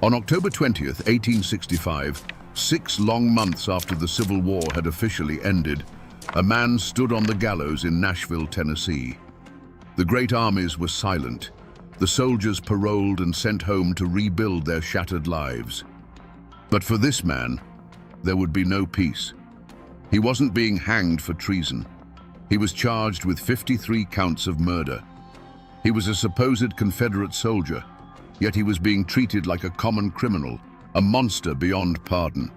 On October 20th, 1865, 6 long months after the Civil War had officially ended, a man stood on the gallows in Nashville, Tennessee. The great armies were silent, the soldiers paroled and sent home to rebuild their shattered lives. But for this man, there would be no peace. He wasn't being hanged for treason. He was charged with 53 counts of murder. He was a supposed Confederate soldier, yet he was being treated like a common criminal, a monster beyond pardon.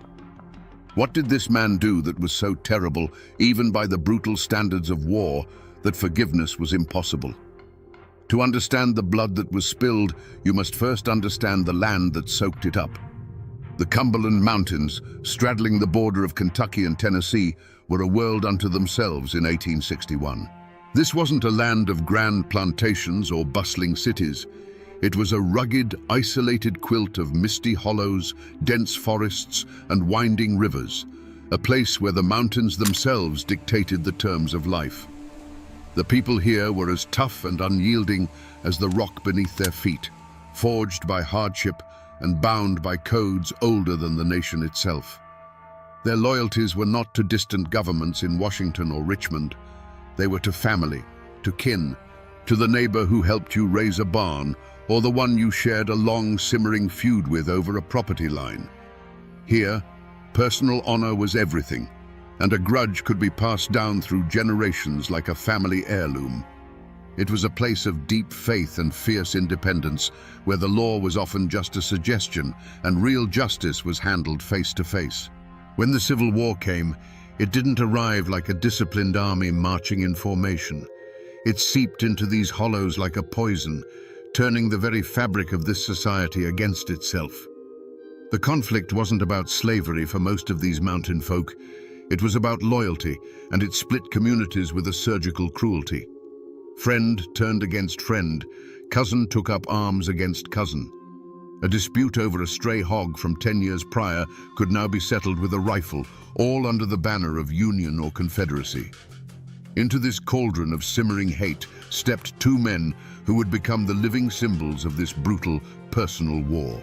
What did this man do that was so terrible, even by the brutal standards of war, that forgiveness was impossible? To understand the blood that was spilled, you must first understand the land that soaked it up. The Cumberland Mountains, straddling the border of Kentucky and Tennessee, were a world unto themselves in 1861. This wasn't a land of grand plantations or bustling cities. It was a rugged, isolated quilt of misty hollows, dense forests, and winding rivers, a place where the mountains themselves dictated the terms of life. The people here were as tough and unyielding as the rock beneath their feet, forged by hardship and bound by codes older than the nation itself. Their loyalties were not to distant governments in Washington or Richmond. They were to family, to kin, to the neighbor who helped you raise a barn, or the one you shared a long, simmering feud with over a property line. Here, personal honor was everything, and a grudge could be passed down through generations like a family heirloom. It was a place of deep faith and fierce independence, where the law was often just a suggestion and real justice was handled face to face. When the Civil War came, it didn't arrive like a disciplined army marching in formation. It seeped into these hollows like a poison, turning the very fabric of this society against itself. The conflict wasn't about slavery for most of these mountain folk. It was about loyalty, and it split communities with a surgical cruelty. Friend turned against friend, cousin took up arms against cousin. A dispute over a stray hog from 10 years prior could now be settled with a rifle, all under the banner of Union or Confederacy. Into this cauldron of simmering hate stepped 2 men who would become the living symbols of this brutal, personal war.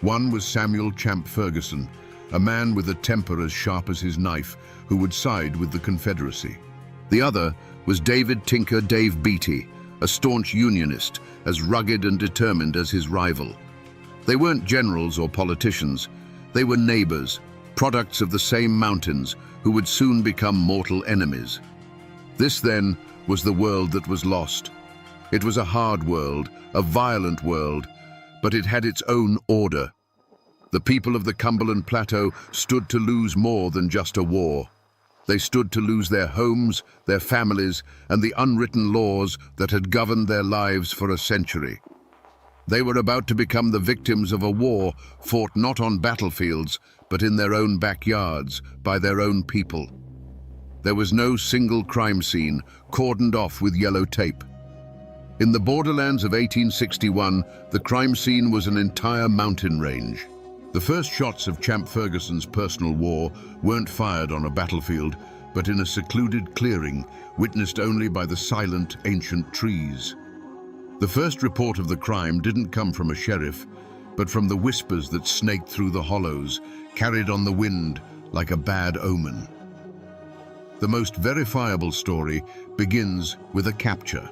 One was Samuel Champ Ferguson, a man with a temper as sharp as his knife, who would side with the Confederacy. The other was David Tinker Dave Beatty, a staunch Unionist, as rugged and determined as his rival. They weren't generals or politicians. They were neighbors, products of the same mountains, who would soon become mortal enemies. This, then, was the world that was lost. It was a hard world, a violent world, but it had its own order. The people of the Cumberland Plateau stood to lose more than just a war. They stood to lose their homes, their families, and the unwritten laws that had governed their lives for a century. They were about to become the victims of a war fought not on battlefields, but in their own backyards, by their own people. There was no single crime scene cordoned off with yellow tape. In the borderlands of 1861, the crime scene was an entire mountain range. The first shots of Champ Ferguson's personal war weren't fired on a battlefield, but in a secluded clearing, witnessed only by the silent, ancient trees. The first report of the crime didn't come from a sheriff, but from the whispers that snaked through the hollows, carried on the wind like a bad omen. The most verifiable story begins with a capture.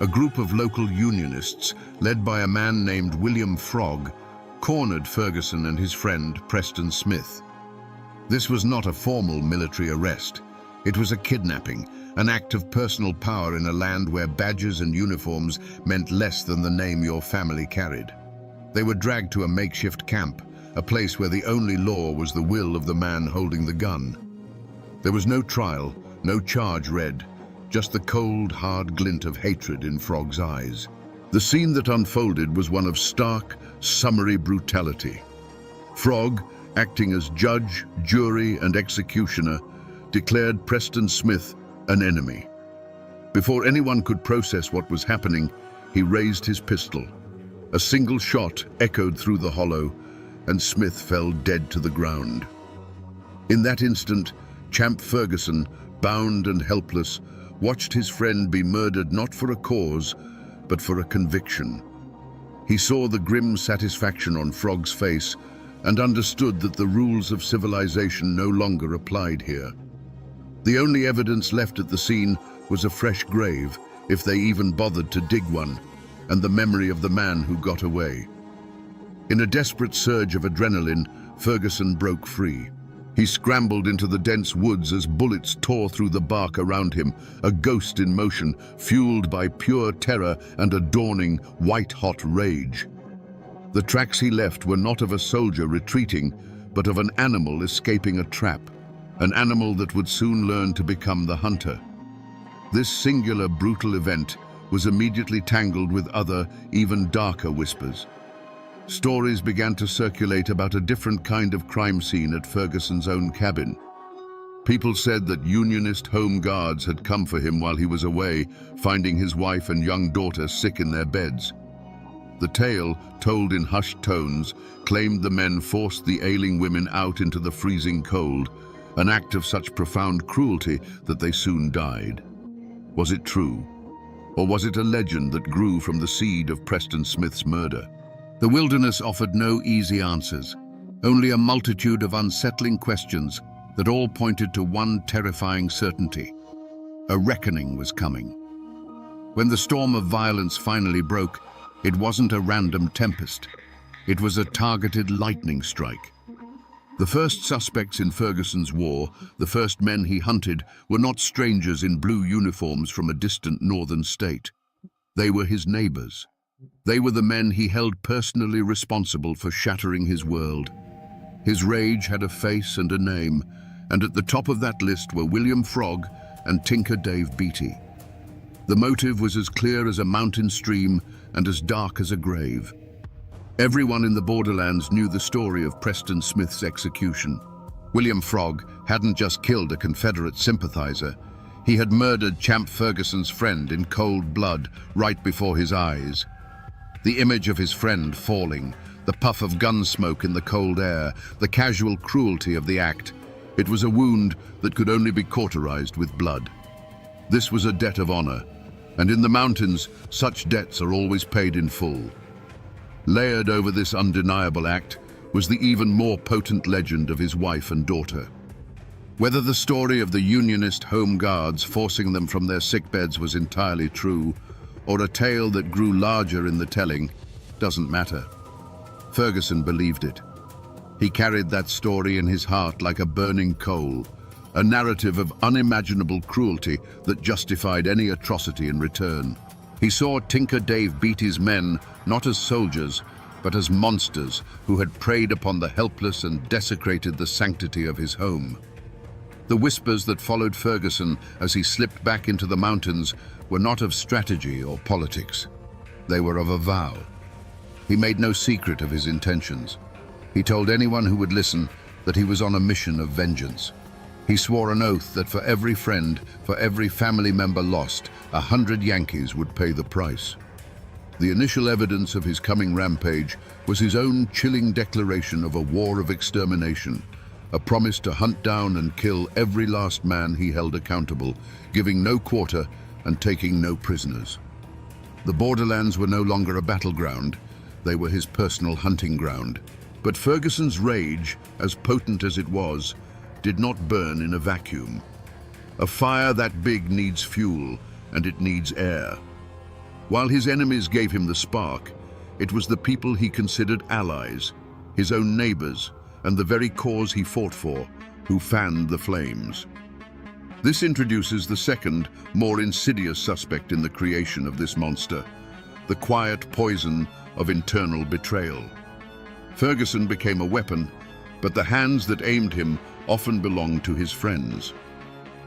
A group of local Unionists, led by a man named William Frog, cornered Ferguson and his friend Preston Smith. This was not a formal military arrest. It was a kidnapping, an act of personal power in a land where badges and uniforms meant less than the name your family carried. They were dragged to a makeshift camp, a place where the only law was the will of the man holding the gun. There was no trial, no charge read, just the cold, hard glint of hatred in Frog's eyes. The scene that unfolded was one of stark, summary brutality. Frog, acting as judge, jury, and executioner, declared Preston Smith an enemy. Before anyone could process what was happening, he raised his pistol. A single shot echoed through the hollow, and Smith fell dead to the ground. In that instant, Champ Ferguson, bound and helpless, watched his friend be murdered not for a cause, but for a conviction. He saw the grim satisfaction on Frog's face and understood that the rules of civilization no longer applied here. The only evidence left at the scene was a fresh grave, if they even bothered to dig one, and the memory of the man who got away. In a desperate surge of adrenaline, Ferguson broke free. He scrambled into the dense woods as bullets tore through the bark around him, a ghost in motion, fueled by pure terror and a dawning, white-hot rage. The tracks he left were not of a soldier retreating, but of an animal escaping a trap, an animal that would soon learn to become the hunter. This singular, brutal event was immediately tangled with other, even darker whispers. Stories began to circulate about a different kind of crime scene at Ferguson's own cabin. People said that Unionist home guards had come for him while he was away, finding his wife and young daughter sick in their beds. The tale, told in hushed tones, claimed the men forced the ailing women out into the freezing cold, an act of such profound cruelty that they soon died. Was it true? Or was it a legend that grew from the seed of Preston Smith's murder? The wilderness offered no easy answers, only a multitude of unsettling questions that all pointed to one terrifying certainty. A reckoning was coming. When the storm of violence finally broke, it wasn't a random tempest. It was a targeted lightning strike. The first suspects in Ferguson's war, the first men he hunted, were not strangers in blue uniforms from a distant northern state. They were his neighbors. They were the men he held personally responsible for shattering his world. His rage had a face and a name, and at the top of that list were William Frog and Tinker Dave Beatty. The motive was as clear as a mountain stream and as dark as a grave. Everyone in the borderlands knew the story of Preston Smith's execution. William Frog hadn't just killed a Confederate sympathizer. He had murdered Champ Ferguson's friend in cold blood right before his eyes. The image of his friend falling, the puff of gun smoke in the cold air, the casual cruelty of the act. It was a wound that could only be cauterized with blood. This was a debt of honor, and in the mountains, such debts are always paid in full. Layered over this undeniable act was the even more potent legend of his wife and daughter. Whether the story of the Unionist home guards forcing them from their sickbeds was entirely true, or a tale that grew larger in the telling, doesn't matter. Ferguson believed it. He carried that story in his heart like a burning coal, a narrative of unimaginable cruelty that justified any atrocity in return. He saw Tinker Dave Beatty's men not as soldiers, but as monsters who had preyed upon the helpless and desecrated the sanctity of his home. The whispers that followed Ferguson as he slipped back into the mountains were not of strategy or politics. They were of a vow. He made no secret of his intentions. He told anyone who would listen that he was on a mission of vengeance. He swore an oath that for every friend, for every family member lost, 100 Yankees would pay the price. The initial evidence of his coming rampage was his own chilling declaration of a war of extermination, a promise to hunt down and kill every last man he held accountable, giving no quarter and taking no prisoners. The borderlands were no longer a battleground, they were his personal hunting ground. But Ferguson's rage, as potent as it was, did not burn in a vacuum. A fire that big needs fuel, and it needs air. While his enemies gave him the spark, it was the people he considered allies, his own neighbors, and the very cause he fought for, who fanned the flames. This introduces the second, more insidious suspect in the creation of this monster, the quiet poison of internal betrayal. Ferguson became a weapon, but the hands that aimed him often belonged to his friends.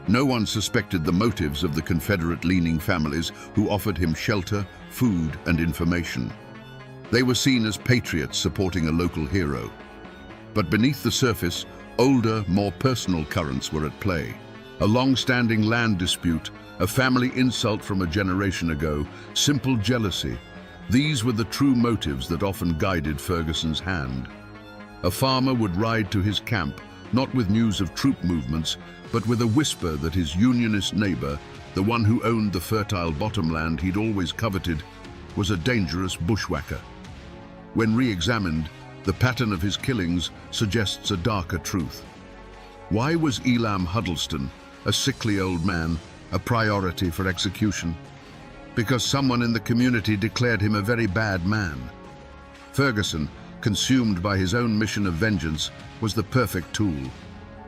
No one suspected the motives of the Confederate-leaning families who offered him shelter, food, and information. They were seen as patriots supporting a local hero. But beneath the surface, older, more personal currents were at play. A long-standing land dispute, a family insult from a generation ago, simple jealousy. These were the true motives that often guided Ferguson's hand. A farmer would ride to his camp, not with news of troop movements, but with a whisper that his Unionist neighbor, the one who owned the fertile bottomland he'd always coveted, was a dangerous bushwhacker. When re-examined, the pattern of his killings suggests a darker truth. Why was Elam Huddleston, a sickly old man, a priority for execution? Because someone in the community declared him a very bad man. Ferguson, consumed by his own mission of vengeance, was the perfect tool.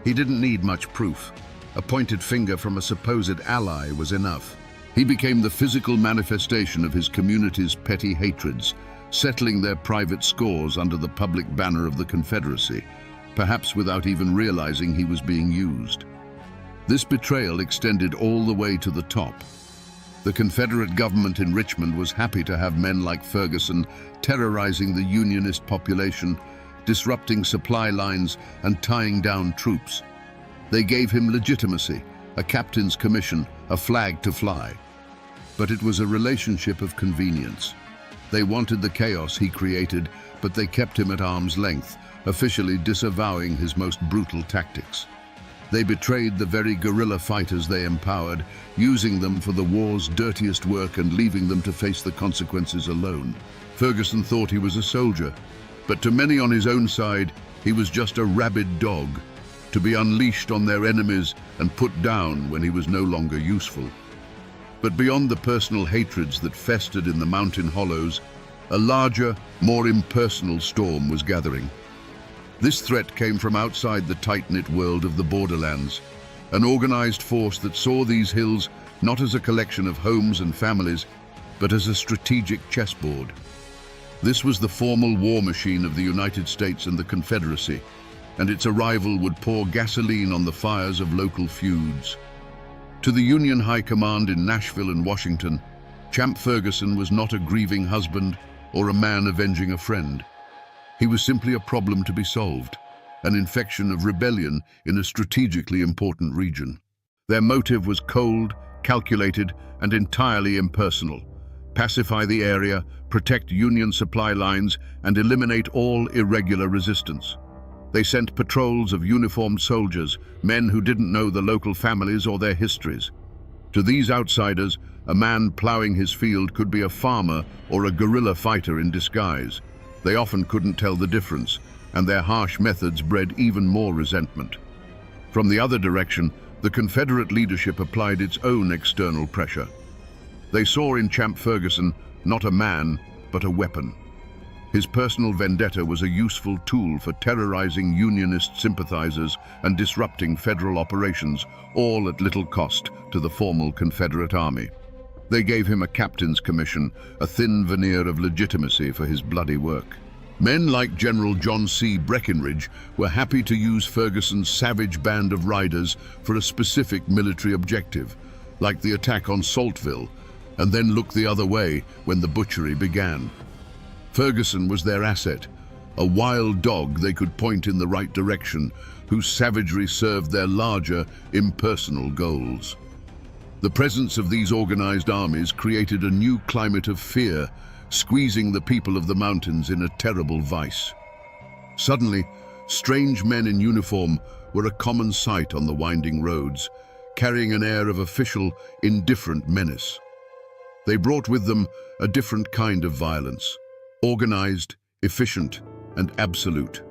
He didn't need much proof. A pointed finger from a supposed ally was enough. He became the physical manifestation of his community's petty hatreds, settling their private scores under the public banner of the Confederacy, perhaps without even realizing he was being used. This betrayal extended all the way to the top. The Confederate government in Richmond was happy to have men like Ferguson terrorizing the Unionist population, disrupting supply lines and tying down troops. They gave him legitimacy, a captain's commission, a flag to fly. But it was a relationship of convenience. They wanted the chaos he created, but they kept him at arm's length, officially disavowing his most brutal tactics. They betrayed the very guerrilla fighters they empowered, using them for the war's dirtiest work and leaving them to face the consequences alone. Ferguson thought he was a soldier, but to many on his own side, he was just a rabid dog, to be unleashed on their enemies and put down when he was no longer useful. But beyond the personal hatreds that festered in the mountain hollows, a larger, more impersonal storm was gathering. This threat came from outside the tight-knit world of the borderlands, an organized force that saw these hills not as a collection of homes and families, but as a strategic chessboard. This was the formal war machine of the United States and the Confederacy, and its arrival would pour gasoline on the fires of local feuds. To the Union High Command in Nashville and Washington, Champ Ferguson was not a grieving husband or a man avenging a friend. He was simply a problem to be solved, an infection of rebellion in a strategically important region. Their motive was cold, calculated, and entirely impersonal. Pacify the area, protect Union supply lines, and eliminate all irregular resistance. They sent patrols of uniformed soldiers, men who didn't know the local families or their histories. To these outsiders, a man plowing his field could be a farmer or a guerrilla fighter in disguise. They often couldn't tell the difference, and their harsh methods bred even more resentment. From the other direction, the Confederate leadership applied its own external pressure. They saw in Champ Ferguson not a man, but a weapon. His personal vendetta was a useful tool for terrorizing Unionist sympathizers and disrupting federal operations, all at little cost to the formal Confederate Army. They gave him a captain's commission, a thin veneer of legitimacy for his bloody work. Men like General John C. Breckinridge were happy to use Ferguson's savage band of riders for a specific military objective, like the attack on Saltville, and then look the other way when the butchery began. Ferguson was their asset, a wild dog they could point in the right direction, whose savagery served their larger, impersonal goals. The presence of these organized armies created a new climate of fear, squeezing the people of the mountains in a terrible vice. Suddenly, strange men in uniform were a common sight on the winding roads, carrying an air of official, indifferent menace. They brought with them a different kind of violence, organized, efficient, and absolute.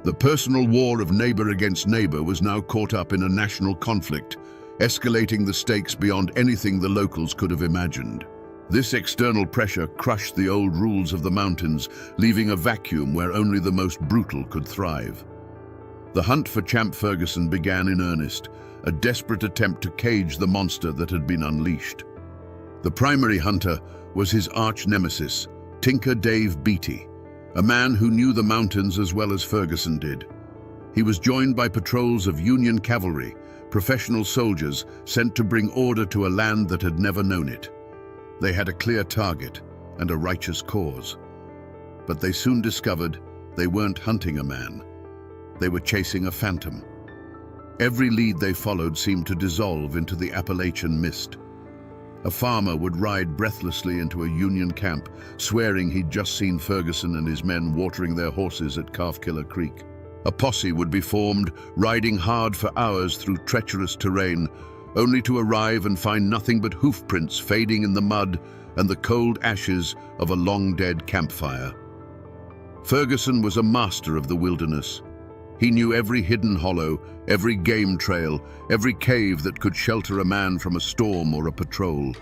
The personal war of neighbor against neighbor was now caught up in a national conflict, escalating the stakes beyond anything the locals could have imagined. This external pressure crushed the old rules of the mountains, leaving a vacuum where only the most brutal could thrive. The hunt for Champ Ferguson began in earnest, a desperate attempt to cage the monster that had been unleashed. The primary hunter was his arch-nemesis, Tinker Dave Beatty, a man who knew the mountains as well as Ferguson did. He was joined by patrols of Union cavalry, professional soldiers sent to bring order to a land that had never known it. They had a clear target and a righteous cause. But they soon discovered they weren't hunting a man. They were chasing a phantom. Every lead they followed seemed to dissolve into the Appalachian mist. A farmer would ride breathlessly into a Union camp, swearing he'd just seen Ferguson and his men watering their horses at Calfkiller Creek. A posse would be formed, riding hard for hours through treacherous terrain, only to arrive and find nothing but hoof prints fading in the mud and the cold ashes of a long-dead campfire. Ferguson was a master of the wilderness. He knew every hidden hollow, every game trail, every cave that could shelter a man from a storm or a patrol.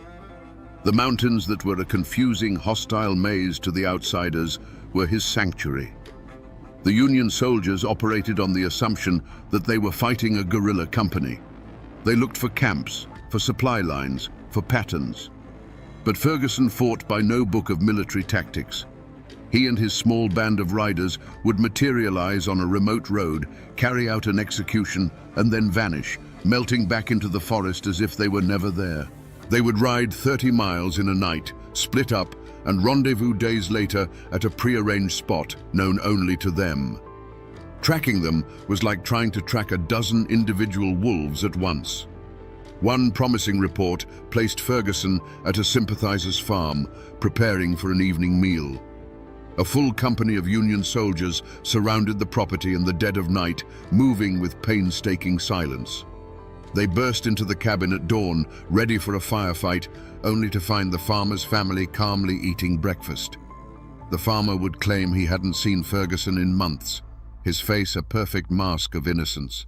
The mountains that were a confusing, hostile maze to the outsiders were his sanctuary. The Union soldiers operated on the assumption that they were fighting a guerrilla company. They looked for camps, for supply lines, for patterns. But Ferguson fought by no book of military tactics. He and his small band of riders would materialize on a remote road, carry out an execution, and then vanish, melting back into the forest as if they were never there. They would ride 30 miles in a night, split up, and rendezvous days later at a prearranged spot known only to them. Tracking them was like trying to track a dozen individual wolves at once. One promising report placed Ferguson at a sympathizer's farm, preparing for an evening meal. A full company of Union soldiers surrounded the property in the dead of night, moving with painstaking silence. They burst into the cabin at dawn, ready for a firefight, only to find the farmer's family calmly eating breakfast. The farmer would claim he hadn't seen Ferguson in months, his face a perfect mask of innocence.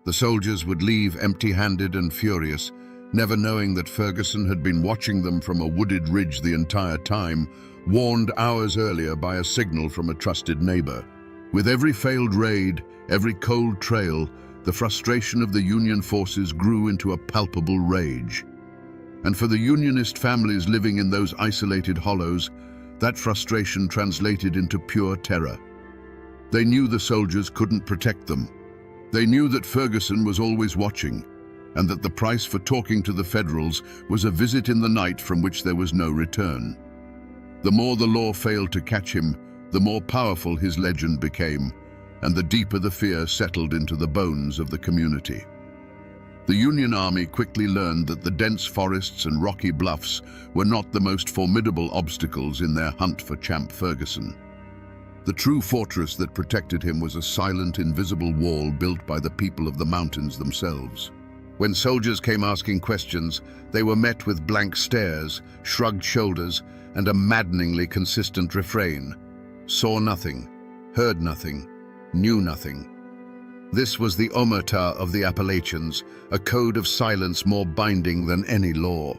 The soldiers would leave empty-handed and furious, never knowing that Ferguson had been watching them from a wooded ridge the entire time, warned hours earlier by a signal from a trusted neighbor. With every failed raid, every cold trail, the frustration of the Union forces grew into a palpable rage. And for the Unionist families living in those isolated hollows, that frustration translated into pure terror. They knew the soldiers couldn't protect them. They knew that Ferguson was always watching, and that the price for talking to the Federals was a visit in the night from which there was no return. The more the law failed to catch him, the more powerful his legend became, and the deeper the fear settled into the bones of the community. The Union Army quickly learned that the dense forests and rocky bluffs were not the most formidable obstacles in their hunt for Champ Ferguson. The true fortress that protected him was a silent, invisible wall built by the people of the mountains themselves. When soldiers came asking questions, they were met with blank stares, shrugged shoulders, and a maddeningly consistent refrain: saw nothing, heard nothing, knew nothing. This was the omerta of the Appalachians, a code of silence more binding than any law.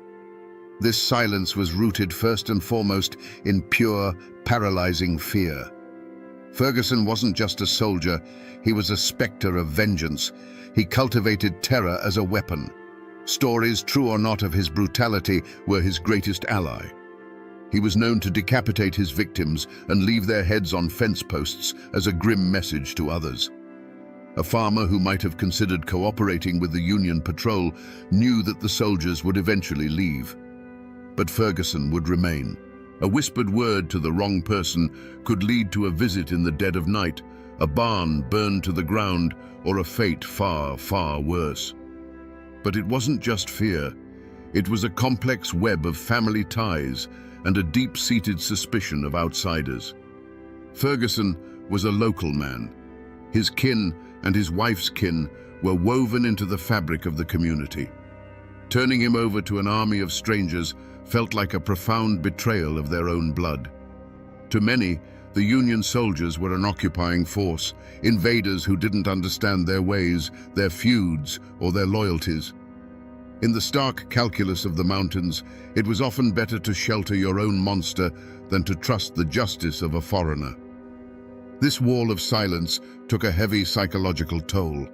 This silence was rooted first and foremost in pure, paralyzing fear. Ferguson wasn't just a soldier, he was a specter of vengeance. He cultivated terror as a weapon. Stories, true or not, of his brutality were his greatest ally. He was known to decapitate his victims and leave their heads on fence posts as a grim message to others. A farmer who might have considered cooperating with the Union patrol knew that the soldiers would eventually leave. But Ferguson would remain. A whispered word to the wrong person could lead to a visit in the dead of night, a barn burned to the ground, or a fate far, far worse. But it wasn't just fear. It was a complex web of family ties and a deep-seated suspicion of outsiders. Ferguson was a local man. His kin and his wife's kin were woven into the fabric of the community. Turning him over to an army of strangers felt like a profound betrayal of their own blood. To many, the Union soldiers were an occupying force, invaders who didn't understand their ways, their feuds, or their loyalties. In the stark calculus of the mountains, it was often better to shelter your own monster than to trust the justice of a foreigner. This wall of silence took a heavy psychological toll.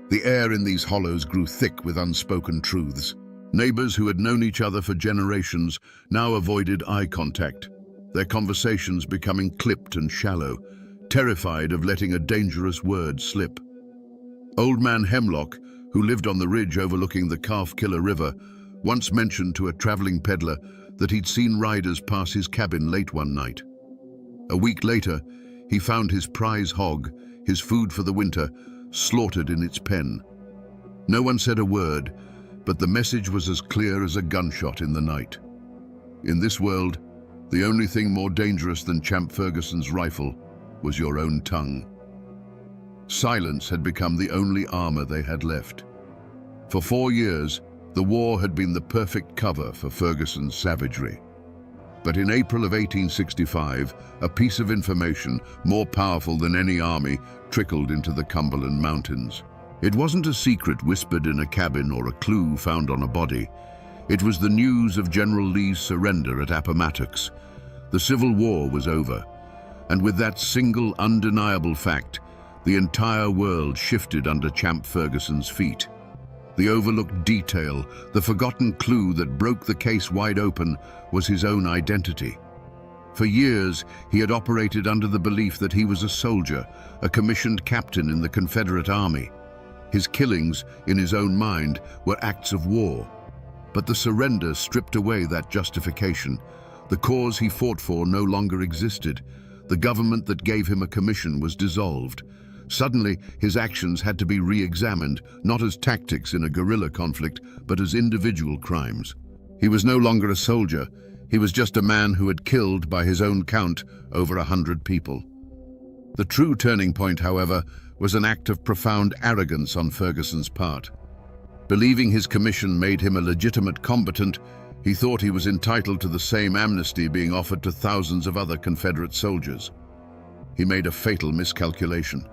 The air in these hollows grew thick with unspoken truths. Neighbors who had known each other for generations now avoided eye contact, their conversations becoming clipped and shallow, terrified of letting a dangerous word slip. Old Man Hemlock, who lived on the ridge overlooking the Calf Killer River, once mentioned to a traveling peddler that he'd seen riders pass his cabin late one night. A week later, he found his prize hog, his food for the winter, slaughtered in its pen. No one said a word, but the message was as clear as a gunshot in the night. In this world, the only thing more dangerous than Champ Ferguson's rifle was your own tongue. Silence had become the only armor they had left. For 4 years, the war had been the perfect cover for Ferguson's savagery. But in April of 1865, a piece of information more powerful than any army trickled into the Cumberland Mountains. It wasn't a secret whispered in a cabin or a clue found on a body. It was the news of General Lee's surrender at Appomattox. The Civil War was over, and with that single undeniable fact, the entire world shifted under Champ Ferguson's feet. The overlooked detail, the forgotten clue that broke the case wide open, was his own identity. For years, he had operated under the belief that he was a soldier, a commissioned captain in the Confederate Army. His killings, in his own mind, were acts of war. But the surrender stripped away that justification. The cause he fought for no longer existed. The government that gave him a commission was dissolved. Suddenly, his actions had to be re-examined, not as tactics in a guerrilla conflict, but as individual crimes. He was no longer a soldier. He was just a man who had killed, by his own count, over 100 people. The true turning point, however, was an act of profound arrogance on Ferguson's part. Believing his commission made him a legitimate combatant, he thought he was entitled to the same amnesty being offered to thousands of other Confederate soldiers. He made a fatal miscalculation.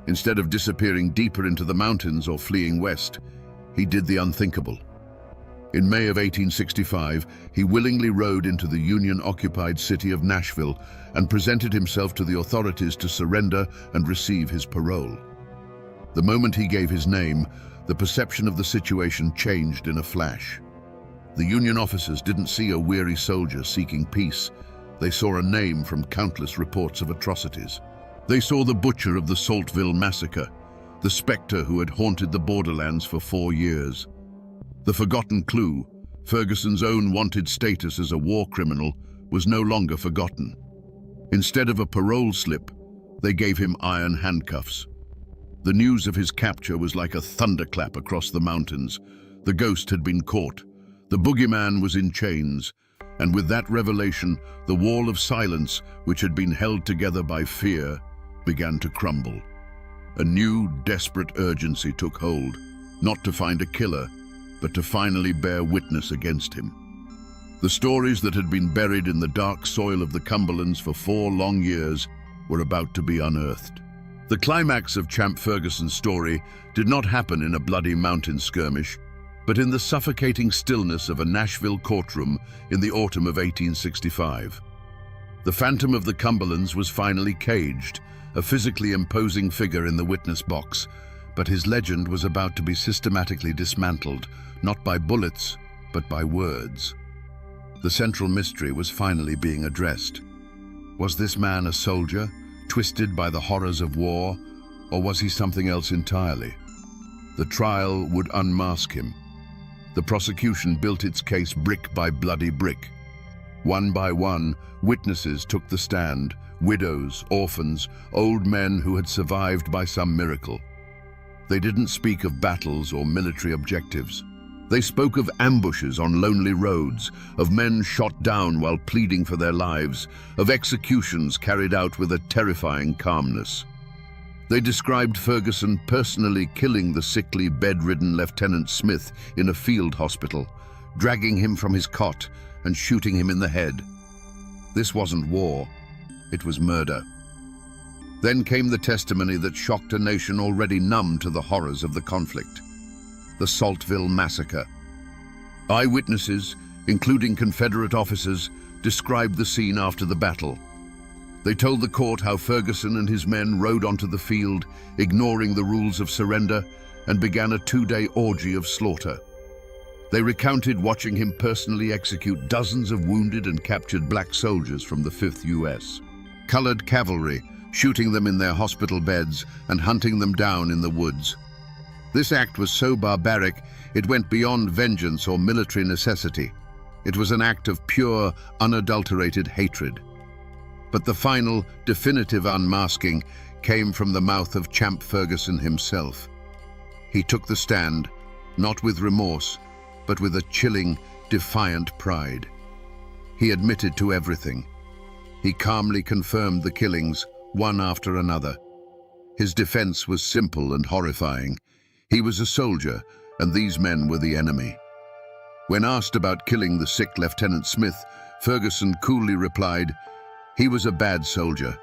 Instead of disappearing deeper into the mountains or fleeing west, he did the unthinkable. In May of 1865, he willingly rode into the Union-occupied city of Nashville and presented himself to the authorities to surrender and receive his parole. The moment he gave his name, the perception of the situation changed in a flash. The Union officers didn't see a weary soldier seeking peace. They saw a name from countless reports of atrocities. They saw the butcher of the Saltville massacre, the specter who had haunted the borderlands for 4 years. The forgotten clue, Ferguson's own wanted status as a war criminal, was no longer forgotten. Instead of a parole slip, they gave him iron handcuffs. The news of his capture was like a thunderclap across the mountains. The ghost had been caught. The boogeyman was in chains. And with that revelation, the wall of silence, which had been held together by fear, began to crumble. A new, desperate urgency took hold, not to find a killer, but to finally bear witness against him. The stories that had been buried in the dark soil of the Cumberlands for 4 long years were about to be unearthed. The climax of Champ Ferguson's story did not happen in a bloody mountain skirmish, but in the suffocating stillness of a Nashville courtroom in the autumn of 1865. The Phantom of the Cumberlands was finally caged, a physically imposing figure in the witness box, but his legend was about to be systematically dismantled, not by bullets, but by words. The central mystery was finally being addressed. Was this man a soldier, twisted by the horrors of war, or was he something else entirely? The trial would unmask him. The prosecution built its case brick by bloody brick. One by one, witnesses took the stand, widows, orphans, old men who had survived by some miracle. They didn't speak of battles or military objectives. They spoke of ambushes on lonely roads, of men shot down while pleading for their lives, of executions carried out with a terrifying calmness. They described Ferguson personally killing the sickly, bedridden Lieutenant Smith in a field hospital, dragging him from his cot and shooting him in the head. This wasn't war. It was murder. Then came the testimony that shocked a nation already numb to the horrors of the conflict. The Saltville massacre. Eyewitnesses, including Confederate officers, described the scene after the battle. They told the court how Ferguson and his men rode onto the field, ignoring the rules of surrender, and began a 2-day orgy of slaughter. They recounted watching him personally execute dozens of wounded and captured black soldiers from the 5th U.S. Colored cavalry, shooting them in their hospital beds and hunting them down in the woods. This act was so barbaric, it went beyond vengeance or military necessity. It was an act of pure, unadulterated hatred. But the final, definitive unmasking came from the mouth of Champ Ferguson himself. He took the stand, not with remorse, but with a chilling, defiant pride. He admitted to everything. He calmly confirmed the killings, one after another. His defense was simple and horrifying. He was a soldier, and these men were the enemy. When asked about killing the sick Lieutenant Smith, Ferguson coolly replied, "He was a bad soldier,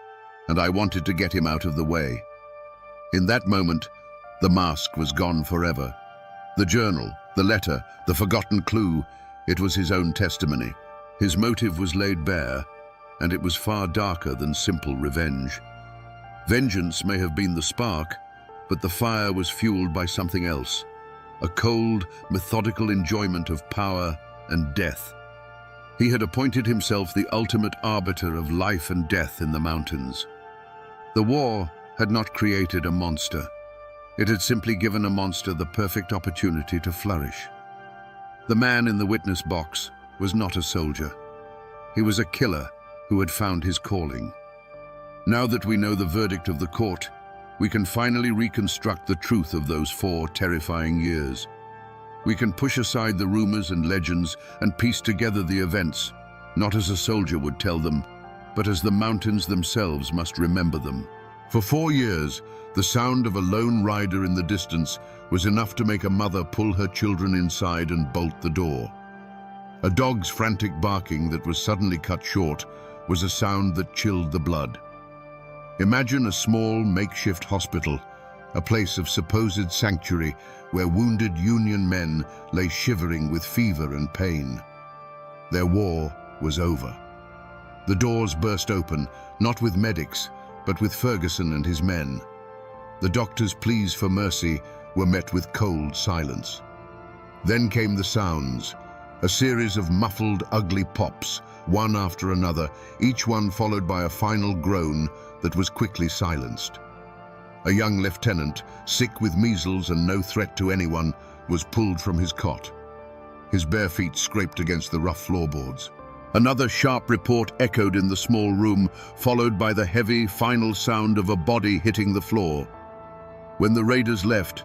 and I wanted to get him out of the way." In that moment, the mask was gone forever. The journal, the letter, the forgotten clue, it was his own testimony. His motive was laid bare, and it was far darker than simple revenge. Vengeance may have been the spark, but the fire was fueled by something else, a cold, methodical enjoyment of power and death. He had appointed himself the ultimate arbiter of life and death in the mountains. The war had not created a monster. It had simply given a monster the perfect opportunity to flourish. The man in the witness box was not a soldier. He was a killer who had found his calling. Now that we know the verdict of the court, we can finally reconstruct the truth of those 4 terrifying years. We can push aside the rumors and legends and piece together the events, not as a soldier would tell them, but as the mountains themselves must remember them. For 4 years, the sound of a lone rider in the distance was enough to make a mother pull her children inside and bolt the door. A dog's frantic barking that was suddenly cut short was a sound that chilled the blood. Imagine a small makeshift hospital, a place of supposed sanctuary where wounded Union men lay shivering with fever and pain. Their war was over. The doors burst open, not with medics, but with Ferguson and his men. The doctor's pleas for mercy were met with cold silence. Then came the sounds, a series of muffled, ugly pops, one after another, each one followed by a final groan that was quickly silenced. A young lieutenant, sick with measles and no threat to anyone, was pulled from his cot. His bare feet scraped against the rough floorboards. Another sharp report echoed in the small room, followed by the heavy, final sound of a body hitting the floor. When the raiders left,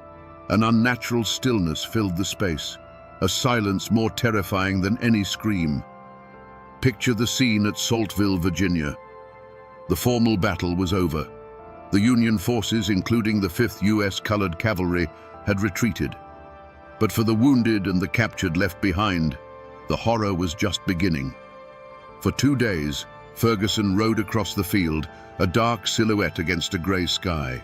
an unnatural stillness filled the space, a silence more terrifying than any scream. Picture the scene at Saltville, Virginia. The formal battle was over. The Union forces, including the 5th U.S. Colored Cavalry, had retreated. But for the wounded and the captured left behind, the horror was just beginning. For 2 days, Ferguson rode across the field, a dark silhouette against a grey sky.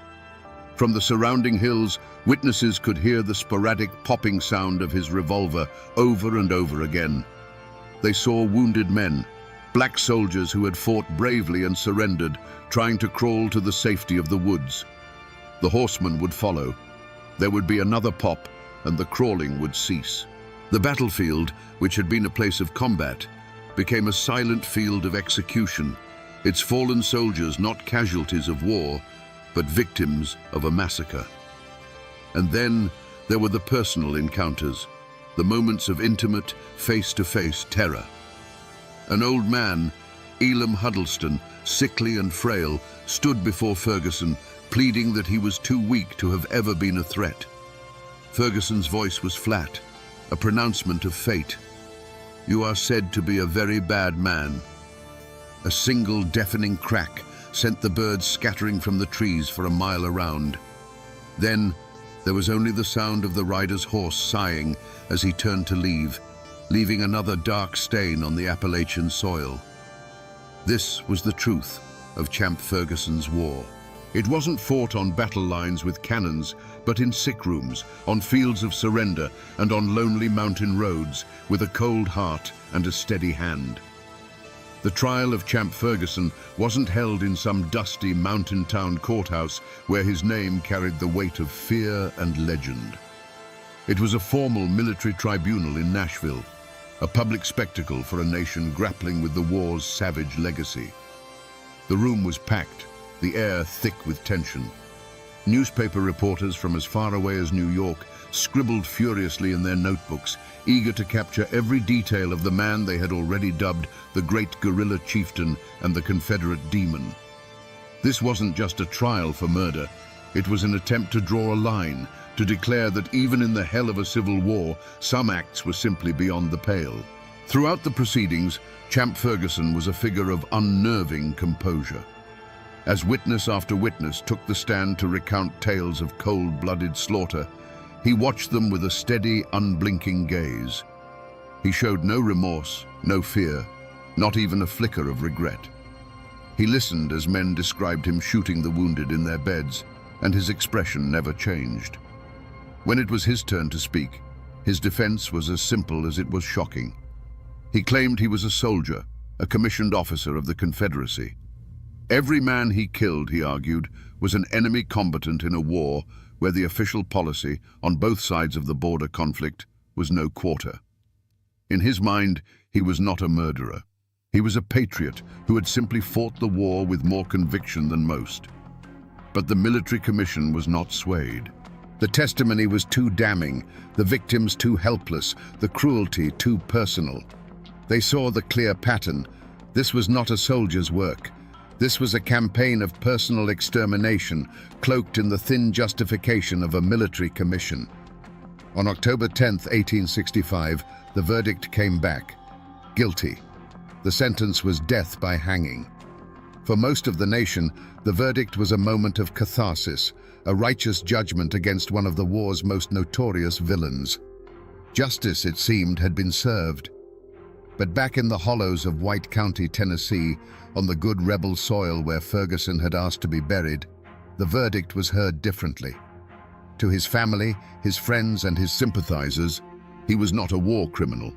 From the surrounding hills, witnesses could hear the sporadic popping sound of his revolver over and over again. They saw wounded men, black soldiers who had fought bravely and surrendered, trying to crawl to the safety of the woods. The horsemen would follow. There would be another pop, and the crawling would cease. The battlefield, which had been a place of combat, became a silent field of execution, its fallen soldiers not casualties of war, but victims of a massacre. And then there were the personal encounters, the moments of intimate, face-to-face terror. An old man, Elam Huddleston, sickly and frail, stood before Ferguson, pleading that he was too weak to have ever been a threat. Ferguson's voice was flat, a pronouncement of fate. "You are said to be a very bad man." A single deafening crack sent the birds scattering from the trees for a mile around. Then there was only the sound of the rider's horse sighing as he turned to leave, leaving another dark stain on the Appalachian soil. This was the truth of Champ Ferguson's war. It wasn't fought on battle lines with cannons, but in sick rooms, on fields of surrender, and on lonely mountain roads, with a cold heart and a steady hand. The trial of Champ Ferguson wasn't held in some dusty mountain town courthouse where his name carried the weight of fear and legend. It was a formal military tribunal in Nashville, a public spectacle for a nation grappling with the war's savage legacy. The room was packed, the air thick with tension. Newspaper reporters from as far away as New York scribbled furiously in their notebooks, eager to capture every detail of the man they had already dubbed the Great Guerrilla Chieftain and the Confederate Demon. This wasn't just a trial for murder. It was an attempt to draw a line, to declare that even in the hell of a civil war, some acts were simply beyond the pale. Throughout the proceedings, Champ Ferguson was a figure of unnerving composure. As witness after witness took the stand to recount tales of cold-blooded slaughter, he watched them with a steady, unblinking gaze. He showed no remorse, no fear, not even a flicker of regret. He listened as men described him shooting the wounded in their beds, and his expression never changed. When it was his turn to speak, his defense was as simple as it was shocking. He claimed he was a soldier, a commissioned officer of the Confederacy. Every man he killed, he argued, was an enemy combatant in a war where the official policy on both sides of the border conflict was no quarter. In his mind, he was not a murderer. He was a patriot who had simply fought the war with more conviction than most. But the military commission was not swayed. The testimony was too damning, the victims too helpless, the cruelty too personal. They saw the clear pattern. This was not a soldier's work. This was a campaign of personal extermination, cloaked in the thin justification of a military commission. On October 10, 1865, the verdict came back. Guilty. The sentence was death by hanging. For most of the nation, the verdict was a moment of catharsis, a righteous judgment against one of the war's most notorious villains. Justice, it seemed, had been served. But back in the hollows of White County, Tennessee, on the good rebel soil where Ferguson had asked to be buried, the verdict was heard differently. To his family, his friends, and his sympathizers, he was not a war criminal.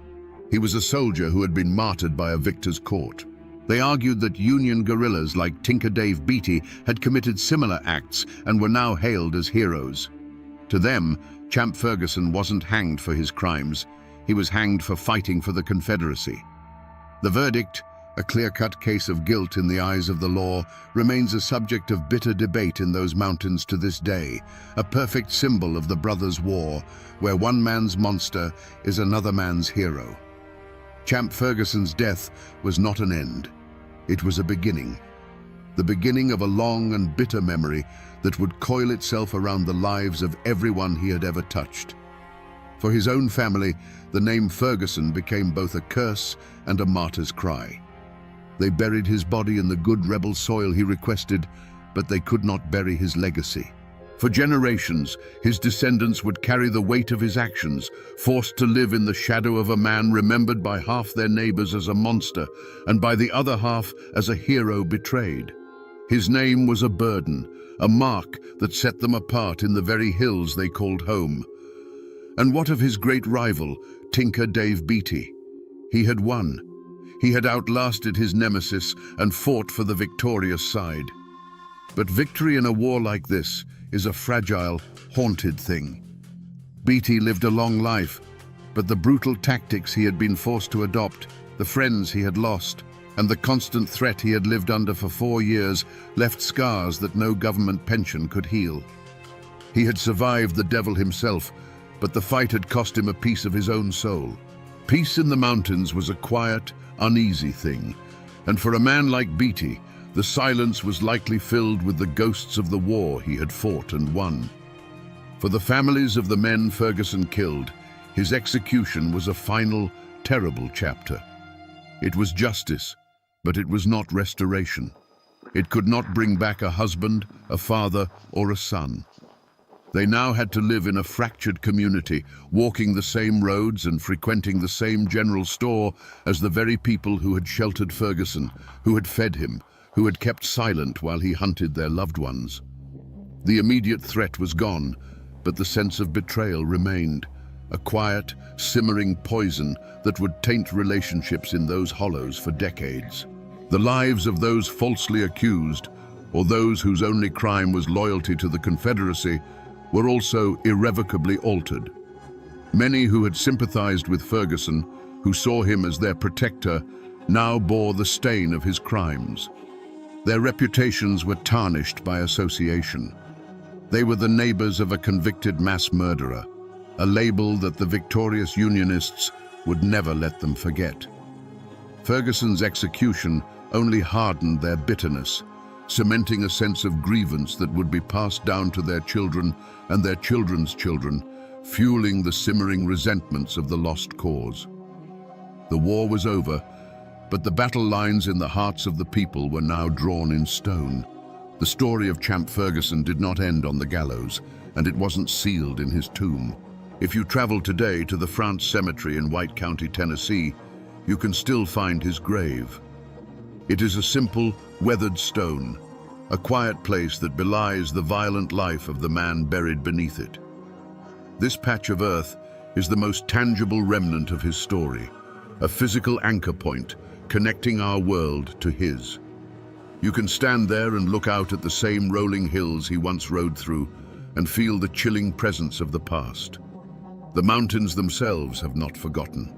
He was a soldier who had been martyred by a victor's court. They argued that Union guerrillas like Tinker Dave Beatty had committed similar acts and were now hailed as heroes. To them, Champ Ferguson wasn't hanged for his crimes. He was hanged for fighting for the Confederacy. The verdict, a clear-cut case of guilt in the eyes of the law, remains a subject of bitter debate in those mountains to this day, a perfect symbol of the brothers' war, where one man's monster is another man's hero. Champ Ferguson's death was not an end. It was a beginning. The beginning of a long and bitter memory that would coil itself around the lives of everyone he had ever touched. For his own family, the name Ferguson became both a curse and a martyr's cry. They buried his body in the good rebel soil he requested, but they could not bury his legacy. For generations, his descendants would carry the weight of his actions, forced to live in the shadow of a man remembered by half their neighbors as a monster, and by the other half as a hero betrayed. His name was a burden, a mark that set them apart in the very hills they called home. And what of his great rival, Tinker Dave Beatty? He had won. He had outlasted his nemesis and fought for the victorious side. But victory in a war like this is a fragile, haunted thing. Beatty lived a long life, but the brutal tactics he had been forced to adopt, the friends he had lost, and the constant threat he had lived under for 4 years left scars that no government pension could heal. He had survived the devil himself, but the fight had cost him a piece of his own soul. Peace in the mountains was a quiet, uneasy thing, and for a man like Beatty, the silence was likely filled with the ghosts of the war he had fought and won. For the families of the men Ferguson killed, his execution was a final, terrible chapter. It was justice, but it was not restoration. It could not bring back a husband, a father, or a son. They now had to live in a fractured community, walking the same roads and frequenting the same general store as the very people who had sheltered Ferguson, who had fed him, who had kept silent while he hunted their loved ones. The immediate threat was gone, but the sense of betrayal remained, a quiet, simmering poison that would taint relationships in those hollows for decades. The lives of those falsely accused, or those whose only crime was loyalty to the Confederacy, were also irrevocably altered. Many who had sympathized with Ferguson, who saw him as their protector, now bore the stain of his crimes. Their reputations were tarnished by association. They were the neighbors of a convicted mass murderer, a label that the victorious Unionists would never let them forget. Ferguson's execution only hardened their bitterness, cementing a sense of grievance that would be passed down to their children and their children's children, fueling the simmering resentments of the lost cause. The war was over, but the battle lines in the hearts of the people were now drawn in stone. The story of Champ Ferguson did not end on the gallows, and it wasn't sealed in his tomb. If you travel today to the France Cemetery in White County, Tennessee, you can still find his grave. It is a simple, weathered stone, a quiet place that belies the violent life of the man buried beneath it. This patch of earth is the most tangible remnant of his story, a physical anchor point connecting our world to his. You can stand there and look out at the same rolling hills he once rode through and feel the chilling presence of the past. The mountains themselves have not forgotten.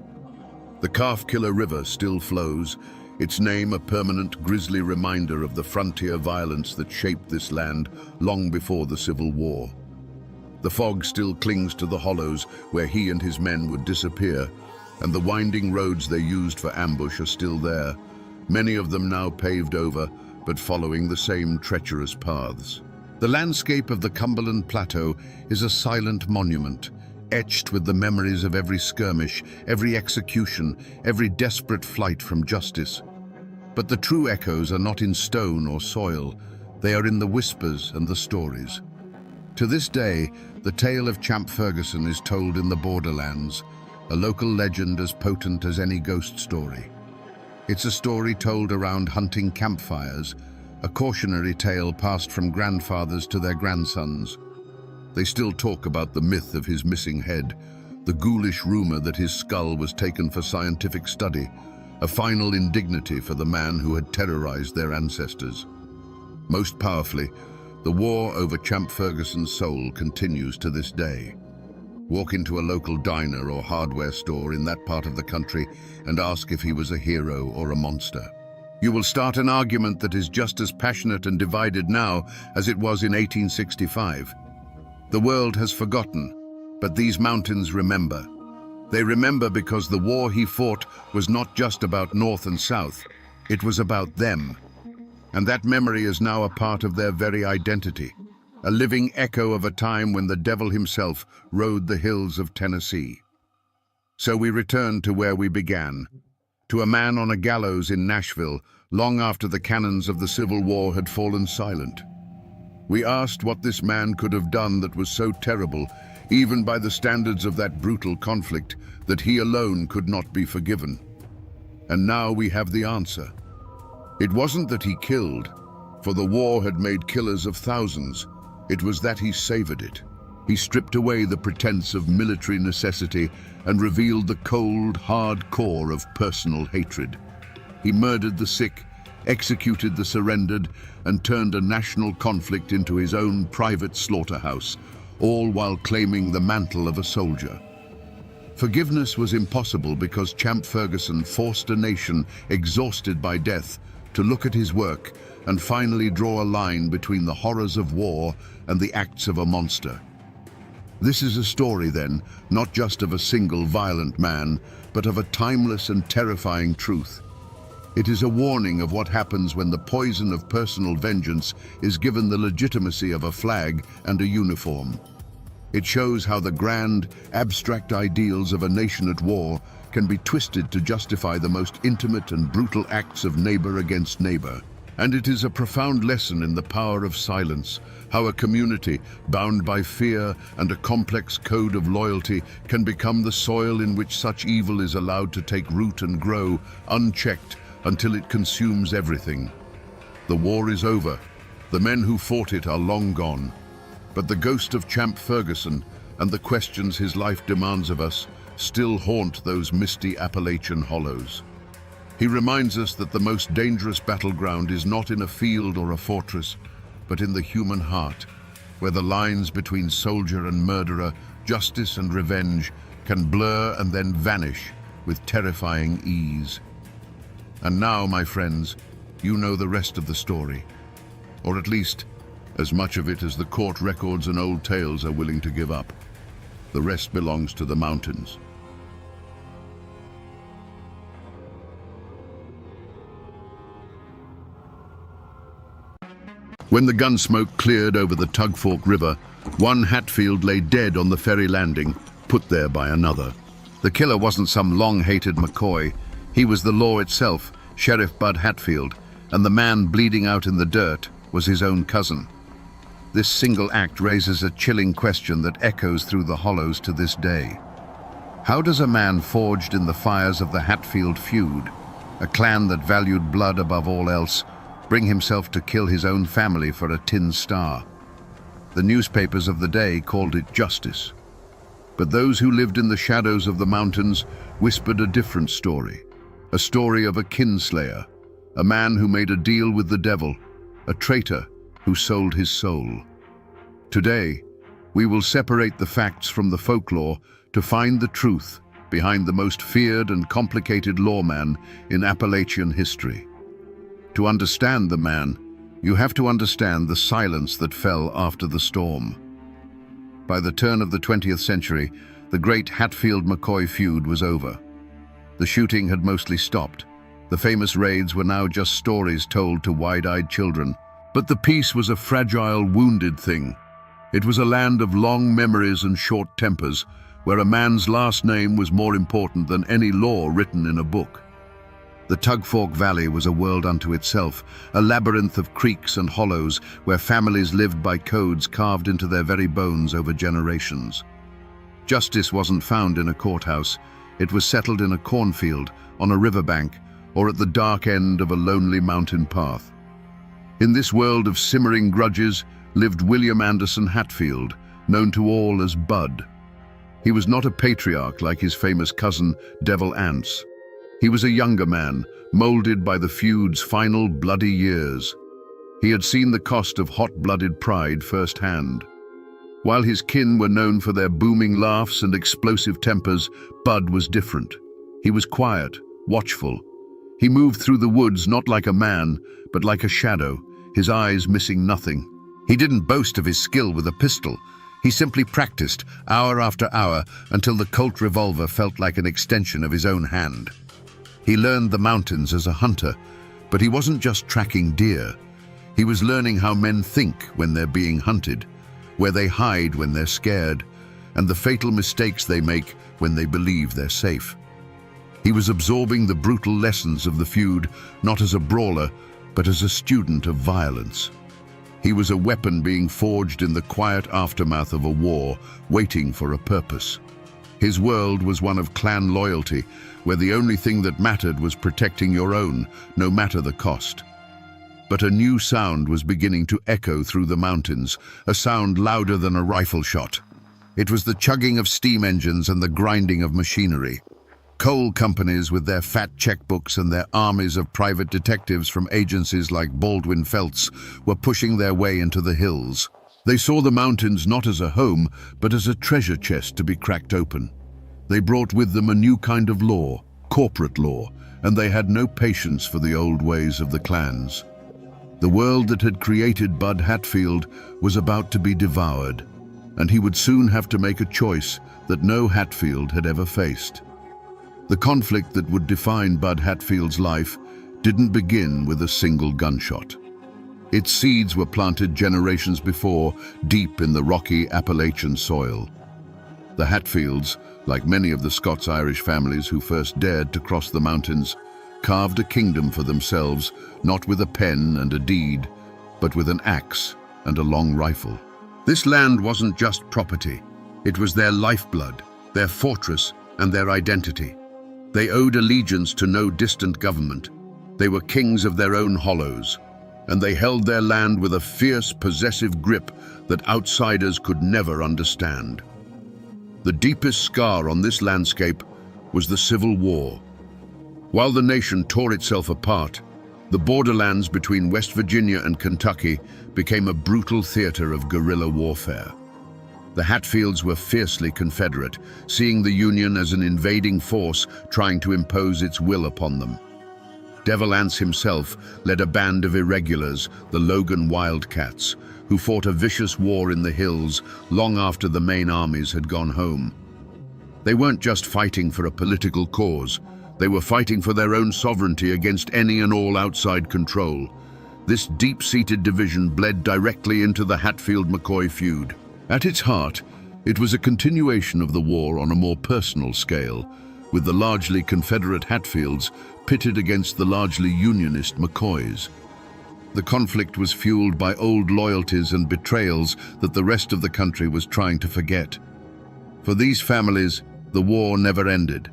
The Calf-Killer River still flows, its name a permanent grisly reminder of the frontier violence that shaped this land long before the Civil War. The fog still clings to the hollows where he and his men would disappear, and the winding roads they used for ambush are still there, many of them now paved over, but following the same treacherous paths. The landscape of the Cumberland Plateau is a silent monument, etched with the memories of every skirmish, every execution, every desperate flight from justice. But the true echoes are not in stone or soil, they are in the whispers and the stories. To this day, the tale of Champ Ferguson is told in the borderlands, a local legend as potent as any ghost story. It's a story told around hunting campfires, a cautionary tale passed from grandfathers to their grandsons. They still talk about the myth of his missing head, the ghoulish rumor that his skull was taken for scientific study, a final indignity for the man who had terrorized their ancestors. Most powerfully, the war over Champ Ferguson's soul continues to this day. Walk into a local diner or hardware store in that part of the country and ask if he was a hero or a monster. You will start an argument that is just as passionate and divided now as it was in 1865. The world has forgotten, but these mountains remember. They remember because the war he fought was not just about North and South, it was about them. And that memory is now a part of their very identity, a living echo of a time when the devil himself rode the hills of Tennessee. So we return to where we began, to a man on a gallows in Nashville, long after the cannons of the Civil War had fallen silent. We asked what this man could have done that was so terrible, even by the standards of that brutal conflict, that he alone could not be forgiven. And now we have the answer. It wasn't that he killed, for the war had made killers of thousands. It was that he savored it. He stripped away the pretense of military necessity and revealed the cold, hard core of personal hatred. He murdered the sick, executed the surrendered, and turned a national conflict into his own private slaughterhouse, all while claiming the mantle of a soldier. Forgiveness was impossible because Champ Ferguson forced a nation exhausted by death to look at his work and finally draw a line between the horrors of war and the acts of a monster. This is a story, then, not just of a single violent man, but of a timeless and terrifying truth. It is a warning of what happens when the poison of personal vengeance is given the legitimacy of a flag and a uniform. It shows how the grand, abstract ideals of a nation at war can be twisted to justify the most intimate and brutal acts of neighbor against neighbor. And it is a profound lesson in the power of silence, how a community bound by fear and a complex code of loyalty can become the soil in which such evil is allowed to take root and grow, unchecked, until it consumes everything. The war is over. The men who fought it are long gone. But the ghost of Champ Ferguson and the questions his life demands of us still haunt those misty Appalachian hollows. He reminds us that the most dangerous battleground is not in a field or a fortress, but in the human heart, where the lines between soldier and murderer, justice and revenge, can blur and then vanish with terrifying ease. And now, my friends, you know the rest of the story, or at least as much of it as the court records and old tales are willing to give up. The rest belongs to the mountains. When the gun smoke cleared over the Tug Fork River, one Hatfield lay dead on the ferry landing, put there by another. The killer wasn't some long-hated McCoy. He was the law itself, Sheriff Bud Hatfield, and the man bleeding out in the dirt was his own cousin. This single act raises a chilling question that echoes through the hollows to this day. How does a man forged in the fires of the Hatfield feud, a clan that valued blood above all else, bring himself to kill his own family for a tin star? The newspapers of the day called it justice. But those who lived in the shadows of the mountains whispered a different story. A story of a kinslayer, a man who made a deal with the devil, a traitor who sold his soul. Today, we will separate the facts from the folklore to find the truth behind the most feared and complicated lawman in Appalachian history. To understand the man, you have to understand the silence that fell after the storm. By the turn of the 20th century, the great Hatfield-McCoy feud was over. The shooting had mostly stopped. The famous raids were now just stories told to wide-eyed children. But the peace was a fragile, wounded thing. It was a land of long memories and short tempers, where a man's last name was more important than any law written in a book. The Tugfork Valley was a world unto itself, a labyrinth of creeks and hollows where families lived by codes carved into their very bones over generations. Justice wasn't found in a courthouse. It was settled in a cornfield, on a riverbank, or at the dark end of a lonely mountain path. In this world of simmering grudges lived William Anderson Hatfield, known to all as Bud. He was not a patriarch like his famous cousin, Devil Anse. He was a younger man, molded by the feud's final bloody years. He had seen the cost of hot-blooded pride firsthand. While his kin were known for their booming laughs and explosive tempers, Bud was different. He was quiet, watchful. He moved through the woods not like a man, but like a shadow, his eyes missing nothing. He didn't boast of his skill with a pistol. He simply practiced, hour after hour, until the Colt revolver felt like an extension of his own hand. He learned the mountains as a hunter, but he wasn't just tracking deer. He was learning how men think when they're being hunted, where they hide when they're scared, and the fatal mistakes they make when they believe they're safe. He was absorbing the brutal lessons of the feud, not as a brawler, but as a student of violence. He was a weapon being forged in the quiet aftermath of a war, waiting for a purpose. His world was one of clan loyalty, where the only thing that mattered was protecting your own, no matter the cost. But a new sound was beginning to echo through the mountains, a sound louder than a rifle shot. It was the chugging of steam engines and the grinding of machinery. Coal companies with their fat checkbooks and their armies of private detectives from agencies like Baldwin Felts were pushing their way into the hills. They saw the mountains not as a home, but as a treasure chest to be cracked open. They brought with them a new kind of law, corporate law, and they had no patience for the old ways of the clans. The world that had created Bud Hatfield was about to be devoured, and he would soon have to make a choice that no Hatfield had ever faced. The conflict that would define Bud Hatfield's life didn't begin with a single gunshot. Its seeds were planted generations before, deep in the rocky Appalachian soil. The Hatfields, like many of the Scots-Irish families who first dared to cross the mountains, carved a kingdom for themselves, not with a pen and a deed, but with an axe and a long rifle. This land wasn't just property. It was their lifeblood, their fortress, and their identity. They owed allegiance to no distant government. They were kings of their own hollows, and they held their land with a fierce, possessive grip that outsiders could never understand. The deepest scar on this landscape was the Civil War. While the nation tore itself apart, the borderlands between West Virginia and Kentucky became a brutal theater of guerrilla warfare. The Hatfields were fiercely Confederate, seeing the Union as an invading force trying to impose its will upon them. Devil Anse himself led a band of irregulars, the Logan Wildcats, who fought a vicious war in the hills long after the main armies had gone home. They weren't just fighting for a political cause. They were fighting for their own sovereignty against any and all outside control. This deep-seated division bled directly into the Hatfield-McCoy feud. At its heart, it was a continuation of the war on a more personal scale, with the largely Confederate Hatfields pitted against the largely Unionist McCoys. The conflict was fueled by old loyalties and betrayals that the rest of the country was trying to forget. For these families, The war never ended.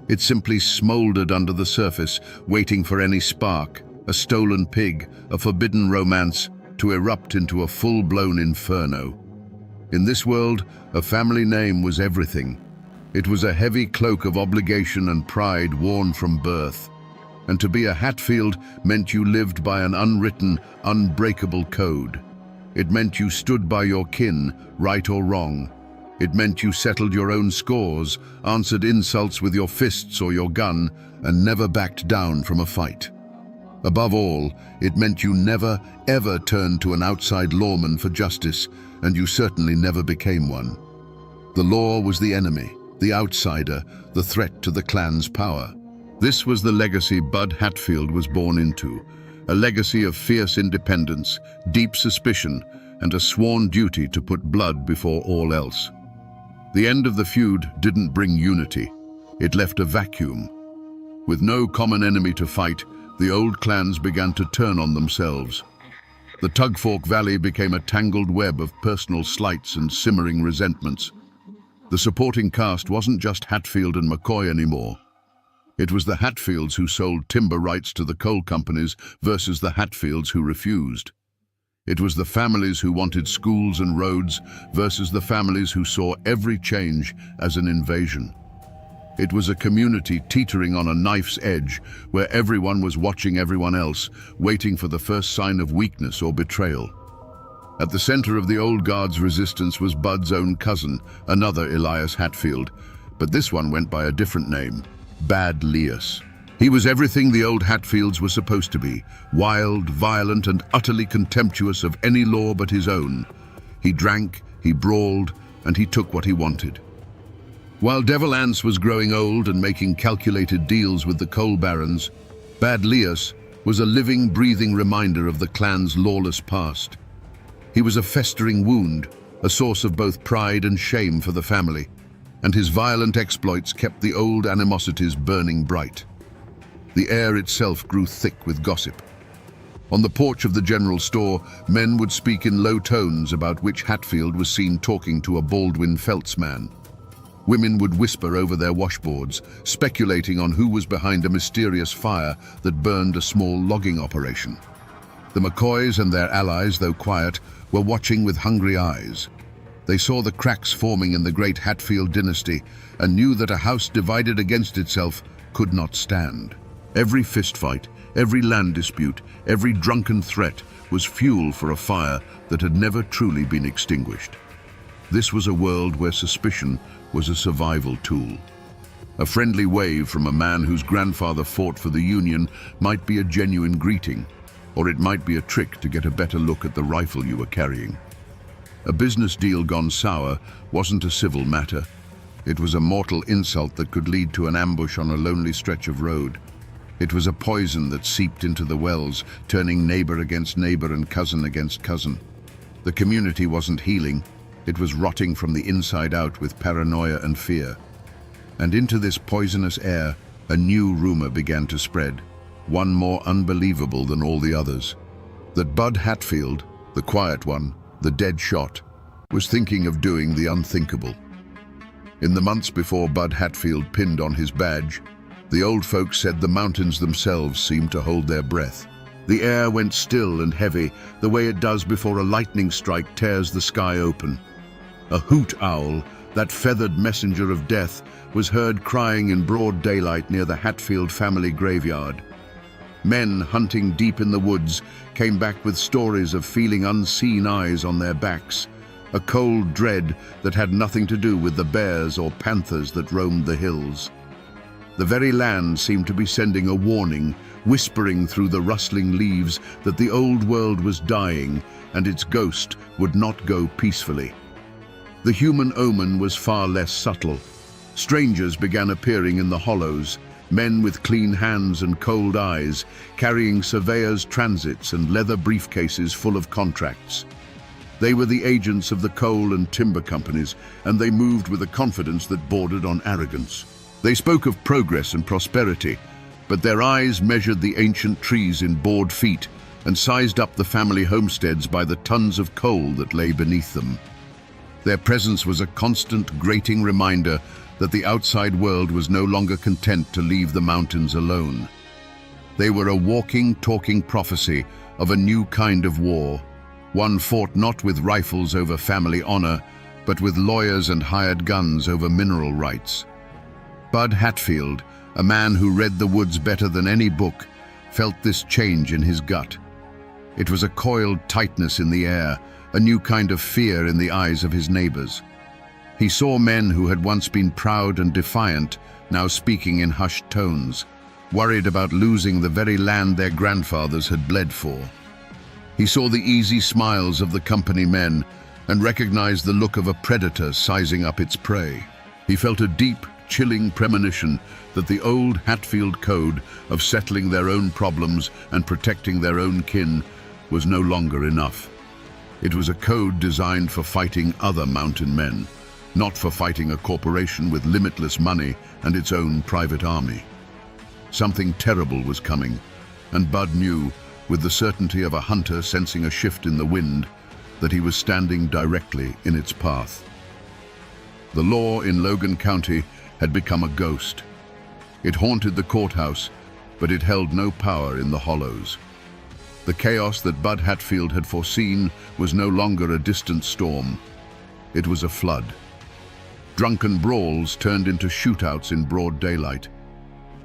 It simply smoldered under the surface, waiting for any spark, a stolen pig, a forbidden romance, to erupt into a full-blown inferno. In this world, a family name was everything. It was a heavy cloak of obligation and pride worn from birth. And to be a Hatfield meant you lived by an unwritten, unbreakable code. It meant you stood by your kin, right or wrong. It meant you settled your own scores, answered insults with your fists or your gun, and never backed down from a fight. Above all, it meant you never, ever turned to an outside lawman for justice, and you certainly never became one. The law was the enemy, the outsider, the threat to the clan's power. This was the legacy Bud Hatfield was born into, a legacy of fierce independence, deep suspicion, and a sworn duty to put blood before all else. The end of the feud didn't bring unity. It left a vacuum. With no common enemy to fight, the old clans began to turn on themselves. The Tugfork Valley became a tangled web of personal slights and simmering resentments. The supporting cast wasn't just Hatfield and McCoy anymore. It was the Hatfields who sold timber rights to the coal companies versus the Hatfields who refused. It was the families who wanted schools and roads versus the families who saw every change as an invasion. It was a community teetering on a knife's edge, where everyone was watching everyone else, waiting for the first sign of weakness or betrayal. At the center of the old guard's resistance was Bud's own cousin, another Elias Hatfield, but this one went by a different name, Bad Lias. He was everything the old Hatfields were supposed to be, wild, violent, and utterly contemptuous of any law but his own. He drank, he brawled, and he took what he wanted. While Devil Anse was growing old and making calculated deals with the coal barons, Bad Lias was a living, breathing reminder of the clan's lawless past. He was a festering wound, a source of both pride and shame for the family, and his violent exploits kept the old animosities burning bright. The air itself grew thick with gossip. On the porch of the general store, men would speak in low tones about which Hatfield was seen talking to a Baldwin Felts man. Women would whisper over their washboards, speculating on who was behind a mysterious fire that burned a small logging operation. The McCoys and their allies, though quiet, were watching with hungry eyes. They saw the cracks forming in the great Hatfield dynasty and knew that a house divided against itself could not stand. Every fistfight, every land dispute, every drunken threat was fuel for a fire that had never truly been extinguished. This was a world where suspicion was a survival tool. A friendly wave from a man whose grandfather fought for the Union might be a genuine greeting, or it might be a trick to get a better look at the rifle you were carrying. A business deal gone sour wasn't a civil matter. It was a mortal insult that could lead to an ambush on a lonely stretch of road. It was a poison that seeped into the wells, turning neighbor against neighbor and cousin against cousin. The community wasn't healing. It was rotting from the inside out with paranoia and fear. And into this poisonous air, a new rumor began to spread, one more unbelievable than all the others. That Bud Hatfield, the quiet one, the dead shot, was thinking of doing the unthinkable. In the months before Bud Hatfield pinned on his badge, the old folks said the mountains themselves seemed to hold their breath. The air went still and heavy, the way it does before a lightning strike tears the sky open. A hoot owl, that feathered messenger of death, was heard crying in broad daylight near the Hatfield family graveyard. Men hunting deep in the woods came back with stories of feeling unseen eyes on their backs, a cold dread that had nothing to do with the bears or panthers that roamed the hills. The very land seemed to be sending a warning, whispering through the rustling leaves that the old world was dying and its ghost would not go peacefully. The human omen was far less subtle. Strangers began appearing in the hollows, men with clean hands and cold eyes, carrying surveyors' transits and leather briefcases full of contracts. They were the agents of the coal and timber companies, and they moved with a confidence that bordered on arrogance. They spoke of progress and prosperity, but their eyes measured the ancient trees in board feet and sized up the family homesteads by the tons of coal that lay beneath them. Their presence was a constant, grating reminder that the outside world was no longer content to leave the mountains alone. They were a walking, talking prophecy of a new kind of war, one fought not with rifles over family honor, but with lawyers and hired guns over mineral rights. Bud Hatfield, a man who read the woods better than any book, felt this change in his gut. It was a coiled tightness in the air, a new kind of fear in the eyes of his neighbors. He saw men who had once been proud and defiant, now speaking in hushed tones, worried about losing the very land their grandfathers had bled for. He saw the easy smiles of the company men and recognized the look of a predator sizing up its prey. He felt a deep, chilling premonition that the old Hatfield code of settling their own problems and protecting their own kin was no longer enough. It was a code designed for fighting other mountain men, not for fighting a corporation with limitless money and its own private army. Something terrible was coming, and Bud knew, with the certainty of a hunter sensing a shift in the wind, that he was standing directly in its path. The law in Logan County had become a ghost. It haunted the courthouse, but it held no power in the hollows. The chaos that Bud Hatfield had foreseen was no longer a distant storm. It was a flood. Drunken brawls turned into shootouts in broad daylight.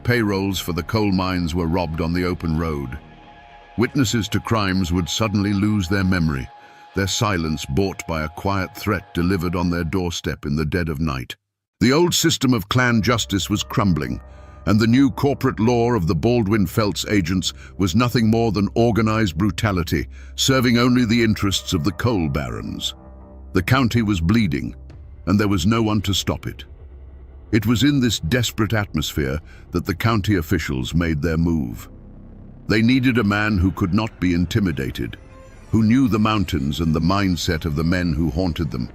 Payrolls for the coal mines were robbed on the open road. Witnesses to crimes would suddenly lose their memory, their silence bought by a quiet threat delivered on their doorstep in the dead of night. The old system of clan justice was crumbling, and the new corporate law of the Baldwin Felts agents was nothing more than organized brutality, serving only the interests of the coal barons. The county was bleeding, and there was no one to stop it. It was in this desperate atmosphere that the county officials made their move. They needed a man who could not be intimidated, who knew the mountains and the mindset of the men who haunted them.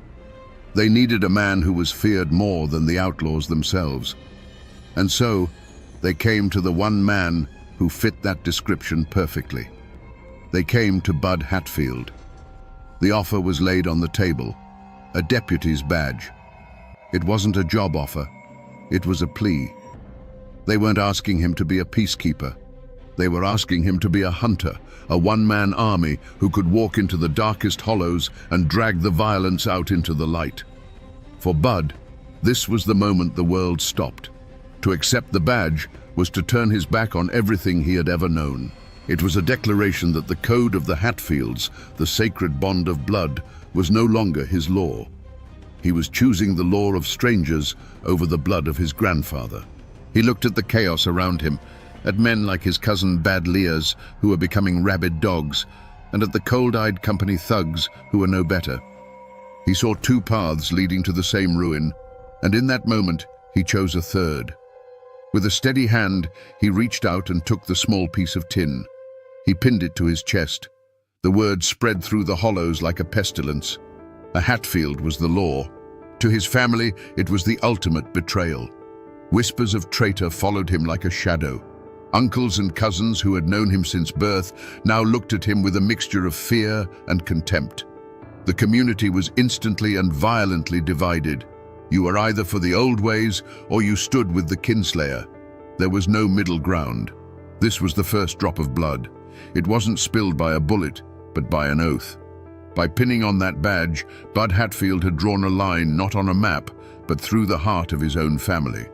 They needed a man who was feared more than the outlaws themselves. And so, they came to the one man who fit that description perfectly. They came to Bud Hatfield. The offer was laid on the table, a deputy's badge. It wasn't a job offer, it was a plea. They weren't asking him to be a peacekeeper. They were asking him to be a hunter, a one-man army who could walk into the darkest hollows and drag the violence out into the light. For Bud, this was the moment the world stopped. To accept the badge was to turn his back on everything he had ever known. It was a declaration that the code of the Hatfields, the sacred bond of blood, was no longer his law. He was choosing the law of strangers over the blood of his grandfather. He looked at the chaos around him, at men like his cousin Bad Lears, who were becoming rabid dogs, and at the cold-eyed company thugs who were no better. He saw two paths leading to the same ruin, and in that moment he chose a third. With a steady hand, he reached out and took the small piece of tin. He pinned it to his chest. The word spread through the hollows like a pestilence. A Hatfield was the law. To his family, it was the ultimate betrayal. Whispers of traitor followed him like a shadow. Uncles and cousins who had known him since birth now looked at him with a mixture of fear and contempt. The community was instantly and violently divided. You were either for the old ways or you stood with the kinslayer. There was no middle ground. This was the first drop of blood. It wasn't spilled by a bullet, but by an oath. By pinning on that badge, Bud Hatfield had drawn a line not on a map, but through the heart of his own family.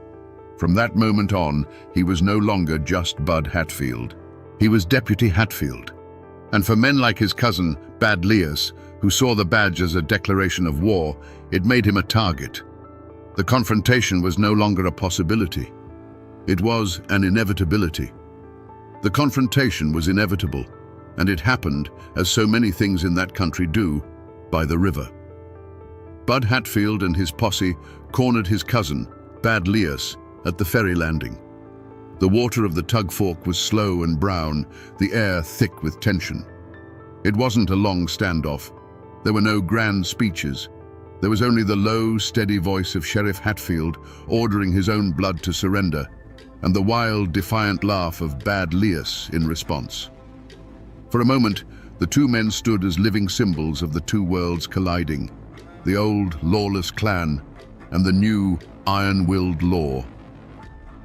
From that moment on, he was no longer just Bud Hatfield. He was Deputy Hatfield. And for men like his cousin, Bad Lears, who saw the badge as a declaration of war, it made him a target. The confrontation was no longer a possibility. It was an inevitability. The confrontation was inevitable, and it happened, as so many things in that country do, by the river. Bud Hatfield and his posse cornered his cousin, Bad Lears, at the ferry landing. The water of the tug fork was slow and brown, the air thick with tension. It wasn't a long standoff. There were no grand speeches. There was only the low, steady voice of Sheriff Hatfield ordering his own blood to surrender, and the wild, defiant laugh of Bad Lears in response. For a moment, the two men stood as living symbols of the two worlds colliding, the old, lawless clan and the new, iron-willed law.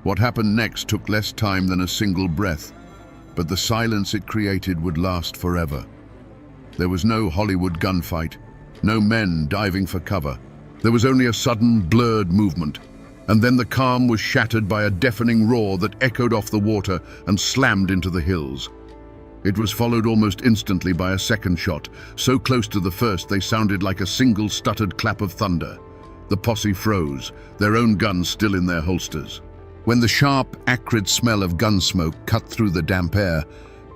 What happened next took less time than a single breath, but the silence it created would last forever. There was no Hollywood gunfight, no men diving for cover. There was only a sudden, blurred movement, and then the calm was shattered by a deafening roar that echoed off the water and slammed into the hills. It was followed almost instantly by a second shot, so close to the first they sounded like a single stuttered clap of thunder. The posse froze, their own guns still in their holsters. When the sharp, acrid smell of gun smoke cut through the damp air,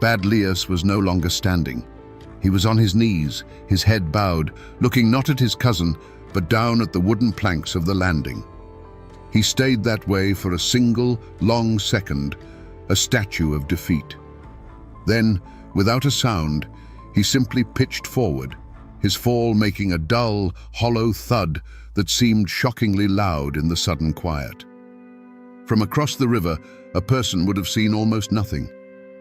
Bad Lias was no longer standing. He was on his knees, his head bowed, looking not at his cousin, but down at the wooden planks of the landing. He stayed that way for a single, long second, a statue of defeat. Then, without a sound, he simply pitched forward, his fall making a dull, hollow thud that seemed shockingly loud in the sudden quiet. From across the river, a person would have seen almost nothing.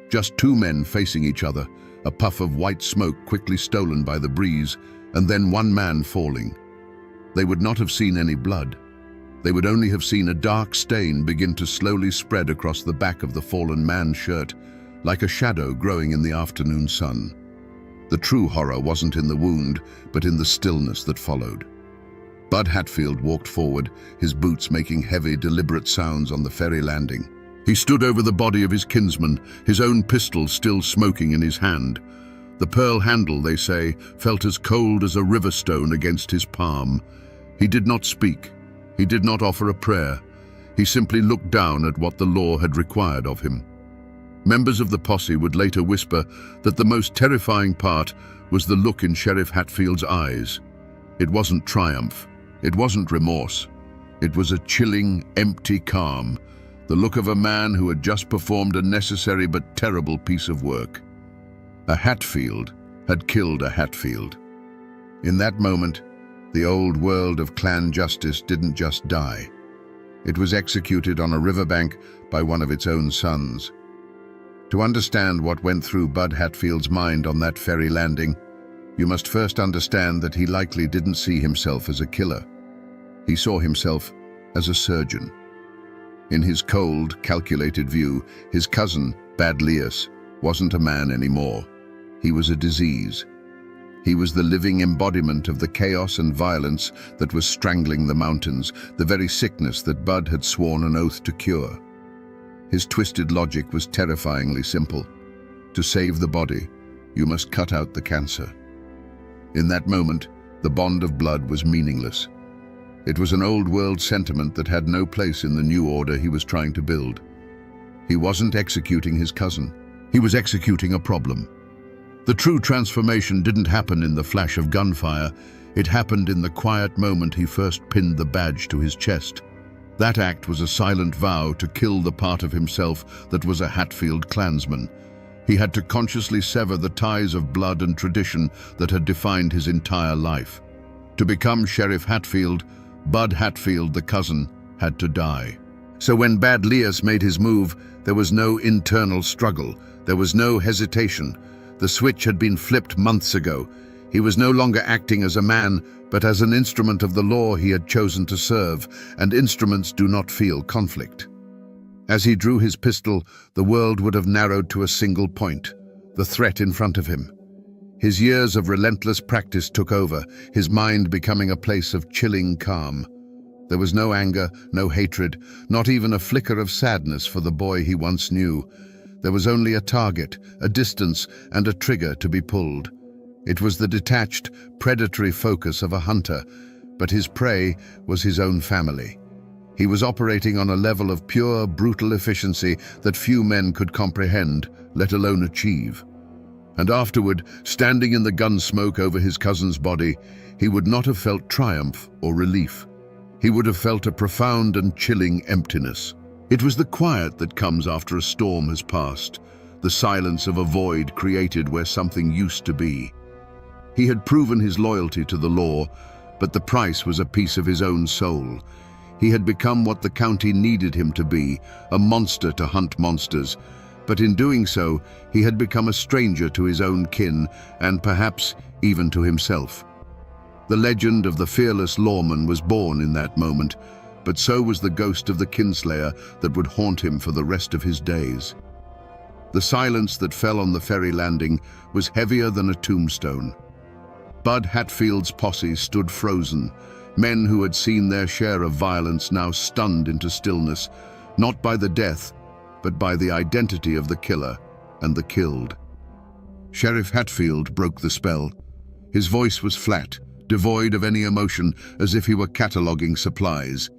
Just two men facing each other, a puff of white smoke quickly stolen by the breeze, and then one man falling. They would not have seen any blood. They would only have seen a dark stain begin to slowly spread across the back of the fallen man's shirt, like a shadow growing in the afternoon sun. The true horror wasn't in the wound, but in the stillness that followed. Bud Hatfield walked forward, his boots making heavy, deliberate sounds on the ferry landing. He stood over the body of his kinsman, his own pistol still smoking in his hand. The pearl handle, they say, felt as cold as a river stone against his palm. He did not speak. He did not offer a prayer. He simply looked down at what the law had required of him. Members of the posse would later whisper that the most terrifying part was the look in Sheriff Hatfield's eyes. It wasn't triumph. It wasn't remorse. It was a chilling, empty calm, the look of a man who had just performed a necessary but terrible piece of work. A Hatfield had killed a Hatfield. In that moment, the old world of clan justice didn't just die. It was executed on a riverbank by one of its own sons. To understand what went through Bud Hatfield's mind on that ferry landing, you must first understand that he likely didn't see himself as a killer. He saw himself as a surgeon. In his cold, calculated view, his cousin, Bad Lias, wasn't a man anymore. He was a disease. He was the living embodiment of the chaos and violence that was strangling the mountains, the very sickness that Bud had sworn an oath to cure. His twisted logic was terrifyingly simple. To save the body, you must cut out the cancer. In that moment, the bond of blood was meaningless. It was an old-world sentiment that had no place in the new order he was trying to build. He wasn't executing his cousin. He was executing a problem. The true transformation didn't happen in the flash of gunfire. It happened in the quiet moment he first pinned the badge to his chest. That act was a silent vow to kill the part of himself that was a Hatfield clansman. He had to consciously sever the ties of blood and tradition that had defined his entire life. To become Sheriff Hatfield, Bud Hatfield, the cousin, had to die. So when Bad Lias made his move, there was no internal struggle. There was no hesitation. The switch had been flipped months ago. He was no longer acting as a man, but as an instrument of the law he had chosen to serve, and instruments do not feel conflict. As he drew his pistol, the world would have narrowed to a single point, the threat in front of him. His years of relentless practice took over, his mind becoming a place of chilling calm. There was no anger, no hatred, not even a flicker of sadness for the boy he once knew. There was only a target, a distance, and a trigger to be pulled. It was the detached, predatory focus of a hunter, but his prey was his own family. He was operating on a level of pure, brutal efficiency that few men could comprehend, let alone achieve. And afterward, standing in the gun smoke over his cousin's body, he would not have felt triumph or relief. He would have felt a profound and chilling emptiness. It was the quiet that comes after a storm has passed, the silence of a void created where something used to be. He had proven his loyalty to the law, but the price was a piece of his own soul. He had become what the county needed him to be, a monster to hunt monsters. But in doing so, he had become a stranger to his own kin, and perhaps even to himself. The legend of the fearless lawman was born in that moment, but so was the ghost of the kinslayer that would haunt him for the rest of his days. The silence that fell on the ferry landing was heavier than a tombstone. Bud Hatfield's posse stood frozen, men who had seen their share of violence now stunned into stillness, not by the death, but by the identity of the killer and the killed. Sheriff Hatfield broke the spell. His voice was flat, devoid of any emotion, as if he were cataloguing supplies.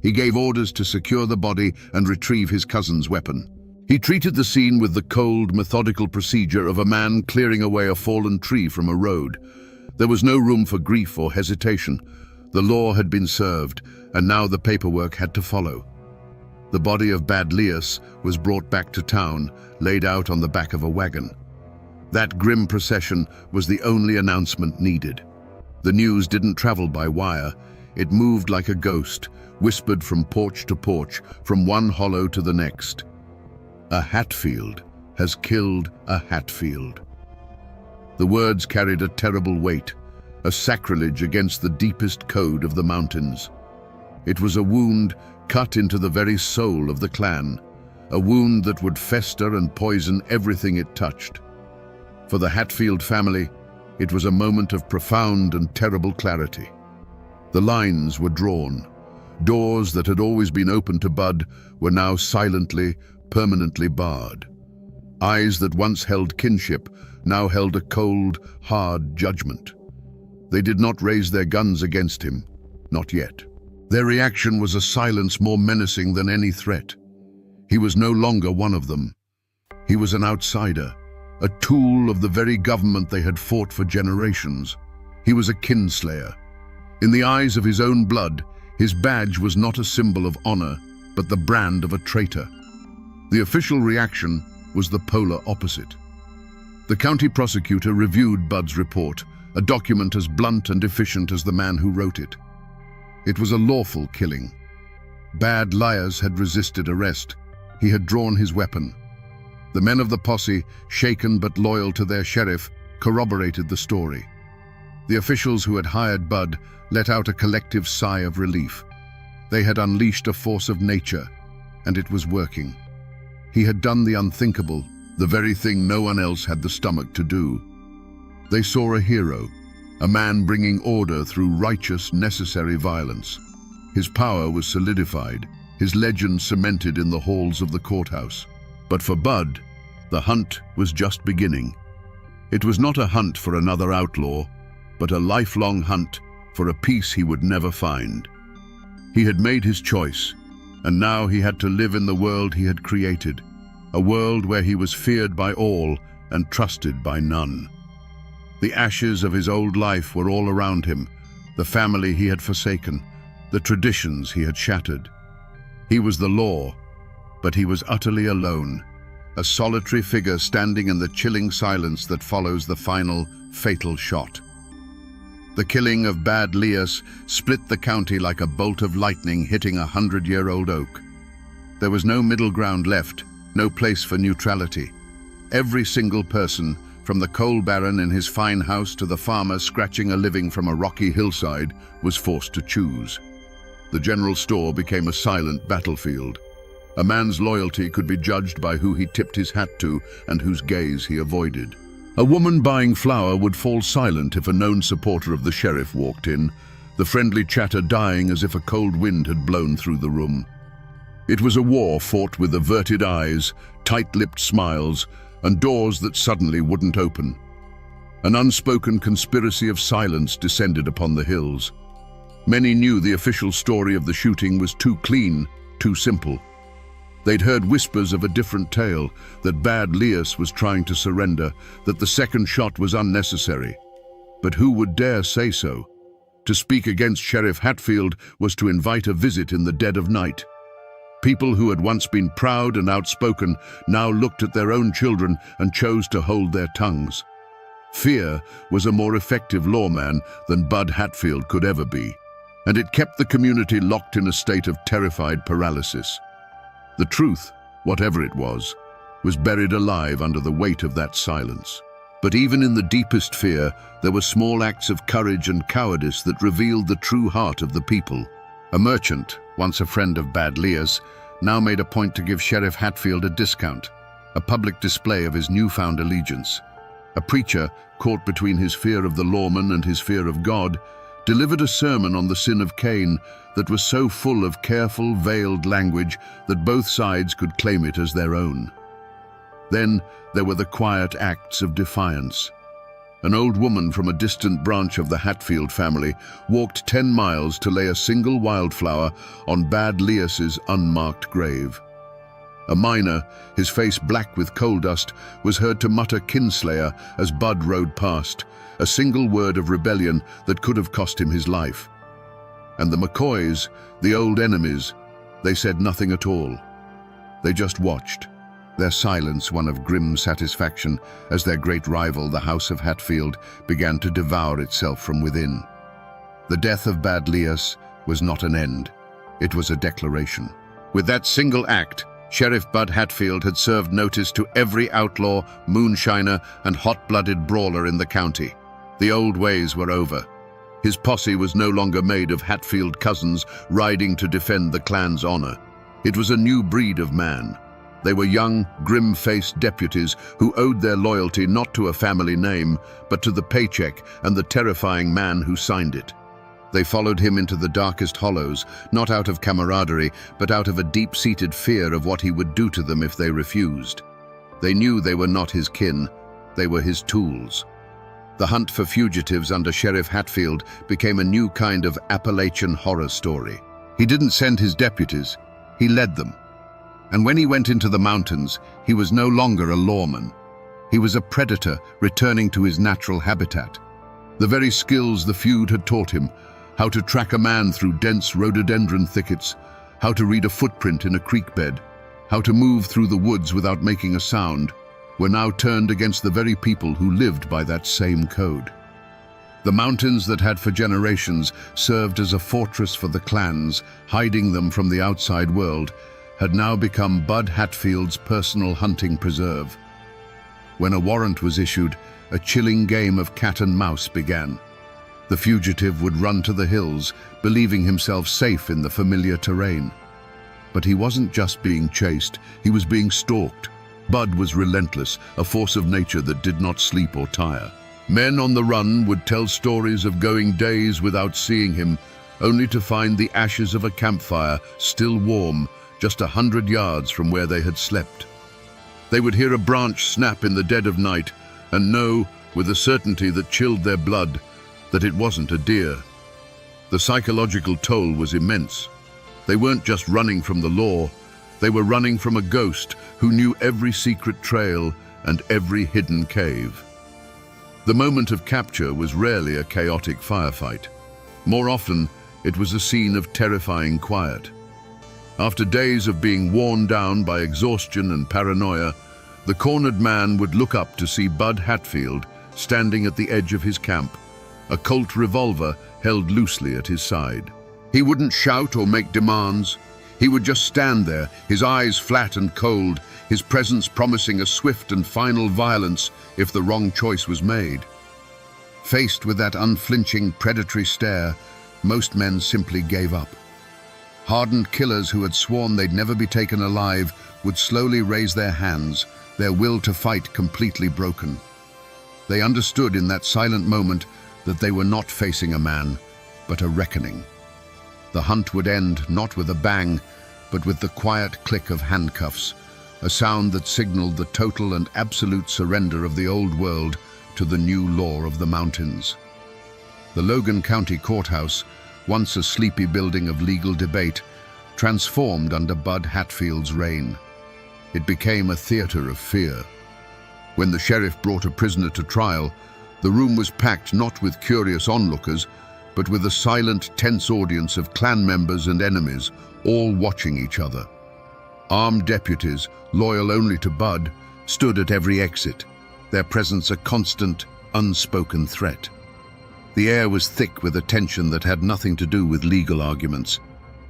He gave orders to secure the body and retrieve his cousin's weapon. He treated the scene with the cold, methodical procedure of a man clearing away a fallen tree from a road. There was no room for grief or hesitation. The law had been served, and now the paperwork had to follow. The body of Bad Lias was brought back to town, laid out on the back of a wagon. That grim procession was the only announcement needed. The news didn't travel by wire. It moved like a ghost, whispered from porch to porch, from one hollow to the next. A Hatfield has killed a Hatfield. The words carried a terrible weight, a sacrilege against the deepest code of the mountains. It was a wound cut into the very soul of the clan, a wound that would fester and poison everything it touched. For the Hatfield family, it was a moment of profound and terrible clarity. The lines were drawn. Doors that had always been open to Bud were now silently, permanently barred. Eyes that once held kinship now held a cold, hard judgment. They did not raise their guns against him, not yet. Their reaction was a silence more menacing than any threat. He was no longer one of them. He was an outsider, a tool of the very government they had fought for generations. He was a kinslayer. In the eyes of his own blood, his badge was not a symbol of honor, but the brand of a traitor. The official reaction was the polar opposite. The county prosecutor reviewed Bud's report, a document as blunt and efficient as the man who wrote it. It was a lawful killing. Bad Lias had resisted arrest. He had drawn his weapon. The men of the posse, shaken but loyal to their sheriff, corroborated the story. The officials who had hired Bud let out a collective sigh of relief. They had unleashed a force of nature, and it was working. He had done the unthinkable, the very thing no one else had the stomach to do. They saw a hero, a man bringing order through righteous, necessary violence. His power was solidified, his legend cemented in the halls of the courthouse. But for Bud, the hunt was just beginning. It was not a hunt for another outlaw, but a lifelong hunt for a peace he would never find. He had made his choice, and now he had to live in the world he had created, a world where he was feared by all and trusted by none. The ashes of his old life were all around him, the family he had forsaken, the traditions he had shattered. He was the law, but he was utterly alone, a solitary figure standing in the chilling silence that follows the final, fatal shot. The killing of Bad Lias split the county like a bolt of lightning hitting a 100-year-old oak. There was no middle ground left, no place for neutrality. Every single person, from the coal baron in his fine house to the farmer scratching a living from a rocky hillside, was forced to choose. The general store became a silent battlefield. A man's loyalty could be judged by who he tipped his hat to and whose gaze he avoided. A woman buying flour would fall silent if a known supporter of the sheriff walked in, the friendly chatter dying as if a cold wind had blown through the room. It was a war fought with averted eyes, tight-lipped smiles, and doors that suddenly wouldn't open. An unspoken conspiracy of silence descended upon the hills. Many knew the official story of the shooting was too clean, too simple. They'd heard whispers of a different tale, that Bad Lias was trying to surrender, that the second shot was unnecessary. But who would dare say so? To speak against Sheriff Hatfield was to invite a visit in the dead of night. People who had once been proud and outspoken now looked at their own children and chose to hold their tongues. Fear was a more effective lawman than Bud Hatfield could ever be, and it kept the community locked in a state of terrified paralysis. The truth, whatever it was buried alive under the weight of that silence. But even in the deepest fear, there were small acts of courage and cowardice that revealed the true heart of the people. A merchant, once a friend of Bad Leah's, now made a point to give Sheriff Hatfield a discount, a public display of his newfound allegiance. A preacher, caught between his fear of the lawman and his fear of God, delivered a sermon on the sin of Cain that was so full of careful, veiled language that both sides could claim it as their own. Then there were the quiet acts of defiance. An old woman from a distant branch of the Hatfield family walked 10 miles to lay a single wildflower on Bad Leah's unmarked grave. A miner, his face black with coal dust, was heard to mutter "Kinslayer" as Bud rode past, a single word of rebellion that could have cost him his life. And the McCoys, the old enemies, they said nothing at all. They just watched, their silence one of grim satisfaction as their great rival, the House of Hatfield, began to devour itself from within. The death of Bad Leah's was not an end. It was a declaration. With that single act, Sheriff Bud Hatfield had served notice to every outlaw, moonshiner, and hot-blooded brawler in the county. The old ways were over. His posse was no longer made of Hatfield cousins riding to defend the clan's honor. It was a new breed of man. They were young, grim-faced deputies who owed their loyalty not to a family name, but to the paycheck and the terrifying man who signed it. They followed him into the darkest hollows, not out of camaraderie, but out of a deep-seated fear of what he would do to them if they refused. They knew they were not his kin, they were his tools. The hunt for fugitives under Sheriff Hatfield became a new kind of Appalachian horror story. He didn't send his deputies, he led them. And when he went into the mountains, he was no longer a lawman. He was a predator returning to his natural habitat. The very skills the feud had taught him, how to track a man through dense rhododendron thickets, how to read a footprint in a creek bed, how to move through the woods without making a sound, were now turned against the very people who lived by that same code. The mountains that had for generations served as a fortress for the clans, hiding them from the outside world, had now become Bud Hatfield's personal hunting preserve. When a warrant was issued, a chilling game of cat and mouse began. The fugitive would run to the hills, believing himself safe in the familiar terrain. But he wasn't just being chased, he was being stalked. Bud was relentless, a force of nature that did not sleep or tire. Men on the run would tell stories of going days without seeing him, only to find the ashes of a campfire still warm, just 100 yards from where they had slept. They would hear a branch snap in the dead of night and know, with a certainty that chilled their blood, that it wasn't a deer. The psychological toll was immense. They weren't just running from the law, they were running from a ghost who knew every secret trail and every hidden cave. The moment of capture was rarely a chaotic firefight. More often, it was a scene of terrifying quiet. After days of being worn down by exhaustion and paranoia, the cornered man would look up to see Bud Hatfield standing at the edge of his camp, a Colt revolver held loosely at his side. He wouldn't shout or make demands. He would just stand there, his eyes flat and cold, his presence promising a swift and final violence if the wrong choice was made. Faced with that unflinching, predatory stare, most men simply gave up. Hardened killers who had sworn they'd never be taken alive would slowly raise their hands, their will to fight completely broken. They understood in that silent moment that they were not facing a man, but a reckoning. The hunt would end not with a bang, but with the quiet click of handcuffs, a sound that signaled the total and absolute surrender of the old world to the new law of the mountains. The Logan County Courthouse, once a sleepy building of legal debate, transformed under Bud Hatfield's reign. It became a theater of fear. When the sheriff brought a prisoner to trial, the room was packed not with curious onlookers, but with a silent, tense audience of clan members and enemies, all watching each other. Armed deputies, loyal only to Bud, stood at every exit, their presence a constant, unspoken threat. The air was thick with a tension that had nothing to do with legal arguments.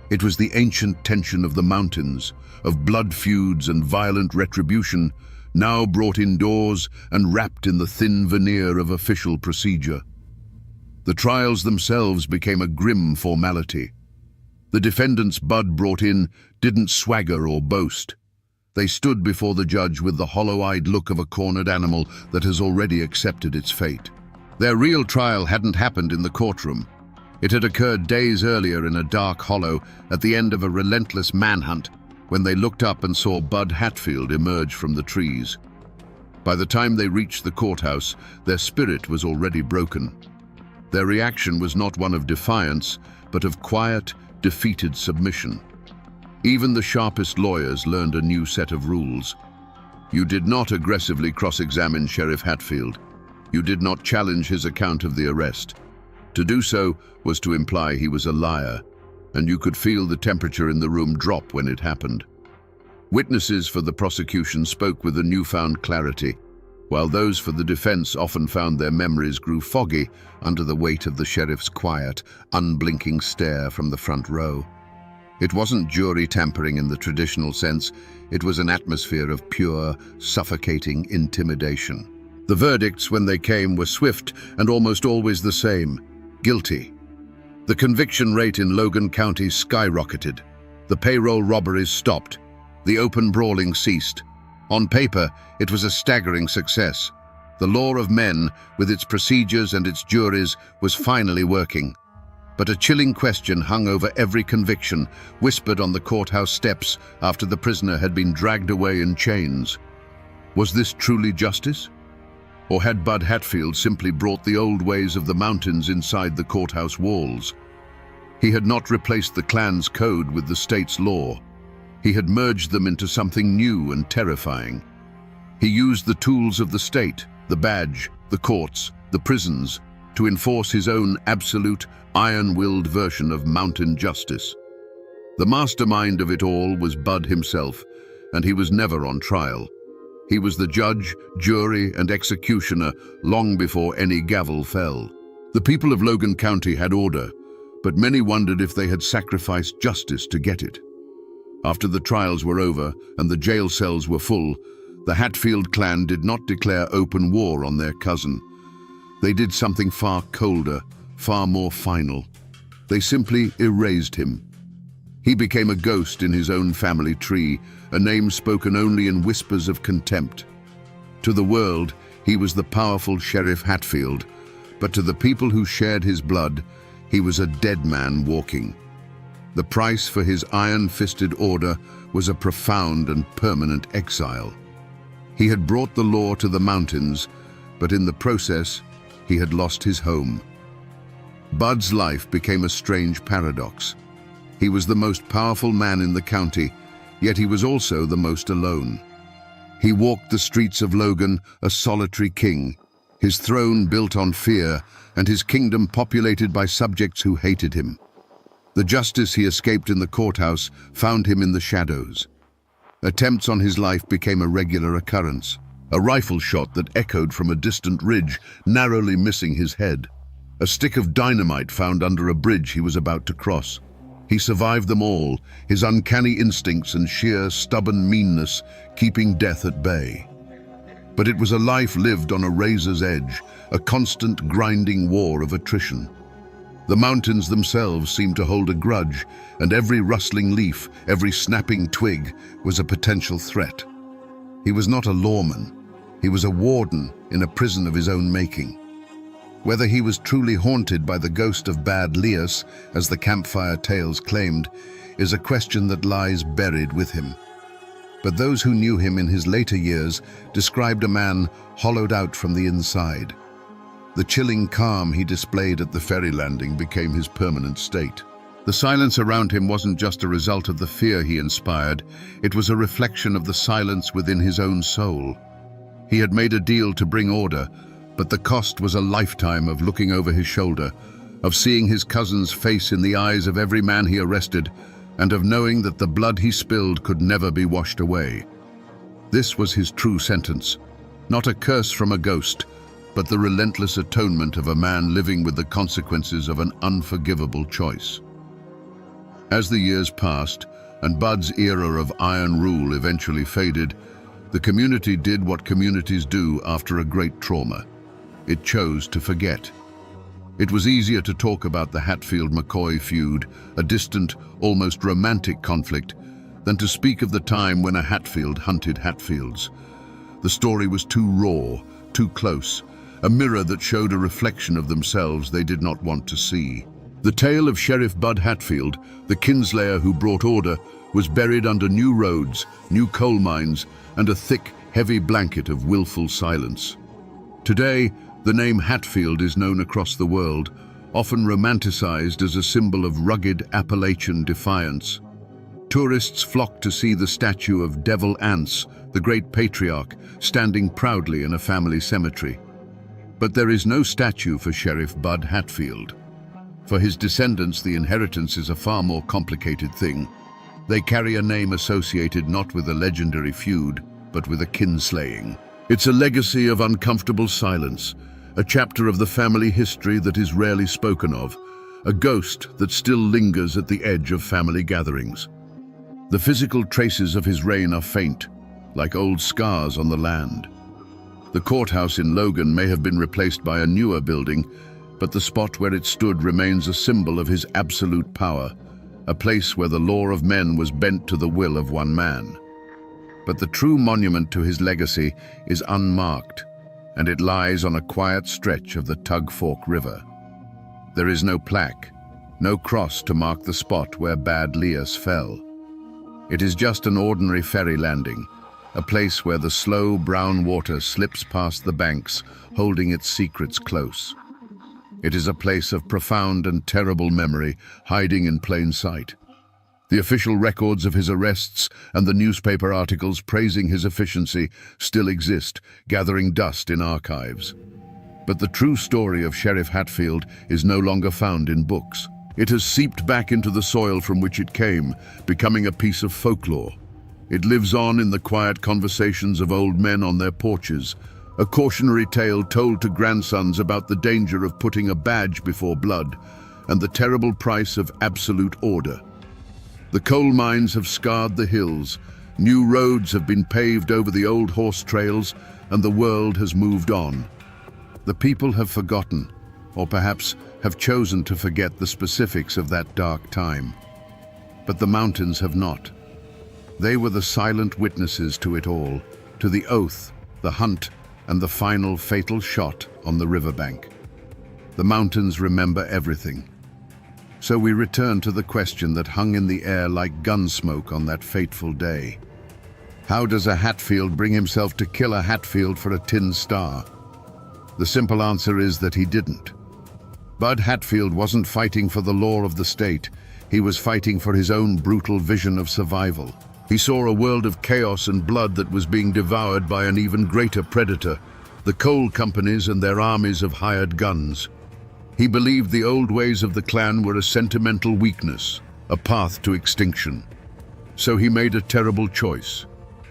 It was the ancient tension of the mountains, of blood feuds and violent retribution, now brought indoors and wrapped in the thin veneer of official procedure. The trials themselves became a grim formality. The defendants Bud brought in didn't swagger or boast. They stood before the judge with the hollow-eyed look of a cornered animal that has already accepted its fate. Their real trial hadn't happened in the courtroom. It had occurred days earlier in a dark hollow at the end of a relentless manhunt when they looked up and saw Bud Hatfield emerge from the trees. By the time they reached the courthouse, their spirit was already broken. Their reaction was not one of defiance, but of quiet, defeated submission. Even the sharpest lawyers learned a new set of rules. You did not aggressively cross-examine Sheriff Hatfield. You did not challenge his account of the arrest. To do so was to imply he was a liar, and you could feel the temperature in the room drop when it happened. Witnesses for the prosecution spoke with a newfound clarity, while those for the defense often found their memories grew foggy under the weight of the sheriff's quiet, unblinking stare from the front row. It wasn't jury tampering in the traditional sense, it was an atmosphere of pure, suffocating intimidation. The verdicts, when they came, were swift and almost always the same: guilty. The conviction rate in Logan County skyrocketed. The payroll robberies stopped. The open brawling ceased. On paper, it was a staggering success. The law of men, with its procedures and its juries, was finally working. But a chilling question hung over every conviction, whispered on the courthouse steps after the prisoner had been dragged away in chains. Was this truly justice? Or had Bud Hatfield simply brought the old ways of the mountains inside the courthouse walls? He had not replaced the clan's code with the state's law. He had merged them into something new and terrifying. He used the tools of the state, the badge, the courts, the prisons, to enforce his own absolute, iron-willed version of mountain justice. The mastermind of it all was Bud himself, and he was never on trial. He was the judge, jury, and executioner long before any gavel fell. The people of Logan County had order, but many wondered if they had sacrificed justice to get it. After the trials were over and the jail cells were full, the Hatfield clan did not declare open war on their cousin. They did something far colder, far more final. They simply erased him. He became a ghost in his own family tree, a name spoken only in whispers of contempt. To the world, he was the powerful Sheriff Hatfield, but to the people who shared his blood, he was a dead man walking. The price for his iron-fisted order was a profound and permanent exile. He had brought the law to the mountains, but in the process, he had lost his home. Bud's life became a strange paradox. He was the most powerful man in the county, yet he was also the most alone. He walked the streets of Logan, a solitary king, his throne built on fear, and his kingdom populated by subjects who hated him. The justice he escaped in the courthouse found him in the shadows. Attempts on his life became a regular occurrence. A rifle shot that echoed from a distant ridge, narrowly missing his head. A stick of dynamite found under a bridge he was about to cross. He survived them all, his uncanny instincts and sheer, stubborn meanness keeping death at bay. But it was a life lived on a razor's edge, a constant grinding war of attrition. The mountains themselves seemed to hold a grudge, and every rustling leaf, every snapping twig was a potential threat. He was not a lawman. He was a warden in a prison of his own making. Whether he was truly haunted by the ghost of Bad Lias, as the campfire tales claimed, is a question that lies buried with him. But those who knew him in his later years described a man hollowed out from the inside. The chilling calm he displayed at the ferry landing became his permanent state. The silence around him wasn't just a result of the fear he inspired, it was a reflection of the silence within his own soul. He had made a deal to bring order, but the cost was a lifetime of looking over his shoulder, of seeing his cousin's face in the eyes of every man he arrested, and of knowing that the blood he spilled could never be washed away. This was his true sentence, not a curse from a ghost, but the relentless atonement of a man living with the consequences of an unforgivable choice. As the years passed, and Bud's era of iron rule eventually faded, the community did what communities do after a great trauma. It chose to forget. It was easier to talk about the Hatfield-McCoy feud, a distant, almost romantic conflict, than to speak of the time when a Hatfield hunted Hatfields. The story was too raw, too close, a mirror that showed a reflection of themselves they did not want to see. The tale of Sheriff Bud Hatfield, the kinslayer who brought order, was buried under new roads, new coal mines, and a thick, heavy blanket of willful silence. Today, the name Hatfield is known across the world, often romanticized as a symbol of rugged Appalachian defiance. Tourists flock to see the statue of Devil Anse, the great patriarch, standing proudly in a family cemetery. But there is no statue for Sheriff Bud Hatfield. For his descendants, the inheritance is a far more complicated thing. They carry a name associated not with a legendary feud, but with a kinslaying. It's a legacy of uncomfortable silence, a chapter of the family history that is rarely spoken of, a ghost that still lingers at the edge of family gatherings. The physical traces of his reign are faint, like old scars on the land. The courthouse in Logan may have been replaced by a newer building, but the spot where it stood remains a symbol of his absolute power, a place where the law of men was bent to the will of one man. But the true monument to his legacy is unmarked, and it lies on a quiet stretch of the Tug Fork River. There is no plaque, no cross to mark the spot where Bad Lias fell. It is just an ordinary ferry landing, a place where the slow brown water slips past the banks, holding its secrets close. It is a place of profound and terrible memory, hiding in plain sight. The official records of his arrests and the newspaper articles praising his efficiency still exist, gathering dust in archives. But the true story of Sheriff Hatfield is no longer found in books. It has seeped back into the soil from which it came, becoming a piece of folklore. It lives on in the quiet conversations of old men on their porches, a cautionary tale told to grandsons about the danger of putting a badge before blood and the terrible price of absolute order. The coal mines have scarred the hills, new roads have been paved over the old horse trails, and the world has moved on. The people have forgotten, or perhaps have chosen to forget the specifics of that dark time. But the mountains have not. They were the silent witnesses to it all, to the oath, the hunt, and the final fatal shot on the riverbank. The mountains remember everything. So we return to the question that hung in the air like gun smoke on that fateful day. How does a Hatfield bring himself to kill a Hatfield for a tin star? The simple answer is that he didn't. Bud Hatfield wasn't fighting for the law of the state. He was fighting for his own brutal vision of survival. He saw a world of chaos and blood that was being devoured by an even greater predator, the coal companies and their armies of hired guns. He believed the old ways of the clan were a sentimental weakness, a path to extinction. So he made a terrible choice.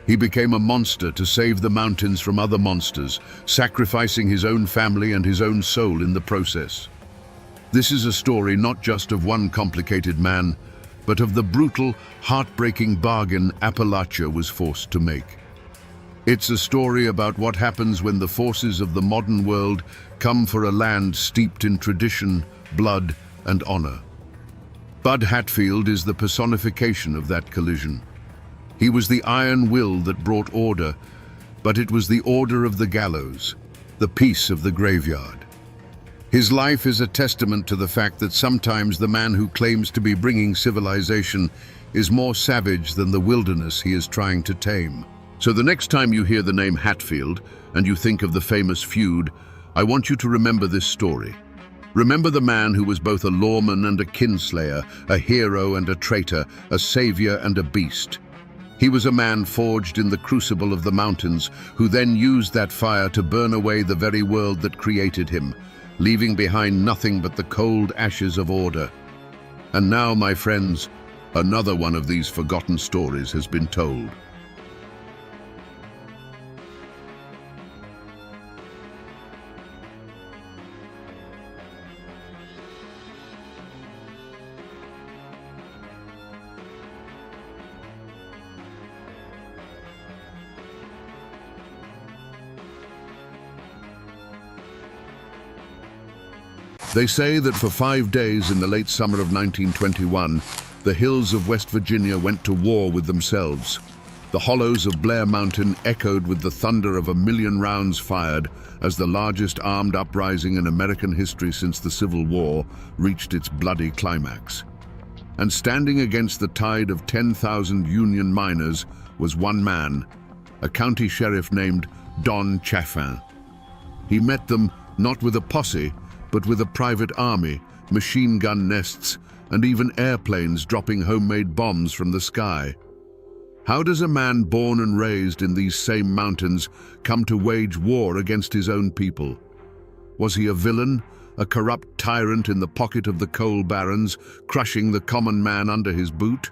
He became a monster to save the mountains from other monsters, sacrificing his own family and his own soul in the process. This is a story not just of one complicated man, but of the brutal, heartbreaking bargain Appalachia was forced to make. It's a story about what happens when the forces of the modern world come for a land steeped in tradition, blood, and honor. Bud Hatfield is the personification of that collision. He was the iron will that brought order, but it was the order of the gallows, the peace of the graveyard. His life is a testament to the fact that sometimes the man who claims to be bringing civilization is more savage than the wilderness he is trying to tame. So the next time you hear the name Hatfield and you think of the famous feud, I want you to remember this story. Remember the man who was both a lawman and a kinslayer, a hero and a traitor, a savior and a beast. He was a man forged in the crucible of the mountains, who then used that fire to burn away the very world that created him, leaving behind nothing but the cold ashes of order. And now, my friends, another one of these forgotten stories has been told. They say that for 5 days in the late summer of 1921, the hills of West Virginia went to war with themselves. The hollows of Blair Mountain echoed with the thunder of 1,000,000 rounds fired as the largest armed uprising in American history since the Civil War reached its bloody climax. And standing against the tide of 10,000 Union miners was one man, a county sheriff named Don Chaffin. He met them not with a posse, but with a private army, machine gun nests, and even airplanes dropping homemade bombs from the sky. How does a man born and raised in these same mountains come to wage war against his own people? Was he a villain, a corrupt tyrant in the pocket of the coal barons, crushing the common man under his boot?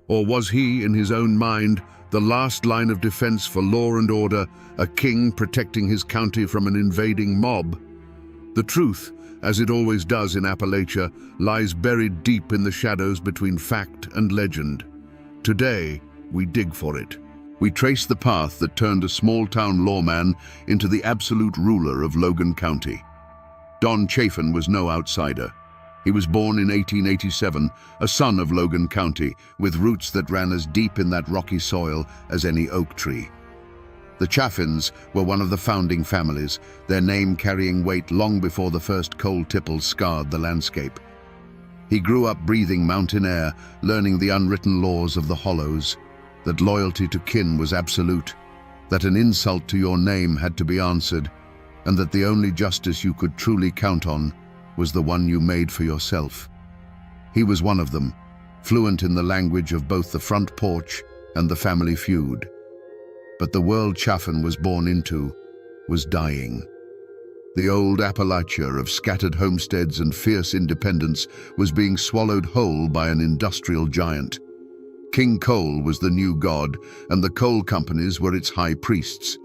Or was he, in his own mind, the last line of defense for law and order, a king protecting his county from an invading mob? The truth, as it always does in Appalachia, lies buried deep in the shadows between fact and legend. Today, we dig for it. We trace the path that turned a small-town lawman into the absolute ruler of Logan County. Don Chaffin was no outsider. He was born in 1887, a son of Logan County, with roots that ran as deep in that rocky soil as any oak tree. The Chaffins were one of the founding families, their name carrying weight long before the first coal tipples scarred the landscape. He grew up breathing mountain air, learning the unwritten laws of the hollows, that loyalty to kin was absolute, that an insult to your name had to be answered, and that the only justice you could truly count on was the one you made for yourself. He was one of them, fluent in the language of both the front porch and the family feud. But the world Chaffin was born into was dying. The old Appalachia of scattered homesteads and fierce independence was being swallowed whole by an industrial giant. King Coal was the new god, and the coal companies were its high priests.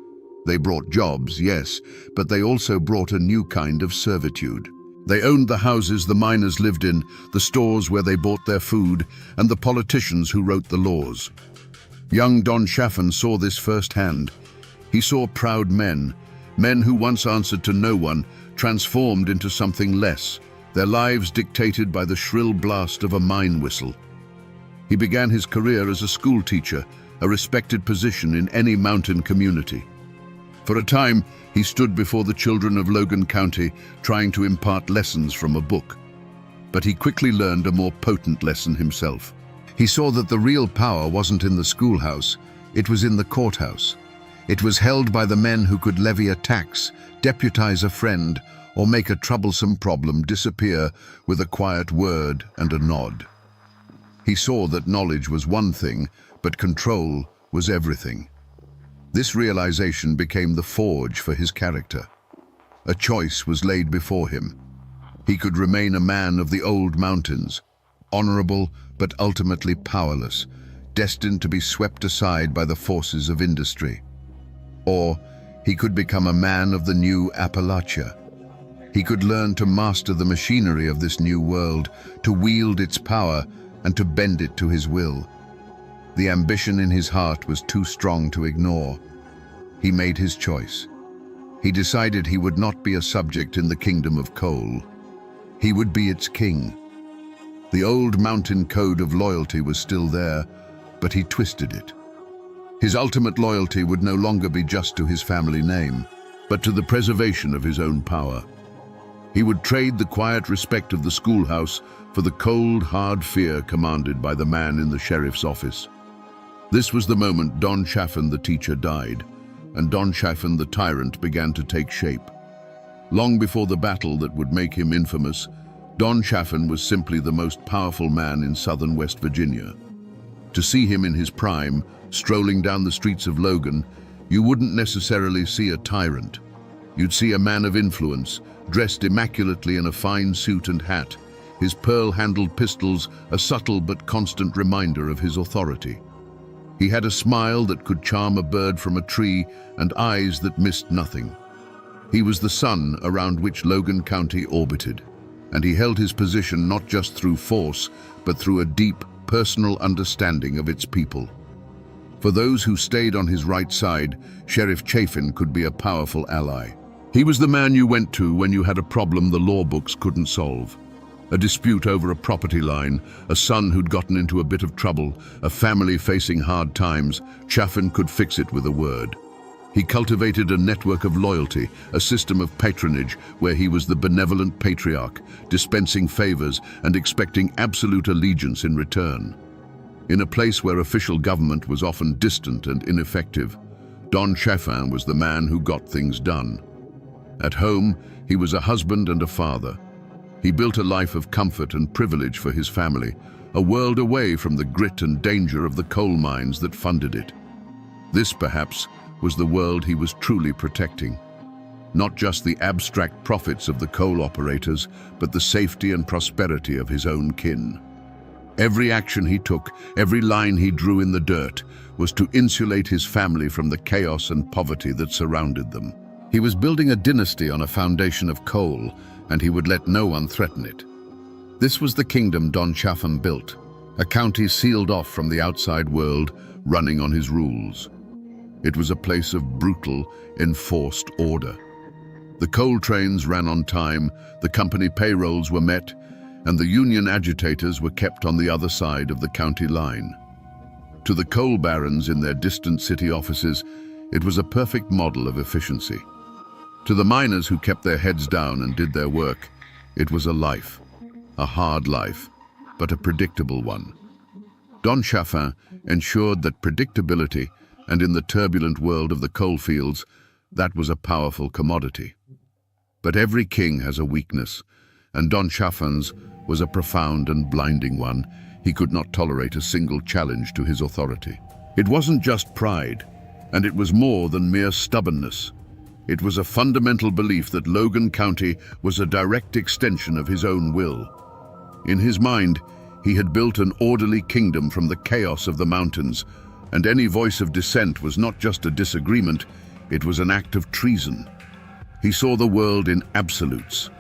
They brought jobs, yes, but they also brought a new kind of servitude. They owned the houses the miners lived in, the stores where they bought their food, and the politicians who wrote the laws. Young Don Chaffin saw this firsthand. He saw proud men who once answered to no one, transformed into something less, their lives dictated by the shrill blast of a mine whistle. He began his career as a school teacher, a respected position in any mountain community. For a time, he stood before the children of Logan County, trying to impart lessons from a book. But he quickly learned a more potent lesson himself. He saw that the real power wasn't in the schoolhouse, it was in the courthouse. It was held by the men who could levy a tax, deputize a friend, or make a troublesome problem disappear with a quiet word and a nod. He saw that knowledge was one thing, but control was everything. This realization became the forge for his character. A choice was laid before him. He could remain a man of the old mountains, honorable but ultimately powerless, destined to be swept aside by the forces of industry. Or he could become a man of the new Appalachia. He could learn to master the machinery of this new world, to wield its power and to bend it to his will. The ambition in his heart was too strong to ignore. He made his choice. He decided he would not be a subject in the kingdom of coal. He would be its king. The old mountain code of loyalty was still there, but he twisted it. His ultimate loyalty would no longer be just to his family name, but to the preservation of his own power. He would trade the quiet respect of the schoolhouse for the cold, hard fear commanded by the man in the sheriff's office. This was the moment Don Chaffin the teacher died, and Don Chaffin the tyrant began to take shape. Long before the battle that would make him infamous, Don Chaffin was simply the most powerful man in southern West Virginia. To see him in his prime, strolling down the streets of Logan, you wouldn't necessarily see a tyrant. You'd see a man of influence, dressed immaculately in a fine suit and hat, his pearl-handled pistols a subtle but constant reminder of his authority. He had a smile that could charm a bird from a tree and eyes that missed nothing. He was the sun around which Logan County orbited, and he held his position not just through force, but through a deep, personal understanding of its people. For those who stayed on his right side, Sheriff Chaffin could be a powerful ally. He was the man you went to when you had a problem the law books couldn't solve. A dispute over a property line, a son who'd gotten into a bit of trouble, a family facing hard times. Chaffin could fix it with a word. He cultivated a network of loyalty, a system of patronage where he was the benevolent patriarch, dispensing favors and expecting absolute allegiance in return. In a place where official government was often distant and ineffective, Don Chaffin was the man who got things done. At home, he was a husband and a father. He built a life of comfort and privilege for his family, a world away from the grit and danger of the coal mines that funded it. This, perhaps, was the world he was truly protecting. Not just the abstract profits of the coal operators, but the safety and prosperity of his own kin. Every action he took, every line he drew in the dirt, was to insulate his family from the chaos and poverty that surrounded them. He was building a dynasty on a foundation of coal, and he would let no one threaten it. This was the kingdom Don Chaffin built, a county sealed off from the outside world, running on his rules. It was a place of brutal, enforced order. The coal trains ran on time, the company payrolls were met, and the union agitators were kept on the other side of the county line. To the coal barons in their distant city offices, it was a perfect model of efficiency. To the miners who kept their heads down and did their work, it was a life, a hard life, but a predictable one. Don Chaffin ensured that predictability, and in the turbulent world of the coalfields, that was a powerful commodity. But every king has a weakness, and Don Chaffin's was a profound and blinding one. He could not tolerate a single challenge to his authority. It wasn't just pride, and it was more than mere stubbornness. It was a fundamental belief that Logan County was a direct extension of his own will. In his mind, he had built an orderly kingdom from the chaos of the mountains, and any voice of dissent was not just a disagreement, it was an act of treason. He saw the world in absolutes.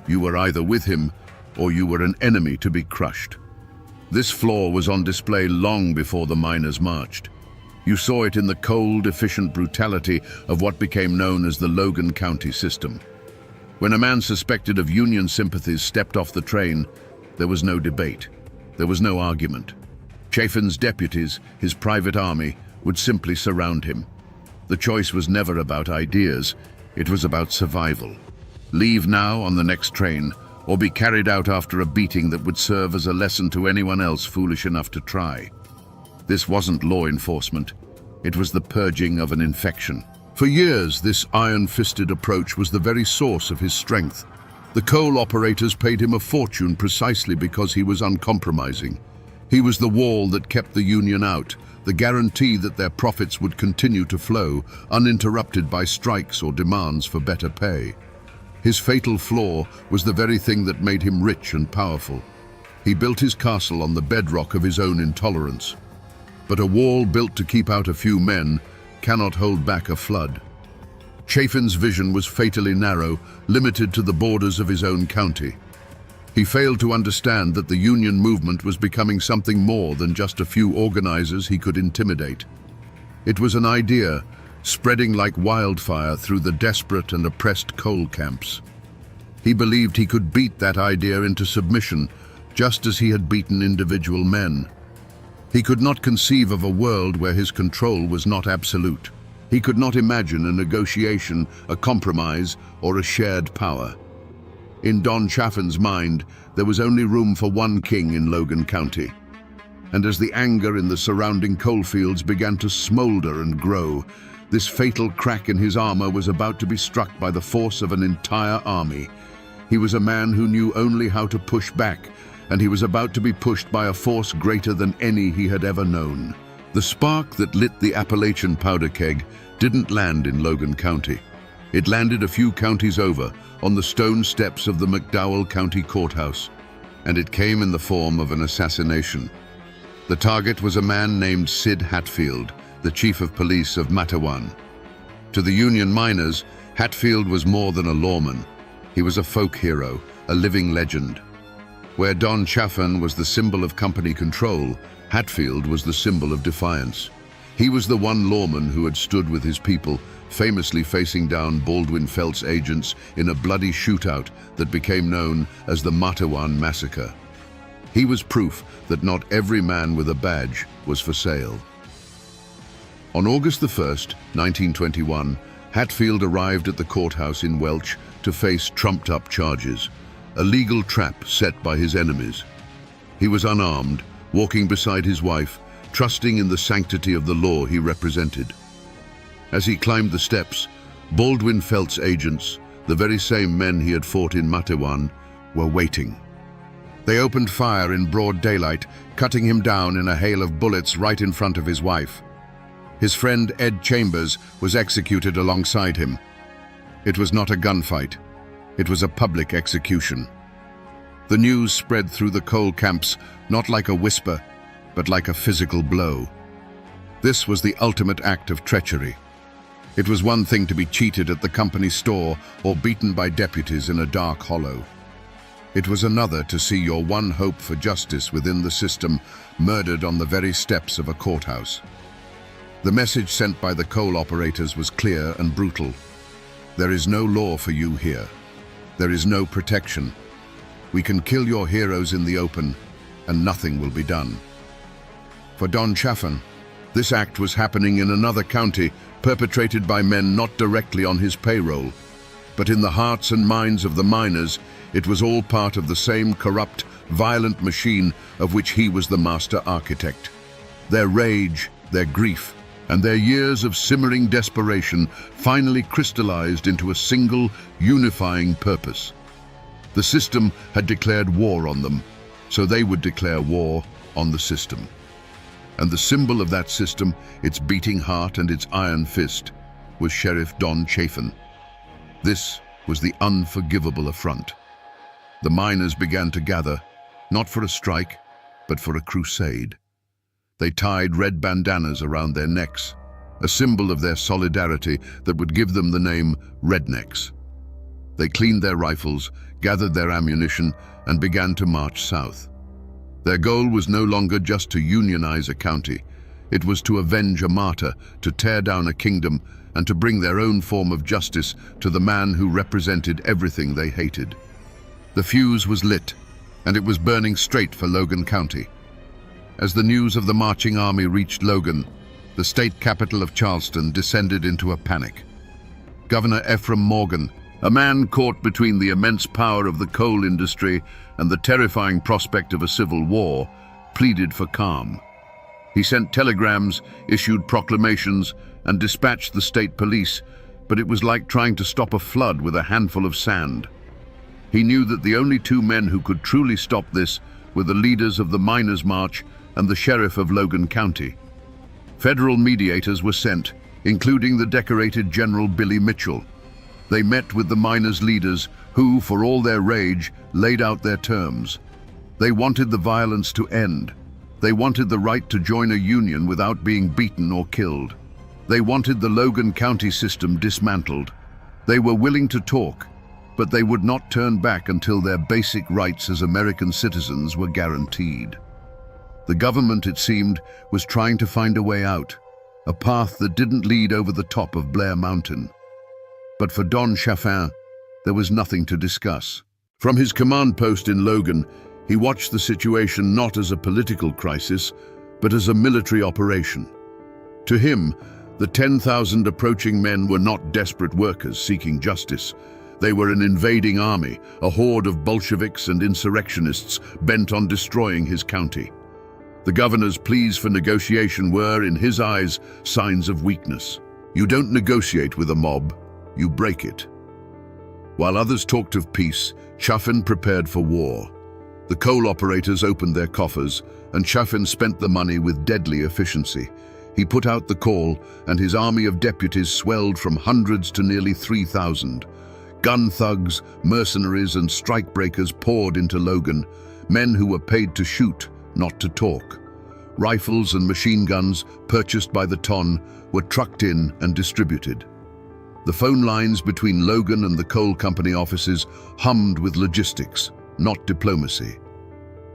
You were either with him, or you were an enemy to be crushed. This flaw was on display long before the miners marched. You saw it in the cold, efficient brutality of what became known as the Logan County system. When a man suspected of Union sympathies stepped off the train, there was no debate. There was no argument. Chaffin's deputies, his private army, would simply surround him. The choice was never about ideas, it was about survival. Leave now on the next train, or be carried out after a beating that would serve as a lesson to anyone else foolish enough to try. This wasn't law enforcement, it was the purging of an infection. For years, this iron-fisted approach was the very source of his strength. The coal operators paid him a fortune precisely because he was uncompromising. He was the wall that kept the union out, the guarantee that their profits would continue to flow, uninterrupted by strikes or demands for better pay. His fatal flaw was the very thing that made him rich and powerful. He built his castle on the bedrock of his own intolerance. But a wall built to keep out a few men cannot hold back a flood. Chaffin's vision was fatally narrow, limited to the borders of his own county. He failed to understand that the union movement was becoming something more than just a few organizers he could intimidate. It was an idea, spreading like wildfire through the desperate and oppressed coal camps. He believed he could beat that idea into submission, just as he had beaten individual men. He could not conceive of a world where his control was not absolute. He could not imagine a negotiation, a compromise, or a shared power. In Don Chaffin's mind, there was only room for one king in Logan County. And as the anger in the surrounding coalfields began to smolder and grow, this fatal crack in his armor was about to be struck by the force of an entire army. He was a man who knew only how to push back, and he was about to be pushed by a force greater than any he had ever known. The spark that lit the Appalachian powder keg didn't land in Logan County. It landed a few counties over, on the stone steps of the McDowell County Courthouse, and it came in the form of an assassination. The target was a man named Sid Hatfield, the chief of police of Matawan. To the Union miners, Hatfield was more than a lawman. He was a folk hero, a living legend. Where Don Chaffin was the symbol of company control, Hatfield was the symbol of defiance. He was the one lawman who had stood with his people, famously facing down Baldwin Felts agents in a bloody shootout that became known as the Matewan Massacre. He was proof that not every man with a badge was for sale. On August the 1st, 1921, Hatfield arrived at the courthouse in Welch to face trumped-up charges, a legal trap set by his enemies. He was unarmed, walking beside his wife, trusting in the sanctity of the law he represented. As he climbed the steps, Baldwin Felts agents, the very same men he had fought in Matewan, were waiting. They opened fire in broad daylight, cutting him down in a hail of bullets right in front of his wife. His friend Ed Chambers was executed alongside him. It was not a gunfight. It was a public execution. The news spread through the coal camps, not like a whisper, but like a physical blow. This was the ultimate act of treachery. It was one thing to be cheated at the company store or beaten by deputies in a dark hollow. It was another to see your one hope for justice within the system murdered on the very steps of a courthouse. The message sent by the coal operators was clear and brutal. There is no law for you here. There is no protection. We can kill your heroes in the open, and nothing will be done. For Don Chaffin, this act was happening in another county, perpetrated by men not directly on his payroll. But in the hearts and minds of the miners, it was all part of the same corrupt, violent machine of which he was the master architect. Their rage, their grief, and their years of simmering desperation finally crystallized into a single, unifying purpose. The system had declared war on them, so they would declare war on the system. And the symbol of that system, its beating heart and its iron fist, was Sheriff Don Chaffin. This was the unforgivable affront. The miners began to gather, not for a strike, but for a crusade. They tied red bandanas around their necks, a symbol of their solidarity that would give them the name Rednecks. They cleaned their rifles, gathered their ammunition, and began to march south. Their goal was no longer just to unionize a county. It was to avenge a martyr, to tear down a kingdom, and to bring their own form of justice to the man who represented everything they hated. The fuse was lit, and it was burning straight for Logan County. As the news of the marching army reached Logan, the state capital of Charleston descended into a panic. Governor Ephraim Morgan, a man caught between the immense power of the coal industry and the terrifying prospect of a civil war, pleaded for calm. He sent telegrams, issued proclamations, and dispatched the state police, but it was like trying to stop a flood with a handful of sand. He knew that the only two men who could truly stop this were the leaders of the Miners' March and the sheriff of Logan County. Federal mediators were sent, including the decorated General Billy Mitchell. They met with the miners' leaders who, for all their rage, laid out their terms. They wanted the violence to end. They wanted the right to join a union without being beaten or killed. They wanted the Logan County system dismantled. They were willing to talk, but they would not turn back until their basic rights as American citizens were guaranteed. The government, it seemed, was trying to find a way out, a path that didn't lead over the top of Blair Mountain. But for Don Chaffin, there was nothing to discuss. From his command post in Logan, he watched the situation not as a political crisis, but as a military operation. To him, the 10,000 approaching men were not desperate workers seeking justice. They were an invading army, a horde of Bolsheviks and insurrectionists bent on destroying his county. The governor's pleas for negotiation were, in his eyes, signs of weakness. You don't negotiate with a mob, you break it. While others talked of peace, Chaffin prepared for war. The coal operators opened their coffers, and Chaffin spent the money with deadly efficiency. He put out the call, and his army of deputies swelled from hundreds to nearly 3,000. Gun thugs, mercenaries, and strikebreakers poured into Logan, men who were paid to shoot, not to talk. Rifles and machine guns, purchased by the ton, were trucked in and distributed. The phone lines between Logan and the coal company offices hummed with logistics, not diplomacy.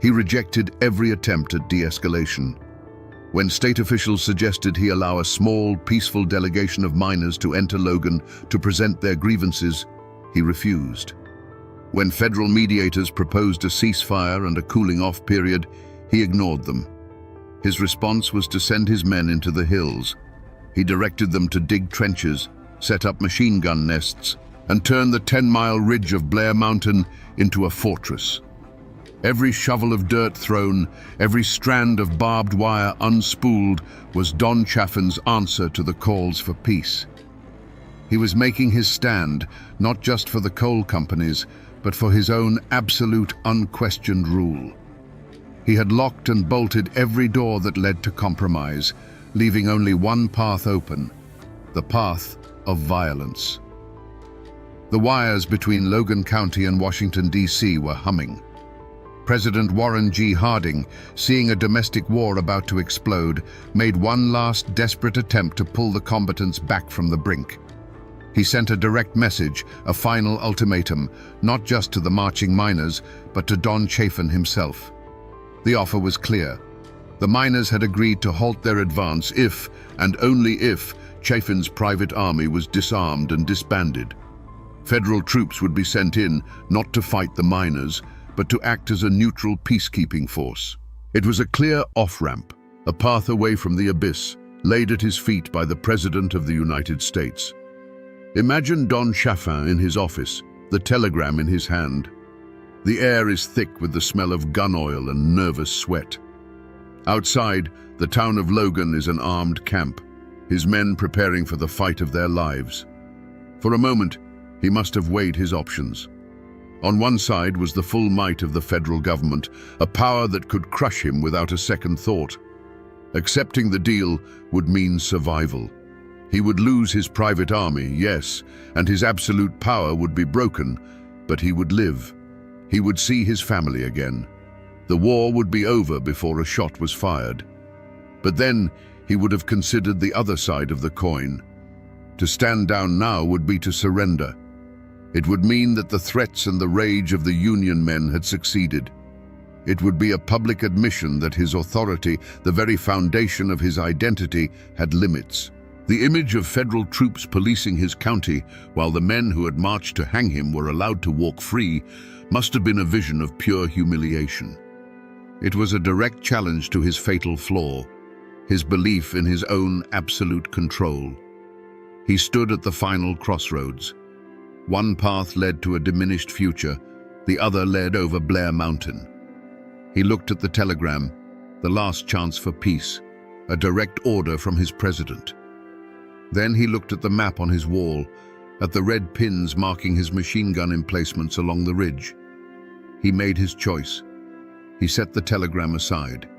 He rejected every attempt at de-escalation. When state officials suggested he allow a small, peaceful delegation of miners to enter Logan to present their grievances, he refused. When federal mediators proposed a ceasefire and a cooling-off period, he ignored them. His response was to send his men into the hills. He directed them to dig trenches, set up machine gun nests, and turn the 10-mile ridge of Blair Mountain into a fortress. Every shovel of dirt thrown, every strand of barbed wire unspooled was Don Chaffin's answer to the calls for peace. He was making his stand, not just for the coal companies, but for his own absolute, unquestioned rule. He had locked and bolted every door that led to compromise, leaving only one path open, the path of violence. The wires between Logan County and Washington, D.C. were humming. President Warren G. Harding, seeing a domestic war about to explode, made one last desperate attempt to pull the combatants back from the brink. He sent a direct message, a final ultimatum, not just to the marching miners, but to Don Chaffin himself. The offer was clear. The miners had agreed to halt their advance if, and only if, Chaffin's private army was disarmed and disbanded. Federal troops would be sent in, not to fight the miners, but to act as a neutral peacekeeping force. It was a clear off-ramp, a path away from the abyss, laid at his feet by the President of the United States. Imagine Don Chaffin in his office, the telegram in his hand. The air is thick with the smell of gun oil and nervous sweat. Outside, the town of Logan is an armed camp, his men preparing for the fight of their lives. For a moment, he must have weighed his options. On one side was the full might of the federal government, a power that could crush him without a second thought. Accepting the deal would mean survival. He would lose his private army, yes, and his absolute power would be broken, but he would live. He would see his family again. The war would be over before a shot was fired. But then he would have considered the other side of the coin. To stand down now would be to surrender. It would mean that the threats and the rage of the Union men had succeeded. It would be a public admission that his authority, the very foundation of his identity, had limits. The image of federal troops policing his county while the men who had marched to hang him were allowed to walk free must have been a vision of pure humiliation. It was a direct challenge to his fatal flaw, his belief in his own absolute control. He stood at the final crossroads. One path led to a diminished future, the other led over Blair Mountain. He looked at the telegram, the last chance for peace, a direct order from his president. Then he looked at the map on his wall, at the red pins marking his machine gun emplacements along the ridge. He made his choice. He set the telegram aside.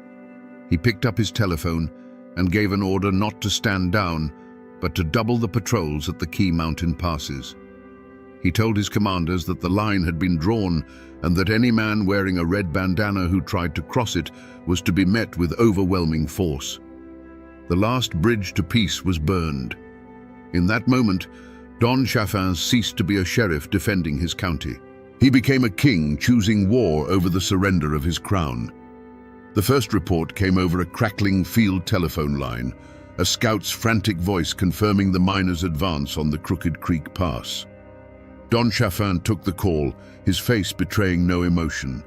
He picked up his telephone and gave an order not to stand down, but to double the patrols at the key mountain passes. He told his commanders that the line had been drawn and that any man wearing a red bandana who tried to cross it was to be met with overwhelming force. The last bridge to peace was burned. In that moment, Don Chaffin ceased to be a sheriff defending his county. He became a king choosing war over the surrender of his crown. The first report came over a crackling field telephone line, a scout's frantic voice confirming the miners' advance on the Crooked Creek Pass. Don Chaffin took the call, his face betraying no emotion.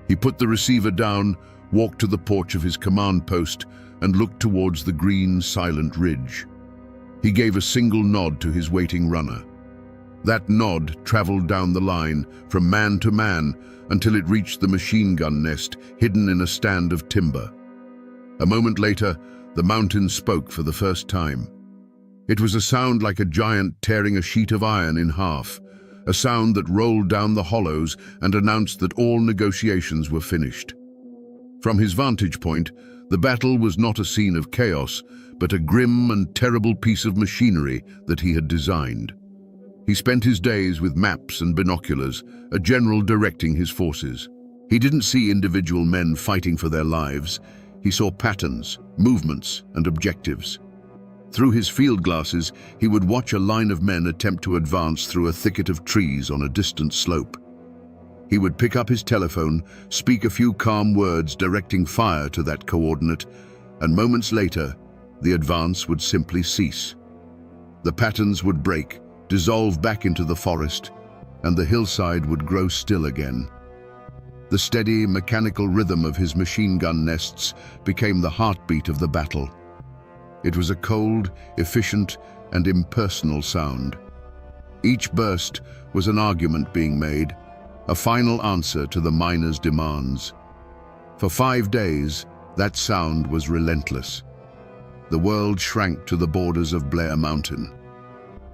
He put the receiver down, walked to the porch of his command post, and looked towards the green, silent ridge. He gave a single nod to his waiting runner. That nod traveled down the line, from man to man, until it reached the machine gun nest, hidden in a stand of timber. A moment later, the mountain spoke for the first time. It was a sound like a giant tearing a sheet of iron in half, a sound that rolled down the hollows and announced that all negotiations were finished. From his vantage point, the battle was not a scene of chaos, but a grim and terrible piece of machinery that he had designed. He spent his days with maps and binoculars, a general directing his forces. He didn't see individual men fighting for their lives. He saw patterns, movements, and objectives. Through his field glasses, he would watch a line of men attempt to advance through a thicket of trees on a distant slope. He would pick up his telephone, speak a few calm words directing fire to that coordinate, and moments later, the advance would simply cease. The patterns would break, dissolve back into the forest, and the hillside would grow still again. The steady, mechanical rhythm of his machine gun nests became the heartbeat of the battle. It was a cold, efficient, and impersonal sound. Each burst was an argument being made, a final answer to the miners' demands. For 5 days, that sound was relentless. The world shrank to the borders of Blair Mountain.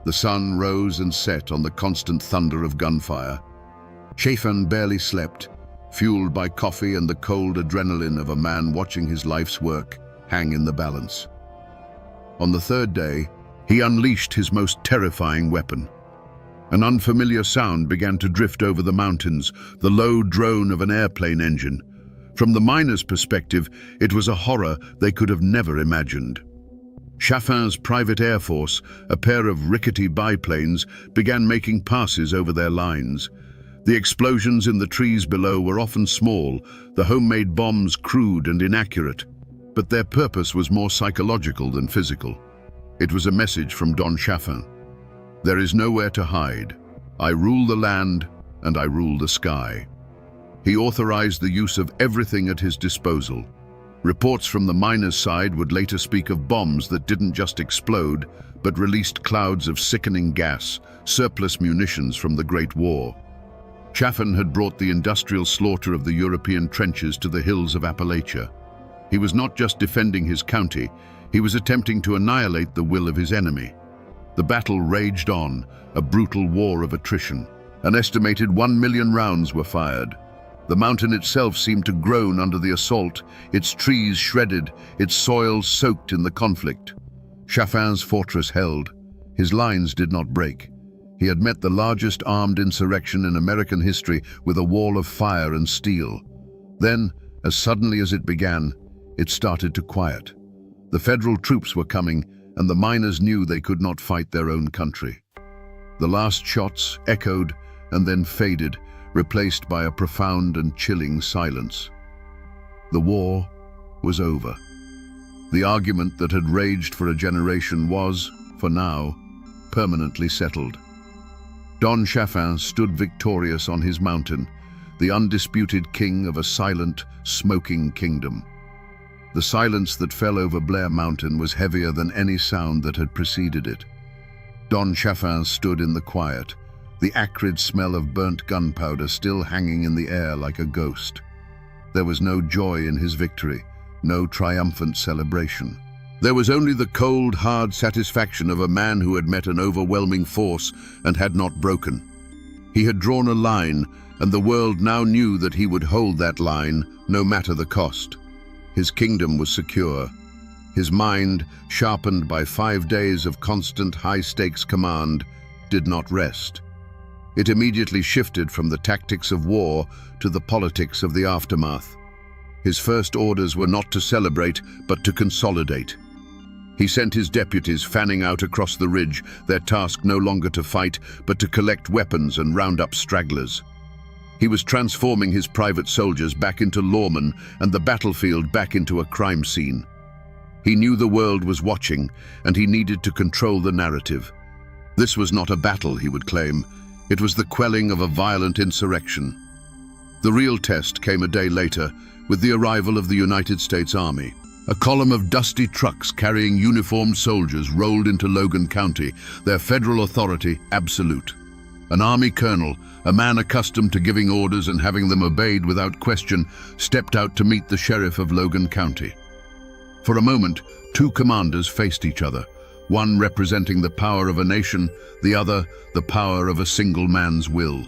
The sun rose and set on the constant thunder of gunfire. Chaffin barely slept, fueled by coffee and the cold adrenaline of a man watching his life's work hang in the balance. On the 3rd day, he unleashed his most terrifying weapon. An unfamiliar sound began to drift over the mountains, the low drone of an airplane engine. From the miners' perspective, it was a horror they could have never imagined. Chaffin's private air force, a pair of rickety biplanes, began making passes over their lines. The explosions in the trees below were often small, the homemade bombs crude and inaccurate, but their purpose was more psychological than physical. It was a message from Don Chaffin. There is nowhere to hide. I rule the land and I rule the sky. He authorized the use of everything at his disposal. Reports from the miners' side would later speak of bombs that didn't just explode, but released clouds of sickening gas, surplus munitions from the Great War. Chaffin had brought the industrial slaughter of the European trenches to the hills of Appalachia. He was not just defending his county, he was attempting to annihilate the will of his enemy. The battle raged on, a brutal war of attrition. An estimated 1 million rounds were fired. The mountain itself seemed to groan under the assault, its trees shredded, its soil soaked in the conflict. Chaffin's fortress held. His lines did not break. He had met the largest armed insurrection in American history with a wall of fire and steel. Then, as suddenly as it began, it started to quiet. The federal troops were coming, and the miners knew they could not fight their own country. The last shots echoed and then faded, replaced by a profound and chilling silence. The war was over. The argument that had raged for a generation was, for now, permanently settled. Don Chaffin stood victorious on his mountain, the undisputed king of a silent, smoking kingdom. The silence that fell over Blair Mountain was heavier than any sound that had preceded it. Don Chaffin stood in the quiet, the acrid smell of burnt gunpowder still hanging in the air like a ghost. There was no joy in his victory, no triumphant celebration. There was only the cold, hard satisfaction of a man who had met an overwhelming force and had not broken. He had drawn a line, and the world now knew that he would hold that line, no matter the cost. His kingdom was secure. His mind, sharpened by 5 days of constant high-stakes command, did not rest. It immediately shifted from the tactics of war to the politics of the aftermath. His first orders were not to celebrate, but to consolidate. He sent his deputies fanning out across the ridge, their task no longer to fight, but to collect weapons and round up stragglers. He was transforming his private soldiers back into lawmen and the battlefield back into a crime scene. He knew the world was watching, and he needed to control the narrative. This was not a battle, he would claim. It was the quelling of a violent insurrection. The real test came a day later, with the arrival of the United States Army. A column of dusty trucks carrying uniformed soldiers rolled into Logan County, their federal authority absolute. An army colonel, a man accustomed to giving orders and having them obeyed without question, stepped out to meet the sheriff of Logan County. For a moment, two commanders faced each other, one representing the power of a nation, the other the power of a single man's will.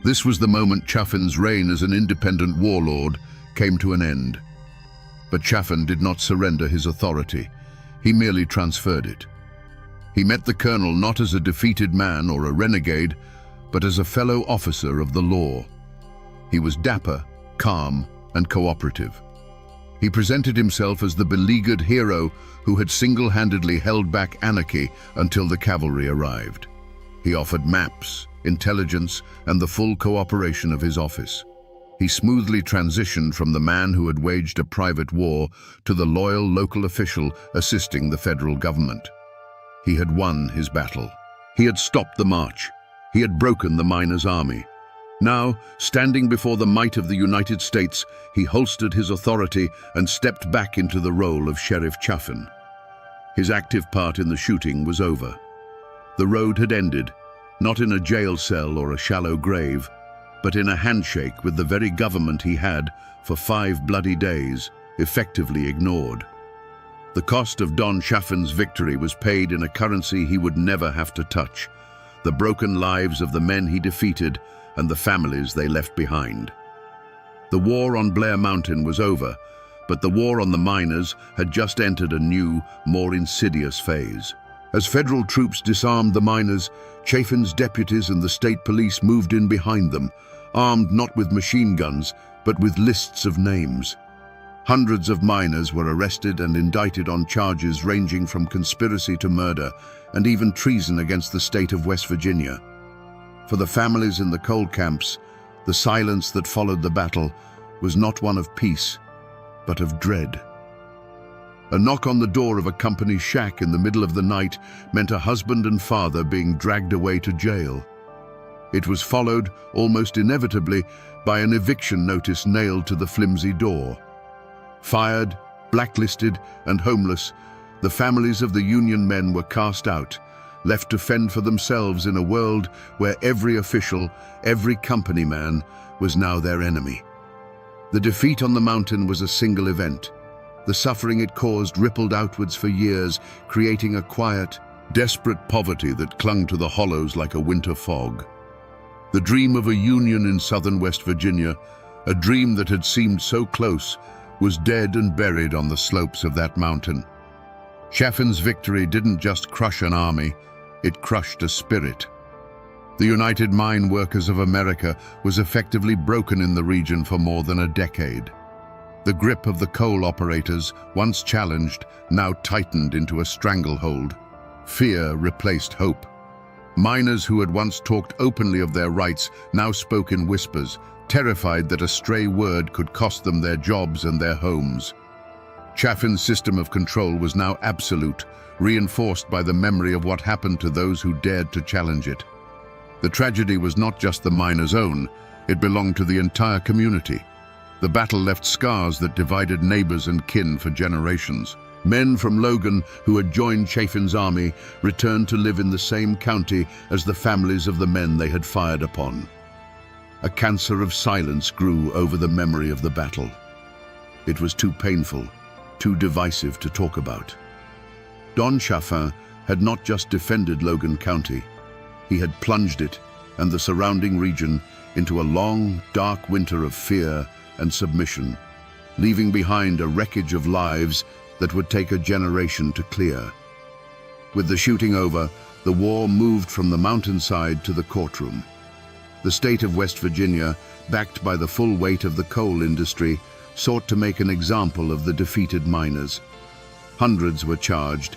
This was the moment Chaffin's reign as an independent warlord came to an end. But Chaffin did not surrender his authority. He merely transferred it. He met the colonel not as a defeated man or a renegade, but as a fellow officer of the law. He was dapper, calm, and cooperative. He presented himself as the beleaguered hero who had single-handedly held back anarchy until the cavalry arrived. He offered maps, intelligence, and the full cooperation of his office. He smoothly transitioned from the man who had waged a private war to the loyal local official assisting the federal government. He had won his battle. He had stopped the march. He had broken the miners' army. Now, standing before the might of the United States, he holstered his authority and stepped back into the role of Sheriff Chaffin. His active part in the shooting was over. The road had ended, not in a jail cell or a shallow grave, but in a handshake with the very government he had, for 5 bloody days, effectively ignored. The cost of Don Chaffin's victory was paid in a currency he would never have to touch: the broken lives of the men he defeated and the families they left behind. The war on Blair Mountain was over, but the war on the miners had just entered a new, more insidious phase. As federal troops disarmed the miners, Chaffin's deputies and the state police moved in behind them, armed not with machine guns, but with lists of names. Hundreds of miners were arrested and indicted on charges ranging from conspiracy to murder and even treason against the state of West Virginia. For the families in the coal camps, the silence that followed the battle was not one of peace, but of dread. A knock on the door of a company shack in the middle of the night meant a husband and father being dragged away to jail. It was followed, almost inevitably, by an eviction notice nailed to the flimsy door. Fired, blacklisted, and homeless, the families of the Union men were cast out, left to fend for themselves in a world where every official, every company man, was now their enemy. The defeat on the mountain was a single event. The suffering it caused rippled outwards for years, creating a quiet, desperate poverty that clung to the hollows like a winter fog. The dream of a union in southern West Virginia, a dream that had seemed so close, was dead and buried on the slopes of that mountain. Chaffin's victory didn't just crush an army, it crushed a spirit. The United Mine Workers of America was effectively broken in the region for more than a decade. The grip of the coal operators, once challenged, now tightened into a stranglehold. Fear replaced hope. Miners who had once talked openly of their rights now spoke in whispers, terrified that a stray word could cost them their jobs and their homes. Chaffin's system of control was now absolute, reinforced by the memory of what happened to those who dared to challenge it. The tragedy was not just the miners' own, it belonged to the entire community. The battle left scars that divided neighbors and kin for generations. Men from Logan who had joined Chaffin's army returned to live in the same county as the families of the men they had fired upon. A cancer of silence grew over the memory of the battle. It was too painful, too divisive to talk about. Don Chaffin had not just defended Logan County, he had plunged it and the surrounding region into a long, dark winter of fear and submission, leaving behind a wreckage of lives that would take a generation to clear. With the shooting over, the war moved from the mountainside to the courtroom. The state of West Virginia, backed by the full weight of the coal industry, sought to make an example of the defeated miners. Hundreds were charged,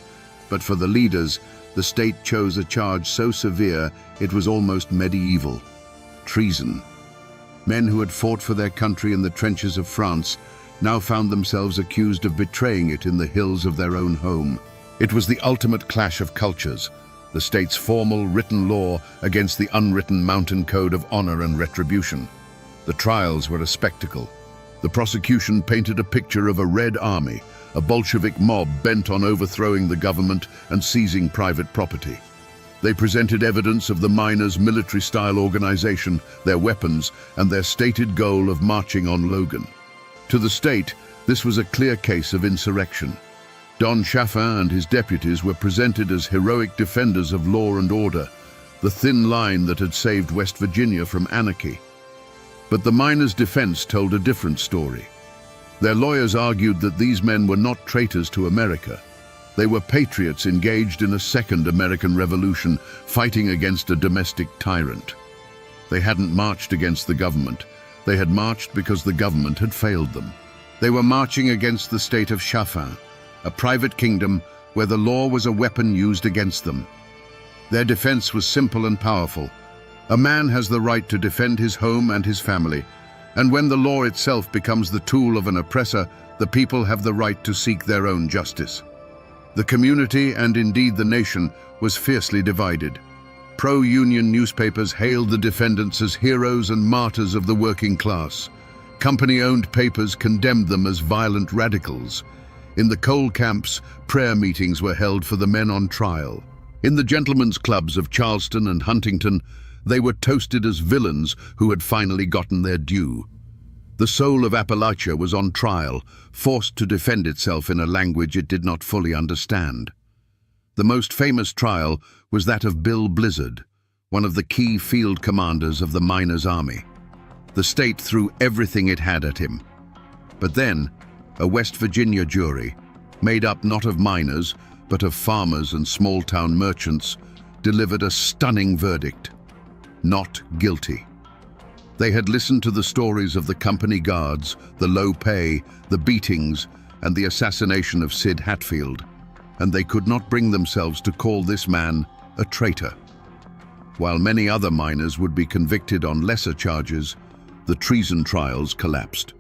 but for the leaders, the state chose a charge so severe it was almost medieval: treason. Men who had fought for their country in the trenches of France now found themselves accused of betraying it in the hills of their own home. It was the ultimate clash of cultures, the state's formal written law against the unwritten mountain code of honor and retribution. The trials were a spectacle. The prosecution painted a picture of a Red Army, a Bolshevik mob bent on overthrowing the government and seizing private property. They presented evidence of the miners' military-style organization, their weapons, and their stated goal of marching on Logan. To the state, this was a clear case of insurrection. Don Chaffin and his deputies were presented as heroic defenders of law and order, the thin line that had saved West Virginia from anarchy. But the miners' defense told a different story. Their lawyers argued that these men were not traitors to America. They were patriots engaged in a second American Revolution, fighting against a domestic tyrant. They hadn't marched against the government. They had marched because the government had failed them. They were marching against the state of Chaffin, a private kingdom where the law was a weapon used against them. Their defense was simple and powerful. A man has the right to defend his home and his family, And when the law itself becomes the tool of an oppressor, the people have the right to seek their own justice. The community, and indeed the nation, was fiercely divided. Pro-union newspapers hailed the defendants as heroes and martyrs of the working class. Company-owned papers condemned them as violent radicals. In the coal camps, prayer meetings were held for the men on trial. In the gentlemen's clubs of Charleston and Huntington, they were toasted as villains who had finally gotten their due. The soul of Appalachia was on trial, forced to defend itself in a language it did not fully understand. The most famous trial was that of Bill Blizzard, one of the key field commanders of the miners' army. The state threw everything it had at him. But then, a West Virginia jury, made up not of miners, but of farmers and small-town merchants, delivered a stunning verdict: not guilty. They had listened to the stories of the company guards, the low pay, the beatings, and the assassination of Sid Hatfield, and they could not bring themselves to call this man a traitor. While many other miners would be convicted on lesser charges, the treason trials collapsed.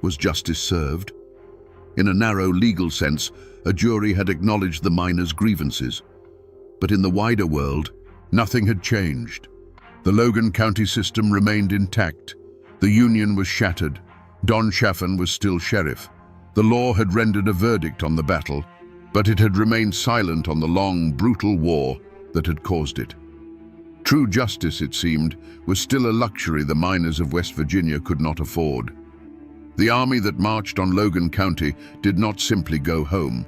Was justice served? In a narrow legal sense, a jury had acknowledged the miners' grievances. But in the wider world, nothing had changed. The Logan County system remained intact. The Union was shattered. Don Chaffin was still sheriff. The law had rendered a verdict on the battle, but it had remained silent on the long, brutal war that had caused it. True justice, it seemed, was still a luxury the miners of West Virginia could not afford. The army that marched on Logan County did not simply go home.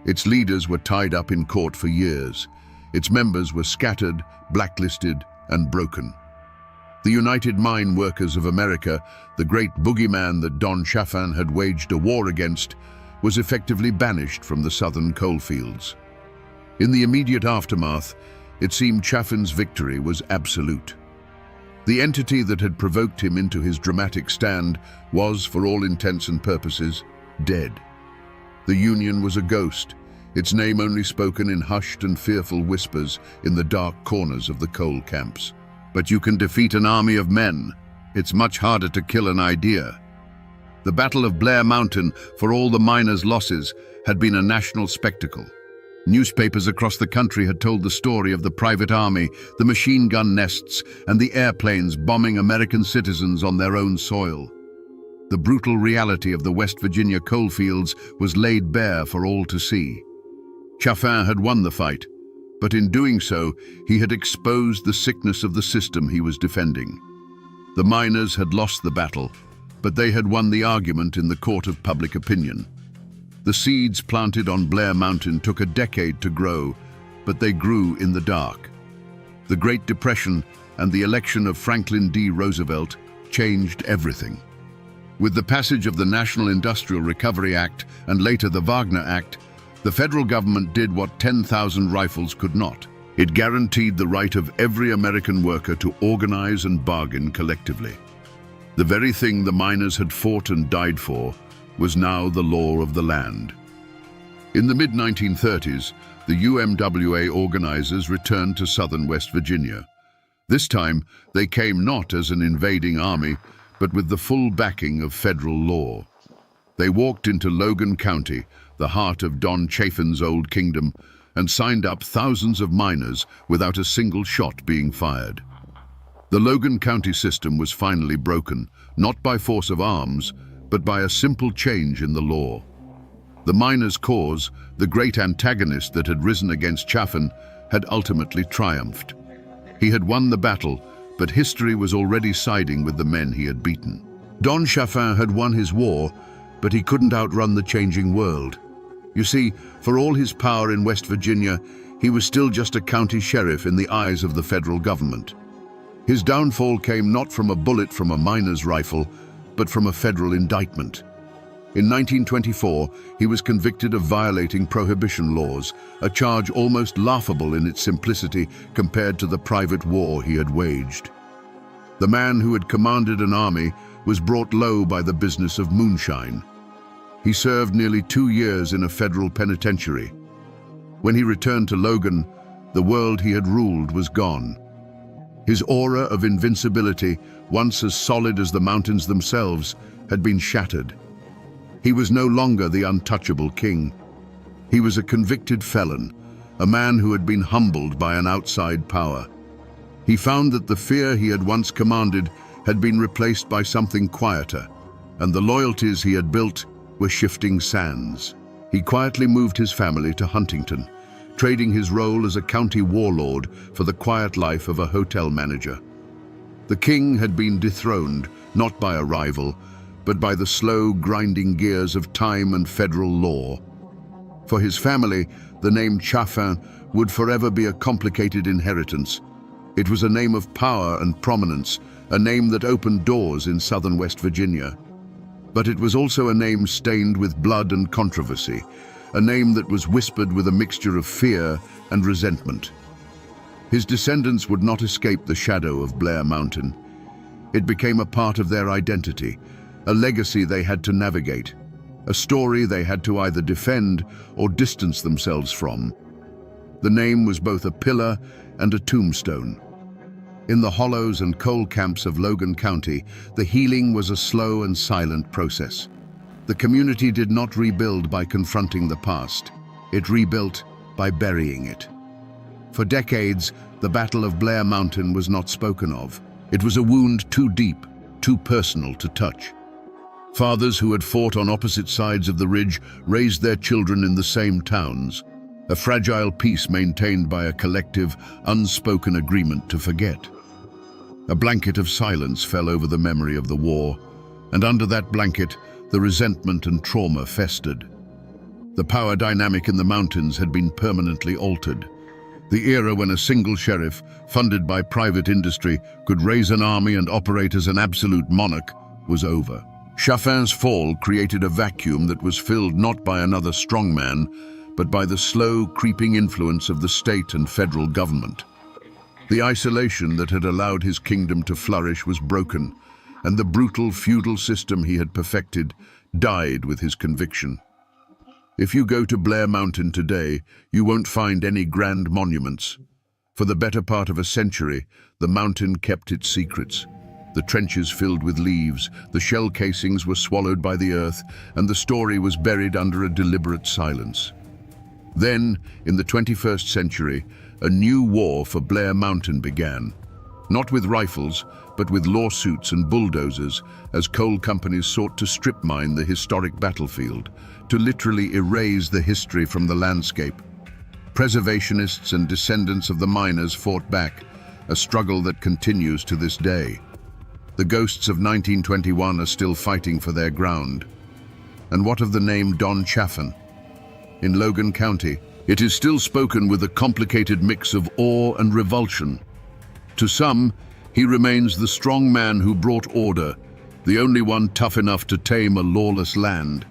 Its leaders were tied up in court for years. Its members were scattered, blacklisted, and broken. The United Mine Workers of America, the great boogeyman that Don Chaffin had waged a war against, was effectively banished from the southern coalfields. In the immediate aftermath, it seemed Chaffin's victory was absolute. The entity that had provoked him into his dramatic stand was, for all intents and purposes, dead. The Union was a ghost, its name only spoken in hushed and fearful whispers in the dark corners of the coal camps. But you can defeat an army of men. It's much harder to kill an idea. The Battle of Blair Mountain, for all the miners' losses, had been a national spectacle. Newspapers across the country had told the story of the private army, the machine gun nests, and the airplanes bombing American citizens on their own soil. The brutal reality of the West Virginia coalfields was laid bare for all to see. Chaffin had won the fight, but in doing so, he had exposed the sickness of the system he was defending. The miners had lost the battle, but they had won the argument in the court of public opinion. The seeds planted on Blair Mountain took a decade to grow, but they grew in the dark. The Great Depression and the election of Franklin D. Roosevelt changed everything. With the passage of the National Industrial Recovery Act and later the Wagner Act, the federal government did what 10,000 rifles could not. It guaranteed the right of every American worker to organize and bargain collectively. The very thing the miners had fought and died for was now the law of the land. In the mid-1930s, the UMWA organizers returned to southern West Virginia. This time, they came not as an invading army, but with the full backing of federal law. They walked into Logan County, the heart of Don Chaffin's old kingdom, and signed up thousands of miners without a single shot being fired. The Logan County system was finally broken, not by force of arms, but by a simple change in the law. The miners' cause, the great antagonist that had risen against Chaffin, had ultimately triumphed. He had won the battle, but history was already siding with the men he had beaten. Don Chaffin had won his war, but he couldn't outrun the changing world. You see, for all his power in West Virginia, he was still just a county sheriff in the eyes of the federal government. His downfall came not from a bullet from a miner's rifle, but from a federal indictment. In 1924, he was convicted of violating prohibition laws, a charge almost laughable in its simplicity compared to the private war he had waged. The man who had commanded an army was brought low by the business of moonshine. He served nearly 2 years in a federal penitentiary. When he returned to Logan, the world he had ruled was gone. His aura of invincibility, once as solid as the mountains themselves, had been shattered. He was no longer the untouchable king. He was a convicted felon, a man who had been humbled by an outside power. He found that the fear he had once commanded had been replaced by something quieter, and the loyalties he had built were shifting sands. He quietly moved his family to Huntington, trading his role as a county warlord for the quiet life of a hotel manager. The king had been dethroned, not by a rival, but by the slow, grinding gears of time and federal law. For his family, the name Chaffin would forever be a complicated inheritance. It was a name of power and prominence, a name that opened doors in southern West Virginia. But it was also a name stained with blood and controversy, a name that was whispered with a mixture of fear and resentment. His descendants would not escape the shadow of Blair Mountain. It became a part of their identity, a legacy they had to navigate, a story they had to either defend or distance themselves from. The name was both a pillar and a tombstone. In the hollows and coal camps of Logan County, the healing was a slow and silent process. The community did not rebuild by confronting the past. It rebuilt by burying it. For decades, the Battle of Blair Mountain was not spoken of. It was a wound too deep, too personal to touch. Fathers who had fought on opposite sides of the ridge raised their children in the same towns, a fragile peace maintained by a collective, unspoken agreement to forget. A blanket of silence fell over the memory of the war, and under that blanket, the resentment and trauma festered. The power dynamic in the mountains had been permanently altered. The era when a single sheriff, funded by private industry, could raise an army and operate as an absolute monarch was over. Chaffin's fall created a vacuum that was filled not by another strongman, but by the slow, creeping influence of the state and federal government. The isolation that had allowed his kingdom to flourish was broken, and the brutal feudal system he had perfected died with his conviction. If you go to Blair Mountain today, you won't find any grand monuments. For the better part of a century, the mountain kept its secrets. The trenches filled with leaves, the shell casings were swallowed by the earth, and the story was buried under a deliberate silence. Then, in the 21st century, a new war for Blair Mountain began. Not with rifles, but with lawsuits and bulldozers, as coal companies sought to strip mine the historic battlefield, to literally erase the history from the landscape. Preservationists and descendants of the miners fought back, a struggle that continues to this day. The ghosts of 1921 are still fighting for their ground. And what of the name Don Chaffin? In Logan County, it is still spoken with a complicated mix of awe and revulsion. To some, he remains the strong man who brought order, the only one tough enough to tame a lawless land.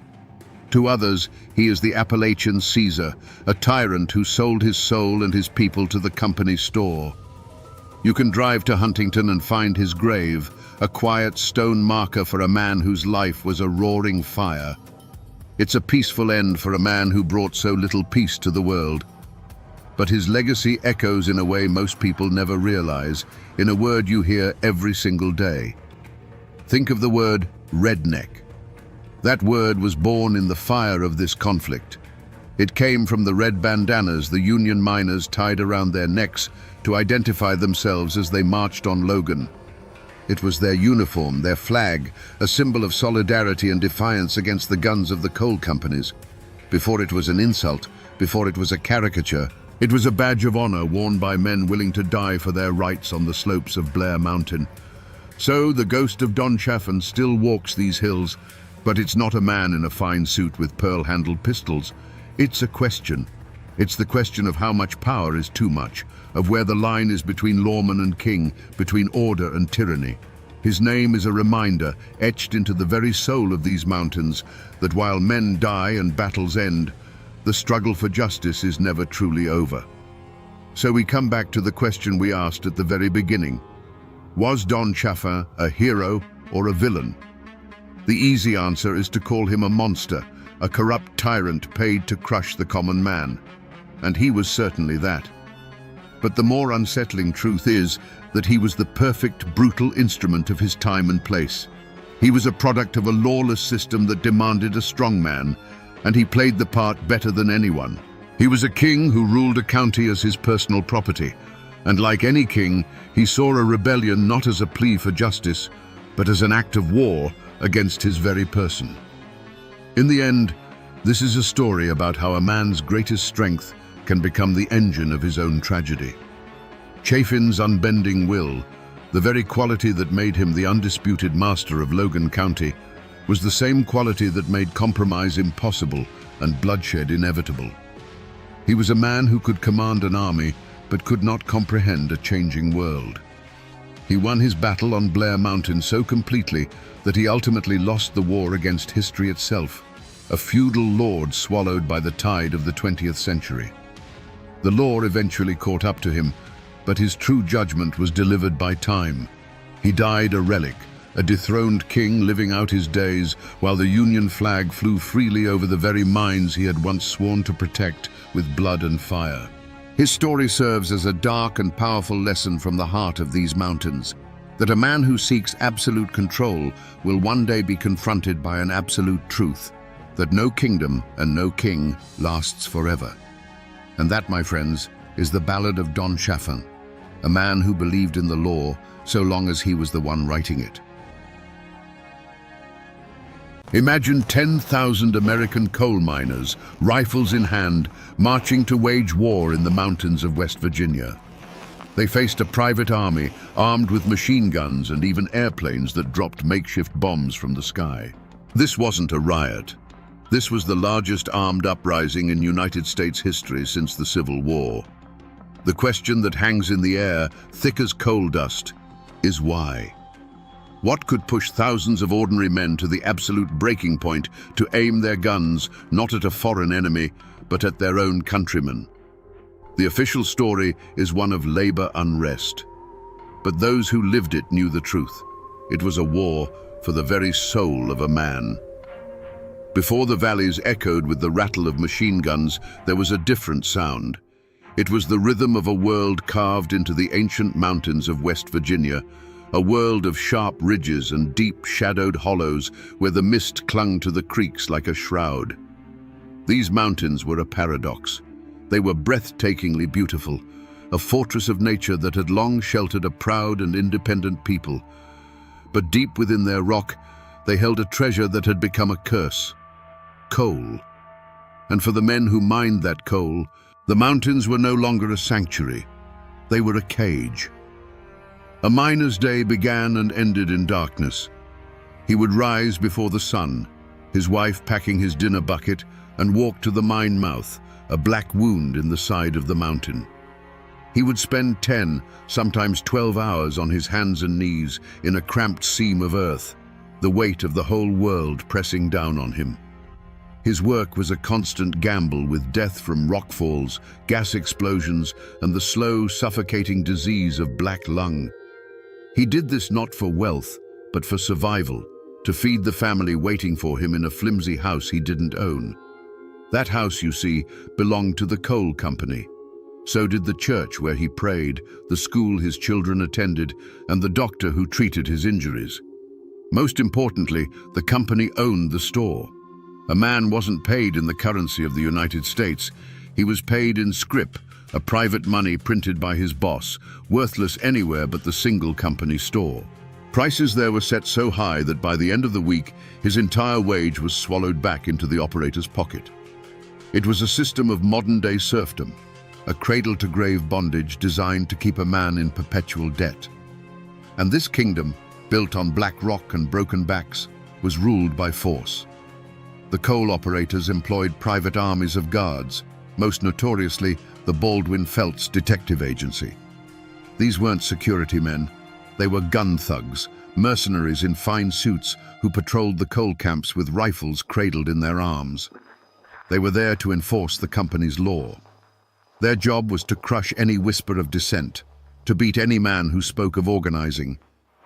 To others, he is the Appalachian Caesar, a tyrant who sold his soul and his people to the company store. You can drive to Huntington and find his grave, a quiet stone marker for a man whose life was a roaring fire. It's a peaceful end for a man who brought so little peace to the world. But his legacy echoes in a way most people never realize, in a word you hear every single day. Think of the word redneck. That word was born in the fire of this conflict. It came from the red bandanas the Union miners tied around their necks to identify themselves as they marched on Logan. It was their uniform, their flag, a symbol of solidarity and defiance against the guns of the coal companies. Before it was an insult, before it was a caricature, it was a badge of honor worn by men willing to die for their rights on the slopes of Blair Mountain. So the ghost of Don Chaffin still walks these hills, but it's not a man in a fine suit with pearl-handled pistols. It's a question. It's the question of how much power is too much, of where the line is between lawman and king, between order and tyranny. His name is a reminder, etched into the very soul of these mountains, that while men die and battles end, the struggle for justice is never truly over. So we come back to the question we asked at the very beginning. Was Don Chaffin a hero or a villain? The easy answer is to call him a monster, a corrupt tyrant paid to crush the common man. And he was certainly that. But the more unsettling truth is that he was the perfect, brutal instrument of his time and place. He was a product of a lawless system that demanded a strong man, and he played the part better than anyone. He was a king who ruled a county as his personal property, and like any king, he saw a rebellion not as a plea for justice, but as an act of war against his very person. In the end, this is a story about how a man's greatest strength can become the engine of his own tragedy. Chaffin's unbending will, the very quality that made him the undisputed master of Logan County, was the same quality that made compromise impossible and bloodshed inevitable. He was a man who could command an army, but could not comprehend a changing world. He won his battle on Blair Mountain so completely that he ultimately lost the war against history itself, a feudal lord swallowed by the tide of the 20th century. The law eventually caught up to him, but his true judgment was delivered by time. He died a relic, a dethroned king living out his days while the Union flag flew freely over the very mines he had once sworn to protect with blood and fire. His story serves as a dark and powerful lesson from the heart of these mountains, that a man who seeks absolute control will one day be confronted by an absolute truth, that no kingdom and no king lasts forever. And that, my friends, is the ballad of Don Chaffin, a man who believed in the law so long as he was the one writing it. Imagine 10,000 American coal miners, rifles in hand, marching to wage war in the mountains of West Virginia. They faced a private army armed with machine guns and even airplanes that dropped makeshift bombs from the sky. This wasn't a riot. This was the largest armed uprising in United States history since the Civil War. The question that hangs in the air, thick as coal dust, is why? What could push thousands of ordinary men to the absolute breaking point to aim their guns not at a foreign enemy, but at their own countrymen? The official story is one of labor unrest. But those who lived it knew the truth. It was a war for the very soul of a man. Before the valleys echoed with the rattle of machine guns, there was a different sound. It was the rhythm of a world carved into the ancient mountains of West Virginia, a world of sharp ridges and deep shadowed hollows where the mist clung to the creeks like a shroud. These mountains were a paradox. They were breathtakingly beautiful, a fortress of nature that had long sheltered a proud and independent people. But deep within their rock, they held a treasure that had become a curse: coal. And for the men who mined that coal, the mountains were no longer a sanctuary. They were a cage. A miner's day began and ended in darkness. He would rise before the sun, his wife packing his dinner bucket, and walk to the mine mouth, a black wound in the side of the mountain. He would spend 10, sometimes 12 hours on his hands and knees in a cramped seam of earth, the weight of the whole world pressing down on him. His work was a constant gamble with death from rockfalls, gas explosions, and the slow, suffocating disease of black lung. He did this not for wealth, but for survival, to feed the family waiting for him in a flimsy house he didn't own. That house, you see, belonged to the coal company. So did the church where he prayed, the school his children attended, and the doctor who treated his injuries. Most importantly, the company owned the store. A man wasn't paid in the currency of the United States. He was paid in scrip, a private money printed by his boss, worthless anywhere but the single company store. Prices there were set so high that by the end of the week, his entire wage was swallowed back into the operator's pocket. It was a system of modern-day serfdom, a cradle-to-grave bondage designed to keep a man in perpetual debt. And this kingdom, built on black rock and broken backs, was ruled by force. The coal operators employed private armies of guards, most notoriously the Baldwin Felts Detective Agency. These weren't security men. They were gun thugs, mercenaries in fine suits who patrolled the coal camps with rifles cradled in their arms. They were there to enforce the company's law. Their job was to crush any whisper of dissent, to beat any man who spoke of organizing,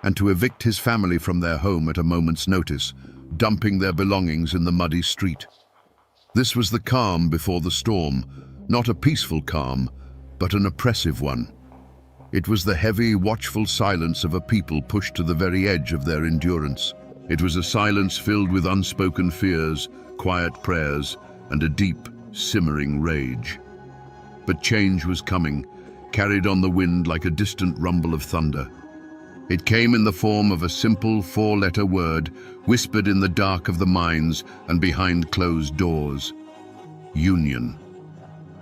and to evict his family from their home at a moment's notice, dumping their belongings in the muddy street. This was the calm before the storm, not a peaceful calm, but an oppressive one. It was the heavy, watchful silence of a people pushed to the very edge of their endurance. It was a silence filled with unspoken fears, quiet prayers, and a deep, simmering rage. But change was coming, carried on the wind like a distant rumble of thunder. It came in the form of a simple four-letter word, whispered in the dark of the mines and behind closed doors. Union.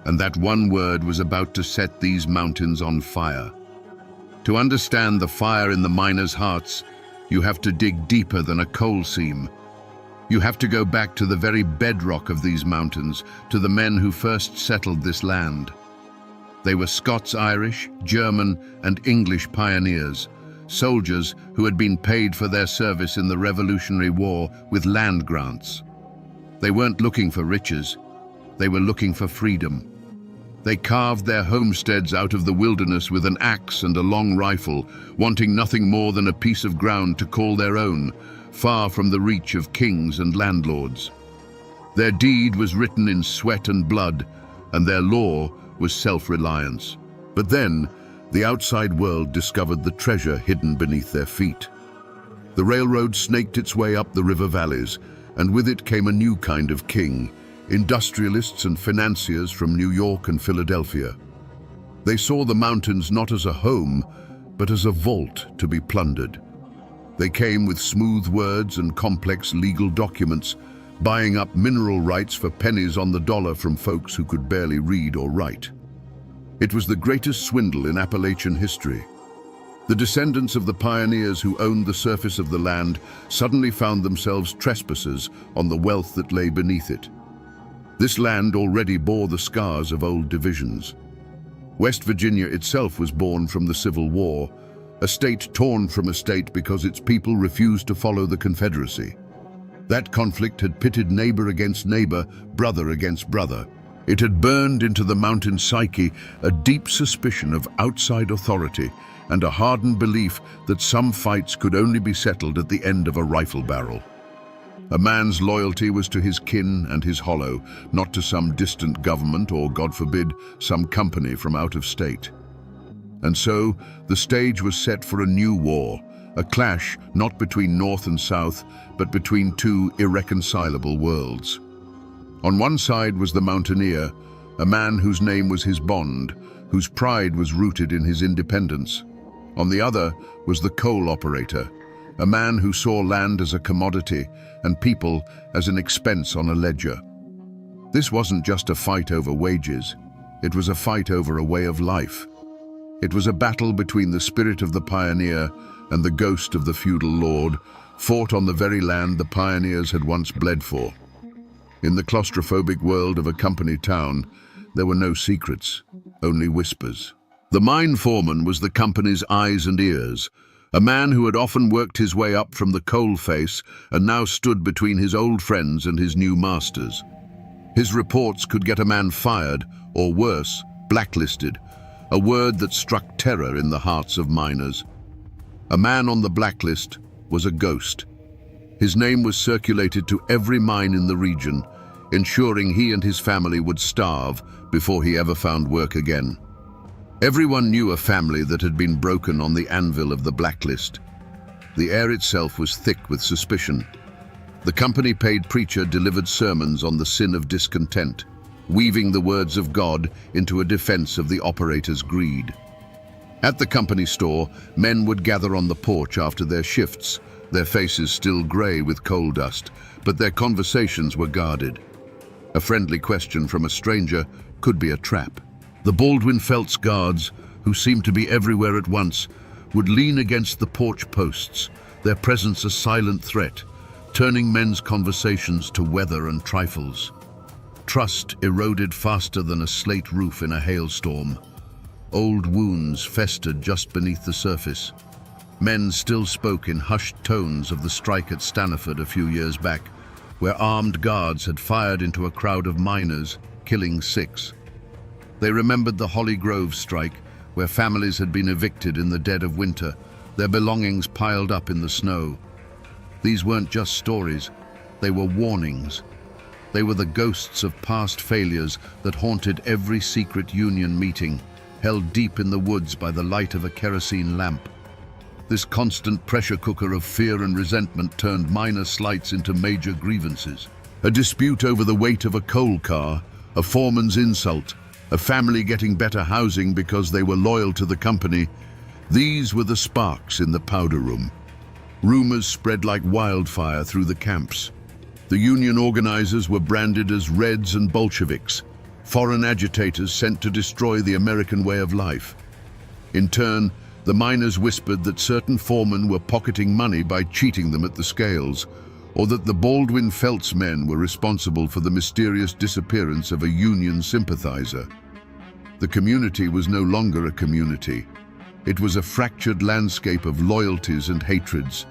And that one word was about to set these mountains on fire. To understand the fire in the miners' hearts, you have to dig deeper than a coal seam. You have to go back to the very bedrock of these mountains, to the men who first settled this land. They were Scots-Irish, German, and English pioneers, soldiers who had been paid for their service in the Revolutionary War with land grants. They weren't looking for riches, they were looking for freedom. They carved their homesteads out of the wilderness with an axe and a long rifle, wanting nothing more than a piece of ground to call their own, far from the reach of kings and landlords. Their deed was written in sweat and blood, and their law was self-reliance. But then, the outside world discovered the treasure hidden beneath their feet. The railroad snaked its way up the river valleys, and with it came a new kind of king, industrialists and financiers from New York and Philadelphia. They saw the mountains not as a home, but as a vault to be plundered. They came with smooth words and complex legal documents, buying up mineral rights for pennies on the dollar from folks who could barely read or write. It was the greatest swindle in Appalachian history. The descendants of the pioneers who owned the surface of the land suddenly found themselves trespassers on the wealth that lay beneath it. This land already bore the scars of old divisions. West Virginia itself was born from the Civil War, a state torn from a state because its people refused to follow the Confederacy. That conflict had pitted neighbor against neighbor, brother against brother. It had burned into the mountain psyche a deep suspicion of outside authority and a hardened belief that some fights could only be settled at the end of a rifle barrel. A man's loyalty was to his kin and his hollow, not to some distant government or, God forbid, some company from out of state. And so, the stage was set for a new war, a clash not between North and South, but between two irreconcilable worlds. On one side was the mountaineer, a man whose name was his bond, whose pride was rooted in his independence. On the other was the coal operator, a man who saw land as a commodity and people as an expense on a ledger. This wasn't just a fight over wages, it was a fight over a way of life. It was a battle between the spirit of the pioneer and the ghost of the feudal lord, fought on the very land the pioneers had once bled for. In the claustrophobic world of a company town, there were no secrets, only whispers. The mine foreman was the company's eyes and ears, a man who had often worked his way up from the coal face and now stood between his old friends and his new masters. His reports could get a man fired, or worse, blacklisted, a word that struck terror in the hearts of miners. A man on the blacklist was a ghost. His name was circulated to every mine in the region, ensuring he and his family would starve before he ever found work again. Everyone knew a family that had been broken on the anvil of the blacklist. The air itself was thick with suspicion. The company-paid preacher delivered sermons on the sin of discontent, weaving the words of God into a defense of the operator's greed. At the company store, men would gather on the porch after their shifts, their faces still grey with coal dust, but their conversations were guarded. A friendly question from a stranger could be a trap. The Baldwin Felts guards, who seemed to be everywhere at once, would lean against the porch posts, their presence a silent threat, turning men's conversations to weather and trifles. Trust eroded faster than a slate roof in a hailstorm. Old wounds festered just beneath the surface. Men still spoke in hushed tones of the strike at Staniford a few years back, where armed guards had fired into a crowd of miners, killing 6. They remembered the Holly Grove strike, where families had been evicted in the dead of winter, their belongings piled up in the snow. These weren't just stories, they were warnings. They were the ghosts of past failures that haunted every secret union meeting, held deep in the woods by the light of a kerosene lamp. This constant pressure cooker of fear and resentment turned minor slights into major grievances. A dispute over the weight of a coal car, a foreman's insult, a family getting better housing because they were loyal to the company. These were the sparks in the powder room. Rumors spread like wildfire through the camps. The union organizers were branded as Reds and Bolsheviks, foreign agitators sent to destroy the American way of life. In turn, the miners whispered that certain foremen were pocketing money by cheating them at the scales, or that the Baldwin-Felts men were responsible for the mysterious disappearance of a union sympathizer. The community was no longer a community. It was a fractured landscape of loyalties and hatreds.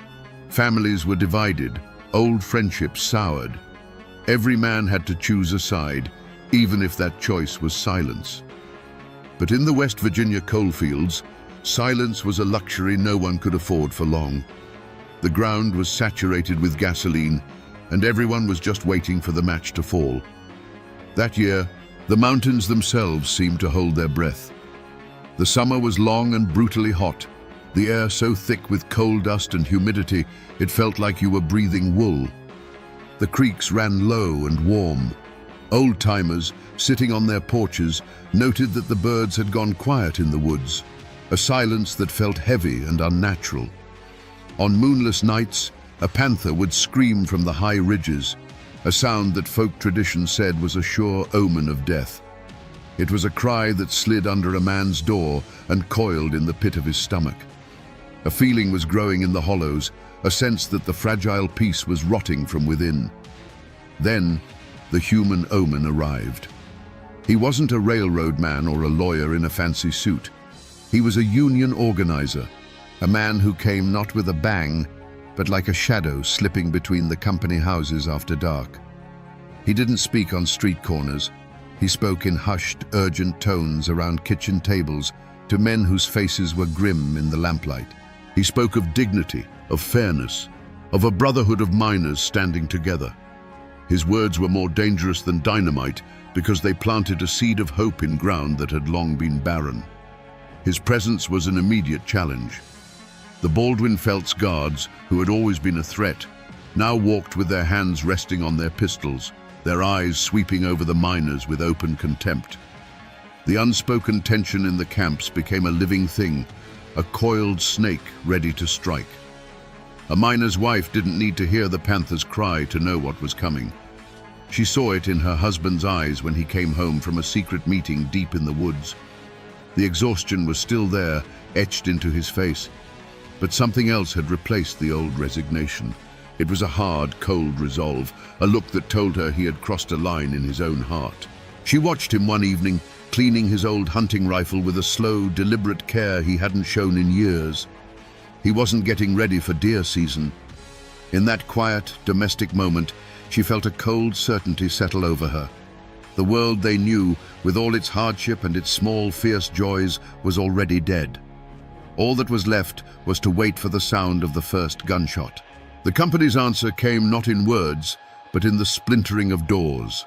Families were divided, old friendships soured. Every man had to choose a side, even if that choice was silence. But in the West Virginia coalfields, silence was a luxury no one could afford for long. The ground was saturated with gasoline, and everyone was just waiting for the match to fall. That year, the mountains themselves seemed to hold their breath. The summer was long and brutally hot, the air so thick with coal dust and humidity it felt like you were breathing wool. The creeks ran low and warm. Old-timers, sitting on their porches, noted that the birds had gone quiet in the woods, a silence that felt heavy and unnatural. On moonless nights, a panther would scream from the high ridges, a sound that folk tradition said was a sure omen of death. It was a cry that slid under a man's door and coiled in the pit of his stomach. A feeling was growing in the hollows, a sense that the fragile peace was rotting from within. Then, the human omen arrived. He wasn't a railroad man or a lawyer in a fancy suit. He was a union organizer, a man who came not with a bang, but like a shadow slipping between the company houses after dark. He didn't speak on street corners. He spoke in hushed, urgent tones around kitchen tables to men whose faces were grim in the lamplight. He spoke of dignity, of fairness, of a brotherhood of miners standing together. His words were more dangerous than dynamite because they planted a seed of hope in ground that had long been barren. His presence was an immediate challenge. The Baldwin-Felts guards, who had always been a threat, now walked with their hands resting on their pistols, their eyes sweeping over the miners with open contempt. The unspoken tension in the camps became a living thing, a coiled snake ready to strike. A miner's wife didn't need to hear the panther's cry to know what was coming. She saw it in her husband's eyes when he came home from a secret meeting deep in the woods. The exhaustion was still there, etched into his face, but something else had replaced the old resignation. It was a hard, cold resolve, a look that told her he had crossed a line in his own heart. She watched him one evening, cleaning his old hunting rifle with a slow, deliberate care he hadn't shown in years. He wasn't getting ready for deer season. In that quiet, domestic moment, she felt a cold certainty settle over her. The world they knew, with all its hardship and its small, fierce joys, was already dead. All that was left was to wait for the sound of the first gunshot. The company's answer came not in words, but in the splintering of doors.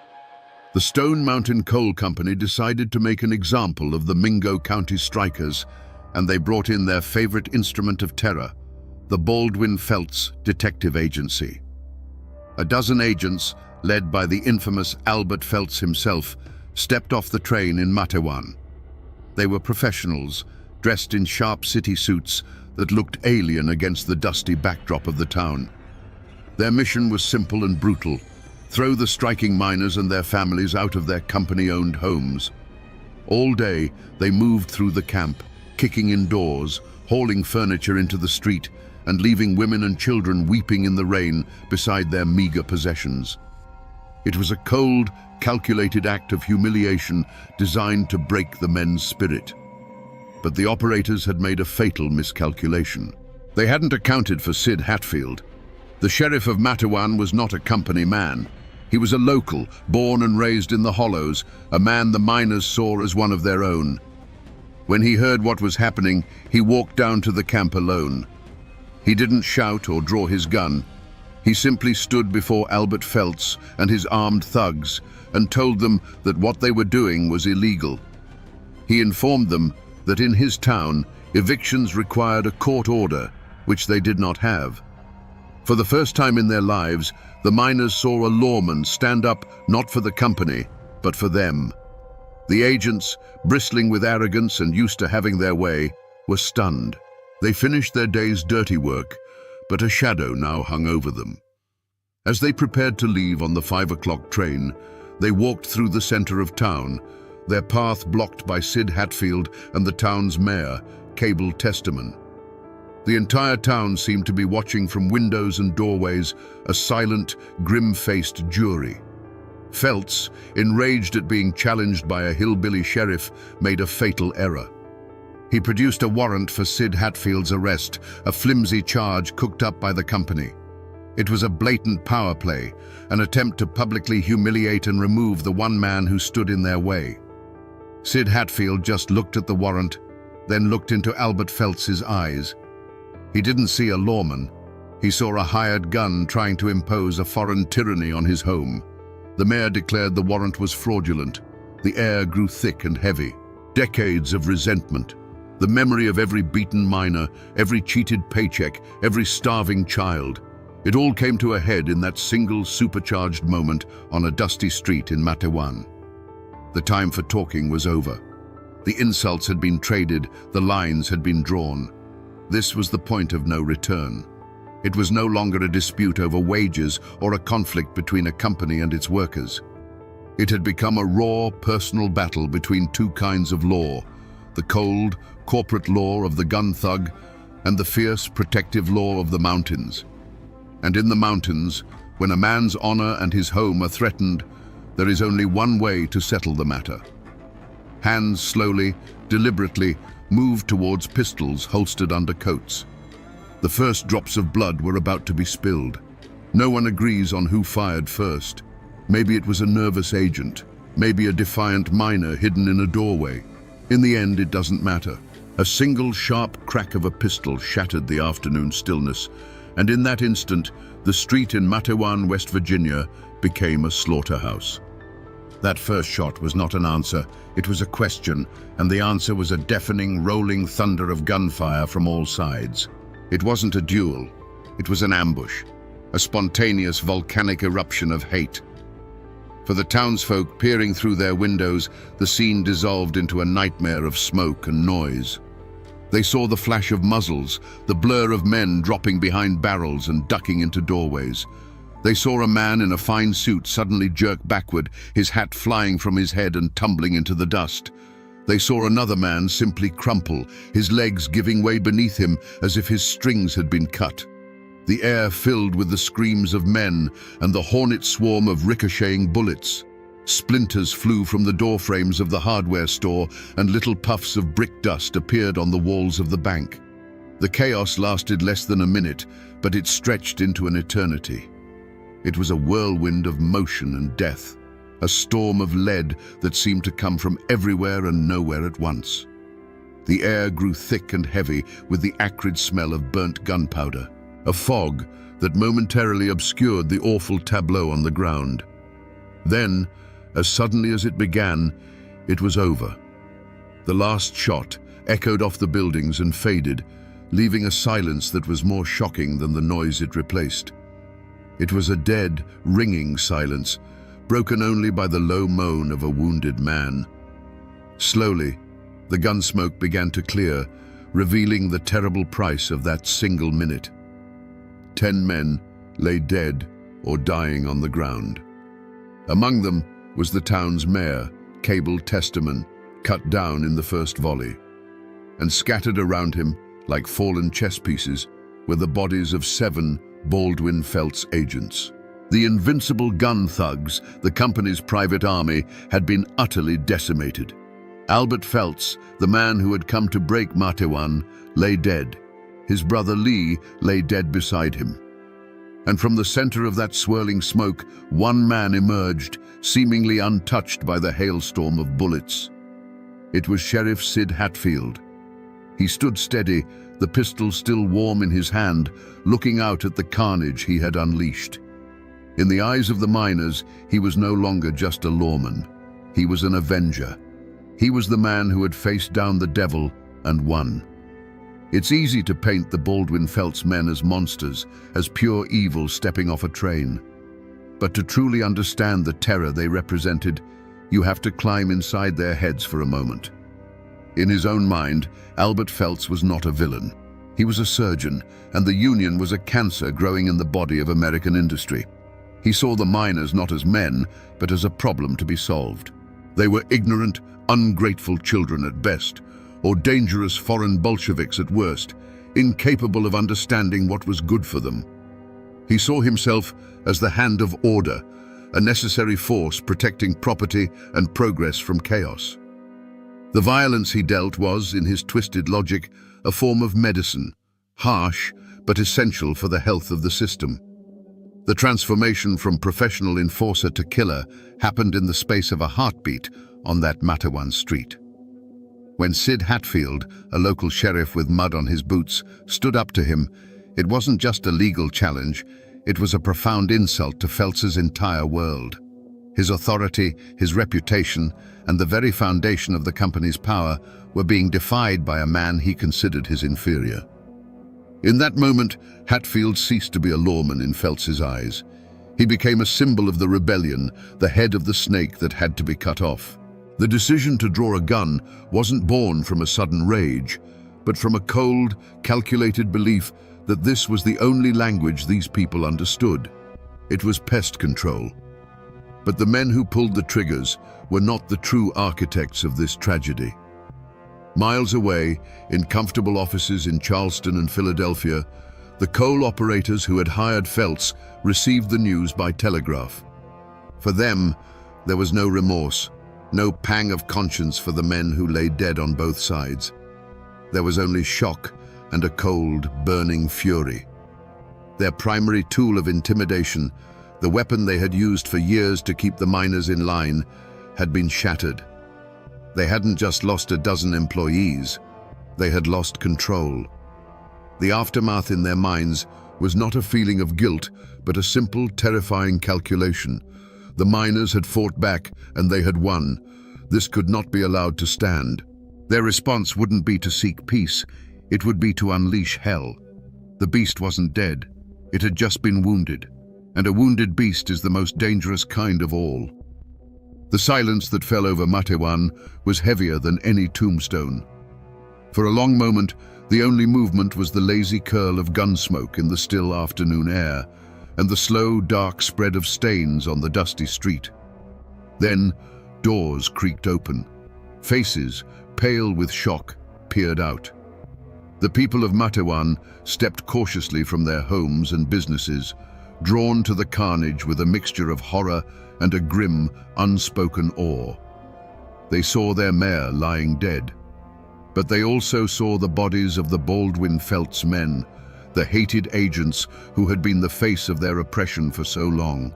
The Stone Mountain Coal Company decided to make an example of the Mingo County strikers, and they brought in their favorite instrument of terror, the Baldwin-Felts Detective Agency. A dozen agents, led by the infamous Albert Felts himself, stepped off the train in Matewan. They were professionals, dressed in sharp city suits that looked alien against the dusty backdrop of the town. Their mission was simple and brutal: throw the striking miners and their families out of their company-owned homes. All day, they moved through the camp, kicking in doors, hauling furniture into the street, and leaving women and children weeping in the rain beside their meager possessions. It was a cold, calculated act of humiliation designed to break the men's spirit. But the operators had made a fatal miscalculation. They hadn't accounted for Sid Hatfield. The sheriff of Matewan was not a company man. He was a local, born and raised in the Hollows, a man the miners saw as one of their own. When he heard what was happening, he walked down to the camp alone. He didn't shout or draw his gun. He simply stood before Albert Felts and his armed thugs and told them that what they were doing was illegal. He informed them that in his town, evictions required a court order, which they did not have. For the first time in their lives, the miners saw a lawman stand up not for the company, but for them. The agents, bristling with arrogance and used to having their way, were stunned. They finished their day's dirty work, but a shadow now hung over them. As they prepared to leave on the 5 o'clock train, they walked through the center of town, their path blocked by Sid Hatfield and the town's mayor, Cable Testament. The entire town seemed to be watching from windows and doorways, a silent, grim-faced jury. Phelps, enraged at being challenged by a hillbilly sheriff, made a fatal error. He produced a warrant for Sid Hatfield's arrest, a flimsy charge cooked up by the company. It was a blatant power play, an attempt to publicly humiliate and remove the one man who stood in their way. Sid Hatfield just looked at the warrant, then looked into Albert Phelps's eyes. He didn't see a lawman. He saw a hired gun trying to impose a foreign tyranny on his home. The mayor declared the warrant was fraudulent. The air grew thick and heavy. Decades of resentment. The memory of every beaten miner, every cheated paycheck, every starving child. It all came to a head in that single supercharged moment on a dusty street in Matewan. The time for talking was over. The insults had been traded, the lines had been drawn. This was the point of no return. It was no longer a dispute over wages or a conflict between a company and its workers. It had become a raw, personal battle between two kinds of law, the cold, corporate law of the gun thug and the fierce, protective law of the mountains. And in the mountains, when a man's honor and his home are threatened, there is only one way to settle the matter. Hands slowly, deliberately, moved towards pistols holstered under coats. The first drops of blood were about to be spilled. No one agrees on who fired first. Maybe it was a nervous agent, maybe a defiant miner hidden in a doorway. In the end, it doesn't matter. A single sharp crack of a pistol shattered the afternoon stillness, and in that instant, the street in Matewan, West Virginia, became a slaughterhouse. That first shot was not an answer, it was a question, and the answer was a deafening, rolling thunder of gunfire from all sides. It wasn't a duel, it was an ambush, a spontaneous volcanic eruption of hate. For the townsfolk peering through their windows, the scene dissolved into a nightmare of smoke and noise. They saw the flash of muzzles, the blur of men dropping behind barrels and ducking into doorways. They saw a man in a fine suit suddenly jerk backward, his hat flying from his head and tumbling into the dust. They saw another man simply crumple, his legs giving way beneath him as if his strings had been cut. The air filled with the screams of men and the hornet swarm of ricocheting bullets. Splinters flew from the doorframes of the hardware store and little puffs of brick dust appeared on the walls of the bank. The chaos lasted less than a minute, but it stretched into an eternity. It was a whirlwind of motion and death, a storm of lead that seemed to come from everywhere and nowhere at once. The air grew thick and heavy with the acrid smell of burnt gunpowder, a fog that momentarily obscured the awful tableau on the ground. Then, as suddenly as it began, it was over. The last shot echoed off the buildings and faded, leaving a silence that was more shocking than the noise it replaced. It was a dead, ringing silence, broken only by the low moan of a wounded man. Slowly, the gun smoke began to clear, revealing the terrible price of that single minute. 10 men lay dead or dying on the ground. Among them was the town's mayor, Cable Testament, cut down in the first volley. And scattered around him, like fallen chess pieces, were the bodies of 7 Baldwin Felts agents. The invincible gun thugs, the company's private army, had been utterly decimated. Albert Phelps, the man who had come to break Matewan, lay dead. His brother Lee lay dead beside him. And from the center of that swirling smoke, one man emerged, seemingly untouched by the hailstorm of bullets. It was Sheriff Sid Hatfield. He stood steady, the pistol still warm in his hand, looking out at the carnage he had unleashed. In the eyes of the miners, he was no longer just a lawman. He was an avenger. He was the man who had faced down the devil and won. It's easy to paint the Baldwin Felts men as monsters, as pure evil stepping off a train. But to truly understand the terror they represented, you have to climb inside their heads for a moment. In his own mind, Albert Felts was not a villain. He was a surgeon, and the union was a cancer growing in the body of American industry. He saw the miners not as men, but as a problem to be solved. They were ignorant, ungrateful children at best, or dangerous foreign Bolsheviks at worst, incapable of understanding what was good for them. He saw himself as the hand of order, a necessary force protecting property and progress from chaos. The violence he dealt was, in his twisted logic, a form of medicine, harsh but essential for the health of the system. The transformation from professional enforcer to killer happened in the space of a heartbeat on that Matawan street. When Sid Hatfield, a local sheriff with mud on his boots, stood up to him, it wasn't just a legal challenge, it was a profound insult to Felts's entire world. His authority, his reputation, and the very foundation of the company's power were being defied by a man he considered his inferior. In that moment, Hatfield ceased to be a lawman in Felts's eyes. He became a symbol of the rebellion, the head of the snake that had to be cut off. The decision to draw a gun wasn't born from a sudden rage, but from a cold, calculated belief that this was the only language these people understood. It was pest control. But the men who pulled the triggers were not the true architects of this tragedy. Miles away, in comfortable offices in Charleston and Philadelphia, the coal operators who had hired Felts received the news by telegraph. For them, there was no remorse, no pang of conscience for the men who lay dead on both sides. There was only shock and a cold, burning fury. Their primary tool of intimidation, the weapon they had used for years to keep the miners in line, had been shattered. They hadn't just lost a dozen employees, they had lost control. The aftermath in their minds was not a feeling of guilt, but a simple, terrifying calculation. The miners had fought back, and they had won. This could not be allowed to stand. Their response wouldn't be to seek peace, it would be to unleash hell. The beast wasn't dead, it had just been wounded, and a wounded beast is the most dangerous kind of all. The silence that fell over Matawan was heavier than any tombstone. For a long moment, the only movement was the lazy curl of gun smoke in the still afternoon air, and the slow, dark spread of stains on the dusty street. Then, doors creaked open. Faces, pale with shock, peered out. The people of Matawan stepped cautiously from their homes and businesses, drawn to the carnage with a mixture of horror and a grim, unspoken awe. They saw their mayor lying dead, but they also saw the bodies of the Baldwin Felts men, the hated agents who had been the face of their oppression for so long.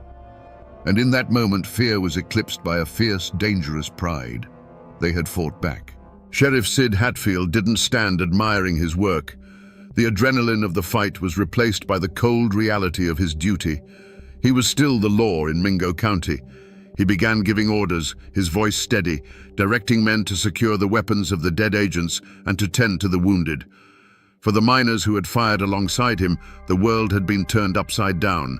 And in that moment, fear was eclipsed by a fierce, dangerous pride. They had fought back. Sheriff Sid Hatfield didn't stand admiring his work. The adrenaline of the fight was replaced by the cold reality of his duty. He was still the law in Mingo County. He began giving orders, his voice steady, directing men to secure the weapons of the dead agents and to tend to the wounded. For the miners who had fired alongside him, the world had been turned upside down.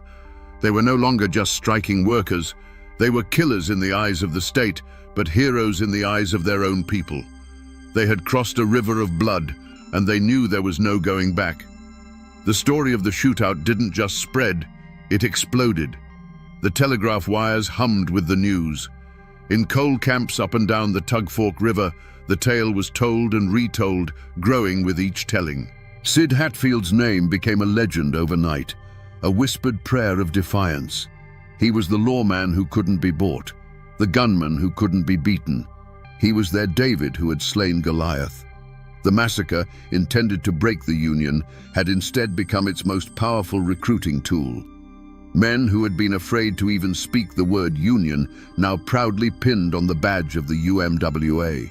They were no longer just striking workers. They were killers in the eyes of the state, but heroes in the eyes of their own people. They had crossed a river of blood, and they knew there was no going back. The story of the shootout didn't just spread, it exploded. The telegraph wires hummed with the news. In coal camps up and down the Tug Fork River, the tale was told and retold, growing with each telling. Sid Hatfield's name became a legend overnight, a whispered prayer of defiance. He was the lawman who couldn't be bought, the gunman who couldn't be beaten. He was their David who had slain Goliath. The massacre, intended to break the Union, had instead become its most powerful recruiting tool. Men who had been afraid to even speak the word Union now proudly pinned on the badge of the UMWA.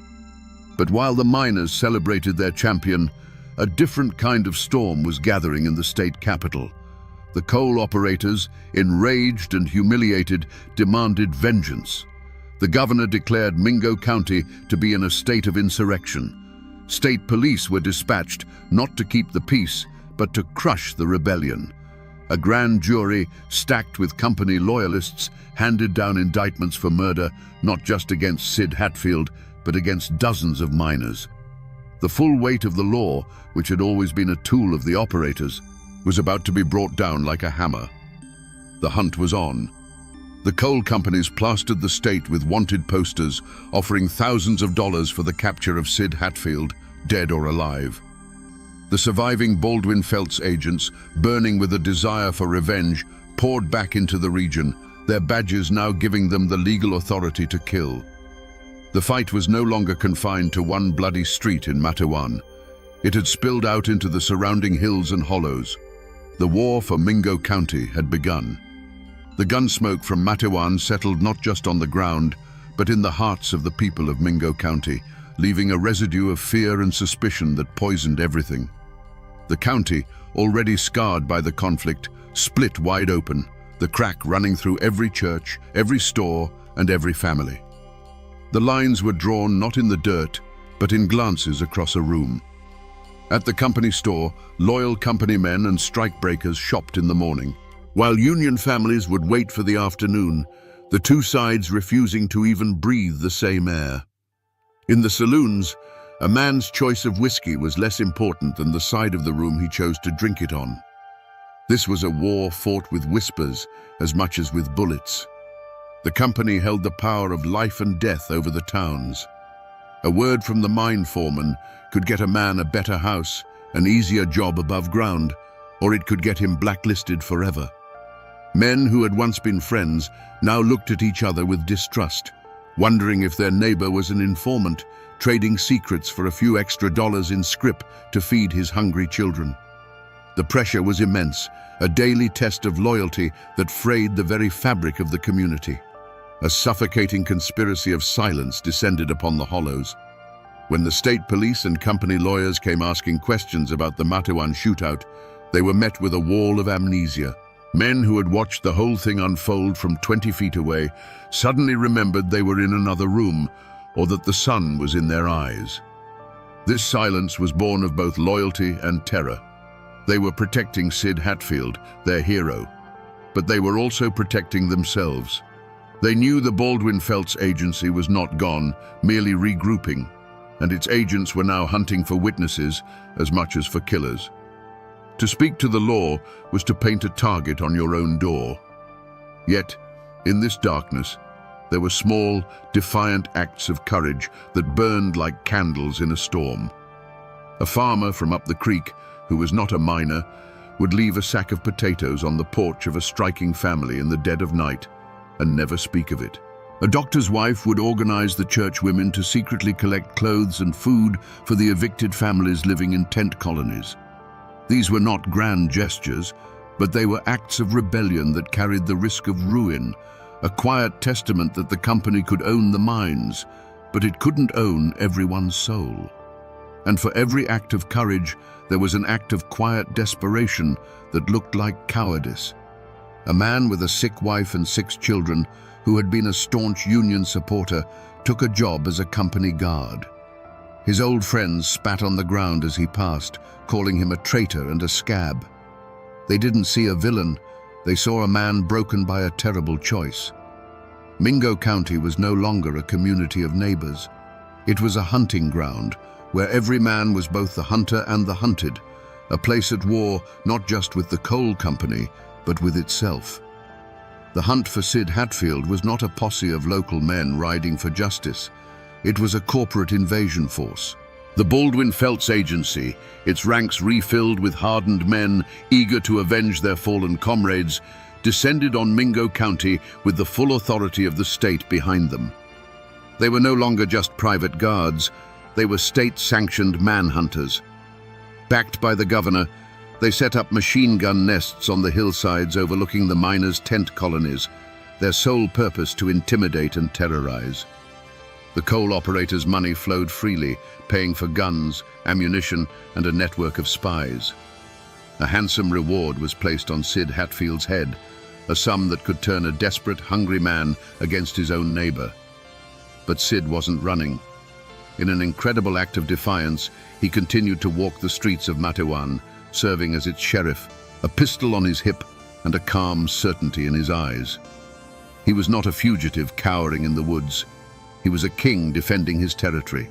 But while the miners celebrated their champion, a different kind of storm was gathering in the state capital. The coal operators, enraged and humiliated, demanded vengeance. The governor declared Mingo County to be in a state of insurrection. State police were dispatched not to keep the peace, but to crush the rebellion. A grand jury, stacked with company loyalists, handed down indictments for murder, not just against Sid Hatfield, but against dozens of miners. The full weight of the law, which had always been a tool of the operators, was about to be brought down like a hammer. The hunt was on. The coal companies plastered the state with wanted posters, offering thousands of dollars for the capture of Sid Hatfield, dead or alive. The surviving Baldwin Felts agents, burning with a desire for revenge, poured back into the region, their badges now giving them the legal authority to kill. The fight was no longer confined to one bloody street in Matewan. It had spilled out into the surrounding hills and hollows. The war for Mingo County had begun. The gunsmoke from Matewan settled not just on the ground, but in the hearts of the people of Mingo County, leaving a residue of fear and suspicion that poisoned everything. The county, already scarred by the conflict, split wide open, the crack running through every church, every store, and every family. The lines were drawn not in the dirt, but in glances across a room. At the company store, loyal company men and strikebreakers shopped in the morning, while union families would wait for the afternoon, the two sides refusing to even breathe the same air. In the saloons, a man's choice of whiskey was less important than the side of the room he chose to drink it on. This was a war fought with whispers as much as with bullets. The company held the power of life and death over the towns. A word from the mine foreman could get a man a better house, an easier job above ground, or it could get him blacklisted forever. Men who had once been friends now looked at each other with distrust, wondering if their neighbor was an informant, trading secrets for a few extra dollars in scrip to feed his hungry children. The pressure was immense, a daily test of loyalty that frayed the very fabric of the community. A suffocating conspiracy of silence descended upon the hollows. When the state police and company lawyers came asking questions about the Matewan shootout, they were met with a wall of amnesia. Men who had watched the whole thing unfold from 20 feet away suddenly remembered they were in another room, or that the sun was in their eyes. This silence was born of both loyalty and terror. They were protecting Sid Hatfield, their hero, but they were also protecting themselves. They knew the Baldwin Felts agency was not gone, merely regrouping, and its agents were now hunting for witnesses as much as for killers. To speak to the law was to paint a target on your own door. Yet, in this darkness, there were small, defiant acts of courage that burned like candles in a storm. A farmer from up the creek, who was not a miner, would leave a sack of potatoes on the porch of a striking family in the dead of night and never speak of it. A doctor's wife would organize the church women to secretly collect clothes and food for the evicted families living in tent colonies. These were not grand gestures, but they were acts of rebellion that carried the risk of ruin, a quiet testament that the company could own the mines, but it couldn't own everyone's soul. And for every act of courage, there was an act of quiet desperation that looked like cowardice. A man with a sick wife and 6 children, who had been a staunch union supporter, took a job as a company guard. His old friends spat on the ground as he passed, calling him a traitor and a scab. They didn't see a villain, they saw a man broken by a terrible choice. Mingo County was no longer a community of neighbors. It was a hunting ground, where every man was both the hunter and the hunted, a place at war not just with the coal company, but with itself. The hunt for Sid Hatfield was not a posse of local men riding for justice. It was a corporate invasion force. The Baldwin Felts Agency, its ranks refilled with hardened men eager to avenge their fallen comrades, descended on Mingo County with the full authority of the state behind them. They were no longer just private guards, they were state-sanctioned manhunters. Backed by the governor, they set up machine gun nests on the hillsides overlooking the miners' tent colonies, their sole purpose to intimidate and terrorize. The coal operators' money flowed freely, paying for guns, ammunition, and a network of spies. A handsome reward was placed on Sid Hatfield's head, a sum that could turn a desperate, hungry man against his own neighbor. But Sid wasn't running. In an incredible act of defiance, he continued to walk the streets of Matewan, serving as its sheriff, a pistol on his hip and a calm certainty in his eyes. He was not a fugitive cowering in the woods. He was a king defending his territory,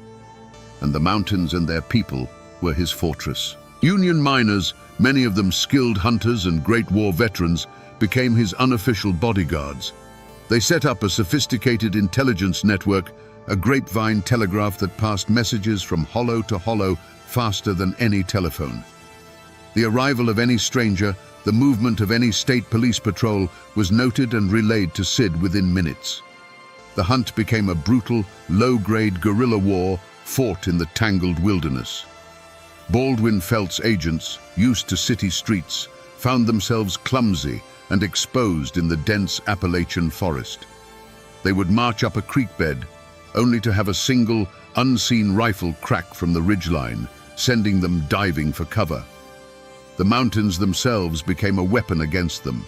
and the mountains and their people were his fortress. Union miners, many of them skilled hunters and Great War veterans, became his unofficial bodyguards. They set up a sophisticated intelligence network, a grapevine telegraph that passed messages from hollow to hollow faster than any telephone. The arrival of any stranger, the movement of any state police patrol was noted and relayed to Sid within minutes. The hunt became a brutal, low-grade guerrilla war fought in the tangled wilderness. Baldwin Felt's agents, used to city streets, found themselves clumsy and exposed in the dense Appalachian forest. They would march up a creek bed, only to have a single, unseen rifle crack from the ridgeline, sending them diving for cover. The mountains themselves became a weapon against them.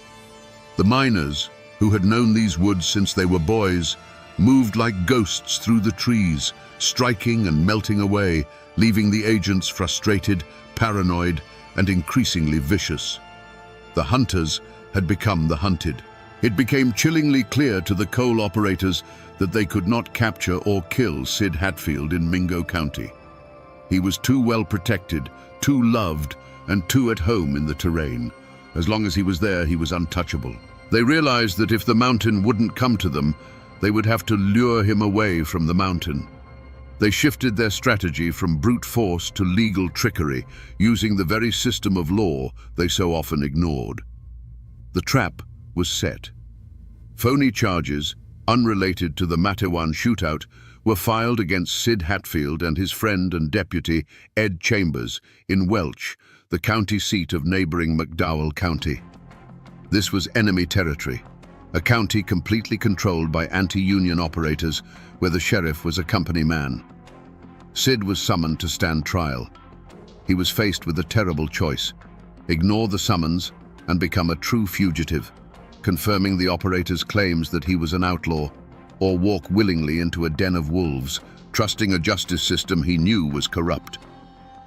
The miners, who had known these woods since they were boys, moved like ghosts through the trees, striking and melting away, leaving the agents frustrated, paranoid, and increasingly vicious. The hunters had become the hunted. It became chillingly clear to the coal operators that they could not capture or kill Sid Hatfield in Mingo County. He was too well protected, too loved, and too at home in the terrain. As long as he was there, he was untouchable. They realized that if the mountain wouldn't come to them, they would have to lure him away from the mountain. They shifted their strategy from brute force to legal trickery, using the very system of law they so often ignored. The trap was set. Phony charges, unrelated to the Matewan shootout, were filed against Sid Hatfield and his friend and deputy, Ed Chambers, in Welch, the county seat of neighboring McDowell County. This was enemy territory, a county completely controlled by anti-union operators, where the sheriff was a company man. Sid was summoned to stand trial. He was faced with a terrible choice: ignore the summons and become a true fugitive, confirming the operator's claims that he was an outlaw, or walk willingly into a den of wolves, trusting a justice system he knew was corrupt.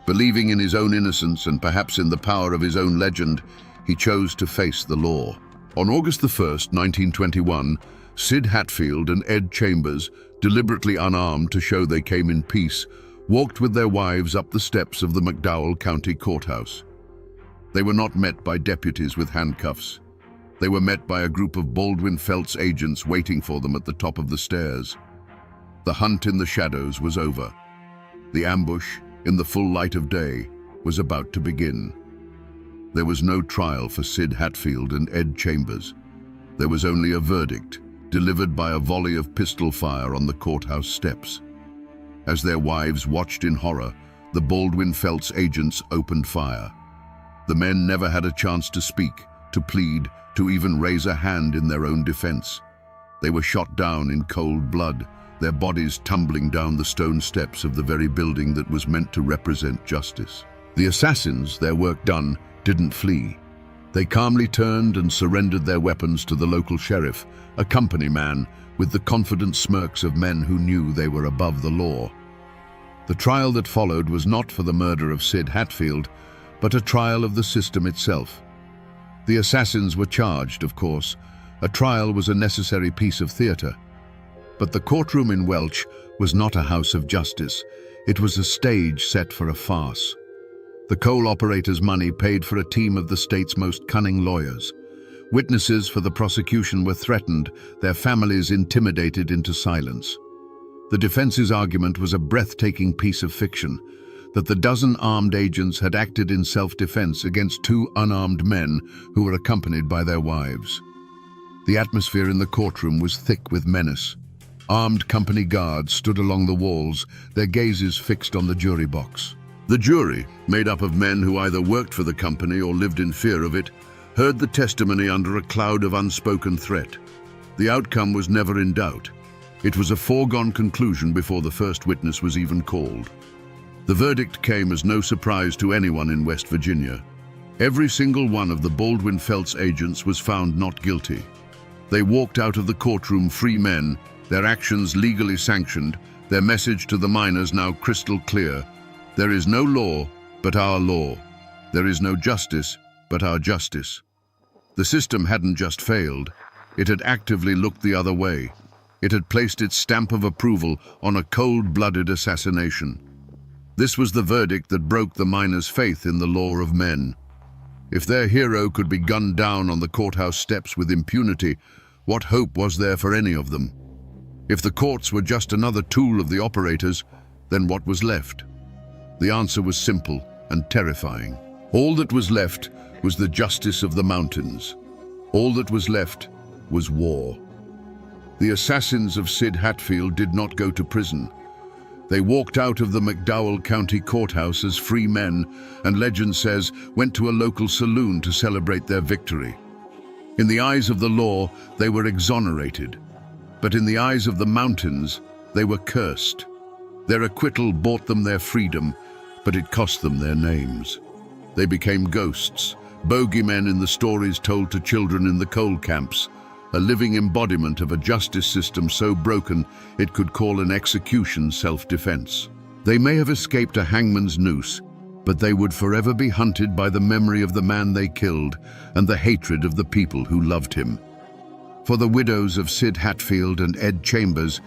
Believing in his own innocence and perhaps in the power of his own legend, he chose to face the law. On August 1st, 1921, Sid Hatfield and Ed Chambers, deliberately unarmed to show they came in peace, walked with their wives up the steps of the McDowell County Courthouse. They were not met by deputies with handcuffs. They were met by a group of Baldwin Felt's agents waiting for them at the top of the stairs. The hunt in the shadows was over. The ambush, in the full light of day, was about to begin. There was no trial for Sid Hatfield and Ed Chambers. There was only a verdict, delivered by a volley of pistol fire on the courthouse steps. As their wives watched in horror, the Baldwin Felt's agents opened fire. The men never had a chance to speak, to plead, to even raise a hand in their own defense. They were shot down in cold blood, their bodies tumbling down the stone steps of the very building that was meant to represent justice. The assassins, their work done, didn't flee. They calmly turned and surrendered their weapons to the local sheriff, a company man, with the confident smirks of men who knew they were above the law. The trial that followed was not for the murder of Sid Hatfield, but a trial of the system itself. The assassins were charged, of course. A trial was a necessary piece of theatre. But the courtroom in Welch was not a house of justice. It was a stage set for a farce. The coal operators' money paid for a team of the state's most cunning lawyers. Witnesses for the prosecution were threatened, their families intimidated into silence. The defense's argument was a breathtaking piece of fiction, that the dozen armed agents had acted in self-defense against two unarmed men who were accompanied by their wives. The atmosphere in the courtroom was thick with menace. Armed company guards stood along the walls, their gazes fixed on the jury box. The jury, made up of men who either worked for the company or lived in fear of it, heard the testimony under a cloud of unspoken threat. The outcome was never in doubt. It was a foregone conclusion before the first witness was even called. The verdict came as no surprise to anyone in West Virginia. Every single one of the Baldwin Felt's agents was found not guilty. They walked out of the courtroom free men, their actions legally sanctioned, their message to the miners now crystal clear. There is no law but our law. There is no justice but our justice. The system hadn't just failed, it had actively looked the other way. It had placed its stamp of approval on a cold-blooded assassination. This was the verdict that broke the miners' faith in the law of men. If their hero could be gunned down on the courthouse steps with impunity, what hope was there for any of them? If the courts were just another tool of the operators, then what was left? The answer was simple and terrifying. All that was left was the justice of the mountains. All that was left was war. The assassins of Sid Hatfield did not go to prison. They walked out of the McDowell County Courthouse as free men, and legend says went to a local saloon to celebrate their victory. In the eyes of the law, they were exonerated. But in the eyes of the mountains, they were cursed. Their acquittal bought them their freedom, but it cost them their names. They became ghosts, bogeymen in the stories told to children in the coal camps, a living embodiment of a justice system so broken it could call an execution self-defense. They may have escaped a hangman's noose, but they would forever be hunted by the memory of the man they killed and the hatred of the people who loved him. For the widows of Sid Hatfield and Ed Chambers,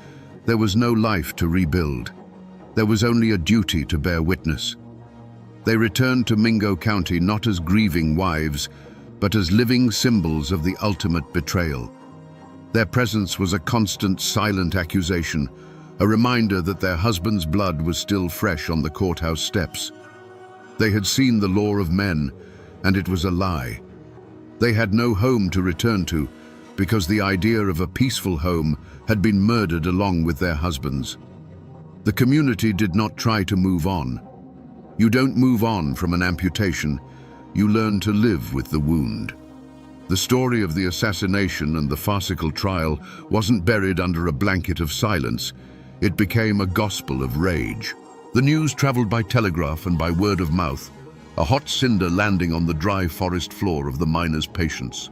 there was no life to rebuild. There was only a duty to bear witness. They returned to Mingo County not as grieving wives, but as living symbols of the ultimate betrayal. Their presence was a constant, silent accusation, a reminder that their husband's blood was still fresh on the courthouse steps. They had seen the law of men, and it was a lie. They had no home to return to, because the idea of a peaceful home had been murdered along with their husbands. The community did not try to move on. You don't move on from an amputation, you learn to live with the wound. The story of the assassination and the farcical trial wasn't buried under a blanket of silence. It became a gospel of rage. The news traveled by telegraph and by word of mouth, a hot cinder landing on the dry forest floor of the miners' patience.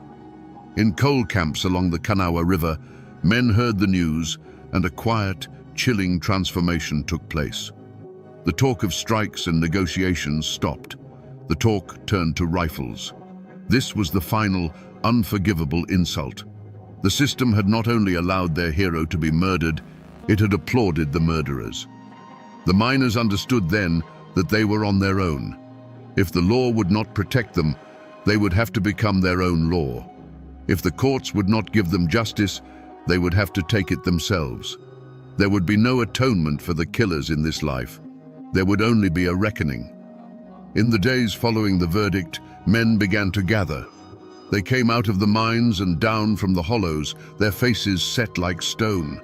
In coal camps along the Kanawha River, men heard the news, and a quiet, chilling transformation took place. The talk of strikes and negotiations stopped. The talk turned to rifles. This was the final, unforgivable insult. The system had not only allowed their hero to be murdered, it had applauded the murderers. The miners understood then that they were on their own. If the law would not protect them, they would have to become their own law. If the courts would not give them justice, they would have to take it themselves. There would be no atonement for the killers in this life. There would only be a reckoning. In the days following the verdict, men began to gather. They came out of the mines and down from the hollows, their faces set like stone.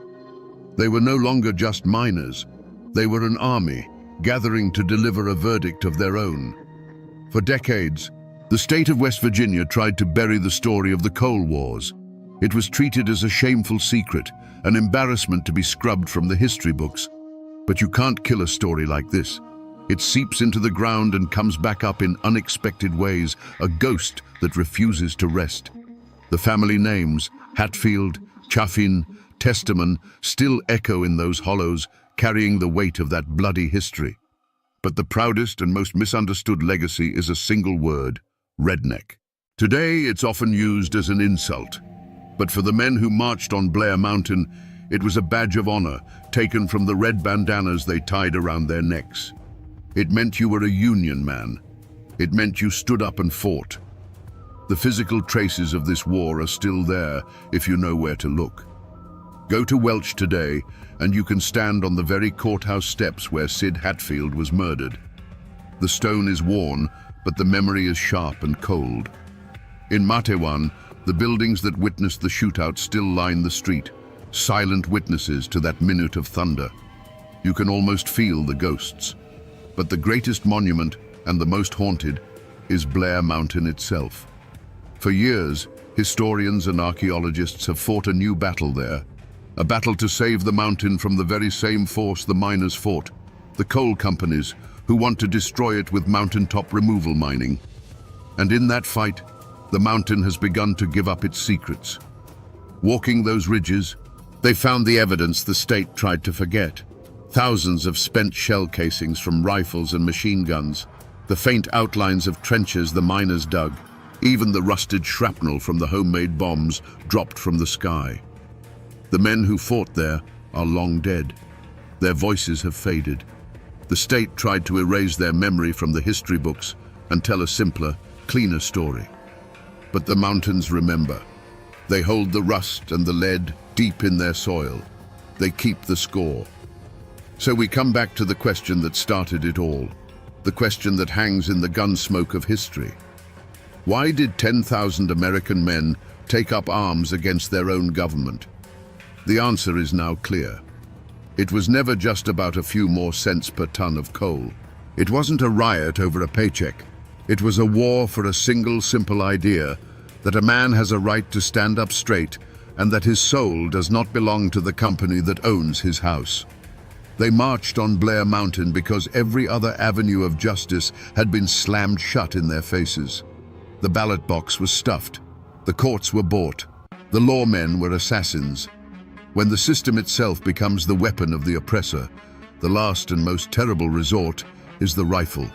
They were no longer just miners. They were an army, gathering to deliver a verdict of their own. For decades, the state of West Virginia tried to bury the story of the coal wars. It was treated as a shameful secret, an embarrassment to be scrubbed from the history books. But you can't kill a story like this. It seeps into the ground and comes back up in unexpected ways, a ghost that refuses to rest. The family names, Hatfield, Chaffin, Testament, still echo in those hollows, carrying the weight of that bloody history. But the proudest and most misunderstood legacy is a single word: redneck. Today, it's often used as an insult. But for the men who marched on Blair Mountain, it was a badge of honor, taken from the red bandanas they tied around their necks. It meant you were a Union man. It meant you stood up and fought. The physical traces of this war are still there if you know where to look. Go to Welch today, and you can stand on the very courthouse steps where Sid Hatfield was murdered. The stone is worn, but the memory is sharp and cold. In Matewan, the buildings that witnessed the shootout still line the street, silent witnesses to that minute of thunder. You can almost feel the ghosts. But the greatest monument, and the most haunted, is Blair Mountain itself. For years, historians and archaeologists have fought a new battle there, a battle to save the mountain from the very same force the miners fought, the coal companies, who want to destroy it with mountaintop removal mining. And in that fight, the mountain has begun to give up its secrets. Walking those ridges, They found the evidence the state tried to forget. Thousands of spent shell casings from rifles and machine guns, the faint outlines of trenches the miners dug, even the rusted shrapnel from the homemade bombs dropped from the sky. The men who fought there are long dead. Their voices have faded. The state tried to erase their memory from the history books and tell a simpler, cleaner story. But the mountains remember. They hold the rust and the lead deep in their soil. They keep the score. So we come back to the question that started it all, the question that hangs in the gun smoke of history. Why did 10,000 American men take up arms against their own government? The answer is now clear. It was never just about a few more cents per ton of coal. It wasn't a riot over a paycheck. It was a war for a single simple idea that a man has a right to stand up straight and that his soul does not belong to the company that owns his house. They marched on Blair Mountain because every other avenue of justice had been slammed shut in their faces. The ballot box was stuffed. The courts were bought. The lawmen were assassins. When the system itself becomes the weapon of the oppressor, the last and most terrible resort is the rifle.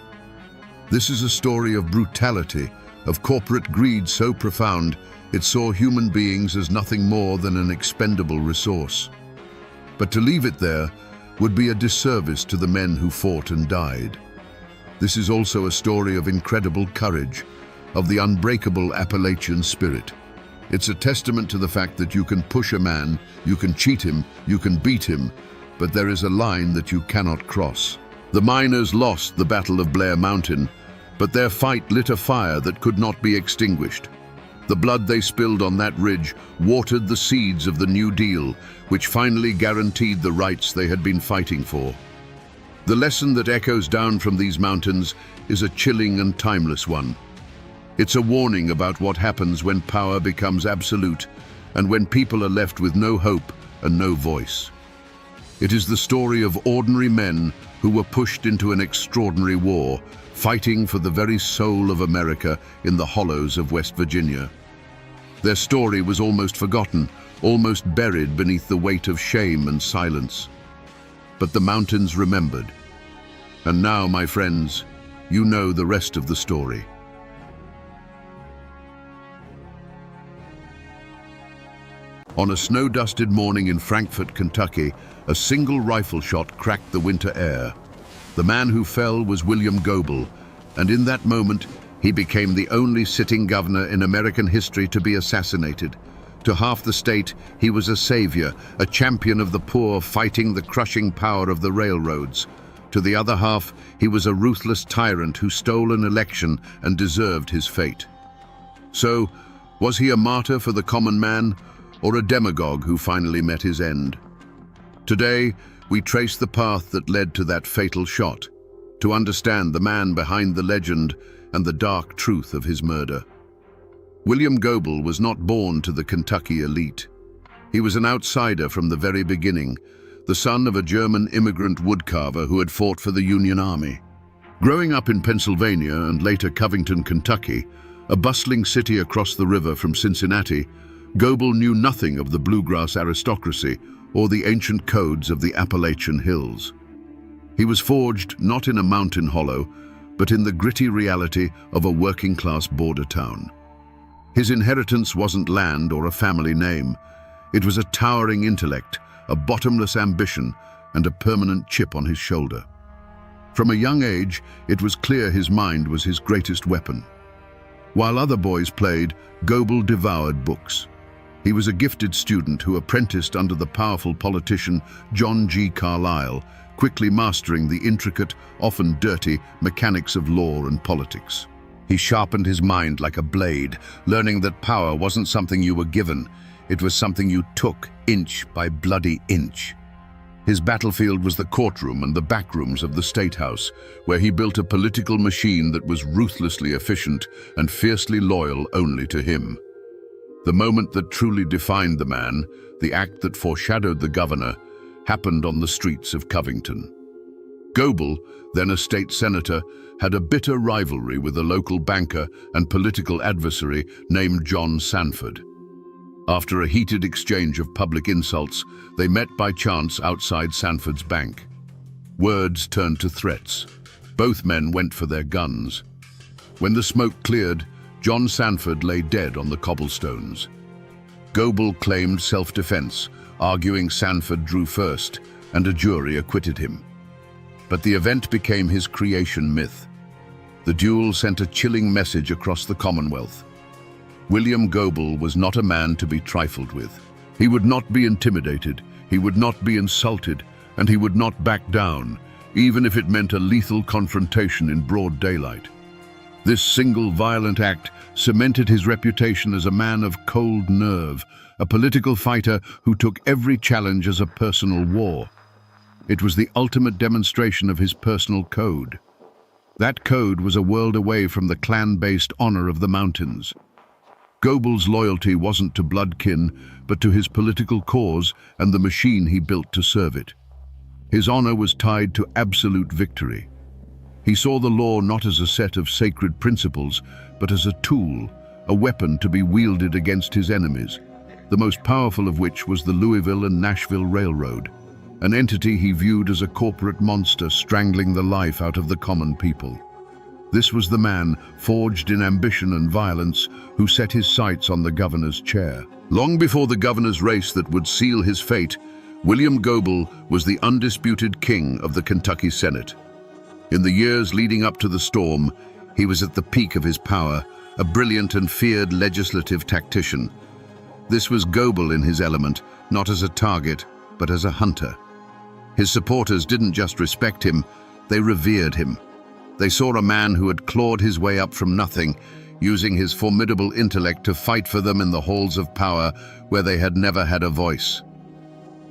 This is a story of brutality, of corporate greed so profound it saw human beings as nothing more than an expendable resource. But to leave it there would be a disservice to the men who fought and died. This is also a story of incredible courage, of the unbreakable Appalachian spirit. It's a testament to the fact that you can push a man, you can cheat him, you can beat him, but there is a line that you cannot cross. The miners lost the Battle of Blair Mountain, but their fight lit a fire that could not be extinguished. The blood they spilled on that ridge watered the seeds of the New Deal, which finally guaranteed the rights they had been fighting for. The lesson that echoes down from these mountains is a chilling and timeless one. It's a warning about what happens when power becomes absolute and when people are left with no hope and no voice. It is the story of ordinary men who were pushed into an extraordinary war, fighting for the very soul of America in the hollows of West Virginia. Their story was almost forgotten, almost buried beneath the weight of shame and silence. But the mountains remembered. And now, my friends, you know the rest of the story. On a snow-dusted morning in Frankfort, Kentucky, a single rifle shot cracked the winter air. The man who fell was William Goebel, and in that moment, he became the only sitting governor in American history to be assassinated. To half the state, he was a savior, a champion of the poor fighting the crushing power of the railroads. To the other half, he was a ruthless tyrant who stole an election and deserved his fate. So, was he a martyr for the common man, or a demagogue who finally met his end? Today, we trace the path that led to that fatal shot, to understand the man behind the legend and the dark truth of his murder. William Goebel was not born to the Kentucky elite. He was an outsider from the very beginning, the son of a German immigrant woodcarver who had fought for the Union Army. Growing up in Pennsylvania and later Covington, Kentucky, a bustling city across the river from Cincinnati, Goebel knew nothing of the bluegrass aristocracy or the ancient codes of the Appalachian hills. He was forged not in a mountain hollow, but in the gritty reality of a working-class border town. His inheritance wasn't land or a family name. It was a towering intellect, a bottomless ambition, and a permanent chip on his shoulder. From a young age, it was clear his mind was his greatest weapon. While other boys played, Goebel devoured books. He was a gifted student who apprenticed under the powerful politician John G. Carlyle, quickly mastering the intricate, often dirty, mechanics of law and politics. He sharpened his mind like a blade, learning that power wasn't something you were given, it was something you took inch by bloody inch. His battlefield was the courtroom and the backrooms of the State House, where he built a political machine that was ruthlessly efficient and fiercely loyal only to him. The moment that truly defined the man, the act that foreshadowed the governor, happened on the streets of Covington. Goebel, then a state senator, had a bitter rivalry with a local banker and political adversary named John Sanford. After a heated exchange of public insults, they met by chance outside Sanford's bank. Words turned to threats. Both men went for their guns. When the smoke cleared, John Sanford lay dead on the cobblestones. Goebel claimed self-defense, arguing Sanford drew first, and a jury acquitted him. But the event became his creation myth. The duel sent a chilling message across the Commonwealth. William Goebel was not a man to be trifled with. He would not be intimidated, he would not be insulted, and he would not back down, even if it meant a lethal confrontation in broad daylight. This single violent act cemented his reputation as a man of cold nerve, a political fighter who took every challenge as a personal war. It was the ultimate demonstration of his personal code. That code was a world away from the clan-based honor of the mountains. Goebel's loyalty wasn't to bloodkin, but to his political cause and the machine he built to serve it. His honor was tied to absolute victory. He saw the law not as a set of sacred principles, but as a tool, a weapon to be wielded against his enemies, the most powerful of which was the Louisville and Nashville Railroad, an entity he viewed as a corporate monster strangling the life out of the common people. This was the man, forged in ambition and violence, who set his sights on the governor's chair. Long before the governor's race that would seal his fate, William Goebel was the undisputed king of the Kentucky Senate. In the years leading up to the storm, he was at the peak of his power, a brilliant and feared legislative tactician. This was Goebel in his element, not as a target, but as a hunter. His supporters didn't just respect him, they revered him. They saw a man who had clawed his way up from nothing, using his formidable intellect to fight for them in the halls of power where they had never had a voice.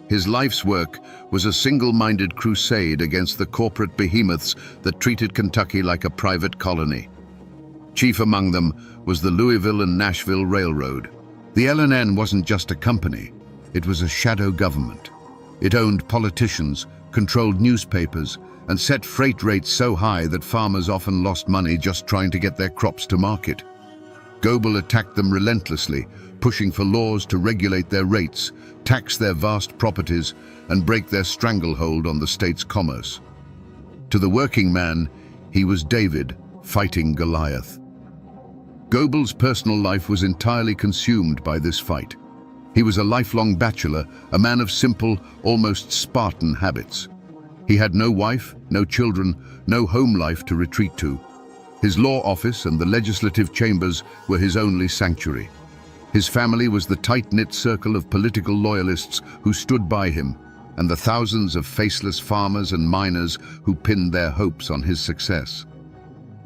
His life's work was a single-minded crusade against the corporate behemoths that treated Kentucky like a private colony. Chief among them was the Louisville and Nashville Railroad. The L&N wasn't just a company, it was a shadow government. It owned politicians, controlled newspapers, and set freight rates so high that farmers often lost money just trying to get their crops to market. Goebel attacked them relentlessly, pushing for laws to regulate their rates, tax their vast properties, and break their stranglehold on the state's commerce. To the working man, he was David fighting Goliath. Goebel's personal life was entirely consumed by this fight. He was a lifelong bachelor, a man of simple, almost Spartan habits. He had no wife, no children, no home life to retreat to. His law office and the legislative chambers were his only sanctuary. His family was the tight-knit circle of political loyalists who stood by him, and the thousands of faceless farmers and miners who pinned their hopes on his success.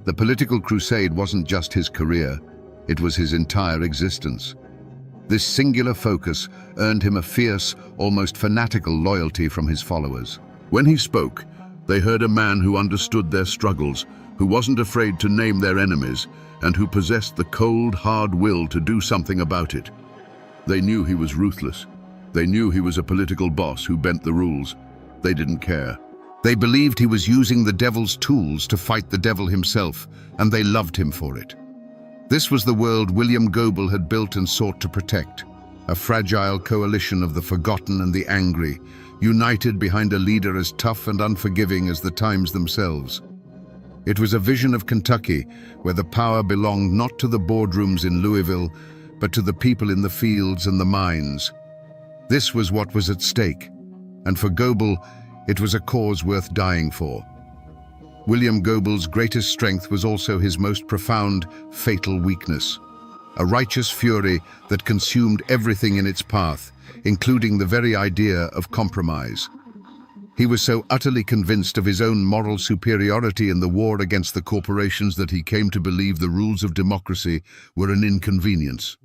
The political crusade wasn't just his career, it was his entire existence. This singular focus earned him a fierce, almost fanatical loyalty from his followers. When he spoke, they heard a man who understood their struggles, who wasn't afraid to name their enemies, and who possessed the cold, hard will to do something about it. They knew he was ruthless. They knew he was a political boss who bent the rules. They didn't care. They believed he was using the devil's tools to fight the devil himself, and they loved him for it. This was the world William Goebel had built and sought to protect, a fragile coalition of the forgotten and the angry, united behind a leader as tough and unforgiving as the times themselves. It was a vision of Kentucky where the power belonged not to the boardrooms in Louisville, but to the people in the fields and the mines. This was what was at stake, and for Goebel, it was a cause worth dying for. William Goebel's greatest strength was also his most profound, fatal weakness, a righteous fury that consumed everything in its path, including the very idea of compromise. He was so utterly convinced of his own moral superiority in the war against the corporations that he came to believe the rules of democracy were an inconvenience.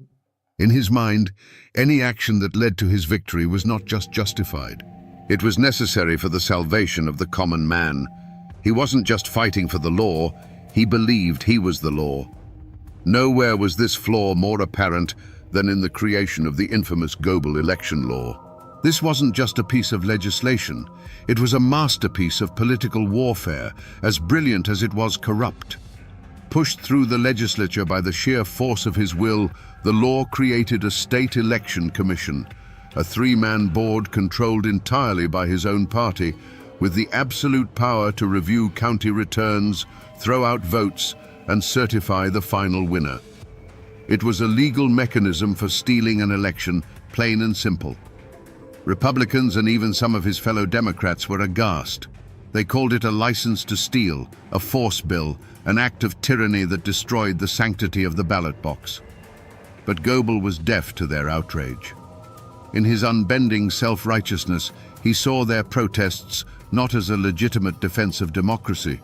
In his mind, any action that led to his victory was not just justified. It was necessary for the salvation of the common man. He wasn't just fighting for the law, he believed he was the law. Nowhere was this flaw more apparent than in the creation of the infamous Goebel election law. This wasn't just a piece of legislation, it was a masterpiece of political warfare, as brilliant as it was corrupt. Pushed through the legislature by the sheer force of his will, the law created a state election commission, a three-man board controlled entirely by his own party, with the absolute power to review county returns, throw out votes, and certify the final winner. It was a legal mechanism for stealing an election, plain and simple. Republicans and even some of his fellow Democrats were aghast. They called it a license to steal, a force bill, an act of tyranny that destroyed the sanctity of the ballot box. But Goebel was deaf to their outrage. In his unbending self-righteousness, he saw their protests not as a legitimate defense of democracy,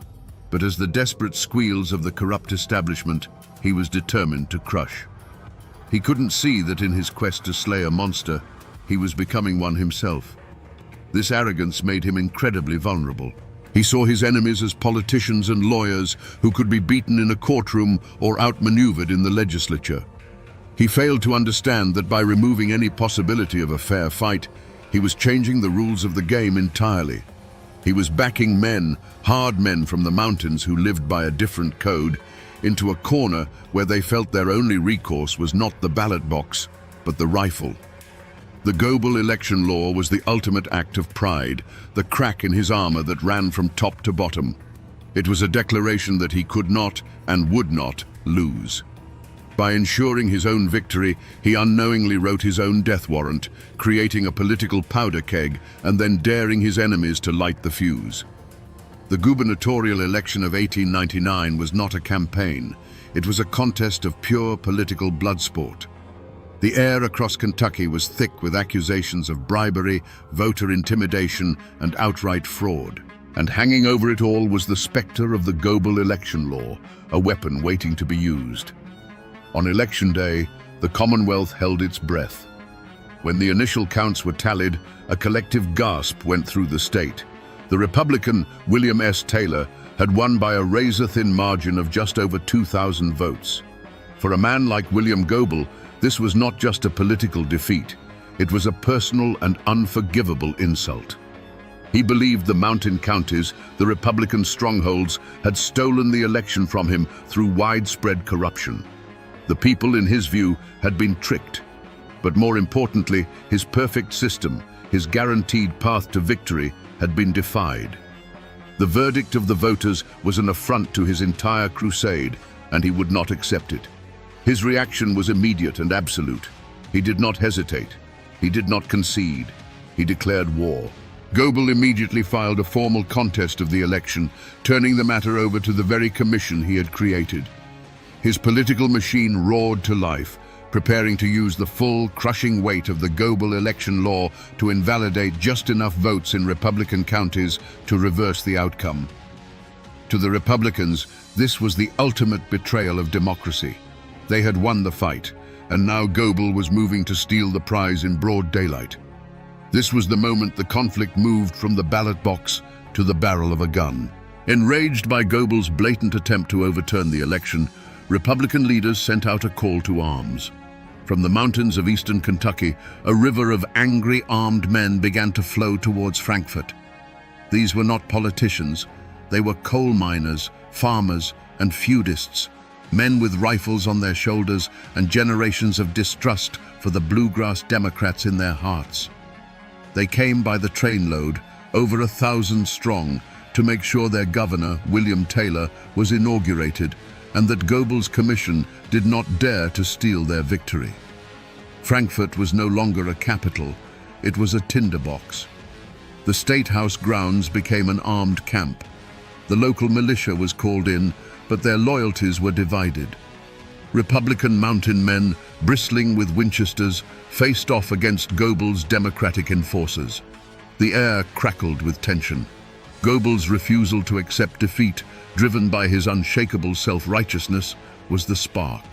but as the desperate squeals of the corrupt establishment he was determined to crush. He couldn't see that in his quest to slay a monster, he was becoming one himself. This arrogance made him incredibly vulnerable. He saw his enemies as politicians and lawyers who could be beaten in a courtroom or outmaneuvered in the legislature. He failed to understand that by removing any possibility of a fair fight, he was changing the rules of the game entirely. He was backing men, hard men from the mountains who lived by a different code, into a corner where they felt their only recourse was not the ballot box, but the rifle. The Goebel election law was the ultimate act of pride, the crack in his armor that ran from top to bottom. It was a declaration that he could not and would not lose. By ensuring his own victory, he unknowingly wrote his own death warrant, creating a political powder keg and then daring his enemies to light the fuse. The gubernatorial election of 1899 was not a campaign. It was a contest of pure political bloodsport. The air across Kentucky was thick with accusations of bribery, voter intimidation, and outright fraud. And hanging over it all was the specter of the Goebel election law, a weapon waiting to be used. On election day, the Commonwealth held its breath. When the initial counts were tallied, a collective gasp went through the state. The Republican, William S. Taylor, had won by a razor-thin margin of just over 2,000 votes. For a man like William Goebel, this was not just a political defeat. It was a personal and unforgivable insult. He believed the mountain counties, the Republican strongholds, had stolen the election from him through widespread corruption. The people, in his view, had been tricked. But more importantly, his perfect system, his guaranteed path to victory, had been defied. The verdict of the voters was an affront to his entire crusade, and he would not accept it. His reaction was immediate and absolute. He did not hesitate. He did not concede. He declared war. Goebel immediately filed a formal contest of the election, turning the matter over to the very commission he had created. His political machine roared to life, preparing to use the full, crushing weight of the Goebel election law to invalidate just enough votes in Republican counties to reverse the outcome. To the Republicans, this was the ultimate betrayal of democracy. They had won the fight, and now Goebel was moving to steal the prize in broad daylight. This was the moment the conflict moved from the ballot box to the barrel of a gun. Enraged by Goebel's blatant attempt to overturn the election, Republican leaders sent out a call to arms. From the mountains of eastern Kentucky, a river of angry armed men began to flow towards Frankfort. These were not politicians. They were coal miners, farmers, and feudists, men with rifles on their shoulders and generations of distrust for the bluegrass Democrats in their hearts. They came by the trainload, over 1,000 strong, to make sure their governor, William Taylor, was inaugurated and that Goebel's commission did not dare to steal their victory. Frankfort was no longer a capital, it was a tinderbox. The State House grounds became an armed camp. The local militia was called in, but their loyalties were divided. Republican mountain men, bristling with Winchesters, faced off against Goebel's Democratic enforcers. The air crackled with tension. Goebel's refusal to accept defeat, driven by his unshakable self-righteousness, was the spark.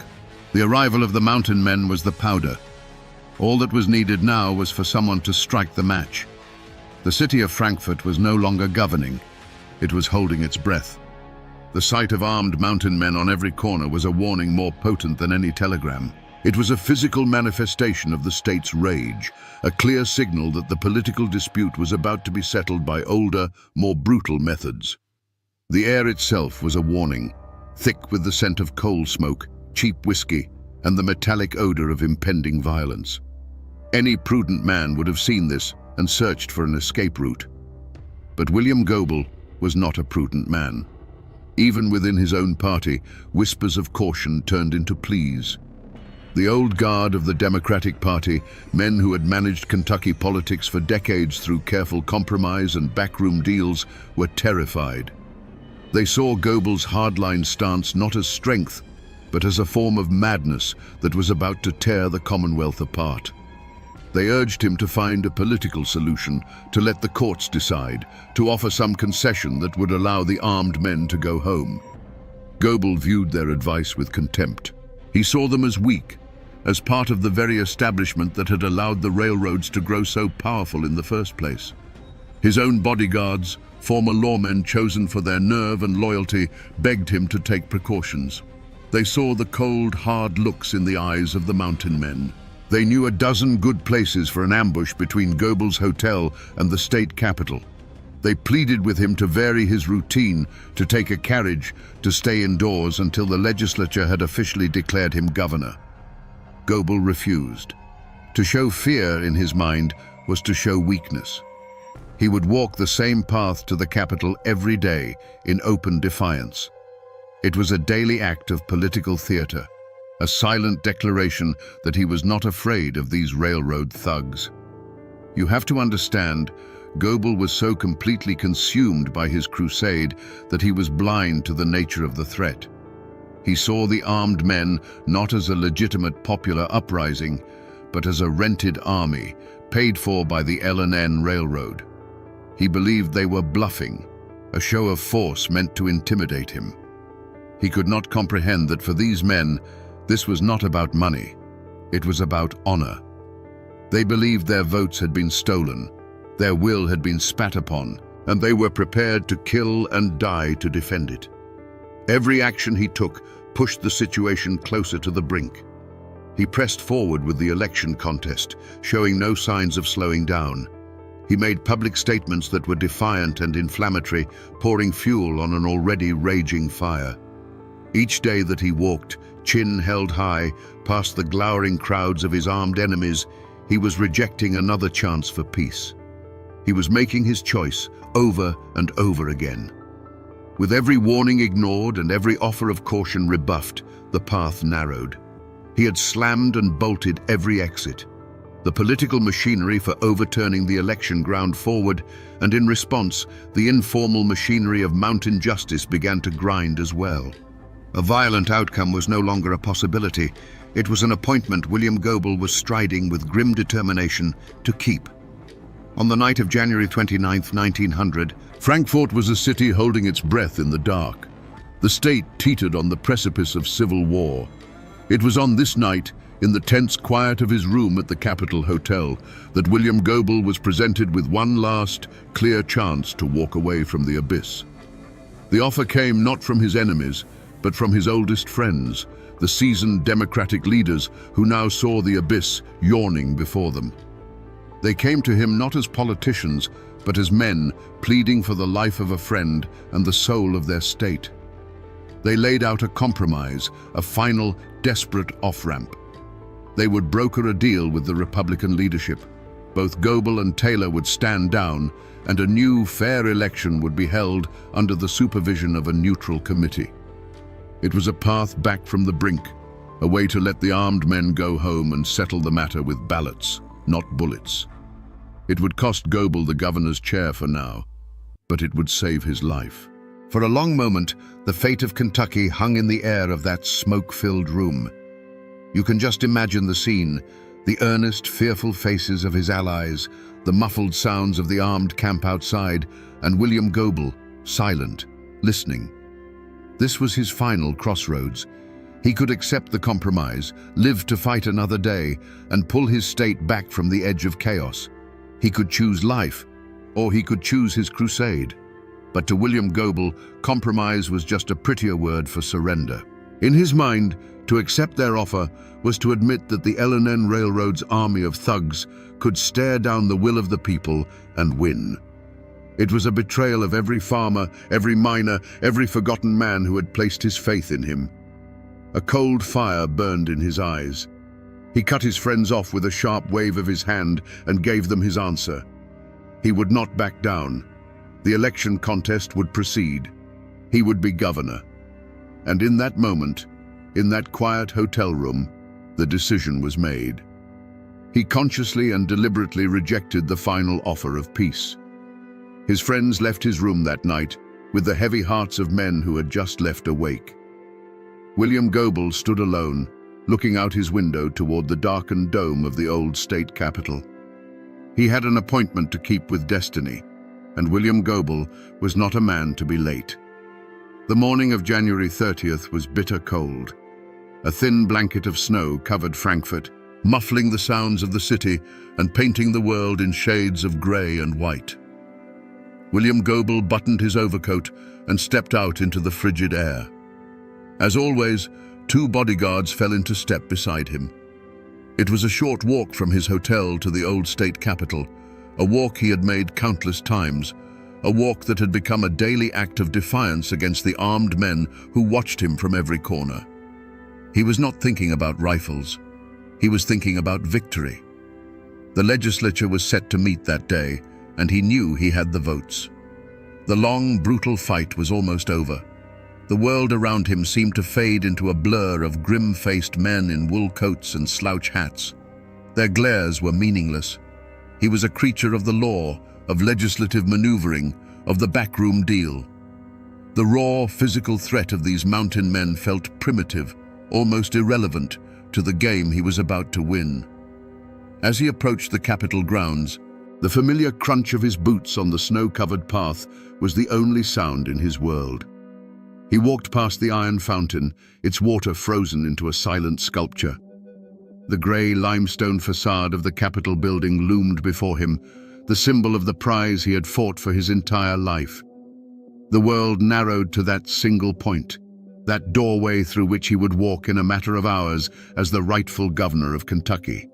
The arrival of the mountain men was the powder. All that was needed now was for someone to strike the match. The city of Frankfort was no longer governing. It was holding its breath. The sight of armed mountain men on every corner was a warning more potent than any telegram. It was a physical manifestation of the state's rage, a clear signal that the political dispute was about to be settled by older, more brutal methods. The air itself was a warning. thick with the scent of coal smoke, cheap whiskey, and the metallic odor of impending violence. Any prudent man would have seen this and searched for an escape route. But William Goebel was not a prudent man. Even within his own party, whispers of caution turned into pleas. The old guard of the Democratic Party, men who had managed Kentucky politics for decades through careful compromise and backroom deals, were terrified. They saw Goebel's hardline stance not as strength, but as a form of madness that was about to tear the Commonwealth apart. They urged him to find a political solution, to let the courts decide, to offer some concession that would allow the armed men to go home. Goebel viewed their advice with contempt. He saw them as weak, as part of the very establishment that had allowed the railroads to grow so powerful in the first place. His own bodyguards, former lawmen chosen for their nerve and loyalty, begged him to take precautions. They saw the cold, hard looks in the eyes of the mountain men. They knew a dozen good places for an ambush between Goebel's hotel and the state capitol. They pleaded with him to vary his routine, to take a carriage, to stay indoors until the legislature had officially declared him governor. Goebel refused. To show fear in his mind was to show weakness. He would walk the same path to the Capitol every day in open defiance. It was a daily act of political theater, a silent declaration that he was not afraid of these railroad thugs. You have to understand, Goebel was so completely consumed by his crusade that he was blind to the nature of the threat. He saw the armed men not as a legitimate popular uprising, but as a rented army, paid for by the L&N Railroad. He believed they were bluffing, a show of force meant to intimidate him. He could not comprehend that for these men, this was not about money. It was about honor. They believed their votes had been stolen, their will had been spat upon, and they were prepared to kill and die to defend it. Every action he took pushed the situation closer to the brink. He pressed forward with the election contest, showing no signs of slowing down. He made public statements that were defiant and inflammatory, pouring fuel on an already raging fire. Each day that he walked, chin held high, past the glowering crowds of his armed enemies, he was rejecting another chance for peace. He was making his choice over and over again. With every warning ignored and every offer of caution rebuffed, the path narrowed. He had slammed and bolted every exit. The political machinery for overturning the election ground forward, and in response, the informal machinery of mountain justice began to grind as well. A violent outcome was no longer a possibility. It was an appointment William Goebel was striding with grim determination to keep. On the night of January 29, 1900, Frankfort was a city holding its breath in the dark. The state teetered on the precipice of civil war. It was on this night, in the tense quiet of his room at the Capitol Hotel, that William Goebel was presented with one last, clear chance to walk away from the abyss. The offer came not from his enemies, but from his oldest friends, the seasoned Democratic leaders who now saw the abyss yawning before them. They came to him not as politicians, but as men pleading for the life of a friend and the soul of their state. They laid out a compromise, a final, desperate off-ramp. They would broker a deal with the Republican leadership. Both Goebel and Taylor would stand down, and a new, fair election would be held under the supervision of a neutral committee. It was a path back from the brink, a way to let the armed men go home and settle the matter with ballots, not bullets. It would cost Goebel the governor's chair for now, but it would save his life. For a long moment, the fate of Kentucky hung in the air of that smoke-filled room. You can just imagine the scene, the earnest, fearful faces of his allies, the muffled sounds of the armed camp outside, and William Goebel, silent, listening. This was his final crossroads. He could accept the compromise, live to fight another day, and pull his state back from the edge of chaos. He could choose life, or he could choose his crusade. But to William Goebel, compromise was just a prettier word for surrender. In his mind, to accept their offer was to admit that the L&N Railroad's army of thugs could stare down the will of the people and win. It was a betrayal of every farmer, every miner, every forgotten man who had placed his faith in him. A cold fire burned in his eyes. He cut his friends off with a sharp wave of his hand and gave them his answer. He would not back down. The election contest would proceed. He would be governor. And in that moment, in that quiet hotel room, the decision was made. He consciously and deliberately rejected the final offer of peace. His friends left his room that night with the heavy hearts of men who had just left awake. William Goebel stood alone, looking out his window toward the darkened dome of the old state capitol. He had an appointment to keep with destiny, and William Goebel was not a man to be late. The morning of January 30th was bitter cold. A thin blanket of snow covered Frankfurt, muffling the sounds of the city and painting the world in shades of grey and white. William Goebel buttoned his overcoat and stepped out into the frigid air. As always, 2 bodyguards fell into step beside him. It was a short walk from his hotel to the old state capitol, a walk he had made countless times, a walk that had become a daily act of defiance against the armed men who watched him from every corner. He was not thinking about rifles. He was thinking about victory. The legislature was set to meet that day, and he knew he had the votes. The long, brutal fight was almost over. The world around him seemed to fade into a blur of grim-faced men in wool coats and slouch hats. Their glares were meaningless. He was a creature of the law, of legislative maneuvering, of the backroom deal. The raw, physical threat of these mountain men felt primitive, almost irrelevant, to the game he was about to win. As he approached the Capitol grounds, the familiar crunch of his boots on the snow-covered path was the only sound in his world. He walked past the iron fountain, its water frozen into a silent sculpture. The grey limestone facade of the Capitol building loomed before him, the symbol of the prize he had fought for his entire life. The world narrowed to that single point, that doorway through which he would walk in a matter of hours as the rightful governor of Kentucky.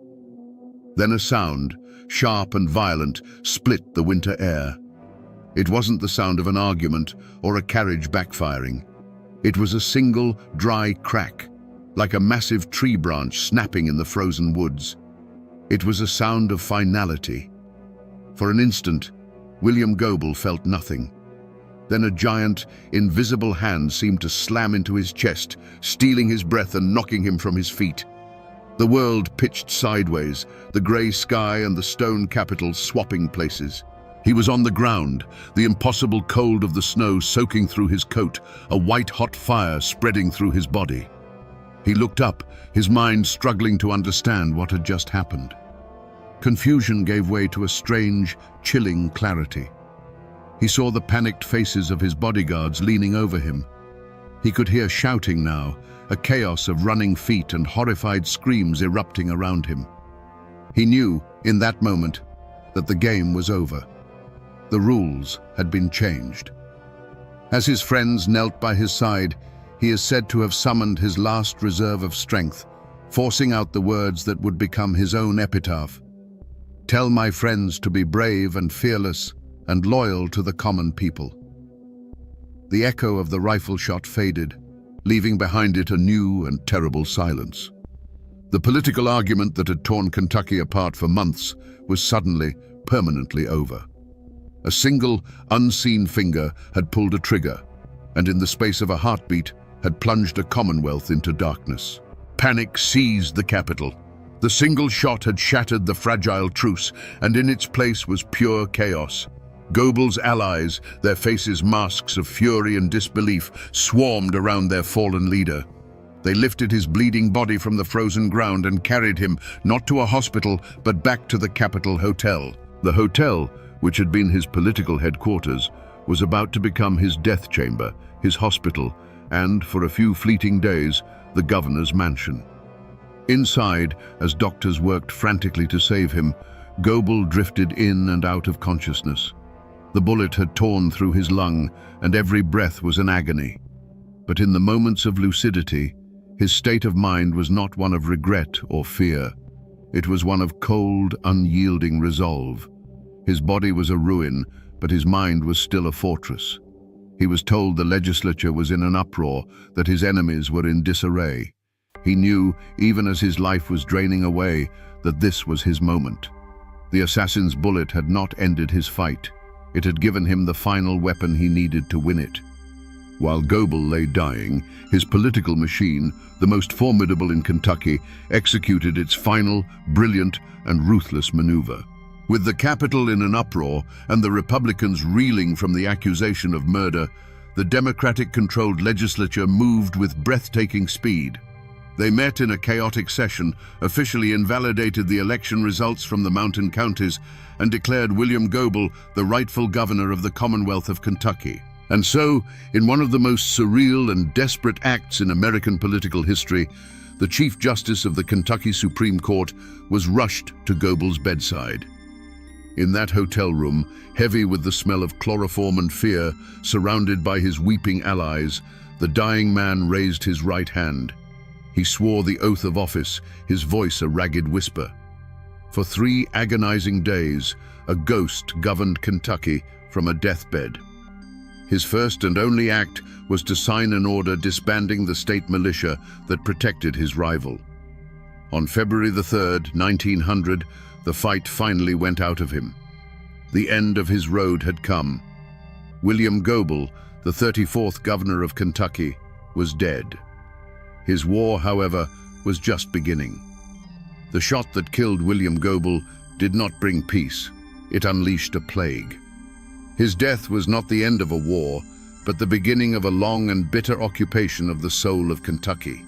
Then a sound, sharp and violent, split the winter air. It wasn't the sound of an argument or a carriage backfiring. It was a single, dry crack, like a massive tree branch snapping in the frozen woods. It was a sound of finality. For an instant, William Goebel felt nothing. Then a giant, invisible hand seemed to slam into his chest, stealing his breath and knocking him from his feet. The world pitched sideways, the grey sky and the stone capitol swapping places. He was on the ground, the impossible cold of the snow soaking through his coat, a white-hot fire spreading through his body. He looked up, his mind struggling to understand what had just happened. Confusion gave way to a strange, chilling clarity. He saw the panicked faces of his bodyguards leaning over him. He could hear shouting now, a chaos of running feet and horrified screams erupting around him. He knew, in that moment, that the game was over. The rules had been changed. As his friends knelt by his side, he is said to have summoned his last reserve of strength, forcing out the words that would become his own epitaph. "Tell my friends to be brave and fearless and loyal to the common people." The echo of the rifle shot faded, leaving behind it a new and terrible silence. The political argument that had torn Kentucky apart for months was suddenly, permanently over. A single, unseen finger had pulled a trigger, and in the space of a heartbeat had plunged a commonwealth into darkness. Panic seized the capital. The single shot had shattered the fragile truce, and in its place was pure chaos. Goebel's allies, their faces masks of fury and disbelief, swarmed around their fallen leader. They lifted his bleeding body from the frozen ground and carried him, not to a hospital, but back to the Capitol Hotel. The hotel, which had been his political headquarters, was about to become his death chamber, his hospital, and, for a few fleeting days, the governor's mansion. Inside, as doctors worked frantically to save him, Goebel drifted in and out of consciousness. The bullet had torn through his lung, and every breath was an agony. But in the moments of lucidity, his state of mind was not one of regret or fear. It was one of cold, unyielding resolve. His body was a ruin, but his mind was still a fortress. He was told the legislature was in an uproar, that his enemies were in disarray. He knew, even as his life was draining away, that this was his moment. The assassin's bullet had not ended his fight. It had given him the final weapon he needed to win it. While Goebel lay dying, his political machine, the most formidable in Kentucky, executed its final, brilliant, and ruthless maneuver. With the Capitol in an uproar and the Republicans reeling from the accusation of murder, the Democratic-controlled legislature moved with breathtaking speed. They met in a chaotic session, officially invalidated the election results from the mountain counties, and declared William Goebel the rightful governor of the Commonwealth of Kentucky. And so, in one of the most surreal and desperate acts in American political history, the Chief Justice of the Kentucky Supreme Court was rushed to Goebel's bedside. In that hotel room, heavy with the smell of chloroform and fear, surrounded by his weeping allies, the dying man raised his right hand. He swore the oath of office, his voice a ragged whisper. For 3 agonizing days, a ghost governed Kentucky from a deathbed. His first and only act was to sign an order disbanding the state militia that protected his rival. On February the 3rd, 1900, the fight finally went out of him. The end of his road had come. William Goebel, the 34th governor of Kentucky, was dead. His war, however, was just beginning. The shot that killed William Goebel did not bring peace. It unleashed a plague. His death was not the end of a war, but the beginning of a long and bitter occupation of the soul of Kentucky.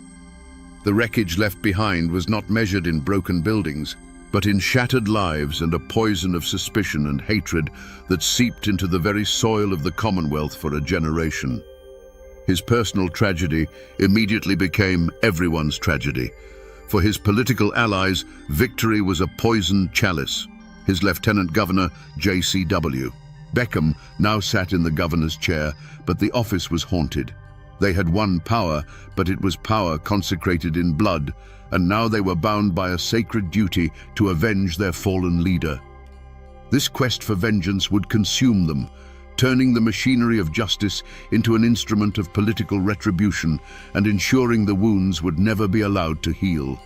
The wreckage left behind was not measured in broken buildings, but in shattered lives and a poison of suspicion and hatred that seeped into the very soil of the Commonwealth for a generation. His personal tragedy immediately became everyone's tragedy. For his political allies, victory was a poisoned chalice. His lieutenant governor, J.C.W. Beckham, now sat in the governor's chair, but the office was haunted. They had won power, but it was power consecrated in blood, and now they were bound by a sacred duty to avenge their fallen leader. This quest for vengeance would consume them, turning the machinery of justice into an instrument of political retribution and ensuring the wounds would never be allowed to heal.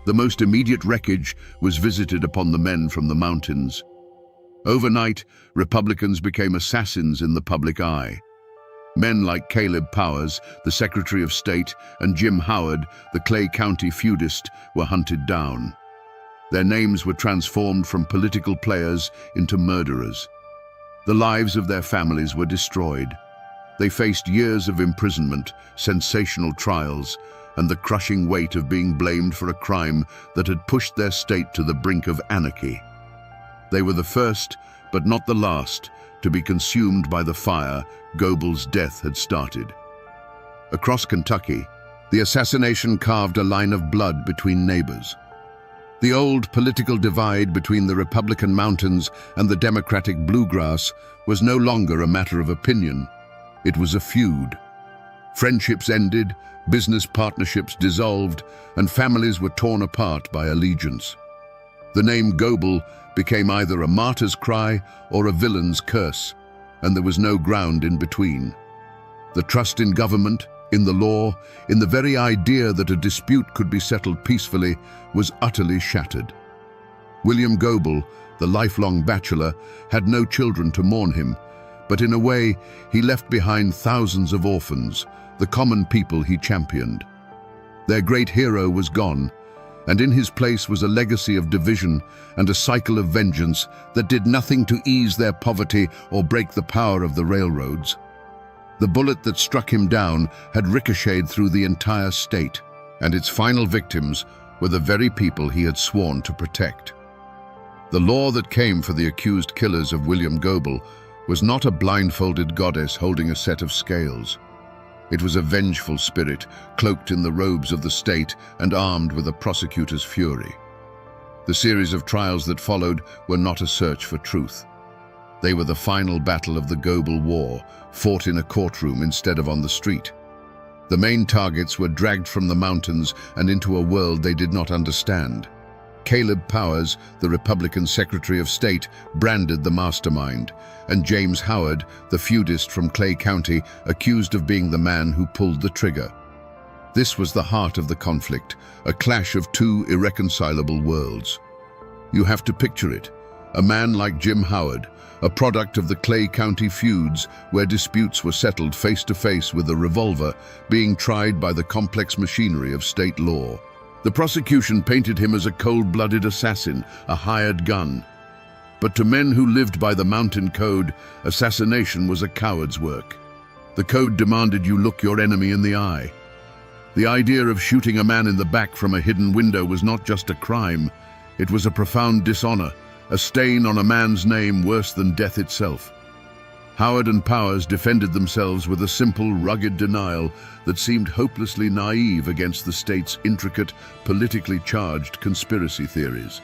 The most immediate wreckage was visited upon the men from the mountains. Overnight, Republicans became assassins in the public eye. Men like Caleb Powers, the Secretary of State, and Jim Howard, the Clay County feudist, were hunted down. Their names were transformed from political players into murderers. The lives of their families were destroyed. They faced years of imprisonment, sensational trials, and the crushing weight of being blamed for a crime that had pushed their state to the brink of anarchy. They were the first, but not the last, to be consumed by the fire Goebel's death had started. Across Kentucky, the assassination carved a line of blood between neighbors. The old political divide between the Republican mountains and the Democratic bluegrass was no longer a matter of opinion. It was a feud. Friendships ended, business partnerships dissolved, and families were torn apart by allegiance. The name Goebel became either a martyr's cry or a villain's curse, and there was no ground in between. The trust in government, in the law, in the very idea that a dispute could be settled peacefully, was utterly shattered. William Goebel, the lifelong bachelor, had no children to mourn him, but in a way he left behind thousands of orphans, the common people he championed. Their great hero was gone, and in his place was a legacy of division and a cycle of vengeance that did nothing to ease their poverty or break the power of the railroads. The bullet that struck him down had ricocheted through the entire state, and its final victims were the very people he had sworn to protect. The law that came for the accused killers of William Goebel was not a blindfolded goddess holding a set of scales. It was a vengeful spirit, cloaked in the robes of the state and armed with a prosecutor's fury. The series of trials that followed were not a search for truth. They were the final battle of the Goebel War, fought in a courtroom instead of on the street. The main targets were dragged from the mountains and into a world they did not understand. Caleb Powers, the Republican Secretary of State, branded the mastermind, and James Howard, the feudist from Clay County, accused of being the man who pulled the trigger. This was the heart of the conflict, a clash of two irreconcilable worlds. You have to picture it. A man like Jim Howard, a product of the Clay County feuds where disputes were settled face-to-face with a revolver, being tried by the complex machinery of state law. The prosecution painted him as a cold-blooded assassin, a hired gun. But to men who lived by the mountain code, assassination was a coward's work. The code demanded you look your enemy in the eye. The idea of shooting a man in the back from a hidden window was not just a crime, it was a profound dishonor, a stain on a man's name worse than death itself. Howard and Powers defended themselves with a simple, rugged denial that seemed hopelessly naive against the state's intricate, politically charged conspiracy theories.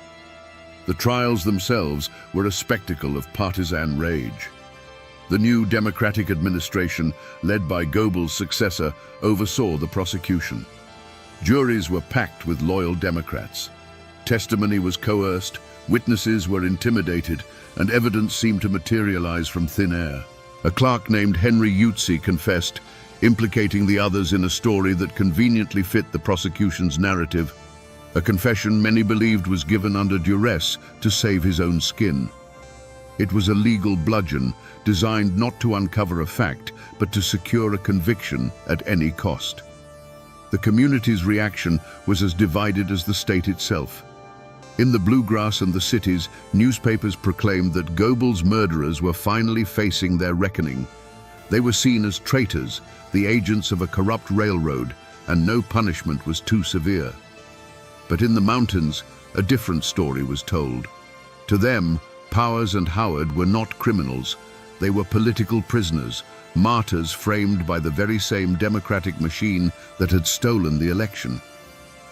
The trials themselves were a spectacle of partisan rage. The new Democratic administration, led by Goebel's successor, oversaw the prosecution. Juries were packed with loyal Democrats. Testimony was coerced, witnesses were intimidated, and evidence seemed to materialize from thin air. A clerk named Henry Utsi confessed, implicating the others in a story that conveniently fit the prosecution's narrative, a confession many believed was given under duress to save his own skin. It was a legal bludgeon designed not to uncover a fact, but to secure a conviction at any cost. The community's reaction was as divided as the state itself. In the bluegrass and the cities, newspapers proclaimed that Goebel's murderers were finally facing their reckoning. They were seen as traitors, the agents of a corrupt railroad, and no punishment was too severe. But in the mountains, a different story was told. To them, Powers and Howard were not criminals. They were political prisoners, martyrs framed by the very same democratic machine that had stolen the election.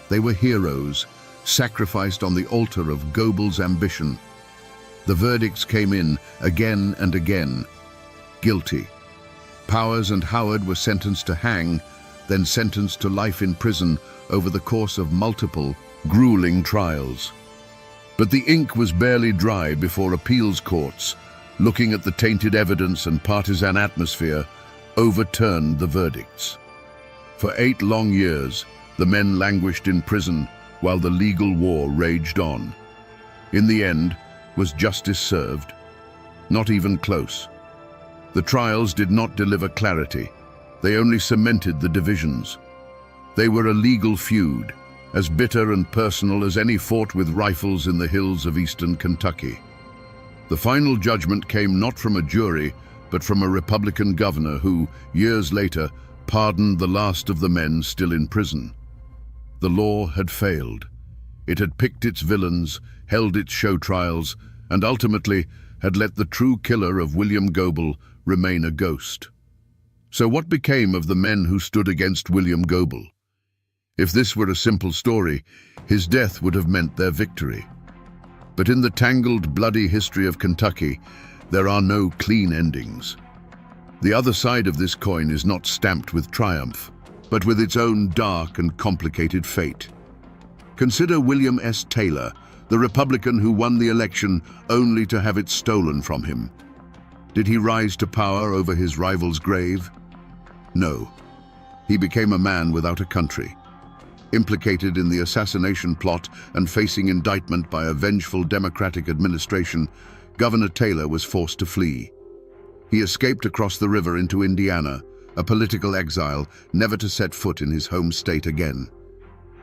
They were heroes, sacrificed on the altar of Goebel's ambition. The verdicts came in again and again. Guilty. Powers and Howard were sentenced to hang, then sentenced to life in prison over the course of multiple, grueling trials. But the ink was barely dry before appeals courts, looking at the tainted evidence and partisan atmosphere, overturned the verdicts. For 8 long years, the men languished in prison while the legal war raged on. In the end, was justice served? Not even close. The trials did not deliver clarity. They only cemented the divisions. They were a legal feud, as bitter and personal as any fought with rifles in the hills of eastern Kentucky. The final judgment came not from a jury, but from a Republican governor who, years later, pardoned the last of the men still in prison. The law had failed. It had picked its villains, held its show trials, and ultimately had let the true killer of William Goebel remain a ghost. So what became of the men who stood against William Goebel? If this were a simple story, his death would have meant their victory. But in the tangled, bloody history of Kentucky, there are no clean endings. The other side of this coin is not stamped with triumph, but with its own dark and complicated fate. Consider William S. Taylor, the Republican who won the election only to have it stolen from him. Did he rise to power over his rival's grave? No. He became a man without a country. Implicated in the assassination plot and facing indictment by a vengeful Democratic administration, Governor Taylor was forced to flee. He escaped across the river into Indiana, a political exile, never to set foot in his home state again.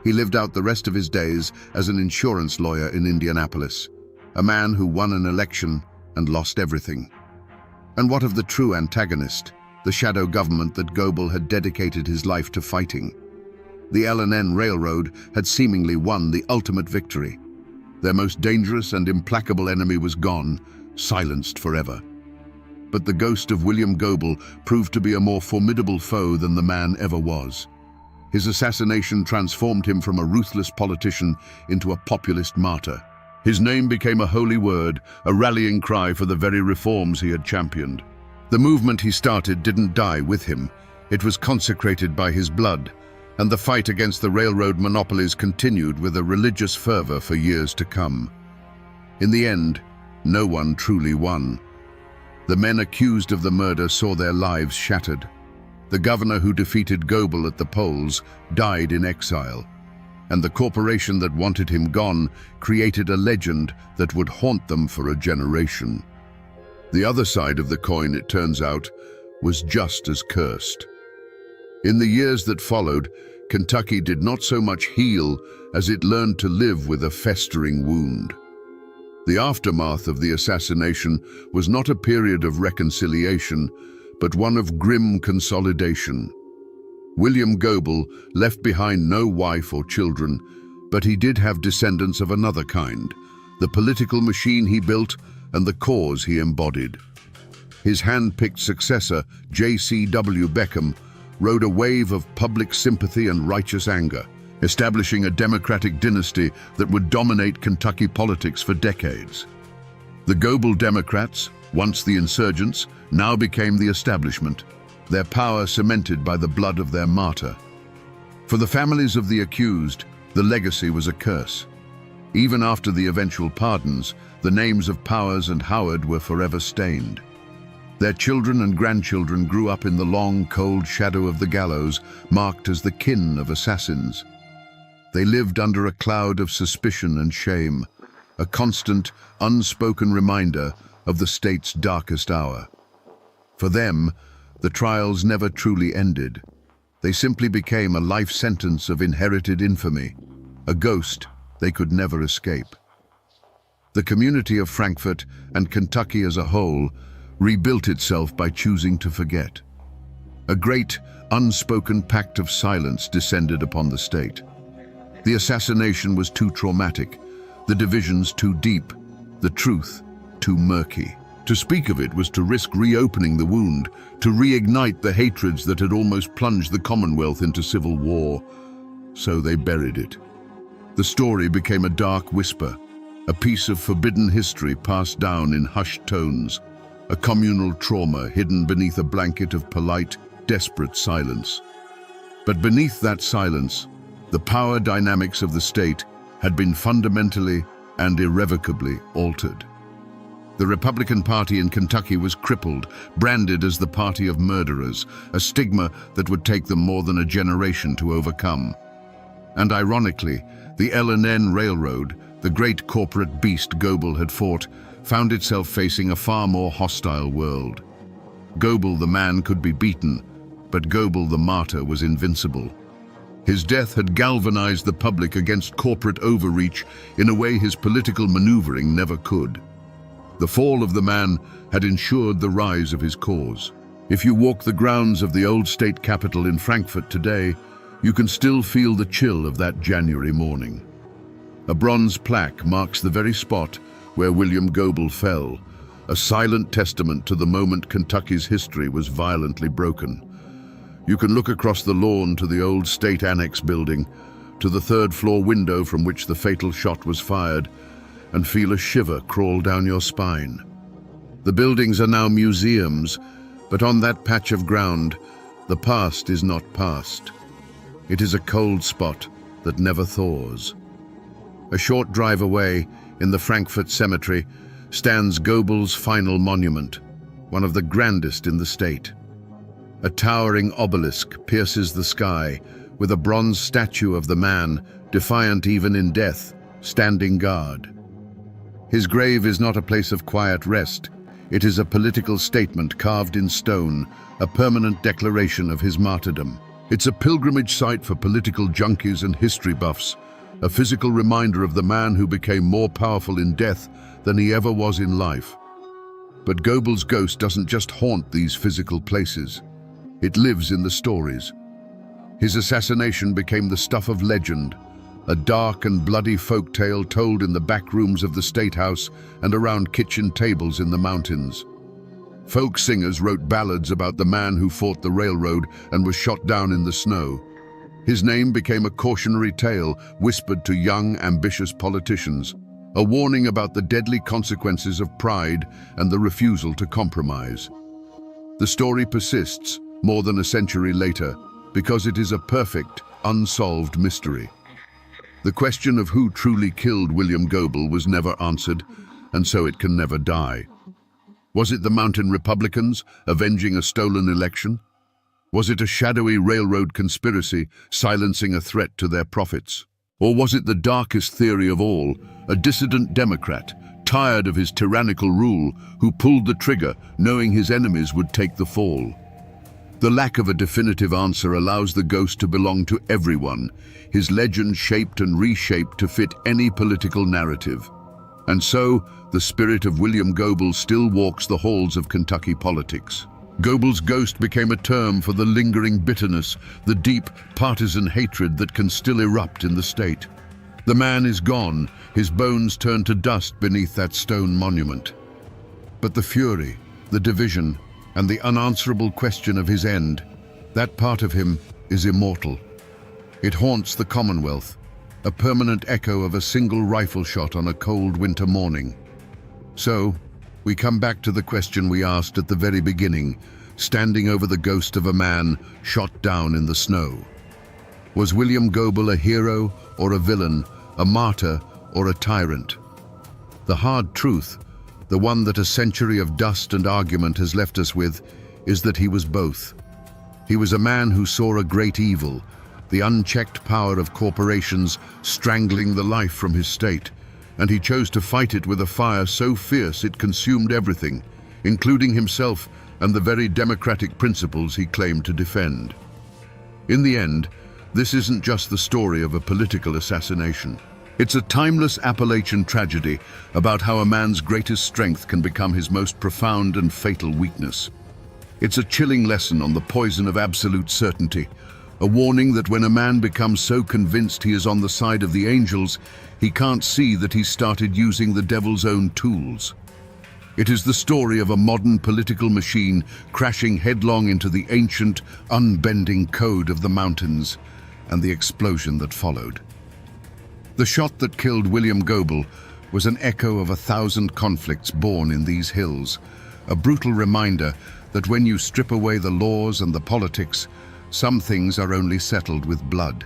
He lived out the rest of his days as an insurance lawyer in Indianapolis, a man who won an election and lost everything. And what of the true antagonist, the shadow government that Goebel had dedicated his life to fighting? The L&N Railroad had seemingly won the ultimate victory. Their most dangerous and implacable enemy was gone, silenced forever. But the ghost of William Goebel proved to be a more formidable foe than the man ever was. His assassination transformed him from a ruthless politician into a populist martyr. His name became a holy word, a rallying cry for the very reforms he had championed. The movement he started didn't die with him. It was consecrated by his blood, and the fight against the railroad monopolies continued with a religious fervor for years to come. In the end, no one truly won. The men accused of the murder saw their lives shattered. The governor who defeated Goebel at the polls died in exile, and the corporation that wanted him gone created a legend that would haunt them for a generation. The other side of the coin, it turns out, was just as cursed. In the years that followed, Kentucky did not so much heal as it learned to live with a festering wound. The aftermath of the assassination was not a period of reconciliation, but one of grim consolidation. William Goebel left behind no wife or children, but he did have descendants of another kind, the political machine he built and the cause he embodied. His hand-picked successor, J.C.W. Beckham, rode a wave of public sympathy and righteous anger, establishing a democratic dynasty that would dominate Kentucky politics for decades. The Goebel Democrats, once the insurgents, now became the establishment, their power cemented by the blood of their martyr. For the families of the accused, the legacy was a curse. Even after the eventual pardons, the names of Powers and Howard were forever stained. Their children and grandchildren grew up in the long, cold shadow of the gallows, marked as the kin of assassins. They lived under a cloud of suspicion and shame, a constant, unspoken reminder of the state's darkest hour. For them, the trials never truly ended. They simply became a life sentence of inherited infamy, a ghost they could never escape. The community of Frankfort and Kentucky as a whole rebuilt itself by choosing to forget. A great, unspoken pact of silence descended upon the state. The assassination was too traumatic, the divisions too deep, the truth too murky. To speak of it was to risk reopening the wound, to reignite the hatreds that had almost plunged the Commonwealth into civil war. So they buried it. The story became a dark whisper, a piece of forbidden history passed down in hushed tones, a communal trauma hidden beneath a blanket of polite, desperate silence. But beneath that silence, the power dynamics of the state had been fundamentally and irrevocably altered. The Republican Party in Kentucky was crippled, branded as the party of murderers, a stigma that would take them more than a generation to overcome. And ironically, the L&N Railroad, the great corporate beast Goebel had fought, found itself facing a far more hostile world. Goebel the man could be beaten, but Goebel the martyr was invincible. His death had galvanized the public against corporate overreach in a way his political maneuvering never could. The fall of the man had ensured the rise of his cause. If you walk the grounds of the old state capitol in Frankfort today, you can still feel the chill of that January morning. A bronze plaque marks the very spot where William Goebel fell, a silent testament to the moment Kentucky's history was violently broken. You can look across the lawn to the old state annex building, to the third-floor window from which the fatal shot was fired, and feel a shiver crawl down your spine. The buildings are now museums, but on that patch of ground, the past is not past. It is a cold spot that never thaws. A short drive away, in the Frankfort Cemetery, stands Goebel's final monument, one of the grandest in the state. A towering obelisk pierces the sky, with a bronze statue of the man, defiant even in death, standing guard. His grave is not a place of quiet rest. It is a political statement carved in stone, a permanent declaration of his martyrdom. It's a pilgrimage site for political junkies and history buffs, a physical reminder of the man who became more powerful in death than he ever was in life. But Goebel's ghost doesn't just haunt these physical places. It lives in the stories. His assassination became the stuff of legend, a dark and bloody folktale told in the back rooms of the State House and around kitchen tables in the mountains. Folk singers wrote ballads about the man who fought the railroad and was shot down in the snow. His name became a cautionary tale whispered to young, ambitious politicians, a warning about the deadly consequences of pride and the refusal to compromise. The story persists more than a century later because it is a perfect, unsolved mystery. The question of who truly killed William Goebel was never answered, and so it can never die. Was it the Mountain Republicans avenging a stolen election? Was it a shadowy railroad conspiracy silencing a threat to their profits? Or was it the darkest theory of all, a dissident Democrat, tired of his tyrannical rule, who pulled the trigger knowing his enemies would take the fall? The lack of a definitive answer allows the ghost to belong to everyone, his legend shaped and reshaped to fit any political narrative. And so, the spirit of William Goebel still walks the halls of Kentucky politics. Goebel's ghost became a term for the lingering bitterness, the deep partisan hatred that can still erupt in the state. The man is gone, his bones turned to dust beneath that stone monument. But the fury, the division, and the unanswerable question of his end, that part of him is immortal. It haunts the Commonwealth, a permanent echo of a single rifle shot on a cold winter morning. So, we come back to the question we asked at the very beginning, standing over the ghost of a man shot down in the snow. Was William Goebel a hero or a villain, a martyr or a tyrant? The hard truth, the one that a century of dust and argument has left us with, is that he was both. He was a man who saw a great evil, the unchecked power of corporations strangling the life from his state, and he chose to fight it with a fire so fierce it consumed everything, including himself and the very democratic principles he claimed to defend. In the end, this isn't just the story of a political assassination. It's a timeless Appalachian tragedy about how a man's greatest strength can become his most profound and fatal weakness. It's a chilling lesson on the poison of absolute certainty, a warning that when a man becomes so convinced he is on the side of the angels, he can't see that he's started using the devil's own tools. It is the story of a modern political machine crashing headlong into the ancient, unbending code of the mountains and the explosion that followed. The shot that killed William Goebel was an echo of 1,000 conflicts born in these hills, a brutal reminder that when you strip away the laws and the politics, some things are only settled with blood.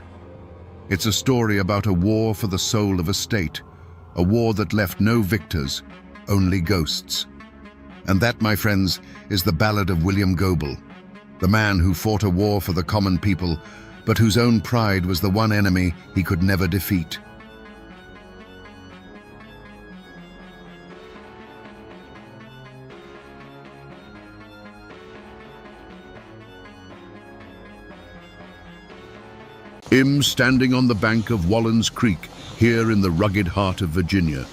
It's a story about a war for the soul of a state, a war that left no victors, only ghosts. And that, my friends, is the ballad of William Goebel, the man who fought a war for the common people, but whose own pride was the one enemy he could never defeat. Him standing on the bank of Wallen's Creek, here in the rugged heart of Virginia.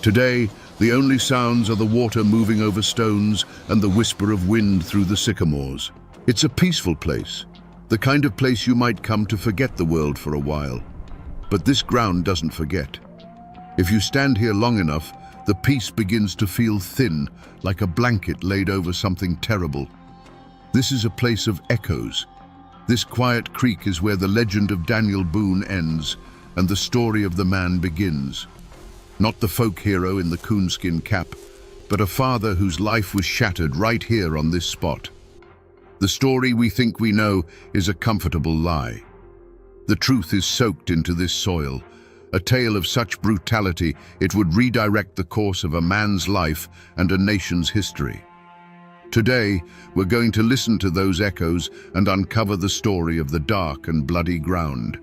Today, the only sounds are the water moving over stones and the whisper of wind through the sycamores. It's a peaceful place, the kind of place you might come to forget the world for a while. But this ground doesn't forget. If you stand here long enough, the peace begins to feel thin, like a blanket laid over something terrible. This is a place of echoes. This quiet creek is where the legend of Daniel Boone ends and the story of the man begins. Not the folk hero in the coonskin cap, but a father whose life was shattered right here on this spot. The story we think we know is a comfortable lie. The truth is soaked into this soil, a tale of such brutality it would redirect the course of a man's life and a nation's history. Today, we're going to listen to those echoes and uncover the story of the dark and bloody ground.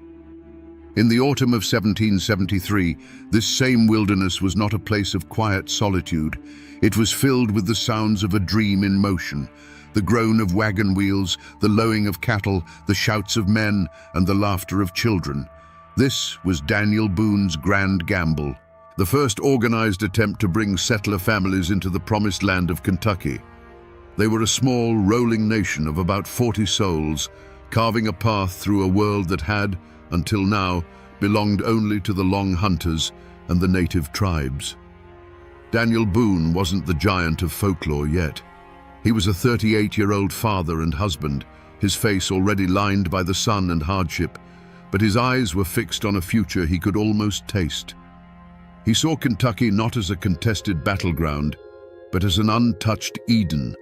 In the autumn of 1773, this same wilderness was not a place of quiet solitude. It was filled with the sounds of a dream in motion, the groan of wagon wheels, the lowing of cattle, the shouts of men, and the laughter of children. This was Daniel Boone's grand gamble, the first organized attempt to bring settler families into the promised land of Kentucky. They were a small, rolling nation of about 40 souls, carving a path through a world that had, until now, belonged only to the Long Hunters and the native tribes. Daniel Boone wasn't the giant of folklore yet. He was a 38-year-old father and husband, his face already lined by the sun and hardship, but his eyes were fixed on a future he could almost taste. He saw Kentucky not as a contested battleground, but as an untouched Eden,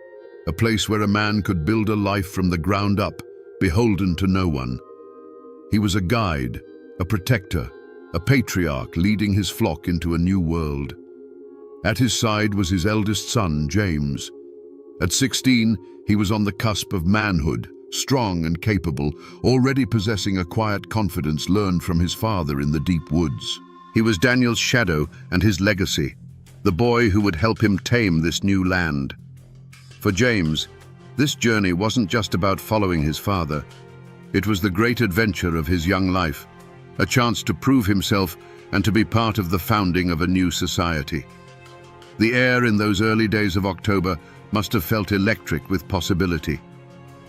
a place where a man could build a life from the ground up, beholden to no one. He was a guide, a protector, a patriarch leading his flock into a new world. At his side was his eldest son, James. At 16, he was on the cusp of manhood, strong and capable, already possessing a quiet confidence learned from his father in the deep woods. He was Daniel's shadow and his legacy, the boy who would help him tame this new land. For James, this journey wasn't just about following his father. It was the great adventure of his young life, a chance to prove himself and to be part of the founding of a new society. The air in those early days of October must have felt electric with possibility.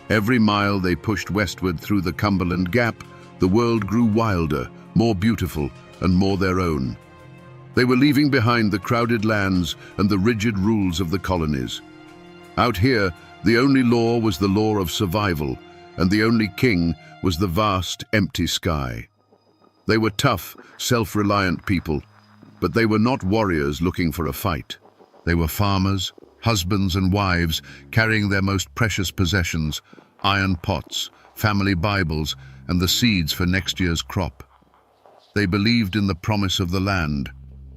Every mile they pushed westward through the Cumberland Gap, the world grew wilder, more beautiful, and more their own. They were leaving behind the crowded lands and the rigid rules of the colonies. Out here, the only law was the law of survival, and the only king was the vast, empty sky. They were tough, self-reliant people, but they were not warriors looking for a fight. They were farmers, husbands and wives, carrying their most precious possessions, iron pots, family Bibles, and the seeds for next year's crop. They believed in the promise of the land,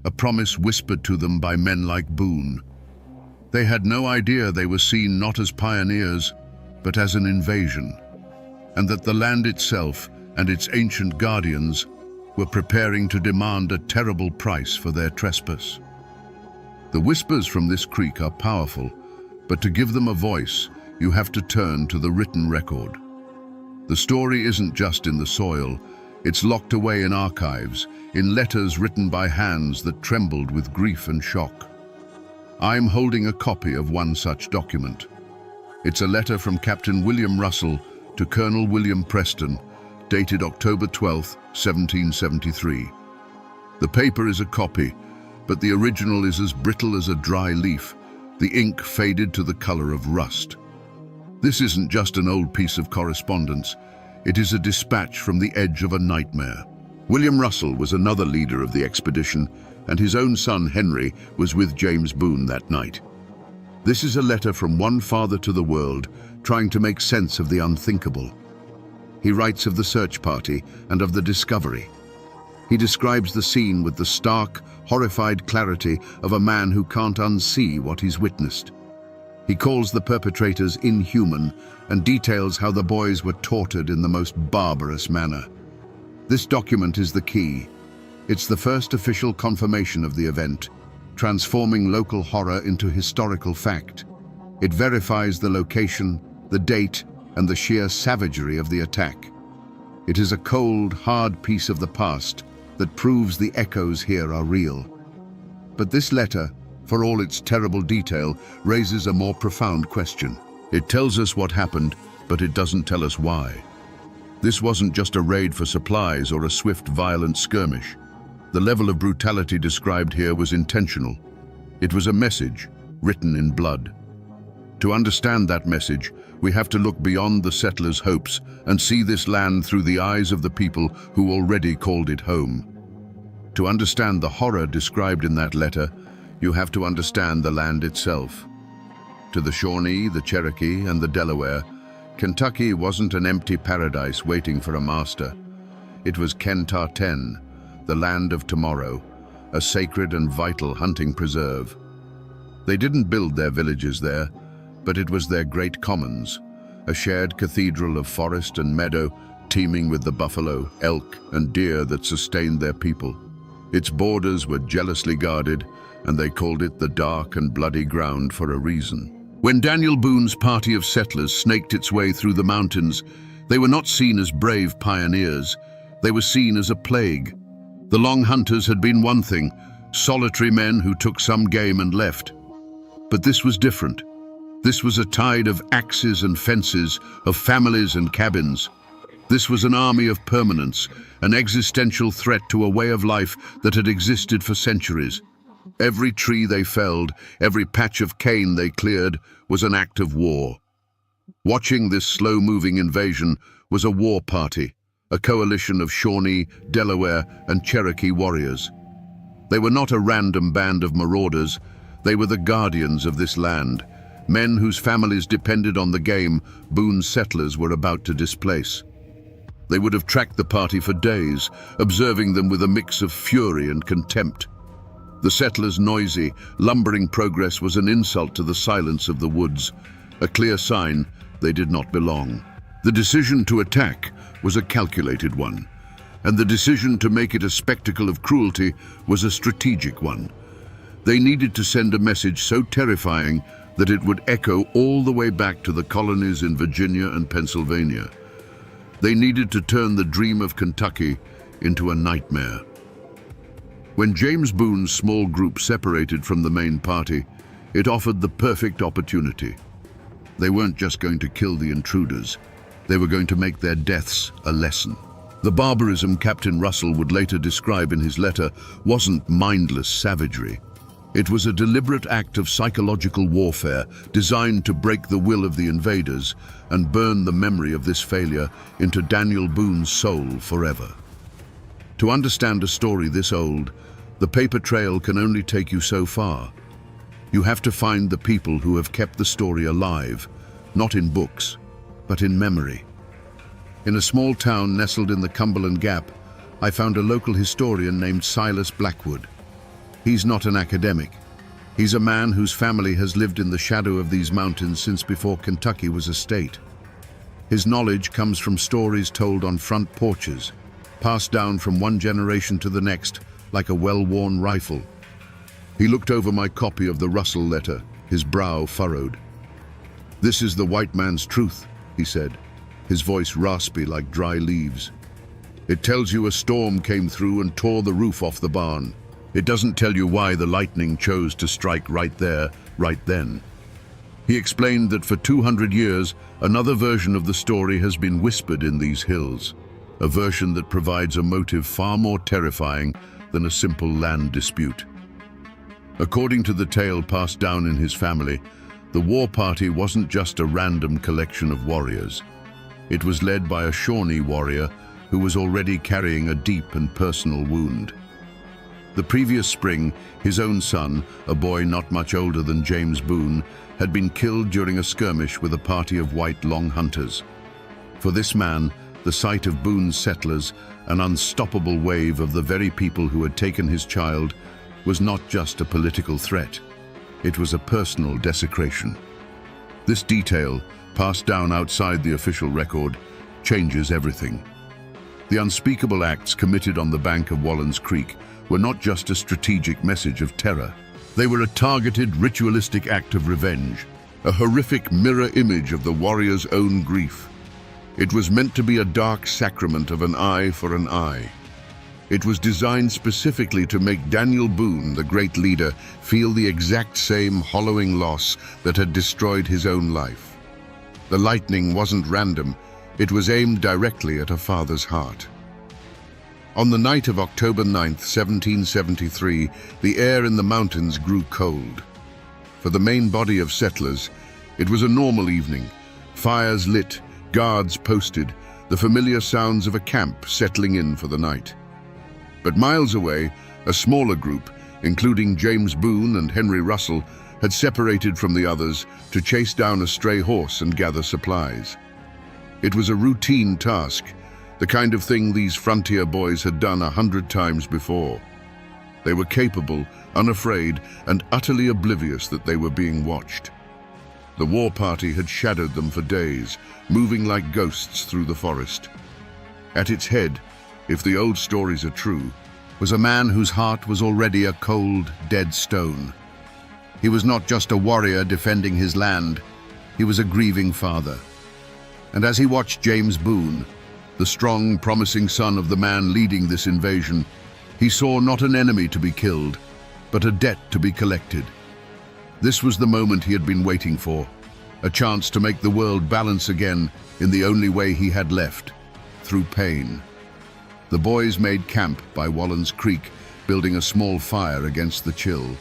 a promise whispered to them by men like Boone. They had no idea they were seen not as pioneers, but as an invasion, and that the land itself and its ancient guardians were preparing to demand a terrible price for their trespass. The whispers from this creek are powerful, but to give them a voice, you have to turn to the written record. The story isn't just in the soil, it's locked away in archives, in letters written by hands that trembled with grief and shock. I'm holding a copy of one such document. It's a letter from Captain William Russell to Colonel William Preston, dated October 12, 1773. The paper is a copy, but the original is as brittle as a dry leaf, the ink faded to the color of rust. This isn't just an old piece of correspondence, it is a dispatch from the edge of a nightmare. William Russell was another leader of the expedition, and his own son Henry was with James Boone that night. This is a letter from one father to the world, trying to make sense of the unthinkable. He writes of the search party and of the discovery. He describes the scene with the stark, horrified clarity of a man who can't unsee what he's witnessed. He calls the perpetrators inhuman and details how the boys were tortured in the most barbarous manner. This document is the key. It's the first official confirmation of the event, transforming local horror into historical fact. It verifies the location, the date, and the sheer savagery of the attack. It is a cold, hard piece of the past that proves the echoes here are real. But this letter, for all its terrible detail, raises a more profound question. It tells us what happened, but it doesn't tell us why. This wasn't just a raid for supplies or a swift, violent skirmish. The level of brutality described here was intentional. It was a message, written in blood. To understand that message, we have to look beyond the settlers' hopes and see this land through the eyes of the people who already called it home. To understand the horror described in that letter, you have to understand the land itself. To the Shawnee, the Cherokee, and the Delaware, Kentucky wasn't an empty paradise waiting for a master. It was Kentarten, the land of tomorrow, a sacred and vital hunting preserve. They didn't build their villages there, but it was their great commons, a shared cathedral of forest and meadow teeming with the buffalo, elk, and deer that sustained their people. Its borders were jealously guarded, and they called it the dark and bloody ground for a reason. When Daniel Boone's party of settlers snaked its way through the mountains, they were not seen as brave pioneers. They were seen as a plague. The Long Hunters had been one thing, solitary men who took some game and left. But this was different. This was a tide of axes and fences, of families and cabins. This was an army of permanence, an existential threat to a way of life that had existed for centuries. Every tree they felled, every patch of cane they cleared, was an act of war. Watching this slow-moving invasion was a war party, a coalition of Shawnee, Delaware, and Cherokee warriors. They were not a random band of marauders, they were the guardians of this land, men whose families depended on the game Boone's settlers were about to displace. They would have tracked the party for days, observing them with a mix of fury and contempt. The settlers' noisy, lumbering progress was an insult to the silence of the woods, a clear sign they did not belong. The decision to attack was a calculated one, and the decision to make it a spectacle of cruelty was a strategic one. They needed to send a message so terrifying that it would echo all the way back to the colonies in Virginia and Pennsylvania. They needed to turn the dream of Kentucky into a nightmare. When James Boone's small group separated from the main party, it offered the perfect opportunity. They weren't just going to kill the intruders, they were going to make their deaths a lesson. The barbarism Captain Russell would later describe in his letter wasn't mindless savagery. It was a deliberate act of psychological warfare designed to break the will of the invaders and burn the memory of this failure into Daniel Boone's soul forever. To understand a story this old, the paper trail can only take you so far. You have to find the people who have kept the story alive, not in books, but in memory. In a small town nestled in the Cumberland Gap, I found a local historian named Silas Blackwood. He's not an academic. He's a man whose family has lived in the shadow of these mountains since before Kentucky was a state. His knowledge comes from stories told on front porches, passed down from one generation to the next like a well-worn rifle. He looked over my copy of the Russell letter, his brow furrowed. "This is the white man's truth," he said, his voice raspy like dry leaves. "It tells you a storm came through and tore the roof off the barn. It doesn't tell you why the lightning chose to strike right there, right then." He explained that for 200 years, another version of the story has been whispered in these hills, a version that provides a motive far more terrifying than a simple land dispute. According to the tale passed down in his family, the war party wasn't just a random collection of warriors. It was led by a Shawnee warrior who was already carrying a deep and personal wound. The previous spring, his own son, a boy not much older than James Boone, had been killed during a skirmish with a party of white Long Hunters. For this man, the sight of Boone's settlers, an unstoppable wave of the very people who had taken his child, was not just a political threat. It was a personal desecration. This detail, passed down outside the official record, changes everything. The unspeakable acts committed on the bank of Wallens Creek were not just a strategic message of terror. They were a targeted, ritualistic act of revenge, a horrific mirror image of the warrior's own grief. It was meant to be a dark sacrament of an eye for an eye. It was designed specifically to make Daniel Boone, the great leader, feel the exact same hollowing loss that had destroyed his own life. The lightning wasn't random, it was aimed directly at a father's heart. On the night of October 9th, 1773, the air in the mountains grew cold. For the main body of settlers, it was a normal evening. Fires lit, guards posted, the familiar sounds of a camp settling in for the night. But miles away, a smaller group, including James Boone and Henry Russell, had separated from the others to chase down a stray horse and gather supplies. It was a routine task, the kind of thing these frontier boys had done 100 times before. They were capable, unafraid, and utterly oblivious that they were being watched. The war party had shadowed them for days, moving like ghosts through the forest. At its head, if the old stories are true, was a man whose heart was already a cold, dead stone. He was not just a warrior defending his land, he was a grieving father. And as he watched James Boone, the strong, promising son of the man leading this invasion, he saw not an enemy to be killed, but a debt to be collected. This was the moment he had been waiting for, a chance to make the world balance again in the only way he had left, through pain. The boys made camp by Wallens Creek, building a small fire against the chill.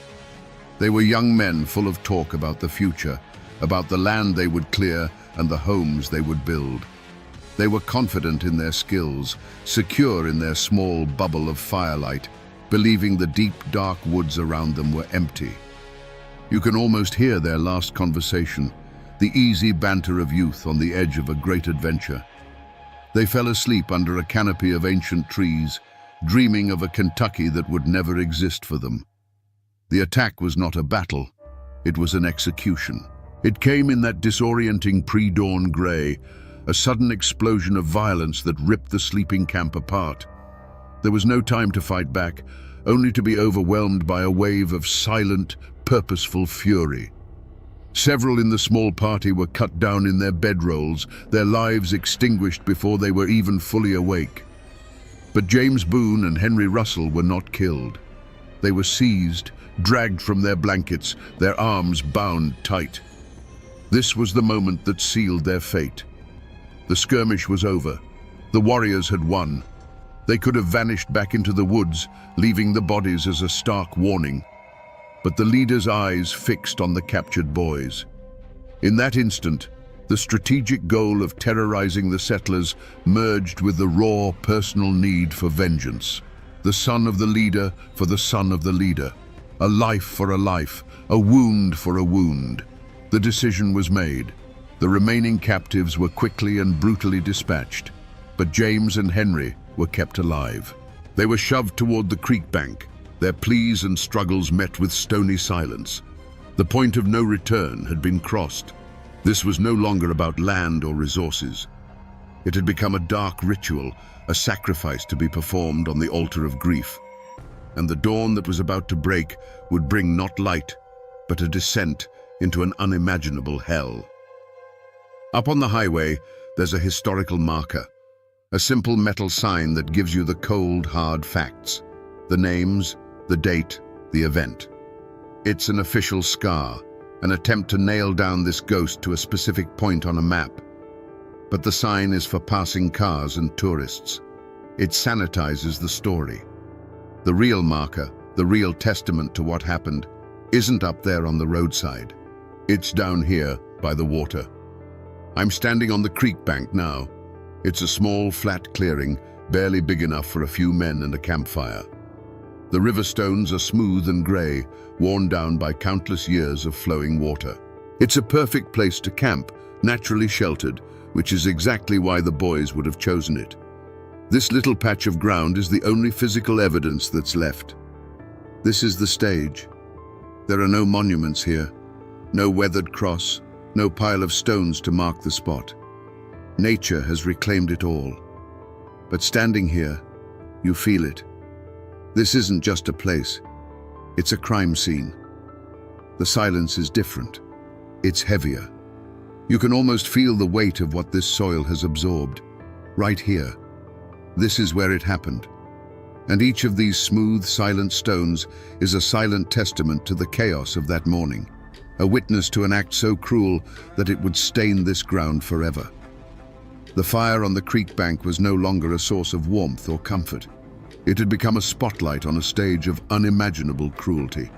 They were young men full of talk about the future, about the land they would clear and the homes they would build. They were confident in their skills, secure in their small bubble of firelight, believing the deep, dark woods around them were empty. You can almost hear their last conversation, the easy banter of youth on the edge of a great adventure. They fell asleep under a canopy of ancient trees, dreaming of a Kentucky that would never exist for them. The attack was not a battle, it was an execution. It came in that disorienting pre-dawn grey, a sudden explosion of violence that ripped the sleeping camp apart. There was no time to fight back, only to be overwhelmed by a wave of silent, purposeful fury. Several in the small party were cut down in their bedrolls, their lives extinguished before they were even fully awake. But James Boone and Henry Russell were not killed. They were seized, dragged from their blankets, their arms bound tight. This was the moment that sealed their fate. The skirmish was over. The warriors had won. They could have vanished back into the woods, leaving the bodies as a stark warning. But the leader's eyes fixed on the captured boys. In that instant, the strategic goal of terrorizing the settlers merged with the raw personal need for vengeance. The son of the leader for the son of the leader. A life for a life, a wound for a wound. The decision was made. The remaining captives were quickly and brutally dispatched, but James and Henry were kept alive. They were shoved toward the creek bank, their pleas and struggles met with stony silence. The point of no return had been crossed. This was no longer about land or resources. It had become a dark ritual, a sacrifice to be performed on the altar of grief. And the dawn that was about to break would bring not light, but a descent into an unimaginable hell. Up on the highway, there's a historical marker, a simple metal sign that gives you the cold, hard facts, the names, the date, the event. It's an official scar, an attempt to nail down this ghost to a specific point on a map. But the sign is for passing cars and tourists. It sanitizes the story. The real marker, the real testament to what happened, isn't up there on the roadside. It's down here by the water. I'm standing on the creek bank now. It's a small, flat clearing, barely big enough for a few men and a campfire. The river stones are smooth and grey, worn down by countless years of flowing water. It's a perfect place to camp, naturally sheltered, which is exactly why the boys would have chosen it. This little patch of ground is the only physical evidence that's left. This is the stage. There are no monuments here, no weathered cross, no pile of stones to mark the spot. Nature has reclaimed it all. But standing here, you feel it. This isn't just a place, it's a crime scene. The silence is different. It's heavier. You can almost feel the weight of what this soil has absorbed. Right here. This is where it happened. And each of these smooth, silent stones is a silent testament to the chaos of that morning. A witness to an act so cruel that it would stain this ground forever. The fire on the creek bank was no longer a source of warmth or comfort. It had become a spotlight on a stage of unimaginable cruelty.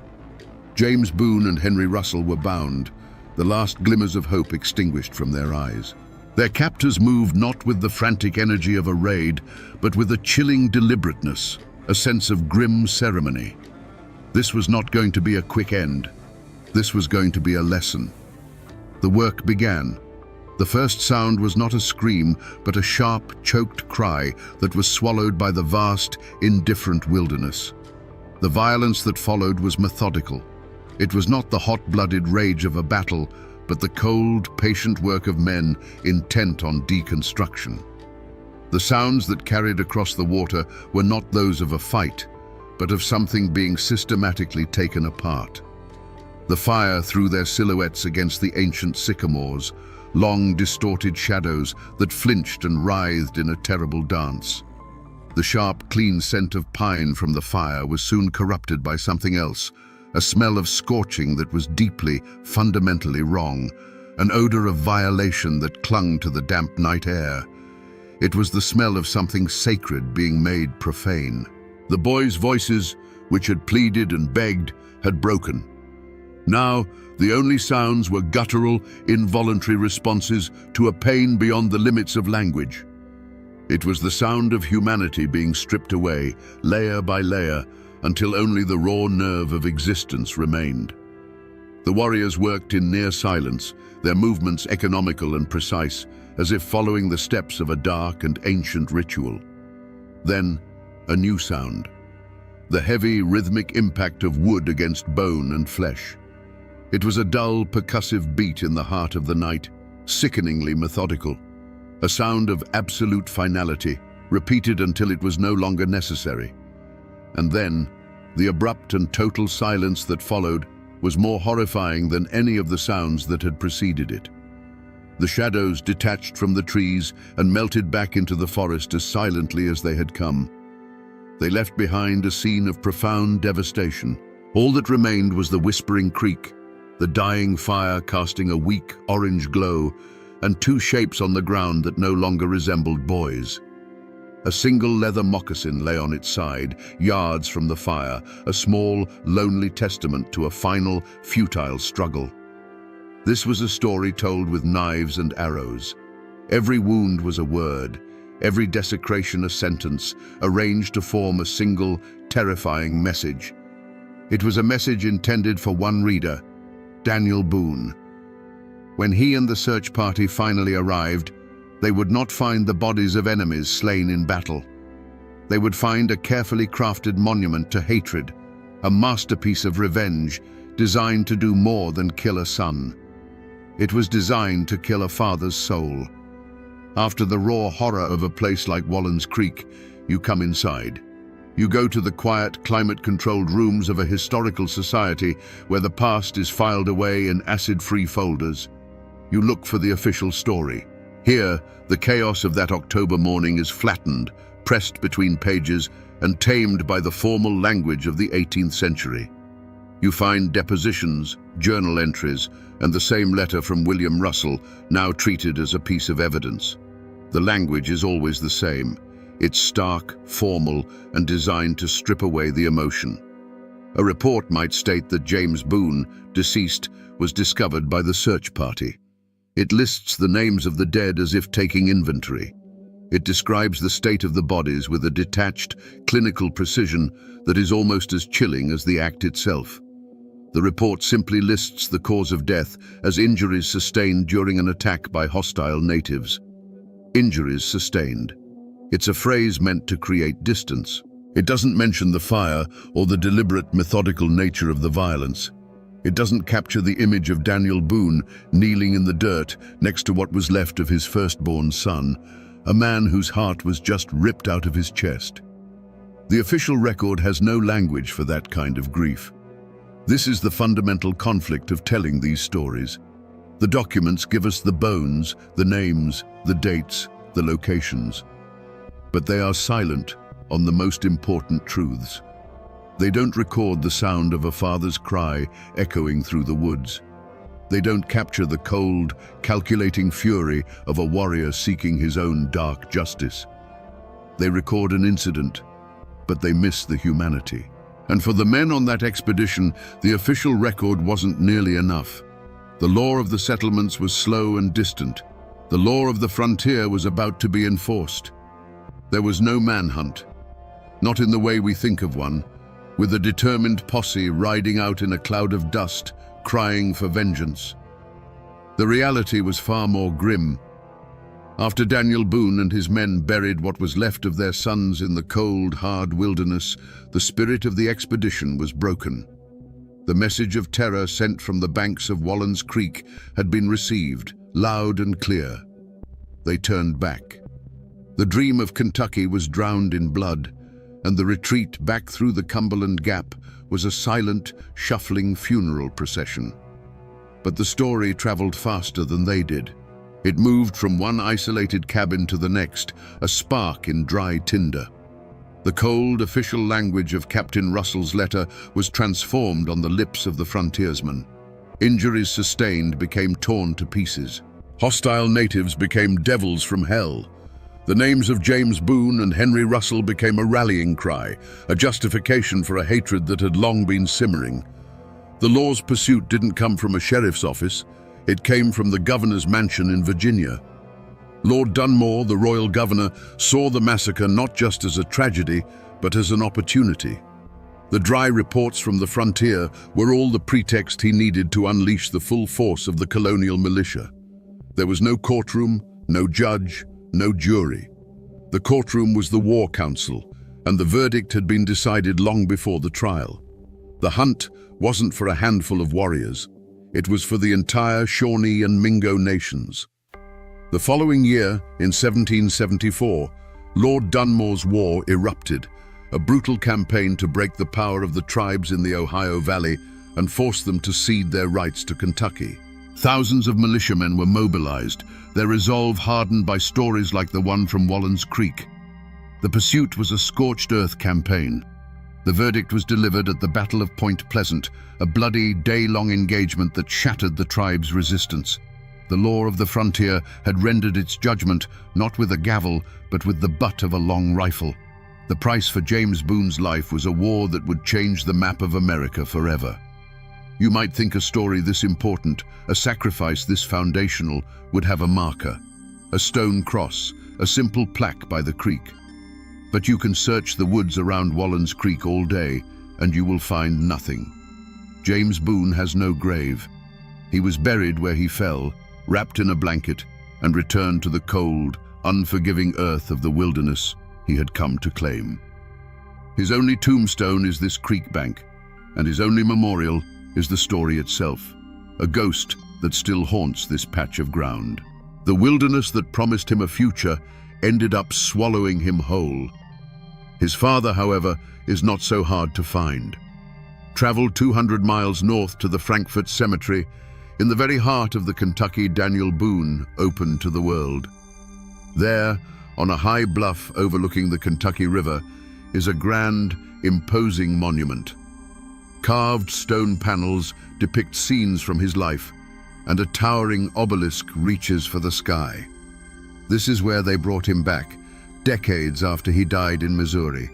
James Boone and Henry Russell were bound, the last glimmers of hope extinguished from their eyes. Their captors moved not with the frantic energy of a raid, but with a chilling deliberateness, a sense of grim ceremony. This was not going to be a quick end. This was going to be a lesson. The work began. The first sound was not a scream, but a sharp, choked cry that was swallowed by the vast, indifferent wilderness. The violence that followed was methodical. It was not the hot-blooded rage of a battle, but the cold, patient work of men intent on deconstruction. The sounds that carried across the water were not those of a fight, but of something being systematically taken apart. The fire threw their silhouettes against the ancient sycamores, long distorted shadows that flinched and writhed in a terrible dance. The sharp, clean scent of pine from the fire was soon corrupted by something else, a smell of scorching that was deeply, fundamentally wrong, an odor of violation that clung to the damp night air. It was the smell of something sacred being made profane. The boys' voices, which had pleaded and begged, had broken. Now, the only sounds were guttural, involuntary responses to a pain beyond the limits of language. It was the sound of humanity being stripped away, layer by layer, until only the raw nerve of existence remained. The warriors worked in near silence, their movements economical and precise, as if following the steps of a dark and ancient ritual. Then, a new sound. The heavy, rhythmic impact of wood against bone and flesh. It was a dull, percussive beat in the heart of the night, sickeningly methodical. A sound of absolute finality, repeated until it was no longer necessary. And then, the abrupt and total silence that followed was more horrifying than any of the sounds that had preceded it. The shadows detached from the trees and melted back into the forest as silently as they had come. They left behind a scene of profound devastation. All that remained was the whispering creek, the dying fire casting a weak orange glow, and two shapes on the ground that no longer resembled boys. A single leather moccasin lay on its side, yards from the fire, a small, lonely testament to a final, futile struggle. This was a story told with knives and arrows. Every wound was a word, every desecration a sentence, arranged to form a single, terrifying message. It was a message intended for one reader, Daniel Boone. When he and the search party finally arrived, they would not find the bodies of enemies slain in battle. They would find a carefully crafted monument to hatred, a masterpiece of revenge designed to do more than kill a son. It was designed to kill a father's soul. After the raw horror of a place like Wallens Creek, you come inside. You go to the quiet, climate-controlled rooms of a historical society where the past is filed away in acid-free folders. You look for the official story. Here, the chaos of that October morning is flattened, pressed between pages, and tamed by the formal language of the 18th century. You find depositions, journal entries, and the same letter from William Russell, now treated as a piece of evidence. The language is always the same. It's stark, formal, and designed to strip away the emotion. A report might state that James Boone, deceased, was discovered by the search party. It lists the names of the dead as if taking inventory. It describes the state of the bodies with a detached, clinical precision that is almost as chilling as the act itself. The report simply lists the cause of death as injuries sustained during an attack by hostile natives. Injuries sustained. It's a phrase meant to create distance. It doesn't mention the fire or the deliberate, methodical nature of the violence. It doesn't capture the image of Daniel Boone kneeling in the dirt next to what was left of his firstborn son, a man whose heart was just ripped out of his chest. The official record has no language for that kind of grief. This is the fundamental conflict of telling these stories. The documents give us the bones, the names, the dates, the locations. But they are silent on the most important truths. They don't record the sound of a father's cry echoing through the woods. They don't capture the cold, calculating fury of a warrior seeking his own dark justice. They record an incident, but they miss the humanity. And for the men on that expedition, the official record wasn't nearly enough. The law of the settlements was slow and distant. The law of the frontier was about to be enforced. There was no manhunt, not in the way we think of one, with a determined posse riding out in a cloud of dust, crying for vengeance. The reality was far more grim. After Daniel Boone and his men buried what was left of their sons in the cold, hard wilderness, the spirit of the expedition was broken. The message of terror sent from the banks of Wallens Creek had been received, loud and clear. They turned back. The dream of Kentucky was drowned in blood, and the retreat back through the Cumberland Gap was a silent, shuffling funeral procession. But the story traveled faster than they did. It moved from one isolated cabin to the next, a spark in dry tinder. The cold, official language of Captain Russell's letter was transformed on the lips of the frontiersmen. Injuries sustained became torn to pieces. Hostile natives became devils from hell. The names of James Boone and Henry Russell became a rallying cry, a justification for a hatred that had long been simmering. The law's pursuit didn't come from a sheriff's office. It came from the governor's mansion in Virginia. Lord Dunmore, the royal governor, saw the massacre not just as a tragedy, but as an opportunity. The dry reports from the frontier were all the pretext he needed to unleash the full force of the colonial militia. There was no courtroom, No judge, no jury. The courtroom was the War Council, and the verdict had been decided long before the trial. The hunt wasn't for a handful of warriors. It was for the entire Shawnee and Mingo nations. The following year, in 1774, Lord Dunmore's War erupted, a brutal campaign to break the power of the tribes in the Ohio Valley and force them to cede their rights to Kentucky. Thousands of militiamen were mobilized, their resolve hardened by stories like the one from Wallen's Creek. The pursuit was a scorched earth campaign. The verdict was delivered at the Battle of Point Pleasant, a bloody, day-long engagement that shattered the tribe's resistance. The law of the frontier had rendered its judgment not with a gavel, but with the butt of a long rifle. The price for James Boone's life was a war that would change the map of America forever. You might think a story this important, a sacrifice this foundational, would have a marker, a stone cross, a simple plaque by the creek. But you can search the woods around Wallen's Creek all day, and you will find nothing. James Boone has no grave. He was buried where he fell, wrapped in a blanket, and returned to the cold, unforgiving earth of the wilderness he had come to claim. His only tombstone is this creek bank, and his only memorial is the story itself, a ghost that still haunts this patch of ground. The wilderness that promised him a future ended up swallowing him whole. His father, however, is not so hard to find. Travel 200 miles north to the Frankfort Cemetery, in the very heart of the Kentucky Daniel Boone opened to the world. There, on a high bluff overlooking the Kentucky River, is a grand, imposing monument. Carved stone panels depict scenes from his life, and a towering obelisk reaches for the sky. This is where they brought him back, decades after he died in Missouri,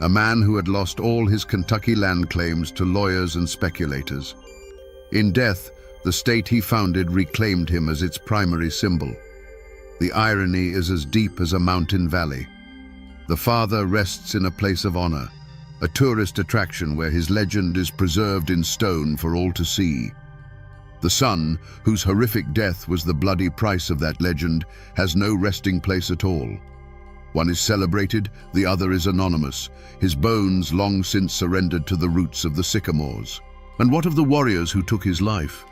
a man who had lost all his Kentucky land claims to lawyers and speculators. In death, the state he founded reclaimed him as its primary symbol. The irony is as deep as a mountain valley. The father rests in a place of honor, a tourist attraction where his legend is preserved in stone for all to see. The son, whose horrific death was the bloody price of that legend, has no resting place at all. One is celebrated, the other is anonymous, his bones long since surrendered to the roots of the sycamores. And what of the warriors who took his life?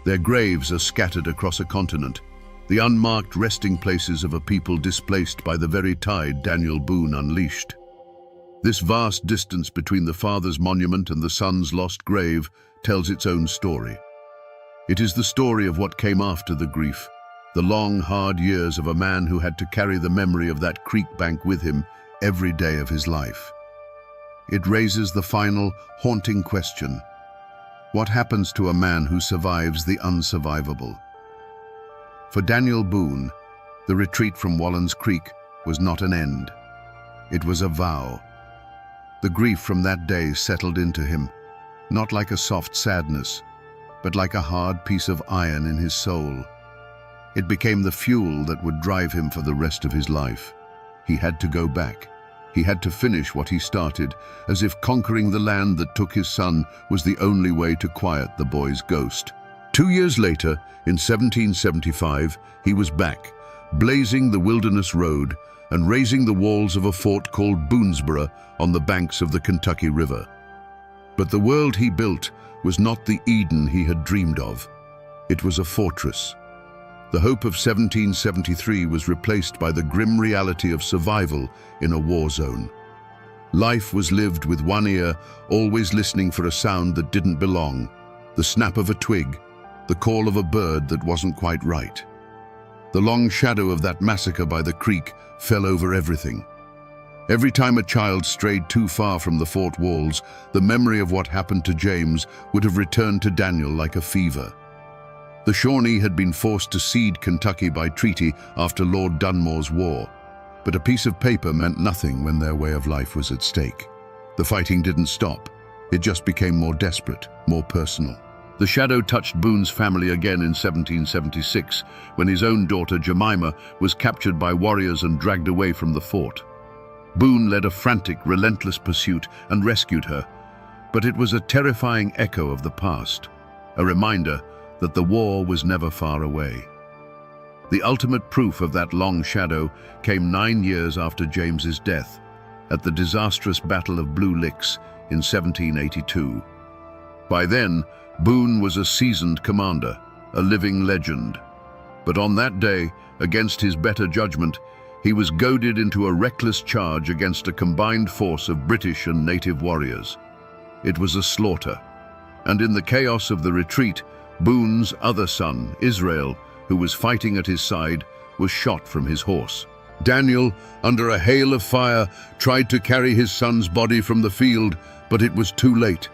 Their graves are scattered across a continent, the unmarked resting places of a people displaced by the very tide Daniel Boone unleashed. This vast distance between the father's monument and the son's lost grave tells its own story. It is the story of what came after the grief, the long, hard years of a man who had to carry the memory of that creek bank with him every day of his life. It raises the final, haunting question: what happens to a man who survives the unsurvivable? For Daniel Boone, the retreat from Wallen's Creek was not an end. It was a vow. The grief from that day settled into him, not like a soft sadness, but like a hard piece of iron in his soul. It became the fuel that would drive him for the rest of his life. He had to go back. He had to finish what he started, as if conquering the land that took his son was the only way to quiet the boy's ghost. 2 years later, in 1775, he was back, blazing the wilderness road and raising the walls of a fort called Boonesborough on the banks of the Kentucky River. But the world he built was not the Eden he had dreamed of. It was a fortress. The hope of 1773 was replaced by the grim reality of survival in a war zone. Life was lived with one ear, always listening for a sound that didn't belong, the snap of a twig, the call of a bird that wasn't quite right. The long shadow of that massacre by the creek fell over everything. Every time a child strayed too far from the fort walls, the memory of what happened to James would have returned to Daniel like a fever. The Shawnee had been forced to cede Kentucky by treaty after Lord Dunmore's war, but a piece of paper meant nothing when their way of life was at stake. The fighting didn't stop. It just became more desperate, more personal. The shadow touched Boone's family again in 1776, when his own daughter Jemima was captured by warriors and dragged away from the fort. Boone led a frantic, relentless pursuit and rescued her, but it was a terrifying echo of the past, a reminder that the war was never far away. The ultimate proof of that long shadow came 9 years after James's death, at the disastrous Battle of Blue Licks in 1782. By then, Boone was a seasoned commander, a living legend. But on that day, against his better judgment, he was goaded into a reckless charge against a combined force of British and native warriors. It was a slaughter, and in the chaos of the retreat, Boone's other son, Israel, who was fighting at his side, was shot from his horse. Daniel, under a hail of fire, tried to carry his son's body from the field, but it was too late.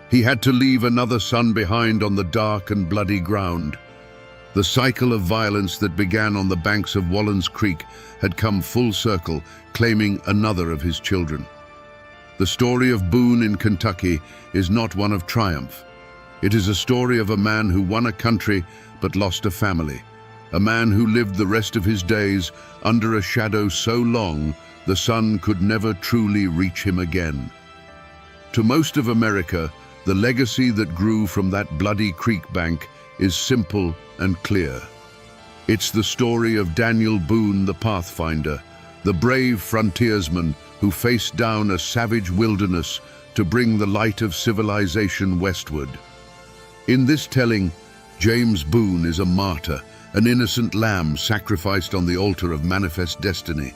He had to leave another son behind on the dark and bloody ground. The cycle of violence that began on the banks of Wallens Creek had come full circle, claiming another of his children. The story of Boone in Kentucky is not one of triumph. It is a story of a man who won a country but lost a family, a man who lived the rest of his days under a shadow so long the sun could never truly reach him again. To most of America, the legacy that grew from that bloody creek bank is simple and clear. It's the story of Daniel Boone the Pathfinder, the brave frontiersman who faced down a savage wilderness to bring the light of civilization westward. In this telling, James Boone is a martyr, an innocent lamb sacrificed on the altar of manifest destiny.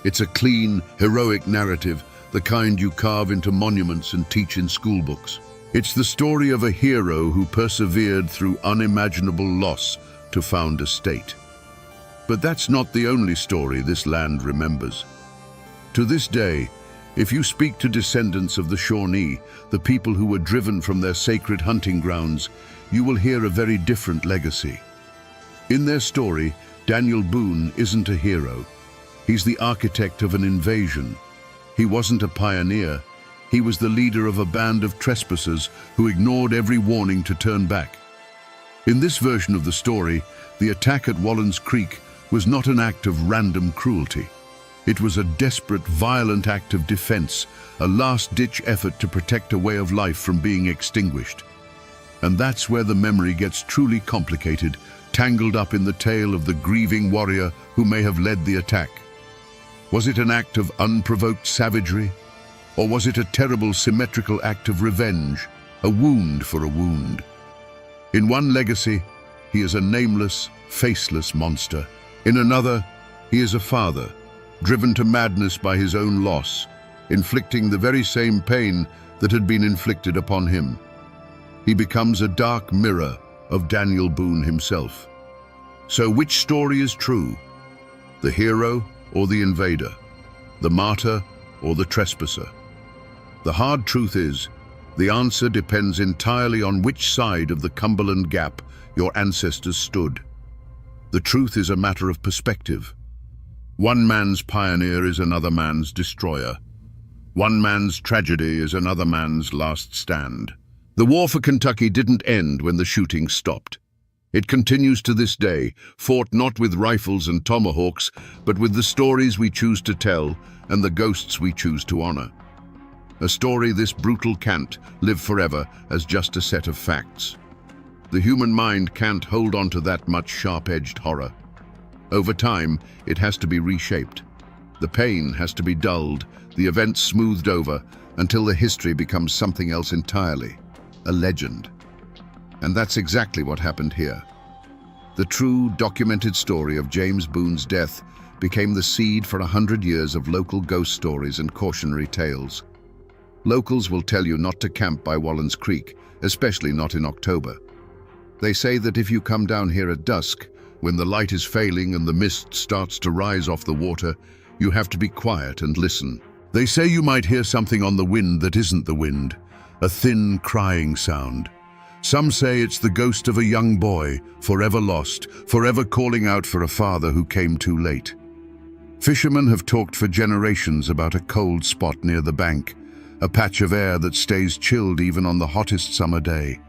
It's a clean, heroic narrative, the kind you carve into monuments and teach in schoolbooks. It's the story of a hero who persevered through unimaginable loss to found a state. But that's not the only story this land remembers. To this day, if you speak to descendants of the Shawnee, the people who were driven from their sacred hunting grounds, you will hear a very different legacy. In their story, Daniel Boone isn't a hero. He's the architect of an invasion. He wasn't a pioneer. He was the leader of a band of trespassers who ignored every warning to turn back. In this version of the story, the attack at Wallens Creek was not an act of random cruelty. It was a desperate, violent act of defense, a last-ditch effort to protect a way of life from being extinguished. And that's where the memory gets truly complicated, tangled up in the tale of the grieving warrior who may have led the attack. Was it an act of unprovoked savagery? Or was it a terrible symmetrical act of revenge, a wound for a wound? In one legacy, he is a nameless, faceless monster. In another, he is a father, driven to madness by his own loss, inflicting the very same pain that had been inflicted upon him. He becomes a dark mirror of Daniel Boone himself. So which story is true? The hero or the invader? The martyr or the trespasser? The hard truth is, the answer depends entirely on which side of the Cumberland Gap your ancestors stood. The truth is a matter of perspective. One man's pioneer is another man's destroyer. One man's tragedy is another man's last stand. The war for Kentucky didn't end when the shooting stopped. It continues to this day, fought not with rifles and tomahawks, but with the stories we choose to tell and the ghosts we choose to honor. A story this brutal can't live forever as just a set of facts. The human mind can't hold on to that much sharp-edged horror. Over time, it has to be reshaped. The pain has to be dulled, the events smoothed over, until the history becomes something else entirely, a legend. And that's exactly what happened here. The true, documented story of James Boone's death became the seed for 100 years of local ghost stories and cautionary tales. Locals will tell you not to camp by Wallens Creek, especially not in October. They say that if you come down here at dusk, when the light is failing and the mist starts to rise off the water, you have to be quiet and listen. They say you might hear something on the wind that isn't the wind, a thin crying sound. Some say it's the ghost of a young boy, forever lost, forever calling out for a father who came too late. Fishermen have talked for generations about a cold spot near the bank, a patch of air that stays chilled even on the hottest summer day.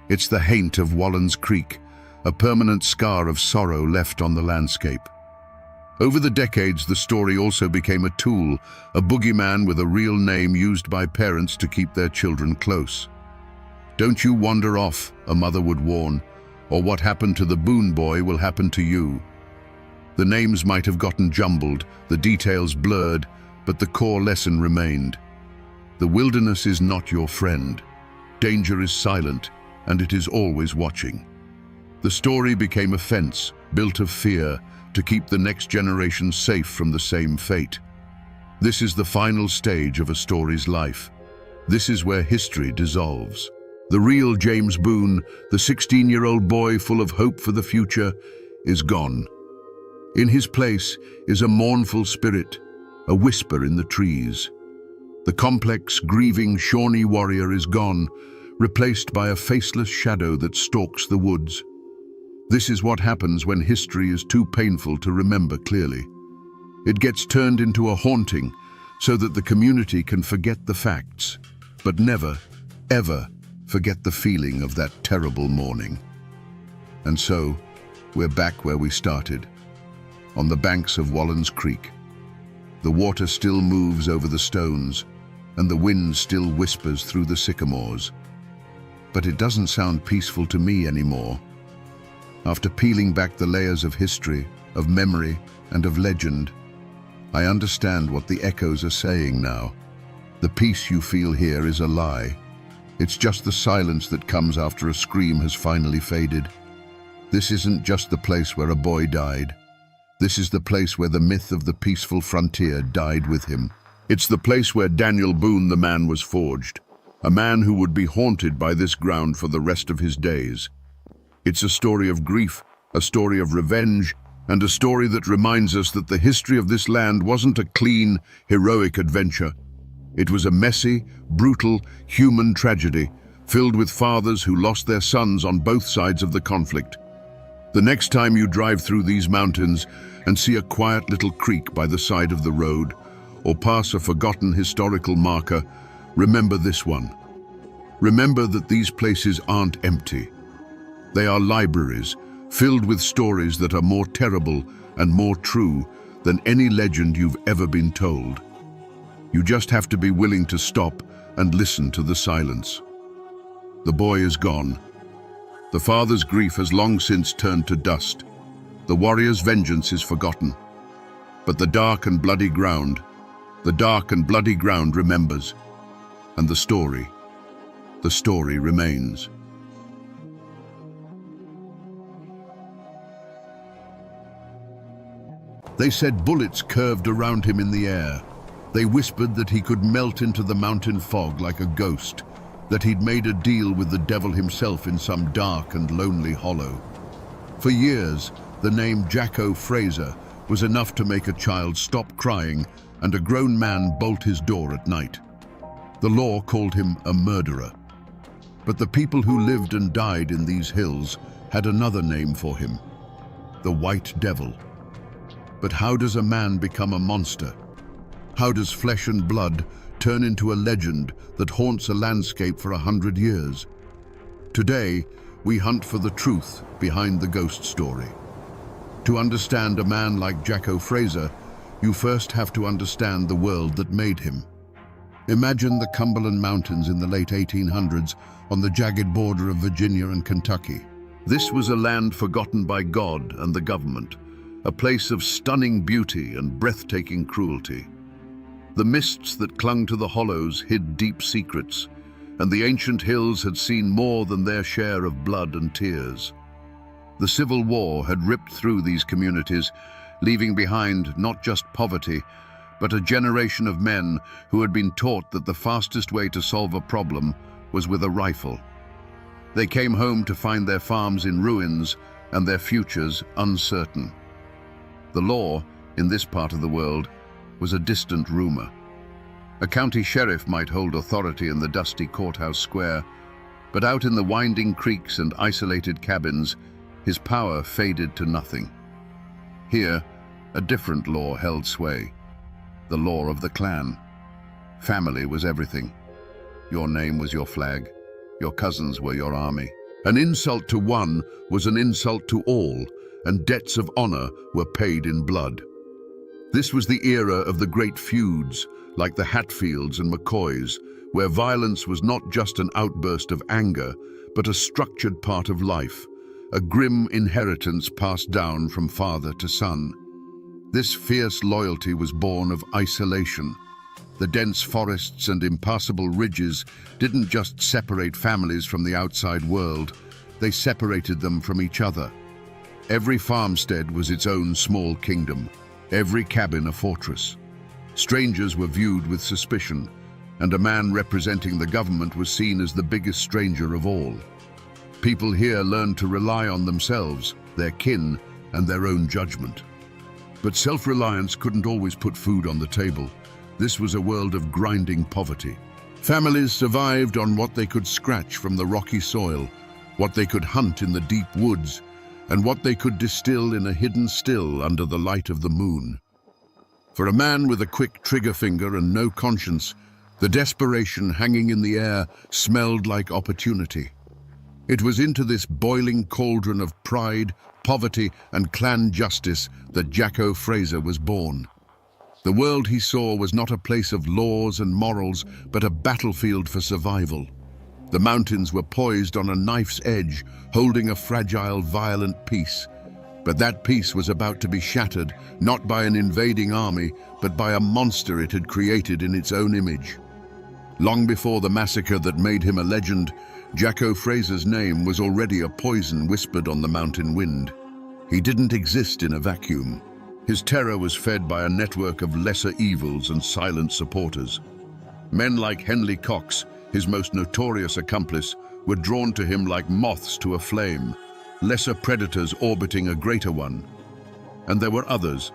It's the haint of Wallens Creek, a permanent scar of sorrow left on the landscape. Over the decades, the story also became a tool, a boogeyman with a real name used by parents to keep their children close. Don't you wander off, a mother would warn, or what happened to the Boone boy will happen to you. The names might have gotten jumbled, the details blurred, but the core lesson remained. The wilderness is not your friend. Danger is silent, and it is always watching. The story became a fence, built of fear, to keep the next generation safe from the same fate. This is the final stage of a story's life. This is where history dissolves. The real James Boone, the 16-year-old boy full of hope for the future, is gone. In his place is a mournful spirit, a whisper in the trees. The complex, grieving Shawnee warrior is gone, replaced by a faceless shadow that stalks the woods. This is what happens when history is too painful to remember clearly. It gets turned into a haunting so that the community can forget the facts, but never, ever forget the feeling of that terrible morning. And so, we're back where we started, on the banks of Wallens Creek. The water still moves over the stones, and the wind still whispers through the sycamores. But it doesn't sound peaceful to me anymore. After peeling back the layers of history, of memory, and of legend, I understand what the echoes are saying now. The peace you feel here is a lie. It's just the silence that comes after a scream has finally faded. This isn't just the place where a boy died. This is the place where the myth of the peaceful frontier died with him. It's the place where Daniel Boone the man was forged, a man who would be haunted by this ground for the rest of his days. It's a story of grief, a story of revenge, and a story that reminds us that the history of this land wasn't a clean, heroic adventure. It was a messy, brutal, human tragedy, filled with fathers who lost their sons on both sides of the conflict. The next time you drive through these mountains and see a quiet little creek by the side of the road, or pass a forgotten historical marker, remember this one. Remember that these places aren't empty. They are libraries, filled with stories that are more terrible and more true than any legend you've ever been told. You just have to be willing to stop and listen to the silence. The boy is gone. The father's grief has long since turned to dust. The warrior's vengeance is forgotten. But the dark and bloody ground remembers. And the story remains. They said bullets curved around him in the air. They whispered that he could melt into the mountain fog like a ghost, that he'd made a deal with the devil himself in some dark and lonely hollow. For years, the name Jacko Fraser was enough to make a child stop crying and a grown man bolt his door at night. The law called him a murderer. But the people who lived and died in these hills had another name for him: the White Devil. But how does a man become a monster? How does flesh and blood turn into a legend that haunts a landscape for 100 years? Today, we hunt for the truth behind the ghost story. To understand a man like Jacko Fraser, you first have to understand the world that made him. Imagine the Cumberland Mountains in the late 1800s on the jagged border of Virginia and Kentucky. This was a land forgotten by God and the government, a place of stunning beauty and breathtaking cruelty. The mists that clung to the hollows hid deep secrets, and the ancient hills had seen more than their share of blood and tears. The Civil War had ripped through these communities, leaving behind not just poverty, but a generation of men who had been taught that the fastest way to solve a problem was with a rifle. They came home to find their farms in ruins and their futures uncertain. The law, in this part of the world, was a distant rumor. A county sheriff might hold authority in the dusty courthouse square, but out in the winding creeks and isolated cabins, his power faded to nothing. Here, a different law held sway, the law of the clan. Family was everything. Your name was your flag. Your cousins were your army. An insult to one was an insult to all, and debts of honor were paid in blood. This was the era of the great feuds, like the Hatfields and McCoys, where violence was not just an outburst of anger, but a structured part of life, a grim inheritance passed down from father to son. This fierce loyalty was born of isolation. The dense forests and impassable ridges didn't just separate families from the outside world, they separated them from each other. Every farmstead was its own small kingdom, every cabin a fortress. Strangers were viewed with suspicion, and a man representing the government was seen as the biggest stranger of all. People here learned to rely on themselves, their kin, and their own judgment. But self-reliance couldn't always put food on the table. This was a world of grinding poverty. Families survived on what they could scratch from the rocky soil, what they could hunt in the deep woods, and what they could distill in a hidden still under the light of the moon. For a man with a quick trigger finger and no conscience, the desperation hanging in the air smelled like opportunity. It was into this boiling cauldron of pride, poverty, and clan justice that Jacko Fraser was born. The world he saw was not a place of laws and morals, but a battlefield for survival. The mountains were poised on a knife's edge, holding a fragile, violent peace. But that peace was about to be shattered, not by an invading army, but by a monster it had created in its own image. Long before the massacre that made him a legend, Jacko Fraser's name was already a poison whispered on the mountain wind. He didn't exist in a vacuum. His terror was fed by a network of lesser evils and silent supporters. Men like Henley Cox, his most notorious accomplice, were drawn to him like moths to a flame, lesser predators orbiting a greater one. And there were others,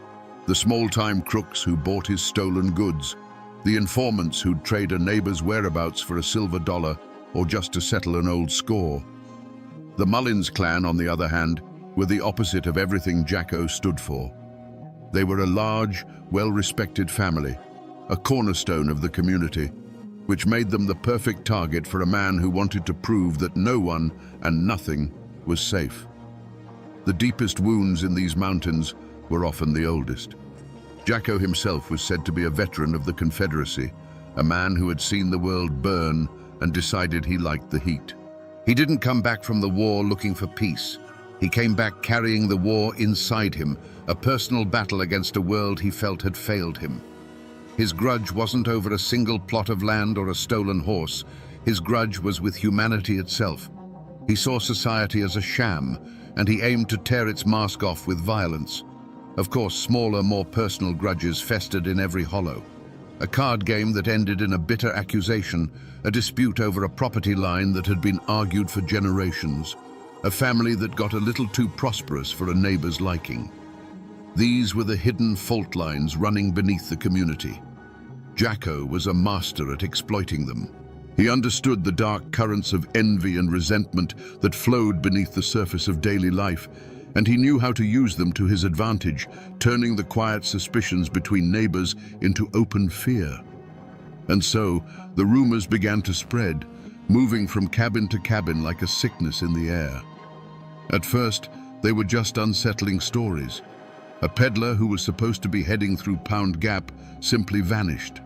the small-time crooks who bought his stolen goods, the informants who'd trade a neighbor's whereabouts for a silver dollar or just to settle an old score. The Mullins clan, on the other hand, were the opposite of everything Jacko stood for. They were a large, well-respected family, a cornerstone of the community, which made them the perfect target for a man who wanted to prove that no one and nothing was safe. The deepest wounds in these mountains were often the oldest. Jacko himself was said to be a veteran of the Confederacy, a man who had seen the world burn and decided he liked the heat. He didn't come back from the war looking for peace. He came back carrying the war inside him, a personal battle against a world he felt had failed him. His grudge wasn't over a single plot of land or a stolen horse. His grudge was with humanity itself. He saw society as a sham, and he aimed to tear its mask off with violence. Of course, smaller, more personal grudges festered in every hollow. A card game that ended in a bitter accusation, a dispute over a property line that had been argued for generations, a family that got a little too prosperous for a neighbor's liking. These were the hidden fault lines running beneath the community. Jacko was a master at exploiting them. He understood the dark currents of envy and resentment that flowed beneath the surface of daily life, and he knew how to use them to his advantage, turning the quiet suspicions between neighbors into open fear. And so, the rumors began to spread, moving from cabin to cabin like a sickness in the air. At first, they were just unsettling stories. A peddler who was supposed to be heading through Pound Gap simply vanished.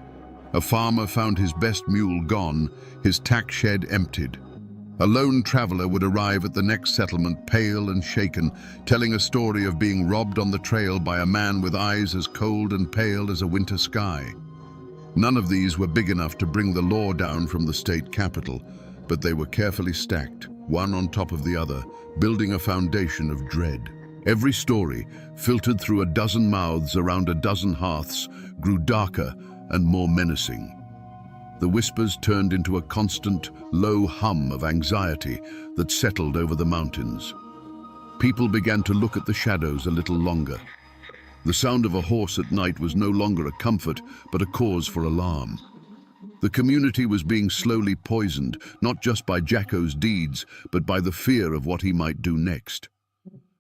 A farmer found his best mule gone, his tack shed emptied. A lone traveler would arrive at the next settlement pale and shaken, telling a story of being robbed on the trail by a man with eyes as cold and pale as a winter sky. None of these were big enough to bring the law down from the state capital, but they were carefully stacked, one on top of the other, building a foundation of dread. Every story, filtered through a dozen mouths around a dozen hearths, grew darker and more menacing. The whispers turned into a constant, low hum of anxiety that settled over the mountains. People began to look at the shadows a little longer. The sound of a horse at night was no longer a comfort, but a cause for alarm. The community was being slowly poisoned, not just by Jacko's deeds, but by the fear of what he might do next.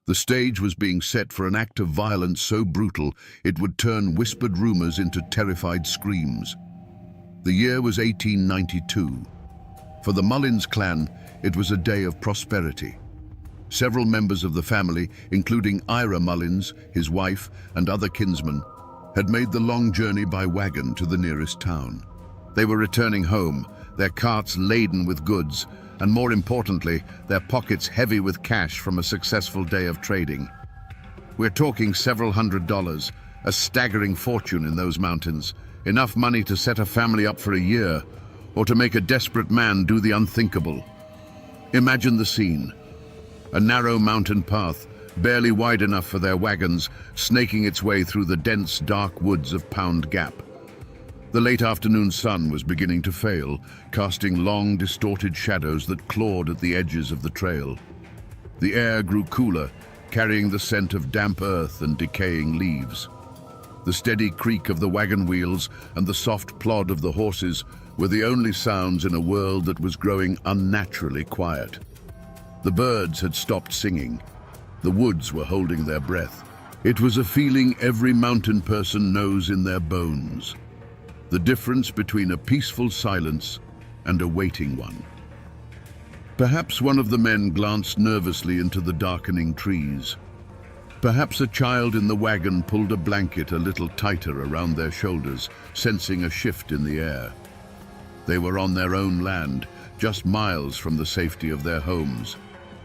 The stage was being set for an act of violence so brutal it would turn whispered rumors into terrified screams. The year was 1892. For the Mullins clan, it was a day of prosperity. Several members of the family, including Ira Mullins, his wife, and other kinsmen, had made the long journey by wagon to the nearest town. They were returning home, their carts laden with goods, and more importantly, their pockets heavy with cash from a successful day of trading. We're talking several $100s, A staggering fortune in those mountains, enough money to set a family up for a year, or to make a desperate man do the unthinkable. Imagine the scene. A narrow mountain path, barely wide enough for their wagons, snaking its way through the dense, dark woods of Pound Gap. The late afternoon sun was beginning to fail, casting long, distorted shadows that clawed at the edges of the trail. The air grew cooler, carrying the scent of damp earth and decaying leaves. The steady creak of the wagon wheels and the soft plod of the horses were the only sounds in a world that was growing unnaturally quiet. The birds had stopped singing. The woods were holding their breath. It was a feeling every mountain person knows in their bones. The difference between a peaceful silence and a waiting one. Perhaps one of the men glanced nervously into the darkening trees. Perhaps a child in the wagon pulled a blanket a little tighter around their shoulders, sensing a shift in the air. They were on their own land, just miles from the safety of their homes.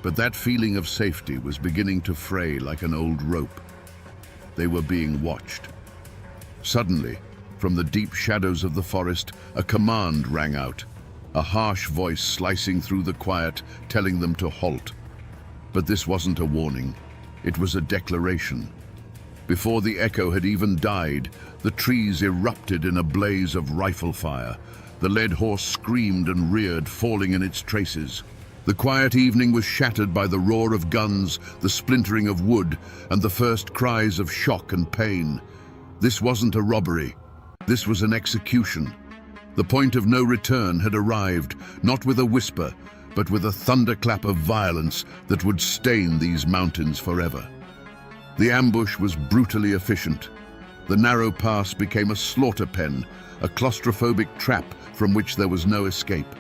But that feeling of safety was beginning to fray like an old rope. They were being watched. Suddenly, from the deep shadows of the forest, a command rang out, a harsh voice slicing through the quiet, telling them to halt. But this wasn't a warning. It was a declaration. Before the echo had even died, the trees erupted in a blaze of rifle fire. The led horse screamed and reared, falling in its traces. The quiet evening was shattered by the roar of guns, the splintering of wood, and the first cries of shock and pain. This wasn't a robbery. This was an execution. The point of no return had arrived, not with a whisper, but with a thunderclap of violence that would stain these mountains forever. The ambush was brutally efficient. The narrow pass became a slaughter pen, a claustrophobic trap from which there was no escape.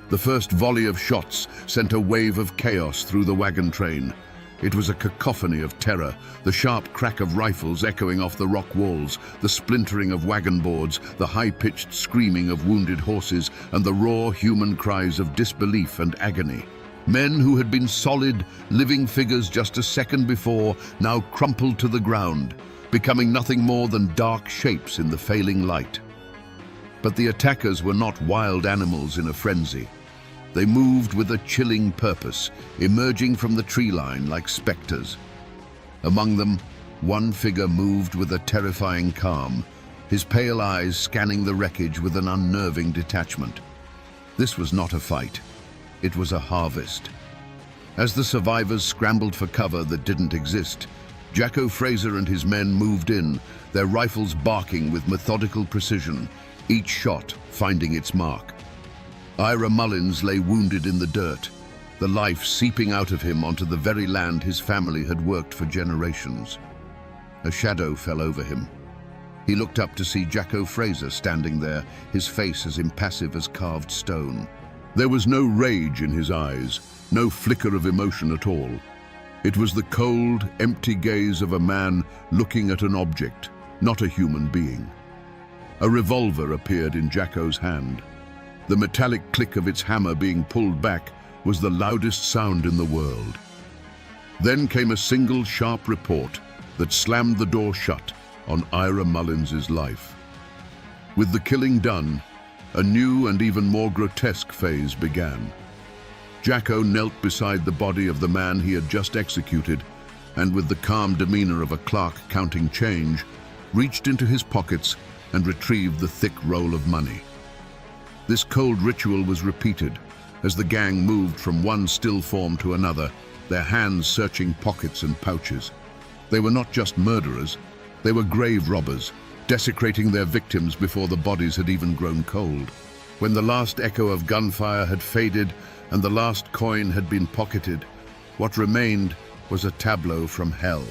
The first volley of shots sent a wave of chaos through the wagon train. It was a cacophony of terror, the sharp crack of rifles echoing off the rock walls, the splintering of wagon boards, the high-pitched screaming of wounded horses, and the raw human cries of disbelief and agony. Men who had been solid, living figures just a second before now crumpled to the ground, becoming nothing more than dark shapes in the failing light. But the attackers were not wild animals in a frenzy. They moved with a chilling purpose, emerging from the tree line like specters. Among them, one figure moved with a terrifying calm, his pale eyes scanning the wreckage with an unnerving detachment. This was not a fight. It was a harvest. As the survivors scrambled for cover that didn't exist, Jacko Fraser and his men moved in, their rifles barking with methodical precision, each shot finding its mark. Ira Mullins lay wounded in the dirt, the life seeping out of him onto the very land his family had worked for generations. A shadow fell over him. He looked up to see Jacko Fraser standing there, his face as impassive as carved stone. There was no rage in his eyes, no flicker of emotion at all. It was the cold, empty gaze of a man looking at an object, not a human being. A revolver appeared in Jacko's hand. The metallic click of its hammer being pulled back was the loudest sound in the world. Then came a single sharp report that slammed the door shut on Ira Mullins's life. With the killing done, a new and even more grotesque phase began. Jacko knelt beside the body of the man he had just executed, and with the calm demeanor of a clerk counting change, reached into his pockets and retrieved the thick roll of money. This cold ritual was repeated as the gang moved from one still form to another, their hands searching pockets and pouches. They were not just murderers, they were grave robbers, desecrating their victims before the bodies had even grown cold. When the last echo of gunfire had faded and the last coin had been pocketed, what remained was a tableau from hell.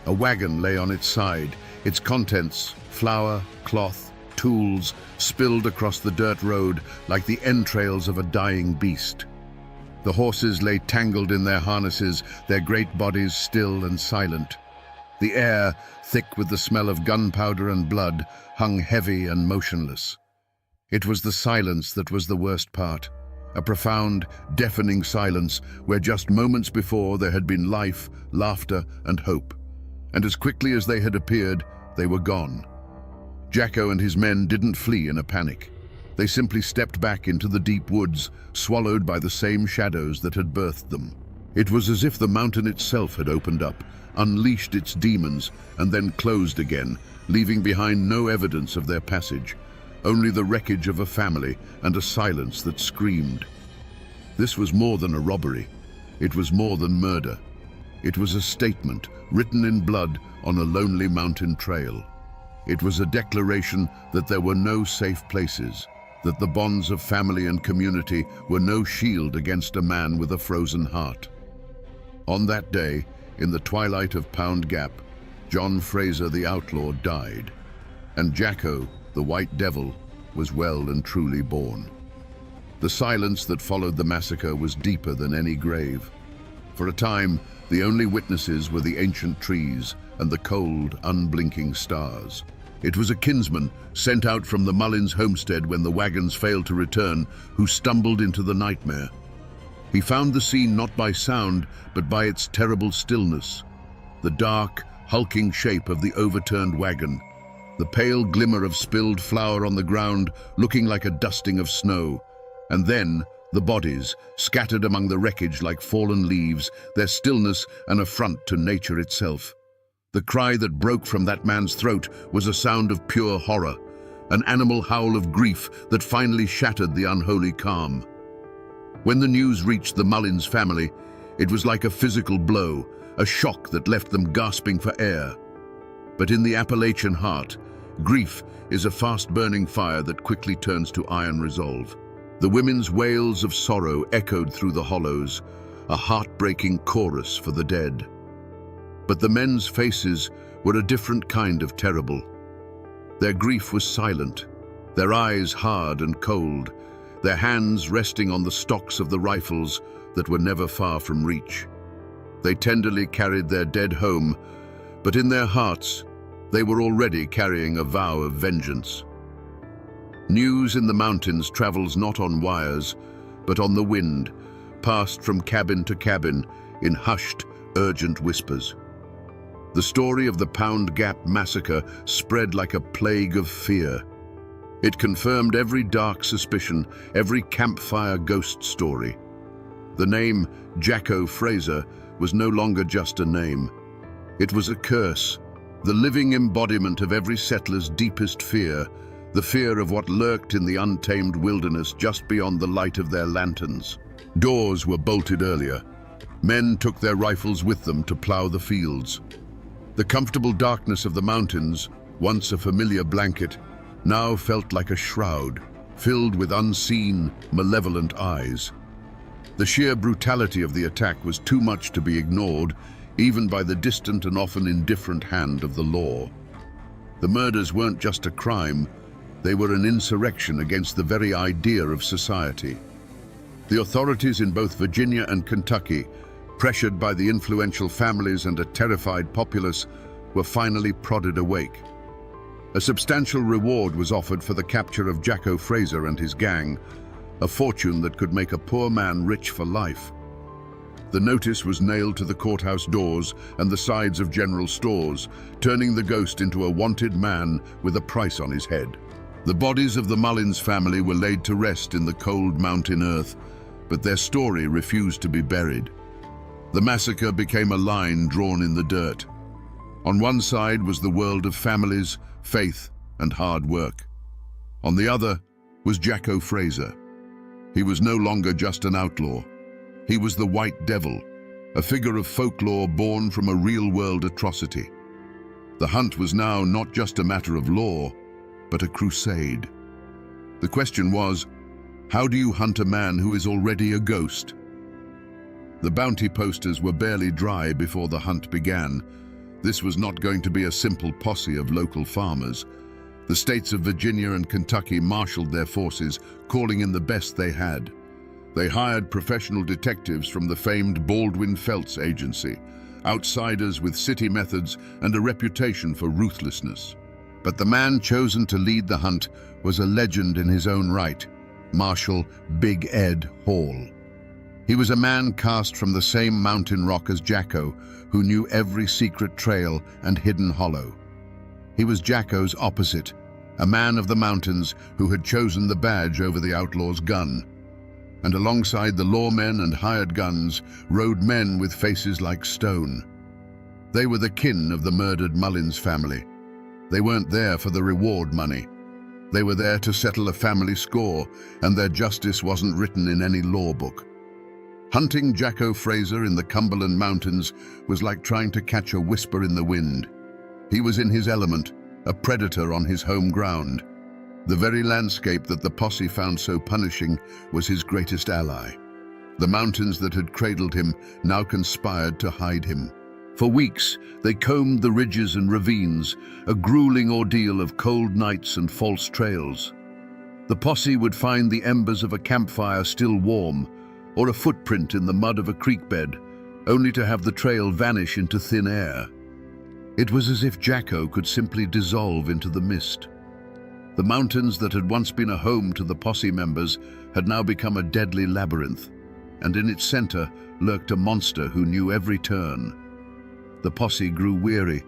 A wagon lay on its side, its contents, flour, cloth, tools, spilled across the dirt road like the entrails of a dying beast. The horses lay tangled in their harnesses, their great bodies still and silent. The air, thick with the smell of gunpowder and blood, hung heavy and motionless. It was the silence that was the worst part, a profound, deafening silence where just moments before there had been life, laughter, and hope. and as quickly as they had appeared, they were gone. Jacko and his men didn't flee in a panic. They simply stepped back into the deep woods, swallowed by the same shadows that had birthed them. It was as if the mountain itself had opened up, unleashed its demons, and then closed again, leaving behind no evidence of their passage, only the wreckage of a family and a silence that screamed. This was more than a robbery. It was more than murder. It was a statement, written in blood on a lonely mountain trail. It was a declaration that there were no safe places, that the bonds of family and community were no shield against a man with a frozen heart. On that day, in the twilight of Pound Gap, John Fraser the outlaw died, and Jacko, the White Devil, was well and truly born. The silence that followed the massacre was deeper than any grave. For a time, the only witnesses were the ancient trees and the cold, unblinking stars. It was a kinsman sent out from the Mullins homestead when the wagons failed to return, who stumbled into the nightmare. He found the scene not by sound, but by its terrible stillness. The dark, hulking shape of the overturned wagon, the pale glimmer of spilled flour on the ground looking like a dusting of snow, and then the bodies, scattered among the wreckage like fallen leaves, their stillness an affront to nature itself. The cry that broke from that man's throat was a sound of pure horror, an animal howl of grief that finally shattered the unholy calm. When the news reached the Mullins family, it was like a physical blow, a shock that left them gasping for air. But in the Appalachian heart, grief is a fast-burning fire that quickly turns to iron resolve. The women's wails of sorrow echoed through the hollows, a heartbreaking chorus for the dead. But the men's faces were a different kind of terrible. Their grief was silent, their eyes hard and cold, their hands resting on the stocks of the rifles that were never far from reach. They tenderly carried their dead home, but in their hearts, they were already carrying a vow of vengeance. News in the mountains travels not on wires, but on the wind, passed from cabin to cabin in hushed, urgent whispers. The story of the Pound Gap massacre spread like a plague of fear. It confirmed every dark suspicion, every campfire ghost story. The name Jacko Fraser was no longer just a name. It was a curse, the living embodiment of every settler's deepest fear, the fear of what lurked in the untamed wilderness just beyond the light of their lanterns. Doors were bolted earlier. Men took their rifles with them to plow the fields. The comfortable darkness of the mountains, once a familiar blanket, now felt like a shroud, filled with unseen, malevolent eyes. The sheer brutality of the attack was too much to be ignored, even by the distant and often indifferent hand of the law. The murders weren't just a crime, they were an insurrection against the very idea of society. The authorities in both Virginia and Kentucky, pressured by the influential families and a terrified populace, were finally prodded awake. A substantial reward was offered for the capture of Jacko Fraser and his gang, a fortune that could make a poor man rich for life. The notice was nailed to the courthouse doors and the sides of general stores, turning the ghost into a wanted man with a price on his head. The bodies of the Mullins family were laid to rest in the cold mountain earth, but their story refused to be buried. The massacre became a line drawn in the dirt. On one side was the world of families, faith, and hard work. On the other was Jacko Fraser. He was no longer just an outlaw. He was the White Devil, a figure of folklore born from a real-world atrocity. The hunt was now not just a matter of law, but a crusade. The question was, how do you hunt a man who is already a ghost? The bounty posters were barely dry before the hunt began. This was not going to be a simple posse of local farmers. The states of Virginia and Kentucky marshaled their forces, calling in the best they had. They hired professional detectives from the famed Baldwin Felts agency, outsiders with city methods and a reputation for ruthlessness. But the man chosen to lead the hunt was a legend in his own right, Marshal Big Ed Hall. He was a man cast from the same mountain rock as Jacko, who knew every secret trail and hidden hollow. He was Jacko's opposite, a man of the mountains who had chosen the badge over the outlaw's gun. And alongside the lawmen and hired guns rode men with faces like stone. They were the kin of the murdered Mullins family. They weren't there for the reward money. They were there to settle a family score, and their justice wasn't written in any law book. Hunting Jacko Fraser in the Cumberland Mountains was like trying to catch a whisper in the wind. He was in his element, a predator on his home ground. The very landscape that the posse found so punishing was his greatest ally. The mountains that had cradled him now conspired to hide him. For weeks, they combed the ridges and ravines, a grueling ordeal of cold nights and false trails. The posse would find the embers of a campfire still warm, or a footprint in the mud of a creek bed, only to have the trail vanish into thin air. It was as if Jacko could simply dissolve into the mist. The mountains that had once been a home to the posse members had now become a deadly labyrinth, and in its center lurked a monster who knew every turn. The posse grew weary,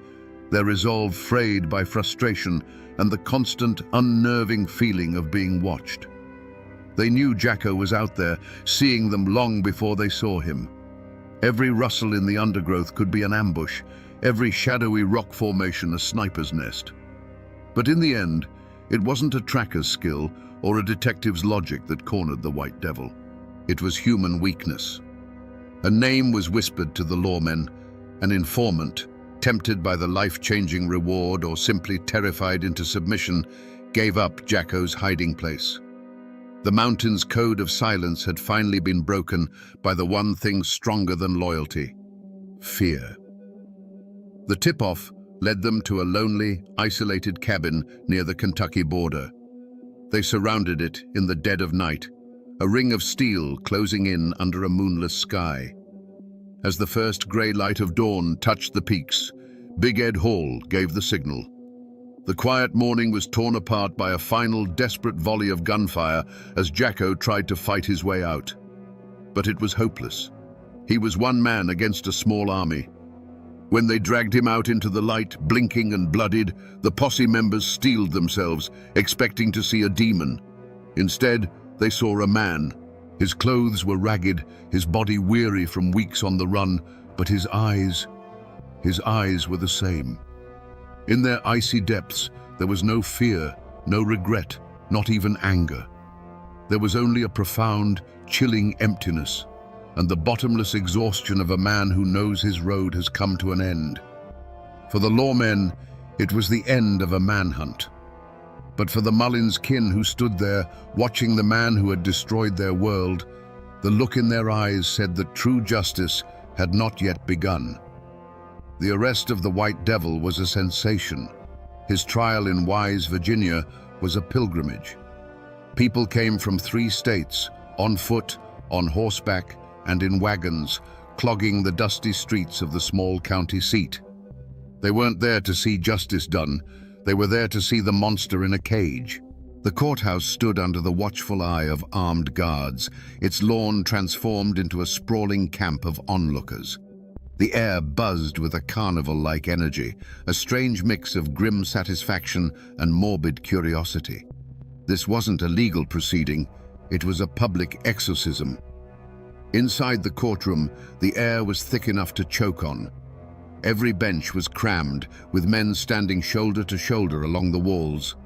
their resolve frayed by frustration and the constant, unnerving feeling of being watched. They knew Jacko was out there, seeing them long before they saw him. Every rustle in the undergrowth could be an ambush, every shadowy rock formation a sniper's nest. But in the end, it wasn't a tracker's skill or a detective's logic that cornered the White Devil. It was human weakness. A name was whispered to the lawmen. An informant, tempted by the life-changing reward or simply terrified into submission, gave up Jacko's hiding place. The mountain's code of silence had finally been broken by the one thing stronger than loyalty: fear. The tip-off led them to a lonely, isolated cabin near the Kentucky border. They surrounded it in the dead of night, a ring of steel closing in under a moonless sky. As the first grey light of dawn touched the peaks, Big Ed Hall gave the signal. The quiet morning was torn apart by a final desperate volley of gunfire as Jacko tried to fight his way out. But it was hopeless. He was one man against a small army. When they dragged him out into the light, blinking and bloodied, the posse members steeled themselves, expecting to see a demon. Instead, they saw a man. His clothes were ragged, his body weary from weeks on the run, but his eyes were the same. In their icy depths, there was no fear, no regret, not even anger. There was only a profound, chilling emptiness, and the bottomless exhaustion of a man who knows his road has come to an end. For the lawmen, it was the end of a manhunt. But for the Mullins kin who stood there, watching the man who had destroyed their world, the look in their eyes said that true justice had not yet begun. The arrest of the White Devil was a sensation. His trial in Wise, Virginia, was a pilgrimage. People came from 3 states, on foot, on horseback, and in wagons, clogging the dusty streets of the small county seat. They weren't there to see justice done. They were there to see the monster in a cage. The courthouse stood under the watchful eye of armed guards, its lawn transformed into a sprawling camp of onlookers. The air buzzed with a carnival-like energy, a strange mix of grim satisfaction and morbid curiosity. This wasn't a legal proceeding, it was a public exorcism. Inside the courtroom, the air was thick enough to choke on. Every bench was crammed, with men standing shoulder to shoulder along the walls.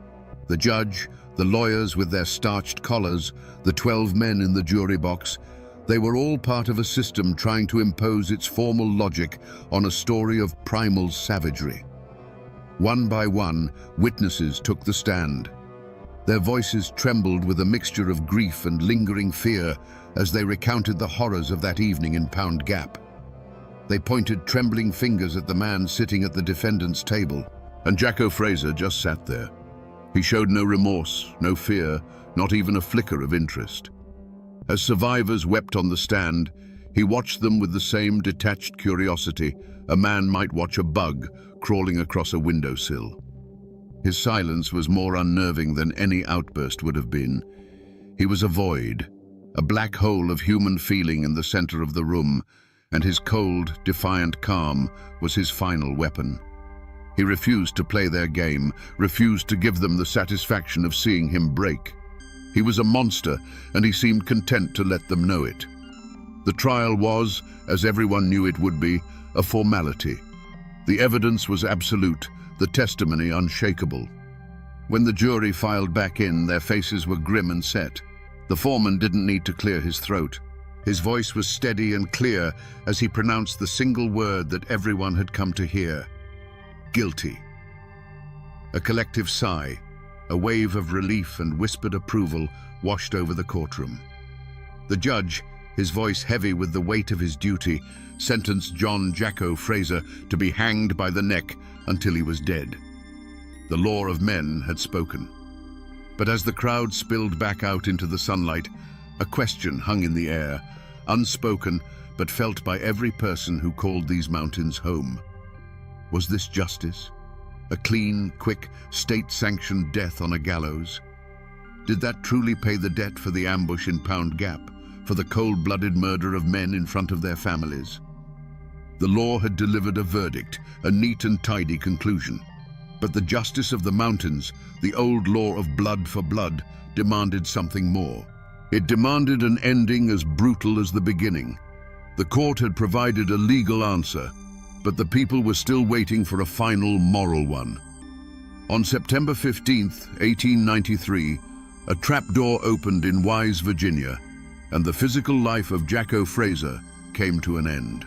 The judge, the lawyers with their starched collars, the 12 men in the jury box, they were all part of a system trying to impose its formal logic on a story of primal savagery. One by one, witnesses took the stand. Their voices trembled with a mixture of grief and lingering fear as they recounted the horrors of that evening in Pound Gap. They pointed trembling fingers at the man sitting at the defendant's table, and Jacko Fraser just sat there. He showed no remorse, no fear, not even a flicker of interest. As survivors wept on the stand, he watched them with the same detached curiosity a man might watch a bug crawling across a windowsill. His silence was more unnerving than any outburst would have been. He was a void, a black hole of human feeling in the center of the room, and his cold, defiant calm was his final weapon. He refused to play their game, refused to give them the satisfaction of seeing him break. He was a monster, and he seemed content to let them know it. The trial was, as everyone knew it would be, a formality. The evidence was absolute, the testimony unshakable. When the jury filed back in, their faces were grim and set. The foreman didn't need to clear his throat. His voice was steady and clear as he pronounced the single word that everyone had come to hear: guilty. A collective sigh, a wave of relief and whispered approval washed over the courtroom. The judge, his voice heavy with the weight of his duty, sentenced John Jacko Fraser to be hanged by the neck until he was dead. The law of men had spoken. But as the crowd spilled back out into the sunlight, a question hung in the air, unspoken but felt by every person who called these mountains home. Was this justice? A clean, quick, state-sanctioned death on a gallows? Did that truly pay the debt for the ambush in Pound Gap, for the cold-blooded murder of men in front of their families? The law had delivered a verdict, a neat and tidy conclusion. But the justice of the mountains, the old law of blood for blood, demanded something more. It demanded an ending as brutal as the beginning. The court had provided a legal answer, but the people were still waiting for a final moral one. On September 15, 1893, a trapdoor opened in Wise, Virginia, and the physical life of Jacko Fraser came to an end.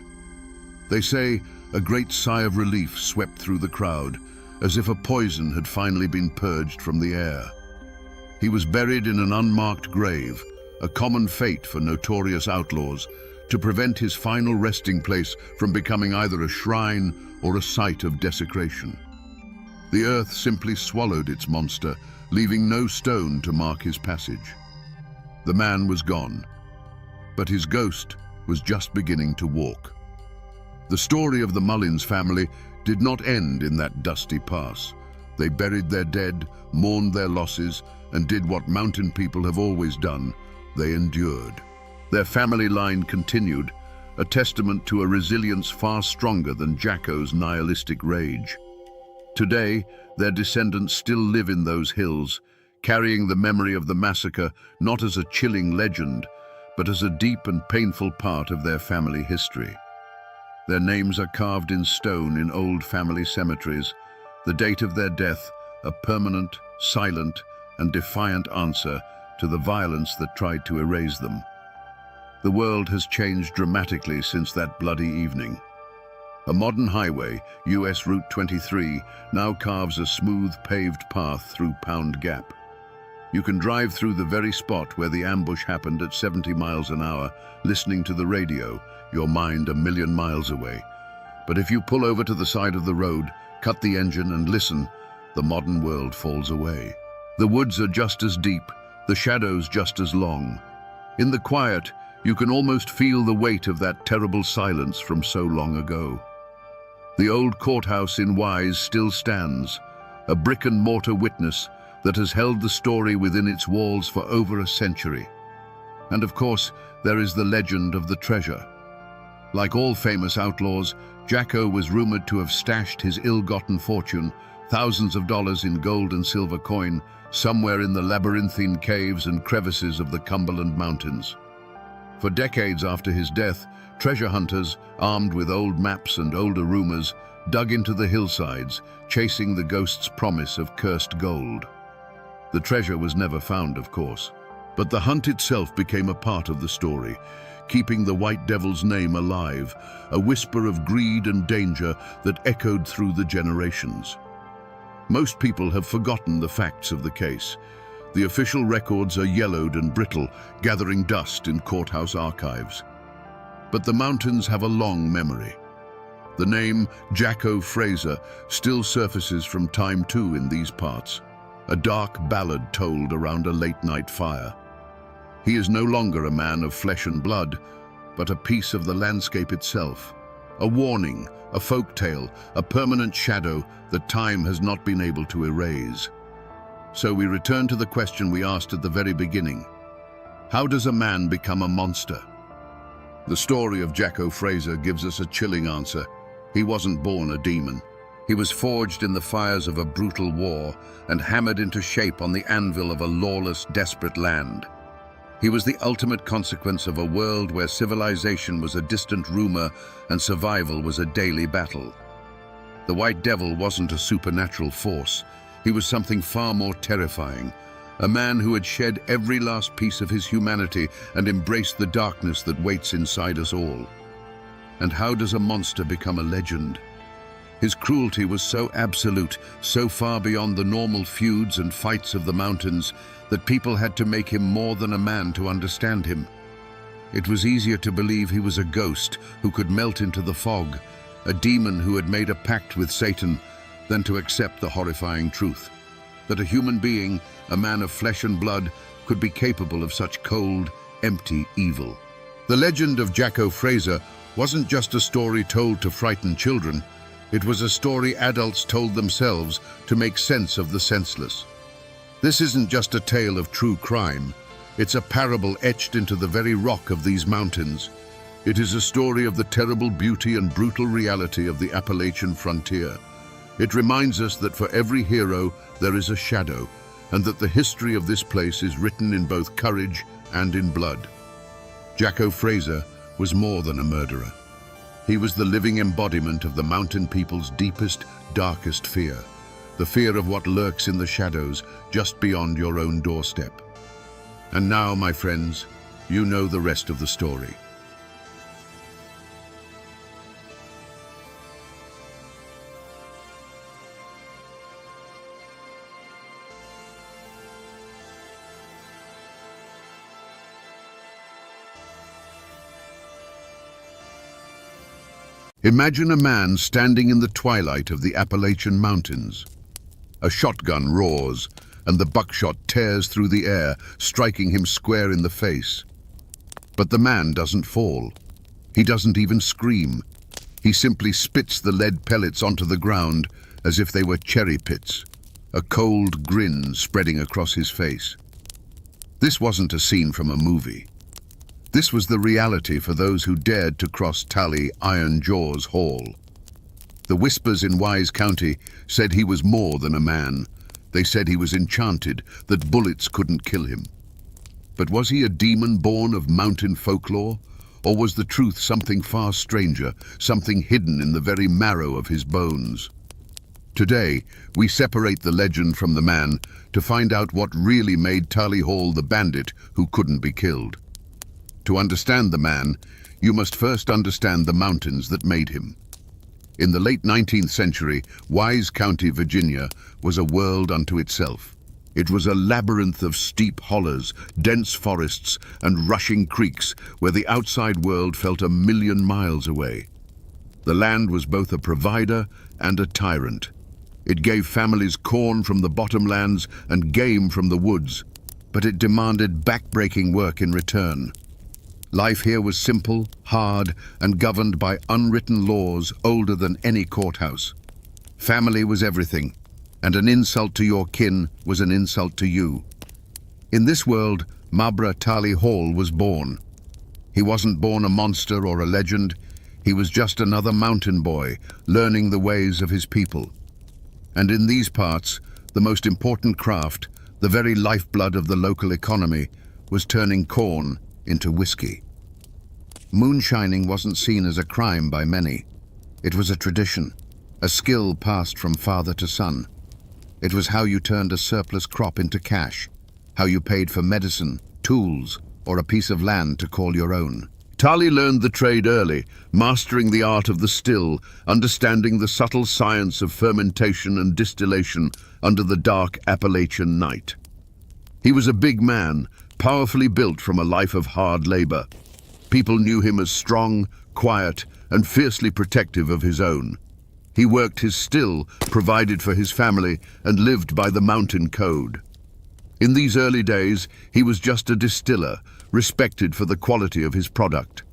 They say a great sigh of relief swept through the crowd, as if a poison had finally been purged from the air. He was buried in an unmarked grave, a common fate for notorious outlaws, to prevent his final resting place from becoming either a shrine or a site of desecration. The earth simply swallowed its monster, leaving no stone to mark his passage. The man was gone, but his ghost was just beginning to walk. The story of the Mullins family did not end in that dusty pass. They buried their dead, mourned their losses, and did what mountain people have always done: they endured. Their family line continued, a testament to a resilience far stronger than Jacko's nihilistic rage. Today, their descendants still live in those hills, carrying the memory of the massacre not as a chilling legend, but as a deep and painful part of their family history. Their names are carved in stone in old family cemeteries, the date of their death a permanent, silent, and defiant answer to the violence that tried to erase them. The world has changed dramatically since that bloody evening. A modern highway, US Route 23, now carves a smooth paved path through Pound Gap. You can drive through the very spot where the ambush happened at 70 miles an hour, listening to the radio, your mind a million miles away. But if you pull over to the side of the road, cut the engine and listen, the modern world falls away. The woods are just as deep, the shadows just as long. In the quiet, you can almost feel the weight of that terrible silence from so long ago. The old courthouse in Wise still stands, a brick-and-mortar witness that has held the story within its walls for over a century. And of course, there is the legend of the treasure. Like all famous outlaws, Jacko was rumored to have stashed his ill-gotten fortune, thousands of dollars in gold and silver coin, somewhere in the labyrinthine caves and crevices of the Cumberland Mountains. For decades after his death, treasure hunters, armed with old maps and older rumors, dug into the hillsides, chasing the ghost's promise of cursed gold. The treasure was never found, of course, but the hunt itself became a part of the story, keeping the White Devil's name alive, a whisper of greed and danger that echoed through the generations. Most people have forgotten the facts of the case. The official records are yellowed and brittle, gathering dust in courthouse archives. But the mountains have a long memory. The name Jacko Fraser still surfaces from time to in these parts, a dark ballad told around a late-night fire. He is no longer a man of flesh and blood, but a piece of the landscape itself, a warning, a folktale, a permanent shadow that time has not been able to erase. So we return to the question we asked at the very beginning. How does a man become a monster? The story of Jacko Fraser gives us a chilling answer. He wasn't born a demon. He was forged in the fires of a brutal war and hammered into shape on the anvil of a lawless, desperate land. He was the ultimate consequence of a world where civilization was a distant rumor and survival was a daily battle. The White Devil wasn't a supernatural force. He was something far more terrifying. A man who had shed every last piece of his humanity and embraced the darkness that waits inside us all. And how does a monster become a legend? His cruelty was so absolute, so far beyond the normal feuds and fights of the mountains, that people had to make him more than a man to understand him. It was easier to believe he was a ghost who could melt into the fog, a demon who had made a pact with Satan, than to accept the horrifying truth, that a human being, a man of flesh and blood, could be capable of such cold, empty evil. The legend of Jacko Fraser wasn't just a story told to frighten children. It was a story adults told themselves to make sense of the senseless. This isn't just a tale of true crime. It's a parable etched into the very rock of these mountains. It is a story of the terrible beauty and brutal reality of the Appalachian frontier. It reminds us that for every hero there is a shadow, and that the history of this place is written in both courage and in blood. Jacko Fraser was more than a murderer. He was the living embodiment of the mountain people's deepest, darkest fear. The fear of what lurks in the shadows just beyond your own doorstep. And now, my friends, you know the rest of the story. Imagine a man standing in the twilight of the Appalachian Mountains. A shotgun roars, and the buckshot tears through the air, striking him square in the face. But the man doesn't fall. He doesn't even scream. He simply spits the lead pellets onto the ground as if they were cherry pits, a cold grin spreading across his face. This wasn't a scene from a movie. This was the reality for those who dared to cross Tally Iron Jaws Hall. The whispers in Wise County said he was more than a man. They said he was enchanted, that bullets couldn't kill him. But was he a demon born of mountain folklore? Or was the truth something far stranger, something hidden in the very marrow of his bones? Today, we separate the legend from the man to find out what really made Tally Hall the bandit who couldn't be killed. To understand the man, you must first understand the mountains that made him. In the late 19th century, Wise County, Virginia, was a world unto itself. It was a labyrinth of steep hollows, dense forests, and rushing creeks where the outside world felt a million miles away. The land was both a provider and a tyrant. It gave families corn from the bottomlands and game from the woods, but it demanded back-breaking work in return. Life here was simple, hard, and governed by unwritten laws older than any courthouse. Family was everything, and an insult to your kin was an insult to you. In this world, Mabra Tally Hall was born. He wasn't born a monster or a legend. He was just another mountain boy, learning the ways of his people. And in these parts, the most important craft, the very lifeblood of the local economy, was turning corn into whiskey. Moonshining wasn't seen as a crime by many. It was a tradition, a skill passed from father to son. It was how you turned a surplus crop into cash, how you paid for medicine, tools, or a piece of land to call your own. Tally learned the trade early, mastering the art of the still, understanding the subtle science of fermentation and distillation under the dark Appalachian night. He was a big man, powerfully built from a life of hard labor. People knew him as strong, quiet, and fiercely protective of his own. He worked his still, provided for his family, and lived by the mountain code. In these early days, he was just a distiller, respected for the quality of his product.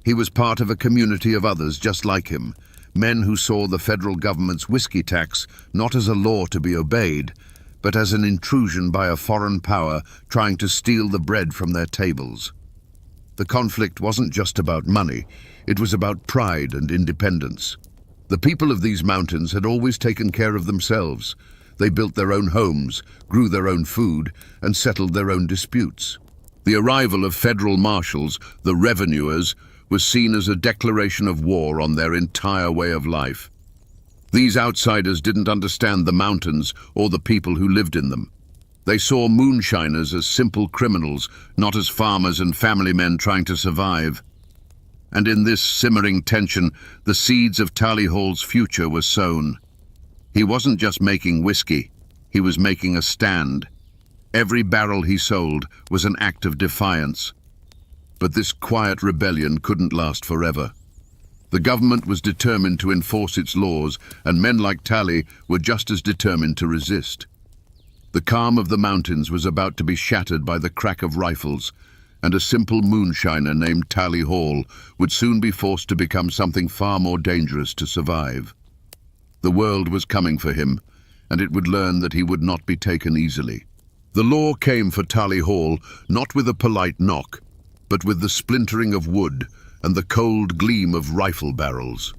He was part of a community of others just like him, men who saw the federal government's whiskey tax not as a law to be obeyed, but as an intrusion by a foreign power trying to steal the bread from their tables. The conflict wasn't just about money, it was about pride and independence. The people of these mountains had always taken care of themselves. They built their own homes, grew their own food, and settled their own disputes. The arrival of federal marshals, the revenuers, was seen as a declaration of war on their entire way of life. These outsiders didn't understand the mountains or the people who lived in them. They saw moonshiners as simple criminals, not as farmers and family men trying to survive. And in this simmering tension, the seeds of Tally Hall's future were sown. He wasn't just making whiskey, he was making a stand. Every barrel he sold was an act of defiance. But this quiet rebellion couldn't last forever. The government was determined to enforce its laws, and men like Tally were just as determined to resist. The calm of the mountains was about to be shattered by the crack of rifles, and a simple moonshiner named Tally Hall would soon be forced to become something far more dangerous to survive. The world was coming for him, and it would learn that he would not be taken easily. The law came for Tally Hall not with a polite knock, but with the splintering of wood and the cold gleam of rifle barrels.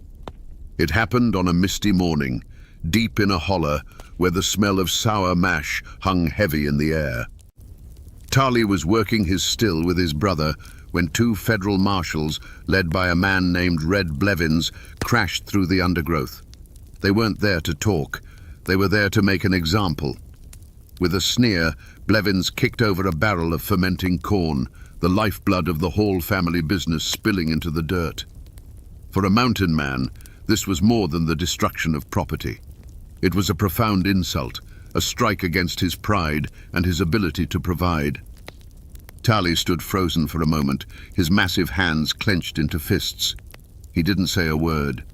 It happened on a misty morning, deep in a holler where the smell of sour mash hung heavy in the air. Tally was working his still with his brother when two federal marshals, led by a man named Red Blevins, crashed through the undergrowth. They weren't there to talk, they were there to make an example. With a sneer, Blevins kicked over a barrel of fermenting corn, the lifeblood of the Hall family business spilling into the dirt. For a mountain man, this was more than the destruction of property. It was a profound insult, a strike against his pride and his ability to provide. Tally stood frozen for a moment, his massive hands clenched into fists. He didn't say a word.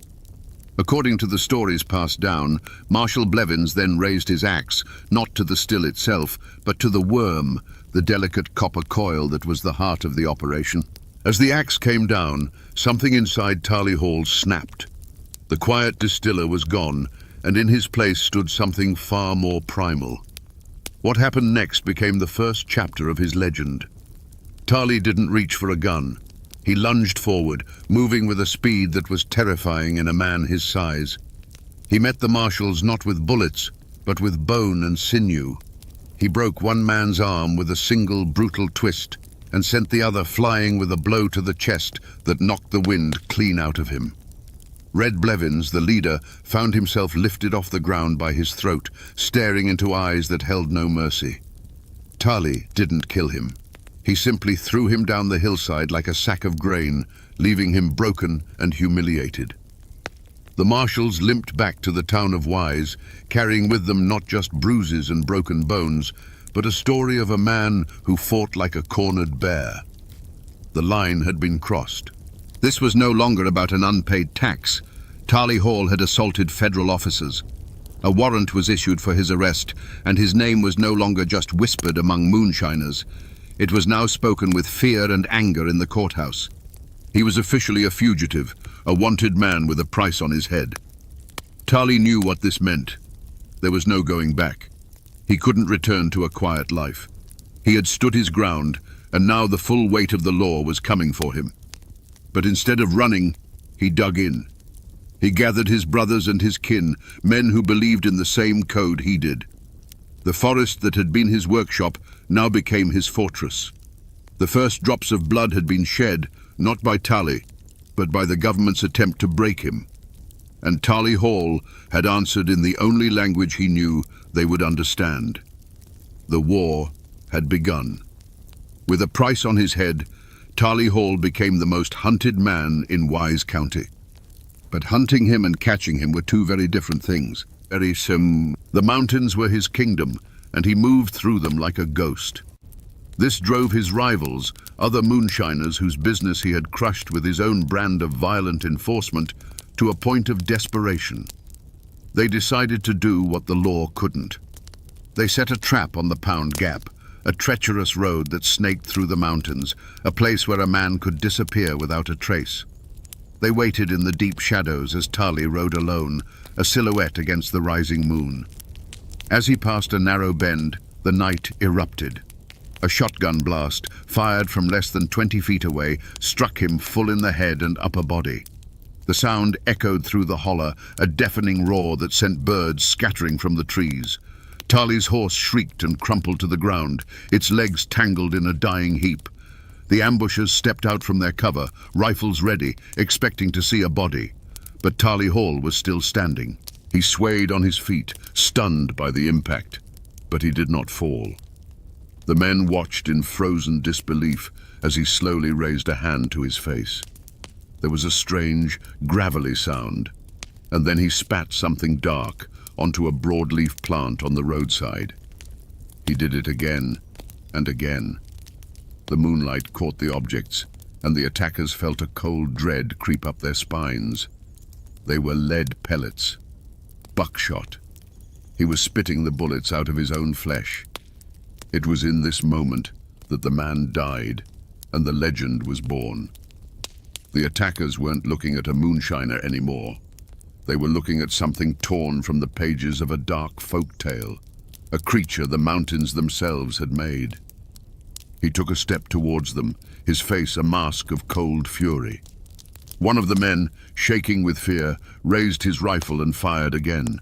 According to the stories passed down, Marshal Blevins then raised his axe, not to the still itself, but to the worm, the delicate copper coil that was the heart of the operation. As the axe came down, something inside Tally Hall snapped. The quiet distiller was gone, and in his place stood something far more primal. What happened next became the first chapter of his legend. Tally didn't reach for a gun. He lunged forward, moving with a speed that was terrifying in a man his size. He met the marshals not with bullets, but with bone and sinew. He broke one man's arm with a single brutal twist and sent the other flying with a blow to the chest that knocked the wind clean out of him. Red Blevins, the leader, found himself lifted off the ground by his throat, staring into eyes that held no mercy. Tally didn't kill him. He simply threw him down the hillside like a sack of grain, leaving him broken and humiliated. The marshals limped back to the town of Wise, carrying with them not just bruises and broken bones, but a story of a man who fought like a cornered bear. The line had been crossed. This was no longer about an unpaid tax. Tally Hall had assaulted federal officers. A warrant was issued for his arrest, and his name was no longer just whispered among moonshiners. It was now spoken with fear and anger in the courthouse. He was officially a fugitive, a wanted man with a price on his head. Tally knew what this meant. There was no going back. He couldn't return to a quiet life. He had stood his ground, and now the full weight of the law was coming for him. But instead of running, he dug in. He gathered his brothers and his kin, men who believed in the same code he did. The forest that had been his workshop now became his fortress. The first drops of blood had been shed, not by Tally, but by the government's attempt to break him. And Tally Hall had answered in the only language he knew they would understand. The war had begun. With a price on his head, Tally Hall became the most hunted man in Wise County. But hunting him and catching him were two very different things. The mountains were his kingdom, and he moved through them like a ghost. This drove his rivals, other moonshiners whose business he had crushed with his own brand of violent enforcement, to a point of desperation. They decided to do what the law couldn't. They set a trap on the Pound Gap, a treacherous road that snaked through the mountains, a place where a man could disappear without a trace. They waited in the deep shadows as Tally rode alone, a silhouette against the rising moon. As he passed a narrow bend, the night erupted. A shotgun blast, fired from less than 20 feet away, struck him full in the head and upper body. The sound echoed through the holler, a deafening roar that sent birds scattering from the trees. Tali's horse shrieked and crumpled to the ground, its legs tangled in a dying heap. The ambushers stepped out from their cover, rifles ready, expecting to see a body. But Tali Hall was still standing. He swayed on his feet, stunned by the impact, but he did not fall. The men watched in frozen disbelief as he slowly raised a hand to his face. There was a strange, gravelly sound, and then he spat something dark onto a broadleaf plant on the roadside. He did it again and again. The moonlight caught the objects, and the attackers felt a cold dread creep up their spines. They were lead pellets, buckshot. He was spitting the bullets out of his own flesh. It was in this moment that the man died, and the legend was born. The attackers weren't looking at a moonshiner anymore. They were looking at something torn from the pages of a dark folk tale, a creature the mountains themselves had made. He took a step towards them, his face a mask of cold fury. One of the men, shaking with fear, raised his rifle and fired again.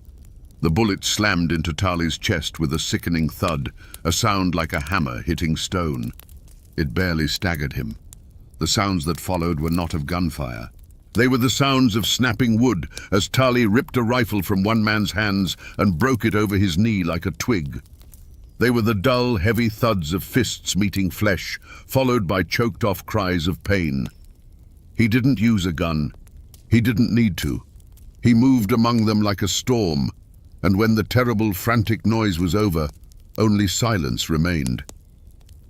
The bullet slammed into Tali's chest with a sickening thud, a sound like a hammer hitting stone. It barely staggered him. The sounds that followed were not of gunfire. They were the sounds of snapping wood as Tali ripped a rifle from one man's hands and broke it over his knee like a twig. They were the dull, heavy thuds of fists meeting flesh, followed by choked-off cries of pain. He didn't use a gun. He didn't need to. He moved among them like a storm, and when the terrible, frantic noise was over, only silence remained.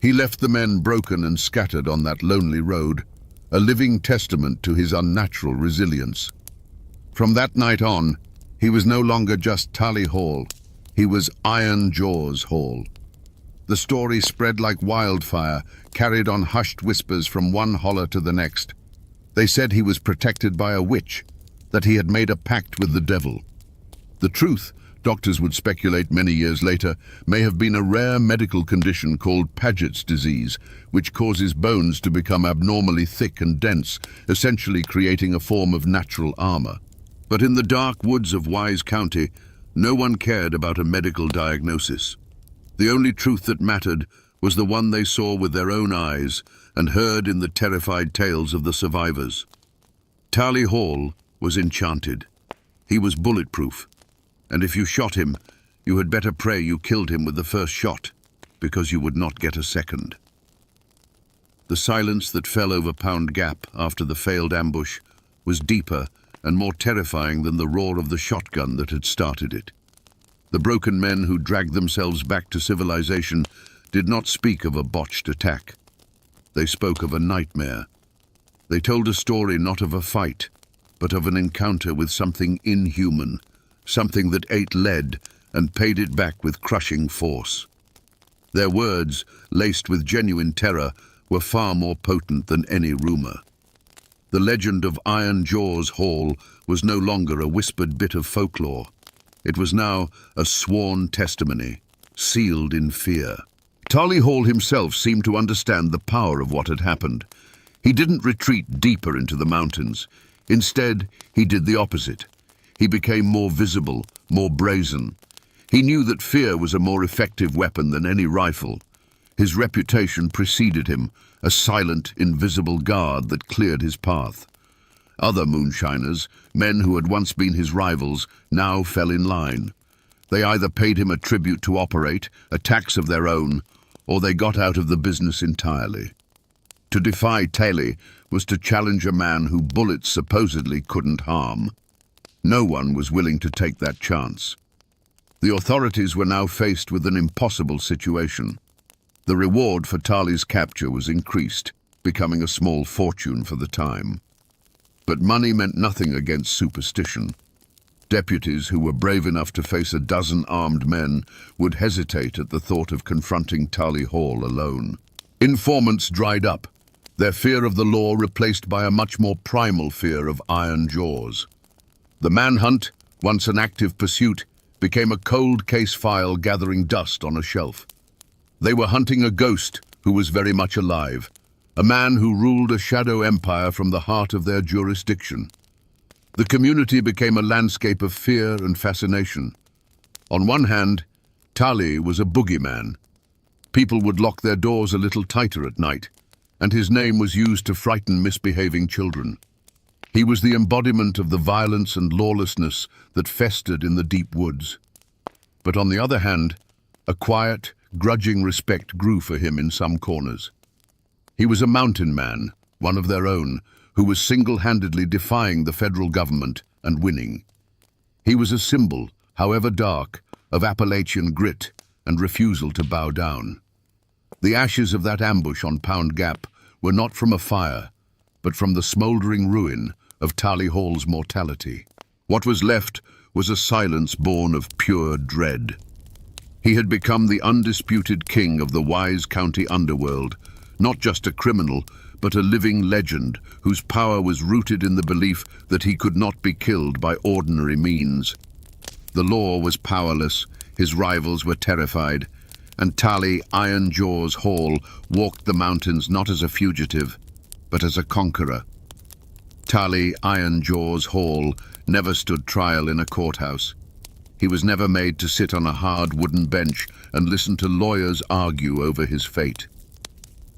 He left the men broken and scattered on that lonely road, a living testament to his unnatural resilience. From that night on, he was no longer just Tali Hall. He was Iron Jaws Hall. The story spread like wildfire, carried on hushed whispers from one holler to the next. They said he was protected by a witch, that he had made a pact with the devil. The truth, doctors would speculate many years later, may have been a rare medical condition called Paget's disease, which causes bones to become abnormally thick and dense, essentially creating a form of natural armor. But in the dark woods of Wise County, no one cared about a medical diagnosis. The only truth that mattered was the one they saw with their own eyes and heard in the terrified tales of the survivors. Tali Hall was enchanted. He was bulletproof, and if you shot him, you had better pray you killed him with the first shot, because you would not get a second. The silence that fell over Pound Gap after the failed ambush was deeper and more terrifying than the roar of the shotgun that had started it. The broken men who dragged themselves back to civilization did not speak of a botched attack. They spoke of a nightmare. They told a story not of a fight, but of an encounter with something inhuman, something that ate lead and paid it back with crushing force. Their words, laced with genuine terror, were far more potent than any rumor. The legend of Iron Jaws Hall was no longer a whispered bit of folklore. It was now a sworn testimony, sealed in fear. Tali Hall himself seemed to understand the power of what had happened. He didn't retreat deeper into the mountains. Instead, he did the opposite. He became more visible, more brazen. He knew that fear was a more effective weapon than any rifle. His reputation preceded him, a silent, invisible guard that cleared his path. Other moonshiners, men who had once been his rivals, now fell in line. They either paid him a tribute to operate, a tax of their own, or they got out of the business entirely. To defy Tali was to challenge a man who bullets supposedly couldn't harm. No one was willing to take that chance. The authorities were now faced with an impossible situation. The reward for Tali's capture was increased, becoming a small fortune for the time. But money meant nothing against superstition. Deputies who were brave enough to face a dozen armed men would hesitate at the thought of confronting Tali Hall alone. Informants dried up, their fear of the law replaced by a much more primal fear of iron jaws. The manhunt, once an active pursuit, became a cold case file gathering dust on a shelf. They were hunting a ghost who was very much alive, a man who ruled a shadow empire from the heart of their jurisdiction. The community became a landscape of fear and fascination. On one hand, Tali was a boogeyman. People would lock their doors a little tighter at night, and his name was used to frighten misbehaving children. He was the embodiment of the violence and lawlessness that festered in the deep woods. But on the other hand, a quiet, grudging respect grew for him in some corners. He was a mountain man, one of their own, who was single-handedly defying the federal government and winning. He was a symbol, however dark, of Appalachian grit and refusal to bow down. The ashes of that ambush on Pound Gap were not from a fire, but from the smouldering ruin of Tali Hall's mortality. What was left was a silence born of pure dread. He had become the undisputed king of the Wise County underworld, not just a criminal, but a living legend whose power was rooted in the belief that he could not be killed by ordinary means. The law was powerless, his rivals were terrified, and Tali Iron Jaws Hall walked the mountains not as a fugitive, but as a conqueror. Tali Iron Jaws Hall never stood trial in a courthouse. He was never made to sit on a hard wooden bench and listen to lawyers argue over his fate.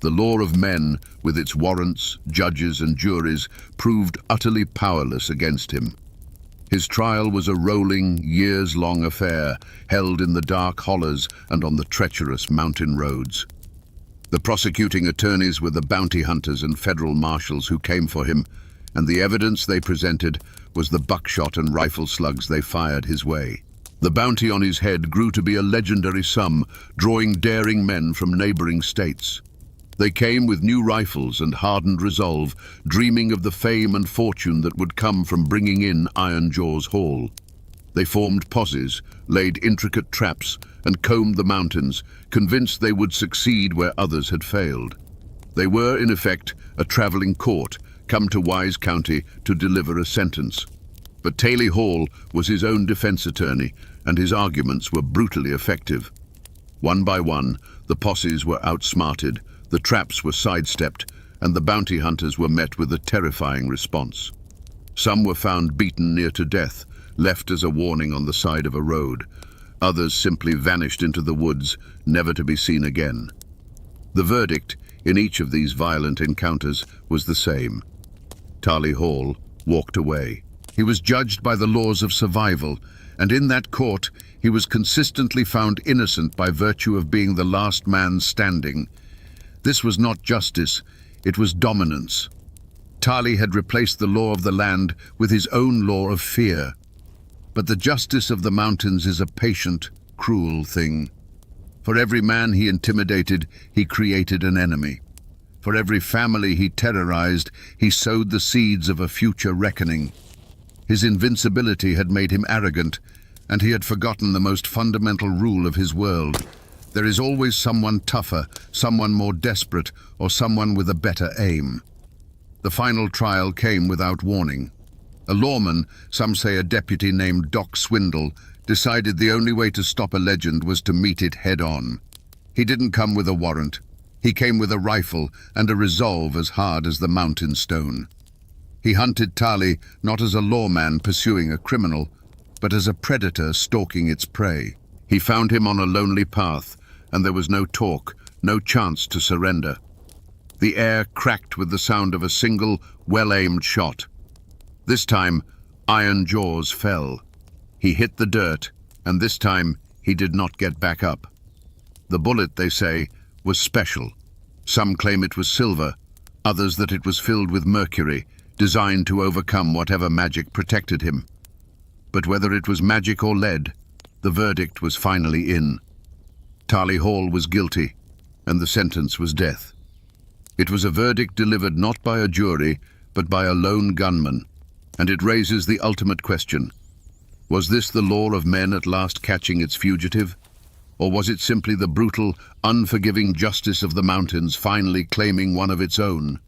The law of men, with its warrants, judges and juries, proved utterly powerless against him. His trial was a rolling, years-long affair, held in the dark hollows and on the treacherous mountain roads. The prosecuting attorneys were the bounty hunters and federal marshals who came for him, and the evidence they presented was the buckshot and rifle slugs they fired his way. The bounty on his head grew to be a legendary sum, drawing daring men from neighboring states. They came with new rifles and hardened resolve, dreaming of the fame and fortune that would come from bringing in Iron Jaws Hall. They formed posses, laid intricate traps, and combed the mountains, convinced they would succeed where others had failed. They were, in effect, a traveling court, come to Wise County to deliver a sentence. But Tali Hall was his own defense attorney, and his arguments were brutally effective. One by one, the posses were outsmarted, the traps were sidestepped, and the bounty hunters were met with a terrifying response. Some were found beaten near to death, left as a warning on the side of a road. Others simply vanished into the woods, never to be seen again. The verdict in each of these violent encounters was the same. Tali Hall walked away. He was judged by the laws of survival, and in that court he was consistently found innocent by virtue of being the last man standing. This was not justice, it was dominance. Tali had replaced the law of the land with his own law of fear. But the justice of the mountains is a patient, cruel thing. For every man he intimidated, he created an enemy. For every family he terrorized, he sowed the seeds of a future reckoning. His invincibility had made him arrogant, and he had forgotten the most fundamental rule of his world. There is always someone tougher, someone more desperate, or someone with a better aim. The final trial came without warning. A lawman, some say a deputy named Doc Swindle, decided the only way to stop a legend was to meet it head-on. He didn't come with a warrant. He came with a rifle and a resolve as hard as the mountain stone. He hunted Tali not as a lawman pursuing a criminal, but as a predator stalking its prey. He found him on a lonely path, and there was no talk, no chance to surrender. The air cracked with the sound of a single, well-aimed shot. This time, Iron Jaws fell. He hit the dirt, and this time he did not get back up. The bullet, they say, was special. Some claim it was silver, others that it was filled with mercury, designed to overcome whatever magic protected him. But whether it was magic or lead, the verdict was finally in. Tali Hall was guilty, and the sentence was death. It was a verdict delivered not by a jury, but by a lone gunman, and it raises the ultimate question. Was this the law of men at last catching its fugitive? Or was it simply the brutal, unforgiving justice of the mountains finally claiming one of its own?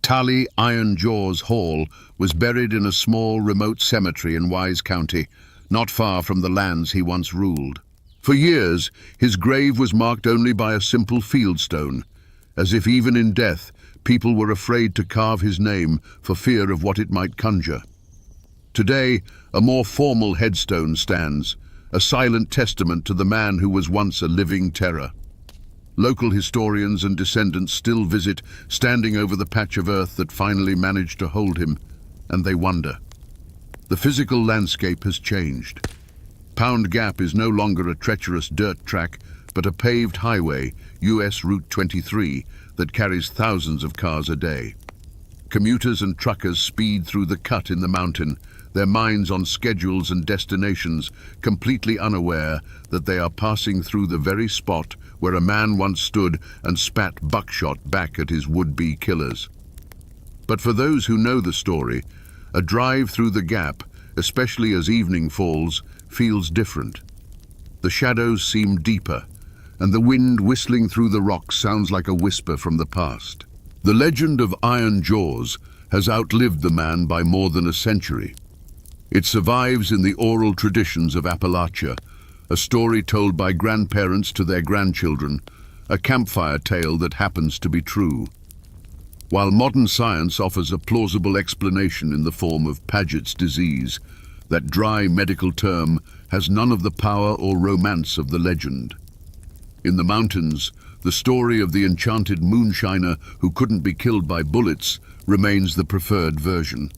Tali Iron Jaws Hall was buried in a small, remote cemetery in Wise County, not far from the lands he once ruled. For years, his grave was marked only by a simple fieldstone, as if even in death, people were afraid to carve his name for fear of what it might conjure. Today, a more formal headstone stands, a silent testament to the man who was once a living terror. Local historians and descendants still visit, standing over the patch of earth that finally managed to hold him, and they wonder. The physical landscape has changed. Pound Gap is no longer a treacherous dirt track, but a paved highway, US Route 23, that carries thousands of cars a day. Commuters and truckers speed through the cut in the mountain, their minds on schedules and destinations, completely unaware that they are passing through the very spot where a man once stood and spat buckshot back at his would-be killers. But for those who know the story, a drive through the gap, especially as evening falls, feels different. The shadows seem deeper, and the wind whistling through the rocks sounds like a whisper from the past. The legend of Iron Jaws has outlived the man by more than a century. It survives in the oral traditions of Appalachia, a story told by grandparents to their grandchildren, a campfire tale that happens to be true. While modern science offers a plausible explanation in the form of Paget's disease, that dry medical term has none of the power or romance of the legend. In the mountains, the story of the enchanted moonshiner who couldn't be killed by bullets remains the preferred version.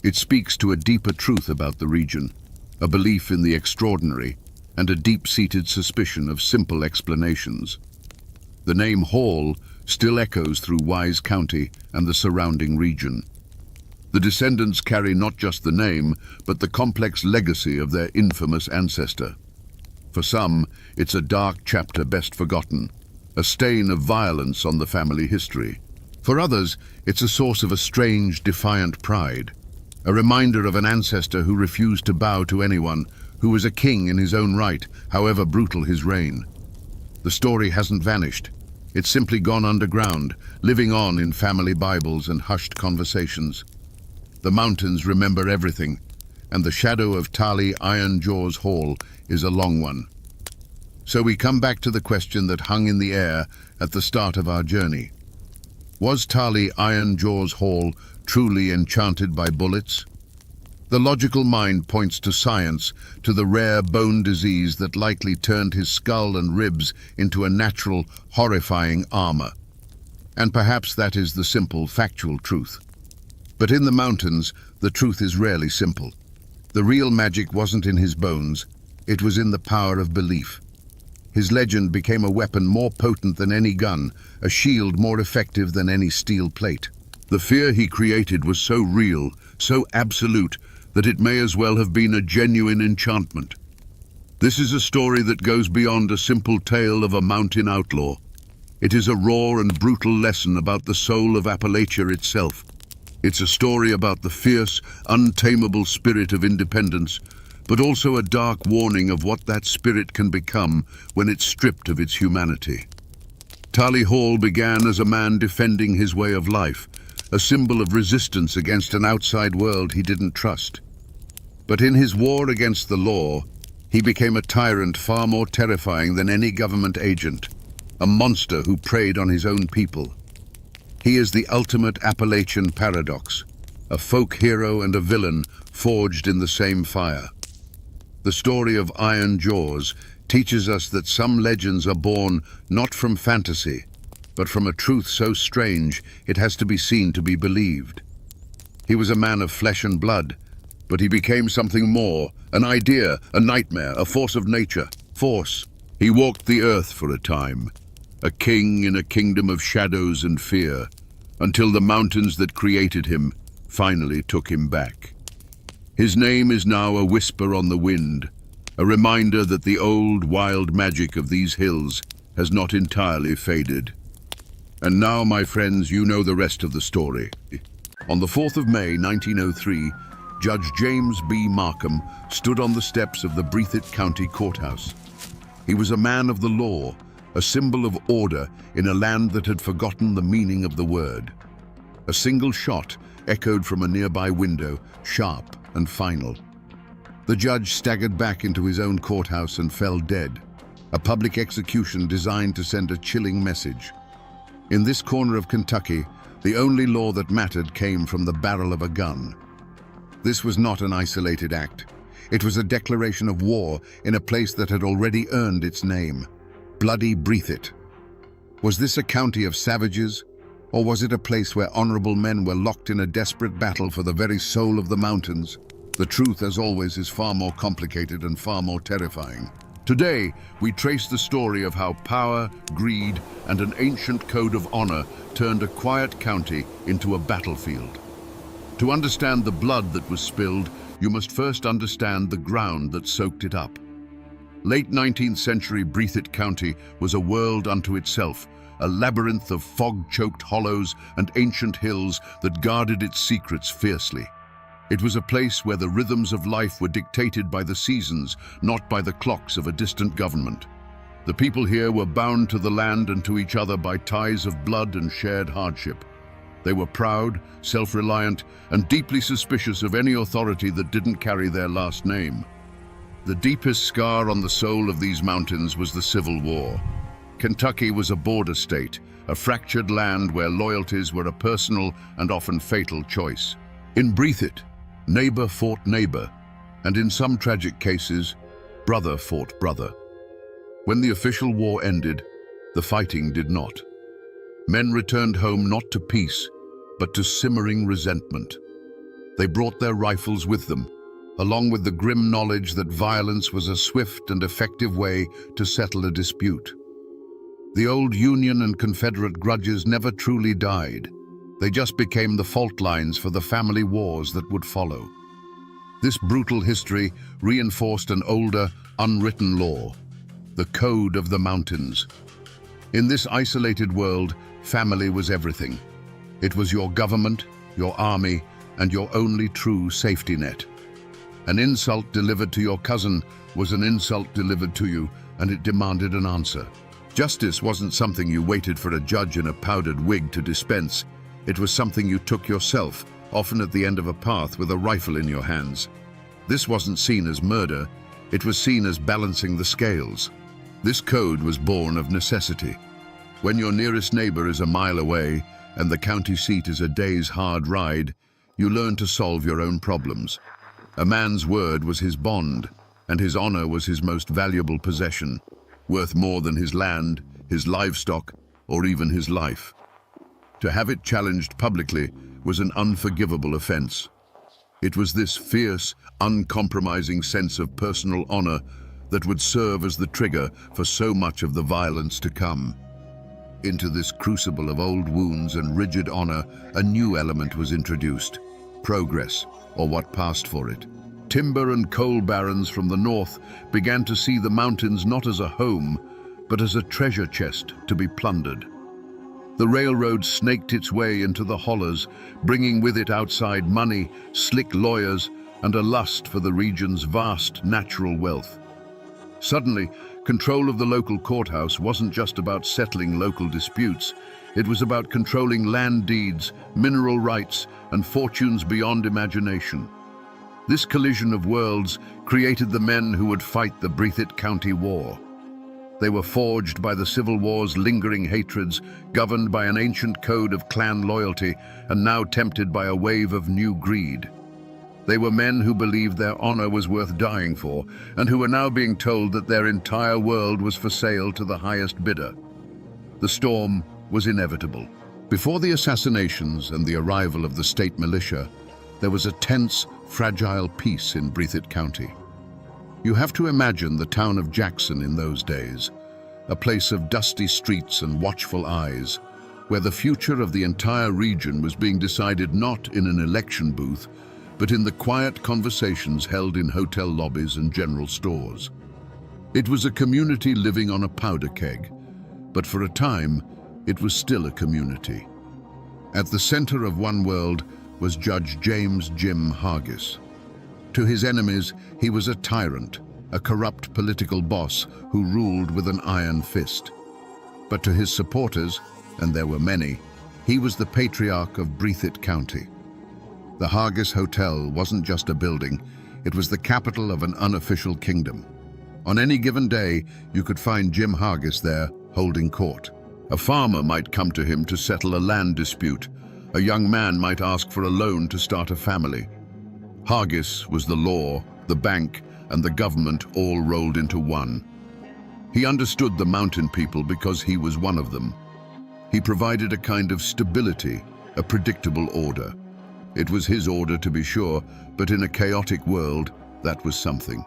It speaks to a deeper truth about the region, a belief in the extraordinary, and a deep-seated suspicion of simple explanations. The name Hall still echoes through Wise County and the surrounding region. The descendants carry not just the name, but the complex legacy of their infamous ancestor. For some, it's a dark chapter best forgotten, a stain of violence on the family history. For others, it's a source of a strange, defiant pride, a reminder of an ancestor who refused to bow to anyone, who was a king in his own right, however brutal his reign. The story hasn't vanished. It's simply gone underground, living on in family Bibles and hushed conversations. The mountains remember everything, and the shadow of Tali Iron Jaws Hall is a long one. So we come back to the question that hung in the air at the start of our journey. Was Tali Iron Jaws Hall truly enchanted by bullets? The logical mind points to science, to the rare bone disease that likely turned his skull and ribs into a natural, horrifying armor. And perhaps that is the simple, factual truth. But in the mountains, the truth is rarely simple. The real magic wasn't in his bones, it was in the power of belief. His legend became a weapon more potent than any gun, a shield more effective than any steel plate. The fear he created was so real, so absolute, that it may as well have been a genuine enchantment. This is a story that goes beyond a simple tale of a mountain outlaw. It is a raw and brutal lesson about the soul of Appalachia itself. It's a story about the fierce, untamable spirit of independence, but also a dark warning of what that spirit can become when it's stripped of its humanity. Tali Hall began as a man defending his way of life, a symbol of resistance against an outside world he didn't trust. But in his war against the law, he became a tyrant far more terrifying than any government agent, a monster who preyed on his own people. He is the ultimate Appalachian paradox, a folk hero and a villain forged in the same fire. The story of Iron Jaws teaches us that some legends are born not from fantasy, but from a truth so strange it has to be seen to be believed. He was a man of flesh and blood, but he became something more, an idea, a nightmare, a force of nature. Force. He walked the earth for a time, a king in a kingdom of shadows and fear, until the mountains that created him finally took him back. His name is now a whisper on the wind, a reminder that the old, wild magic of these hills has not entirely faded. And now, my friends, you know the rest of the story. On the 4th of May, 1903, Judge James B. Markham stood on the steps of the Breathitt County Courthouse. He was a man of the law, a symbol of order in a land that had forgotten the meaning of the word. A single shot echoed from a nearby window, sharp and final. The judge staggered back into his own courthouse and fell dead, a public execution designed to send a chilling message. In this corner of Kentucky, the only law that mattered came from the barrel of a gun. This was not an isolated act. It was a declaration of war in a place that had already earned its name. Bloody Breathitt. Was this a county of savages, or was it a place where honorable men were locked in a desperate battle for the very soul of the mountains? The truth, as always, is far more complicated and far more terrifying. Today, we trace the story of how power, greed, and an ancient code of honor turned a quiet county into a battlefield. To understand the blood that was spilled, you must first understand the ground that soaked it up. Late 19th century Breathitt County was a world unto itself, a labyrinth of fog-choked hollows and ancient hills that guarded its secrets fiercely. It was a place where the rhythms of life were dictated by the seasons, not by the clocks of a distant government. The people here were bound to the land and to each other by ties of blood and shared hardship. They were proud, self-reliant, and deeply suspicious of any authority that didn't carry their last name. The deepest scar on the soul of these mountains was the Civil War. Kentucky was a border state, a fractured land where loyalties were a personal and often fatal choice. In Breathitt, neighbor fought neighbor, and in some tragic cases, brother fought brother. When the official war ended, the fighting did not. Men returned home not to peace, but to simmering resentment. They brought their rifles with them, along with the grim knowledge that violence was a swift and effective way to settle a dispute. The old Union and Confederate grudges never truly died. They just became the fault lines for the family wars that would follow. This brutal history reinforced an older, unwritten law, the Code of the Mountains. In this isolated world, family was everything. It was your government, your army, and your only true safety net. An insult delivered to your cousin was an insult delivered to you, and it demanded an answer. Justice wasn't something you waited for a judge in a powdered wig to dispense. It was something you took yourself, often at the end of a path with a rifle in your hands. This wasn't seen as murder, it was seen as balancing the scales. This code was born of necessity. When your nearest neighbor is a mile away and the county seat is a day's hard ride, you learn to solve your own problems. A man's word was his bond, and his honor was his most valuable possession, worth more than his land, his livestock, or even his life. To have it challenged publicly was an unforgivable offense. It was this fierce, uncompromising sense of personal honor that would serve as the trigger for so much of the violence to come. Into this crucible of old wounds and rigid honor, a new element was introduced: progress, or what passed for it. Timber and coal barons from the north began to see the mountains not as a home, but as a treasure chest to be plundered. The railroad snaked its way into the hollows, bringing with it outside money, slick lawyers, and a lust for the region's vast natural wealth. Suddenly, control of the local courthouse wasn't just about settling local disputes. It was about controlling land deeds, mineral rights, and fortunes beyond imagination. This collision of worlds created the men who would fight the Breathitt County War. They were forged by the Civil War's lingering hatreds, governed by an ancient code of clan loyalty, and now tempted by a wave of new greed. They were men who believed their honor was worth dying for, and who were now being told that their entire world was for sale to the highest bidder. The storm was inevitable. Before the assassinations and the arrival of the state militia, there was a tense, fragile peace in Breathitt County. You have to imagine the town of Jackson in those days, a place of dusty streets and watchful eyes, where the future of the entire region was being decided not in an election booth, but in the quiet conversations held in hotel lobbies and general stores. It was a community living on a powder keg, but for a time, it was still a community. At the center of one world was Judge James "Jim" Hargis. To his enemies, he was a tyrant, a corrupt political boss who ruled with an iron fist. But to his supporters, and there were many, he was the patriarch of Breathitt County. The Hargis Hotel wasn't just a building, It was the capital of an unofficial kingdom. On any given day, you could find Jim Hargis there, holding court. A farmer might come to him to settle a land dispute. A young man might ask for a loan to start a family. Hargis was the law, the bank, and the government all rolled into one. He understood the mountain people because he was one of them. He provided a kind of stability, a predictable order. It was his order, to be sure, but in a chaotic world, that was something.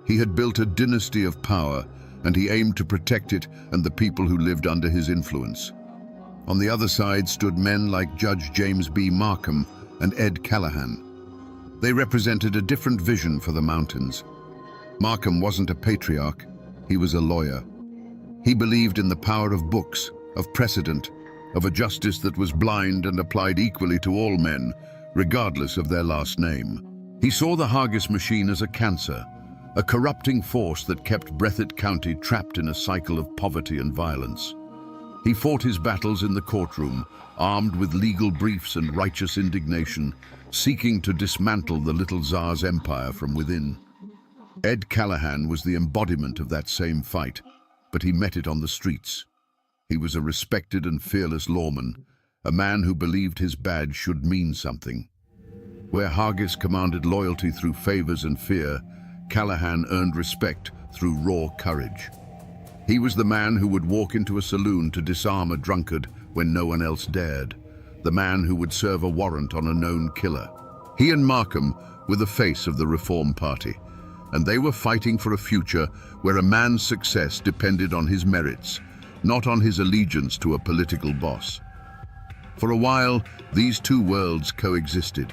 He had built a dynasty of power, and he aimed to protect it and the people who lived under his influence. On the other side stood men like Judge James B. Markham and Ed Callahan. They represented a different vision for the mountains. Markham wasn't a patriarch, he was a lawyer. He believed in the power of books, of precedent, of a justice that was blind and applied equally to all men, regardless of their last name. He saw the Hargis machine as a cancer, a corrupting force that kept Breathitt County trapped in a cycle of poverty and violence. He fought his battles in the courtroom, armed with legal briefs and righteous indignation, seeking to dismantle the little Tsar's empire from within. Ed Callahan was the embodiment of that same fight, but he met it on the streets. He was a respected and fearless lawman, a man who believed his badge should mean something. Where Hargis commanded loyalty through favors and fear, Callahan earned respect through raw courage. He was the man who would walk into a saloon to disarm a drunkard when no one else dared, the man who would serve a warrant on a known killer. He and Markham were the face of the Reform Party, and they were fighting for a future where a man's success depended on his merits, not on his allegiance to a political boss. For a while, these two worlds coexisted.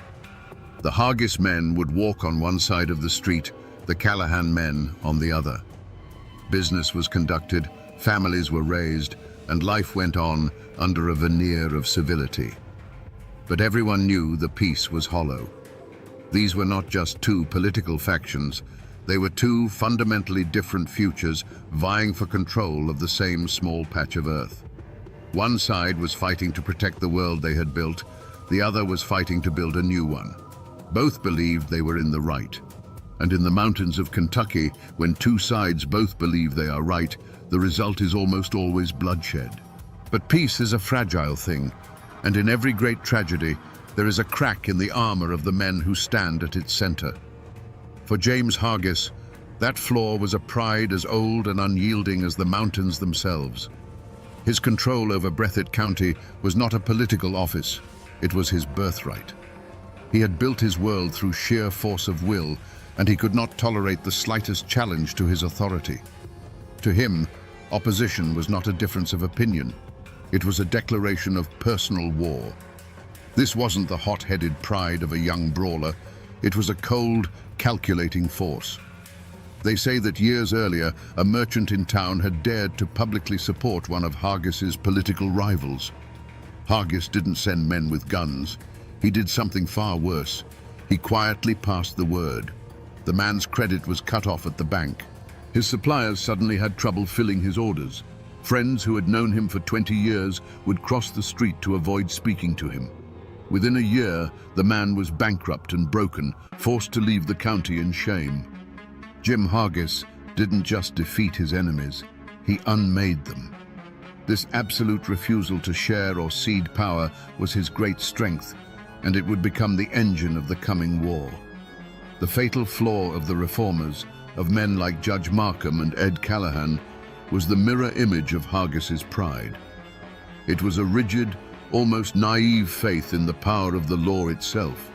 The Hargis men would walk on one side of the street, the Callahan men on the other. Business was conducted, families were raised, and life went on under a veneer of civility. But everyone knew the peace was hollow. These were not just two political factions, they were two fundamentally different futures vying for control of the same small patch of earth. One side was fighting to protect the world they had built, the other was fighting to build a new one. Both believed they were in the right. And in the mountains of Kentucky, when two sides both believe they are right, the result is almost always bloodshed. But peace is a fragile thing, and in every great tragedy, there is a crack in the armor of the men who stand at its center. For James Hargis, that flaw was a pride as old and unyielding as the mountains themselves. His control over Breathitt County was not a political office, it was his birthright. He had built his world through sheer force of will, and he could not tolerate the slightest challenge to his authority. To him, opposition was not a difference of opinion. It was a declaration of personal war. This wasn't the hot-headed pride of a young brawler. It was a cold, calculating force. They say that years earlier, a merchant in town had dared to publicly support one of Hargis's political rivals. Hargis didn't send men with guns. He did something far worse. He quietly passed the word. The man's credit was cut off at the bank. His suppliers suddenly had trouble filling his orders. Friends who had known him for 20 years would cross the street to avoid speaking to him. Within a year, the man was bankrupt and broken, forced to leave the county in shame. Jim Hargis didn't just defeat his enemies, he unmade them. This absolute refusal to share or cede power was his great strength, and it would become the engine of the coming war. The fatal flaw of the reformers, of men like Judge Markham and Ed Callahan, was the mirror image of Hargis's pride. It was a rigid, almost naive faith in the power of the law itself.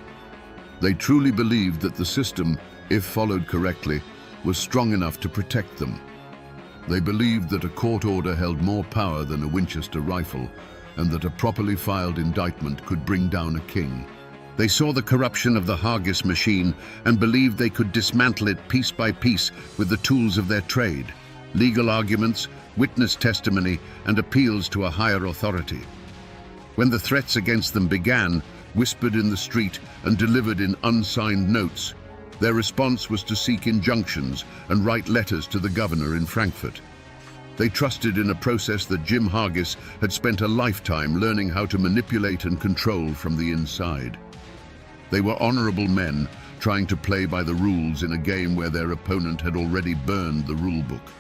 They truly believed that the system, if followed correctly, was strong enough to protect them. They believed that a court order held more power than a Winchester rifle, and that a properly filed indictment could bring down a king. They saw the corruption of the Hargis machine and believed they could dismantle it piece by piece with the tools of their trade: legal arguments, witness testimony, and appeals to a higher authority. When the threats against them began, whispered in the street and delivered in unsigned notes, their response was to seek injunctions and write letters to the governor in Frankfurt. They trusted in a process that Jim Hargis had spent a lifetime learning how to manipulate and control from the inside. They were honorable men, trying to play by the rules in a game where their opponent had already burned the rulebook.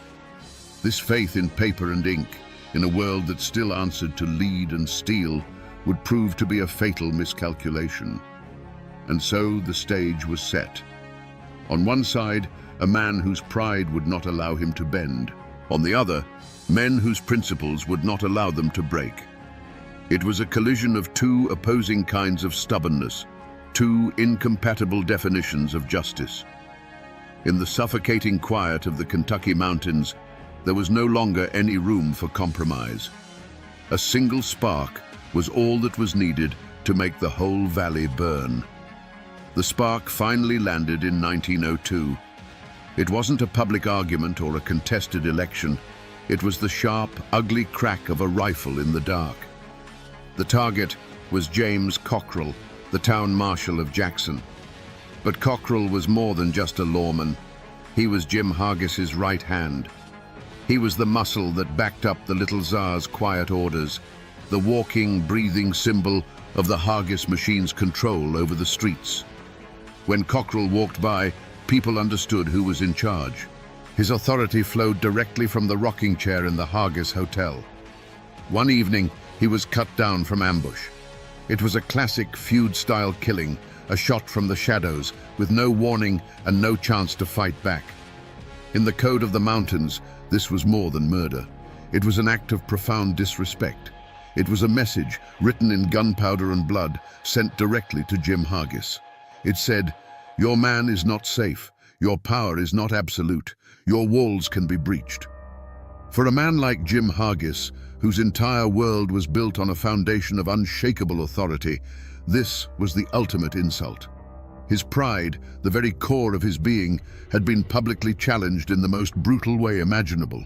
This faith in paper and ink, in a world that still answered to lead and steel, would prove to be a fatal miscalculation. And so the stage was set. On one side, a man whose pride would not allow him to bend. On the other, men whose principles would not allow them to break. It was a collision of two opposing kinds of stubbornness, two incompatible definitions of justice. In the suffocating quiet of the Kentucky mountains, there was no longer any room for compromise. A single spark was all that was needed to make the whole valley burn. The spark finally landed in 1902. It wasn't a public argument or a contested election. It was the sharp, ugly crack of a rifle in the dark. The target was James Cockrell, the town marshal of Jackson. But Cockrell was more than just a lawman. He was Jim Hargis's right hand. He was the muscle that backed up the little Tsar's quiet orders, the walking, breathing symbol of the Hargis machine's control over the streets. When Cockrell walked by, people understood who was in charge. His authority flowed directly from the rocking chair in the Hargis Hotel. One evening, he was cut down from ambush. It was a classic feud-style killing, a shot from the shadows, with no warning and no chance to fight back. In the code of the mountains, this was more than murder. It was an act of profound disrespect. It was a message, written in gunpowder and blood, sent directly to Jim Hargis. It said, "Your man is not safe. Your power is not absolute. Your walls can be breached." For a man like Jim Hargis, whose entire world was built on a foundation of unshakable authority, this was the ultimate insult. His pride, the very core of his being, had been publicly challenged in the most brutal way imaginable.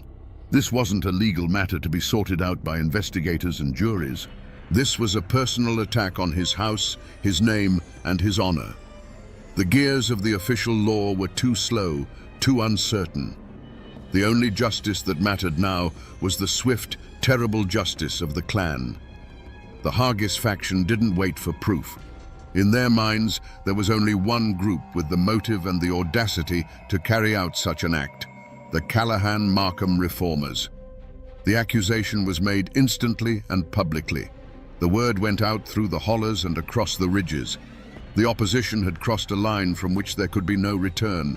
This wasn't a legal matter to be sorted out by investigators and juries. This was a personal attack on his house, his name, and his honor. The gears of the official law were too slow, too uncertain. The only justice that mattered now was the swift, terrible justice of the clan. The Hargis faction didn't wait for proof. In their minds, there was only one group with the motive and the audacity to carry out such an act: the Callahan-Markham reformers. The accusation was made instantly and publicly. The word went out through the hollers and across the ridges. The opposition had crossed a line from which there could be no return.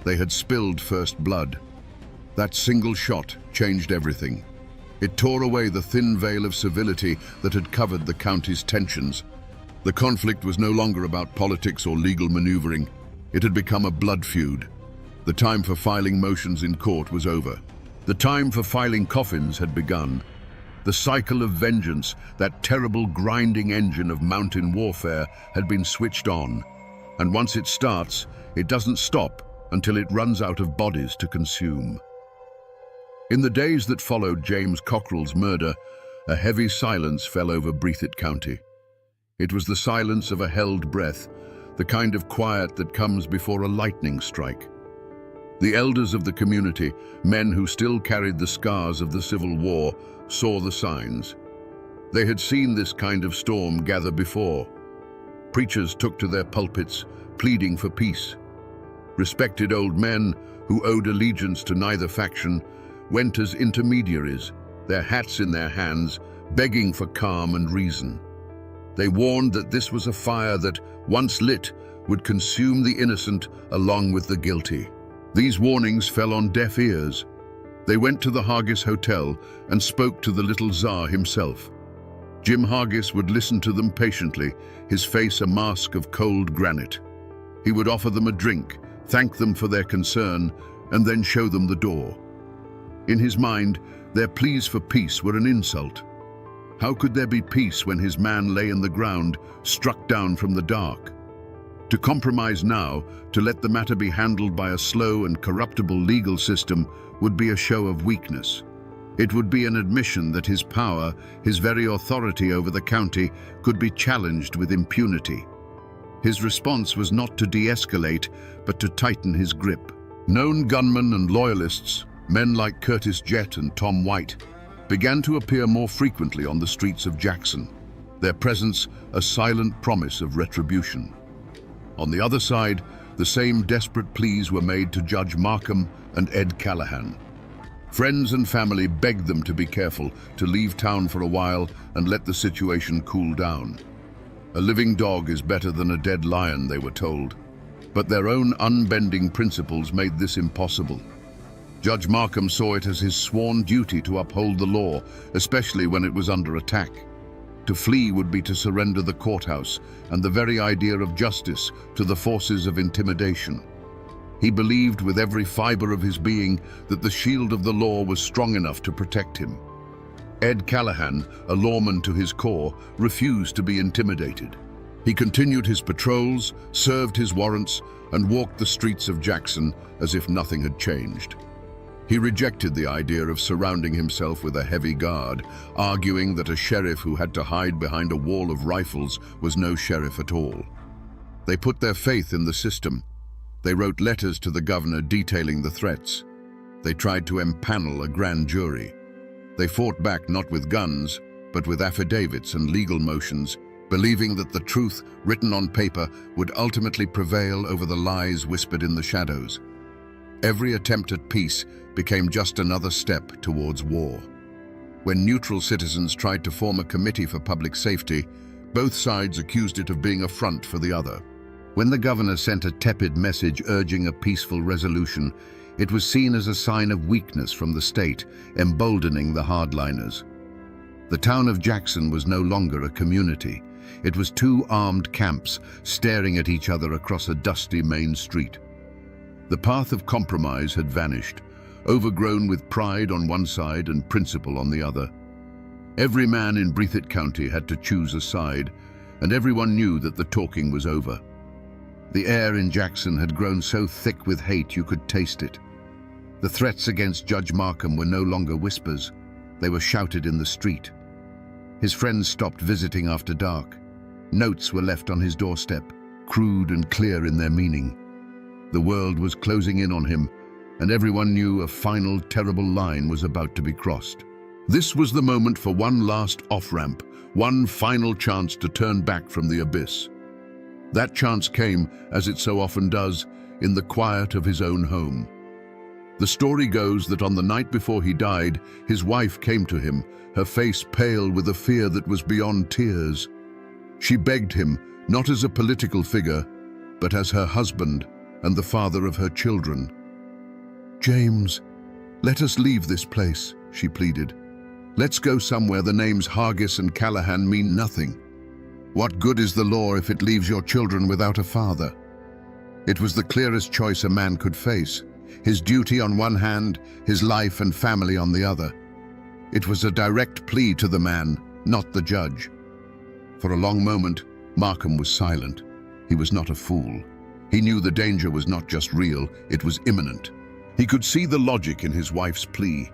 They had spilled first blood. That single shot changed everything. It tore away the thin veil of civility that had covered the county's tensions. The conflict was no longer about politics or legal maneuvering. It had become a blood feud. The time for filing motions in court was over. The time for filing coffins had begun. The cycle of vengeance, that terrible grinding engine of mountain warfare, had been switched on. And once it starts, it doesn't stop until it runs out of bodies to consume. In the days that followed James Cockrell's murder, a heavy silence fell over Breathitt County. It was the silence of a held breath, the kind of quiet that comes before a lightning strike. The elders of the community, men who still carried the scars of the Civil War, saw the signs. They had seen this kind of storm gather before. Preachers took to their pulpits, pleading for peace. Respected old men, who owed allegiance to neither faction, went as intermediaries, their hats in their hands, begging for calm and reason. They warned that this was a fire that, once lit, would consume the innocent along with the guilty. These warnings fell on deaf ears. They went to the Hargis Hotel and spoke to the little Tsar himself. Jim Hargis would listen to them patiently, his face a mask of cold granite. He would offer them a drink, thank them for their concern, and then show them the door. In his mind, their pleas for peace were an insult. How could there be peace when his man lay in the ground, struck down from the dark? To compromise now, to let the matter be handled by a slow and corruptible legal system, would be a show of weakness. It would be an admission that his power, his very authority over the county, could be challenged with impunity. His response was not to de-escalate, but to tighten his grip. Known gunmen and loyalists, men like Curtis Jett and Tom White, began to appear more frequently on the streets of Jackson, their presence a silent promise of retribution. On the other side, the same desperate pleas were made to Judge Markham and Ed Callahan. Friends and family begged them to be careful, to leave town for a while and let the situation cool down. A living dog is better than a dead lion, they were told. But their own unbending principles made this impossible. Judge Markham saw it as his sworn duty to uphold the law, especially when it was under attack. To flee would be to surrender the courthouse and the very idea of justice to the forces of intimidation. He believed with every fiber of his being that the shield of the law was strong enough to protect him. Ed Callahan, a lawman to his core, refused to be intimidated. He continued his patrols, served his warrants, and walked the streets of Jackson as if nothing had changed. He rejected the idea of surrounding himself with a heavy guard, arguing that a sheriff who had to hide behind a wall of rifles was no sheriff at all. They put their faith in the system. They wrote letters to the governor detailing the threats. They tried to empanel a grand jury. They fought back not with guns, but with affidavits and legal motions, believing that the truth written on paper would ultimately prevail over the lies whispered in the shadows. Every attempt at peace became just another step towards war. When neutral citizens tried to form a committee for public safety, both sides accused it of being a front for the other. When the governor sent a tepid message urging a peaceful resolution, it was seen as a sign of weakness from the state, emboldening the hardliners. The town of Jackson was no longer a community. It was two armed camps staring at each other across a dusty main street. The path of compromise had vanished, overgrown with pride on one side and principle on the other. Every man in Breathitt County had to choose a side, and everyone knew that the talking was over. The air in Jackson had grown so thick with hate you could taste it. The threats against Judge Markham were no longer whispers. They were shouted in the street. His friends stopped visiting after dark. Notes were left on his doorstep, crude and clear in their meaning. The world was closing in on him, and everyone knew a final terrible line was about to be crossed. This was the moment for one last off-ramp, one final chance to turn back from the abyss. That chance came, as it so often does, in the quiet of his own home. The story goes that on the night before he died, his wife came to him, her face pale with a fear that was beyond tears. She begged him, not as a political figure, but as her husband and the father of her children. "James, let us leave this place," she pleaded. "Let's go somewhere the names Hargis and Callahan mean nothing. What good is the law if it leaves your children without a father?" It was the clearest choice a man could face, his duty on one hand, his life and family on the other. It was a direct plea to the man, not the judge. For a long moment, Markham was silent. He was not a fool. He knew the danger was not just real, it was imminent. He could see the logic in his wife's plea,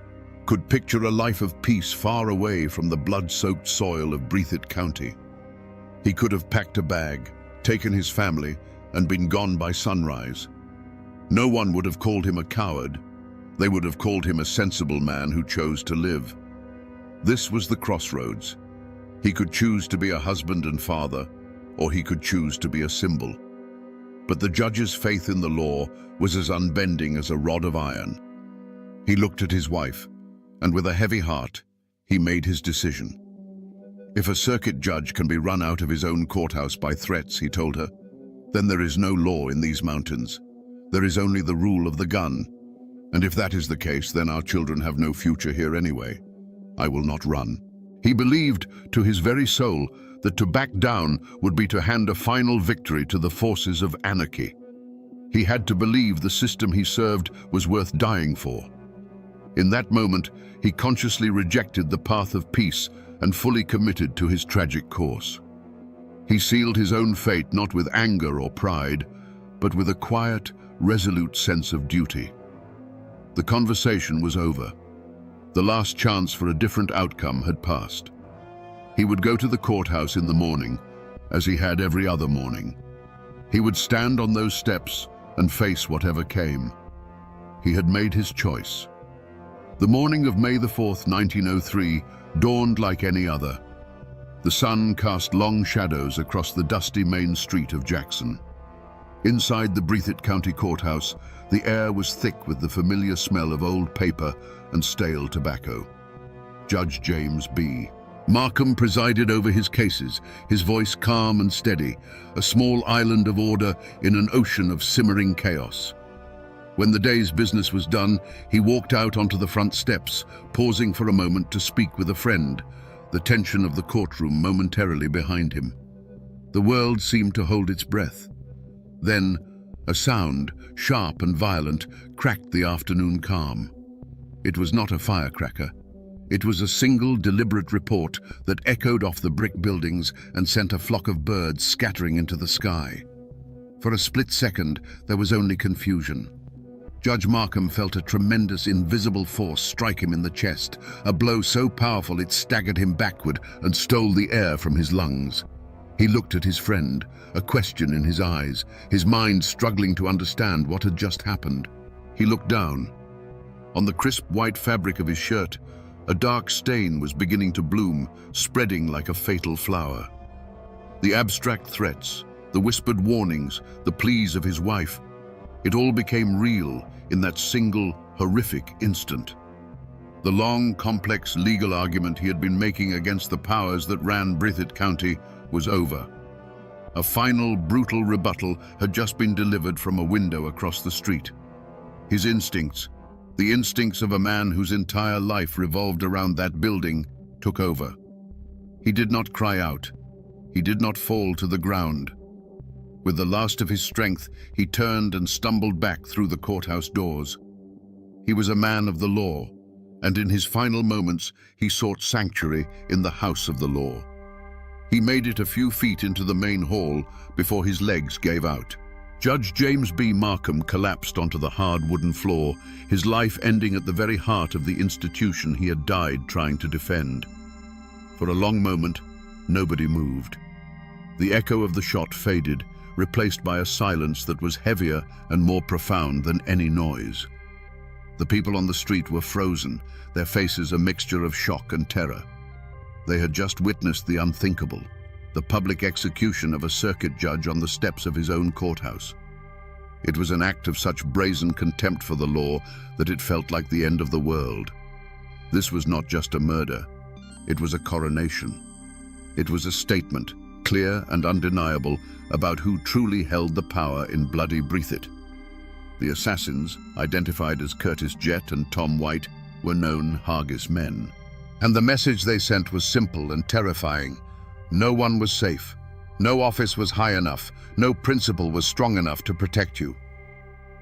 could picture a life of peace far away from the blood-soaked soil of Breathitt County. He could have packed a bag, taken his family, and been gone by sunrise. No one would have called him a coward. They would have called him a sensible man who chose to live. This was the crossroads. He could choose to be a husband and father, or he could choose to be a symbol. But the judge's faith in the law was as unbending as a rod of iron. He looked at his wife, and with a heavy heart, he made his decision. If a circuit judge can be run out of his own courthouse by threats, he told her, then there is no law in these mountains. There is only the rule of the gun. And if that is the case, then our children have no future here anyway. I will not run. He believed to his very soul that to back down would be to hand a final victory to the forces of anarchy. He had to believe the system he served was worth dying for. In that moment, he consciously rejected the path of peace and fully committed to his tragic course. He sealed his own fate not with anger or pride, but with a quiet, resolute sense of duty. The conversation was over. The last chance for a different outcome had passed. He would go to the courthouse in the morning, as he had every other morning. He would stand on those steps and face whatever came. He had made his choice. The morning of May the 4th, 1903, dawned like any other. The sun cast long shadows across the dusty main street of Jackson. Inside the Breathitt County Courthouse, the air was thick with the familiar smell of old paper and stale tobacco. Judge James B. Markham presided over his cases, his voice calm and steady, a small island of order in an ocean of simmering chaos. When the day's business was done, he walked out onto the front steps, pausing for a moment to speak with a friend, the tension of the courtroom momentarily behind him. The world seemed to hold its breath. Then, a sound, sharp and violent, cracked the afternoon calm. It was not a firecracker. It was a single, deliberate report that echoed off the brick buildings and sent a flock of birds scattering into the sky. For a split second, there was only confusion. Judge Markham felt a tremendous, invisible force strike him in the chest, a blow so powerful it staggered him backward and stole the air from his lungs. He looked at his friend, a question in his eyes, his mind struggling to understand what had just happened. He looked down. On the crisp white fabric of his shirt, a dark stain was beginning to bloom, spreading like a fatal flower. The abstract threats, the whispered warnings, the pleas of his wife, it all became real in that single, horrific instant. The long, complex legal argument he had been making against the powers that ran Breathitt County was over. A final, brutal rebuttal had just been delivered from a window across the street. His instincts, the instincts of a man whose entire life revolved around that building, took over. He did not cry out. He did not fall to the ground. With the last of his strength, he turned and stumbled back through the courthouse doors. He was a man of the law, and in his final moments, he sought sanctuary in the house of the law. He made it a few feet into the main hall before his legs gave out. Judge James B. Markham collapsed onto the hard wooden floor, his life ending at the very heart of the institution he had died trying to defend. For a long moment, nobody moved. The echo of the shot faded, replaced by a silence that was heavier and more profound than any noise. The people on the street were frozen, their faces a mixture of shock and terror. They had just witnessed the unthinkable, the public execution of a circuit judge on the steps of his own courthouse. It was an act of such brazen contempt for the law that it felt like the end of the world. This was not just a murder. It was a coronation. It was a statement, clear and undeniable, about who truly held the power in bloody Breathitt. The assassins, identified as Curtis Jett and Tom White, were known Hargis men. And the message they sent was simple and terrifying. No one was safe. No office was high enough. No principle was strong enough to protect you.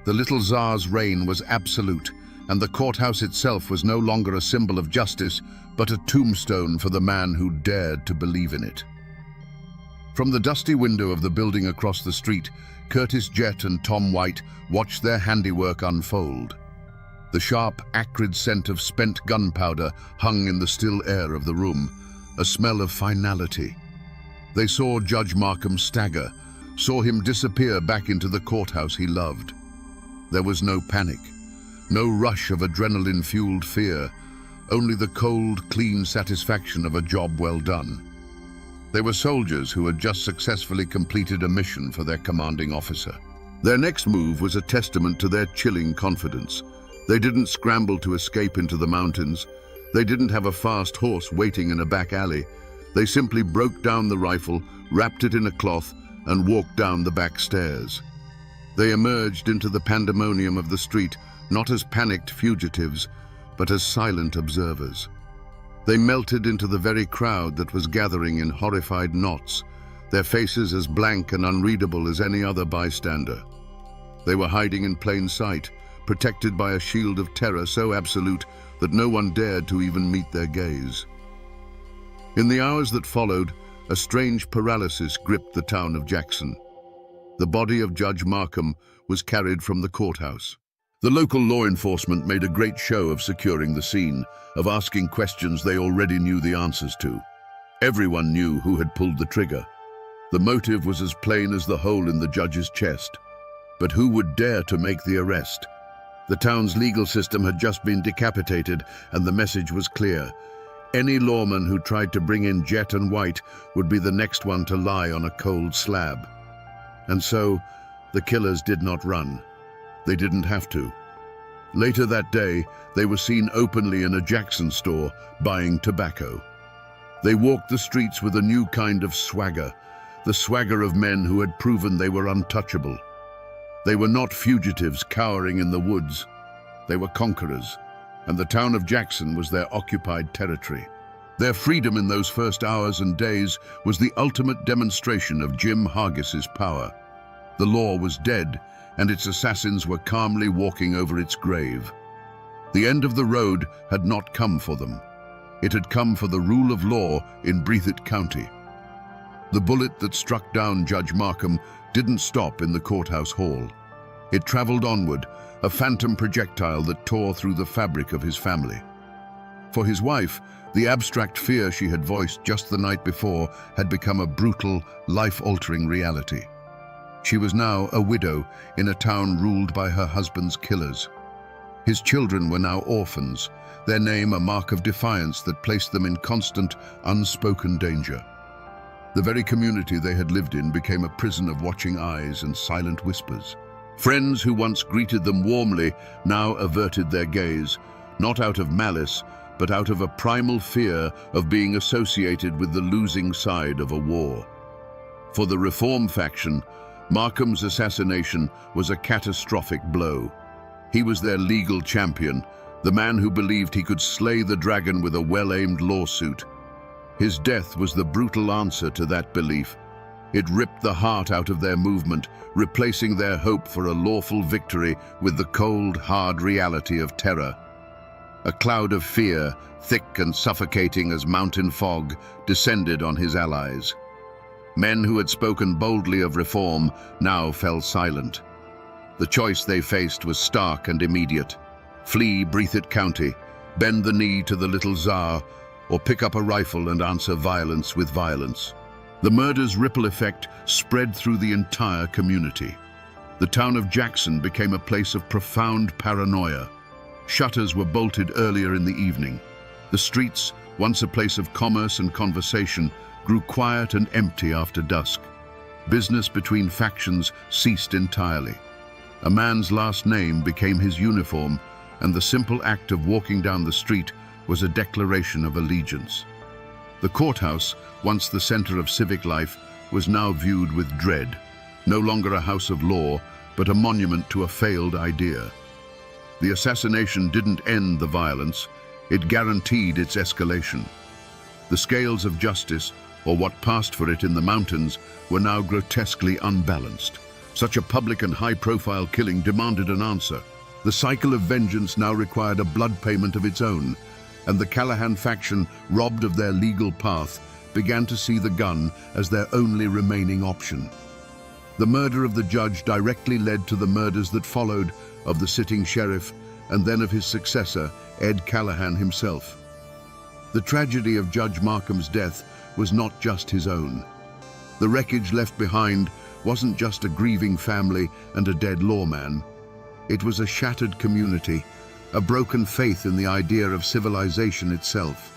The little Tsar's reign was absolute, and the courthouse itself was no longer a symbol of justice, but a tombstone for the man who dared to believe in it. From the dusty window of the building across the street, Curtis Jett and Tom White watched their handiwork unfold. The sharp, acrid scent of spent gunpowder hung in the still air of the room, a smell of finality. They saw Judge Markham stagger, saw him disappear back into the courthouse he loved. There was no panic, no rush of adrenaline-fueled fear, only the cold, clean satisfaction of a job well done. They were soldiers who had just successfully completed a mission for their commanding officer. Their next move was a testament to their chilling confidence. They didn't scramble to escape into the mountains. They didn't have a fast horse waiting in a back alley. They simply broke down the rifle, wrapped it in a cloth, and walked down the back stairs. They emerged into the pandemonium of the street, not as panicked fugitives, but as silent observers. They melted into the very crowd that was gathering in horrified knots, their faces as blank and unreadable as any other bystander. They were hiding in plain sight, protected by a shield of terror so absolute that no one dared to even meet their gaze. In the hours that followed, a strange paralysis gripped the town of Jackson. The body of Judge Markham was carried from the courthouse. The local law enforcement made a great show of securing the scene, of asking questions they already knew the answers to. Everyone knew who had pulled the trigger. The motive was as plain as the hole in the judge's chest. But who would dare to make the arrest? The town's legal system had just been decapitated, and the message was clear. Any lawman who tried to bring in Jett and White would be the next one to lie on a cold slab. And so, The killers did not run. They didn't have to. Later that day, they were seen openly in a Jackson store buying tobacco. They walked the streets with a new kind of swagger, the swagger of men who had proven they were untouchable. They were not fugitives cowering in the woods. They were conquerors, and the town of Jackson was their occupied territory. Their freedom in those first hours and days was the ultimate demonstration of Jim Hargis's power. The law was dead, and its assassins were calmly walking over its grave. The end of the road had not come for them. It had come for the rule of law in Breathitt County. The bullet that struck down Judge Markham didn't stop in the courthouse hall. It traveled onward, a phantom projectile that tore through the fabric of his family. For his wife, the abstract fear she had voiced just the night before had become a brutal, life-altering reality. She was now a widow in a town ruled by her husband's killers. His children were now orphans, their name a mark of defiance that placed them in constant, unspoken danger. The very community they had lived in became a prison of watching eyes and silent whispers. Friends who once greeted them warmly now averted their gaze, not out of malice, but out of a primal fear of being associated with the losing side of a war. For the Reform faction, Markham's assassination was a catastrophic blow. He was their legal champion, the man who believed he could slay the dragon with a well-aimed lawsuit. His death was the brutal answer to that belief. It ripped the heart out of their movement, replacing their hope for a lawful victory with the cold, hard reality of terror. A cloud of fear, thick and suffocating as mountain fog, descended on his allies. Men who had spoken boldly of reform now fell silent. The choice they faced was stark and immediate. Flee Breathitt County, bend the knee to the little Tsar, or pick up a rifle and answer violence with violence. The murder's ripple effect spread through the entire community. The town of Jackson became a place of profound paranoia. Shutters were bolted earlier in the evening. The streets, once a place of commerce and conversation, grew quiet and empty after dusk. Business between factions ceased entirely. A man's last name became his uniform, and the simple act of walking down the street was a declaration of allegiance. The courthouse, once the center of civic life, was now viewed with dread, no longer a house of law, but a monument to a failed idea. The assassination didn't end the violence, it guaranteed its escalation. The scales of justice, or what passed for it in the mountains, were now grotesquely unbalanced. Such a public and high-profile killing demanded an answer. The cycle of vengeance now required a blood payment of its own, and the Callahan faction, robbed of their legal path, began to see the gun as their only remaining option. The murder of the judge directly led to the murders that followed of the sitting sheriff and then of his successor, Ed Callahan himself. The tragedy of Judge Markham's death was not just his own. The wreckage left behind wasn't just a grieving family and a dead lawman. It was a shattered community, a broken faith in the idea of civilization itself.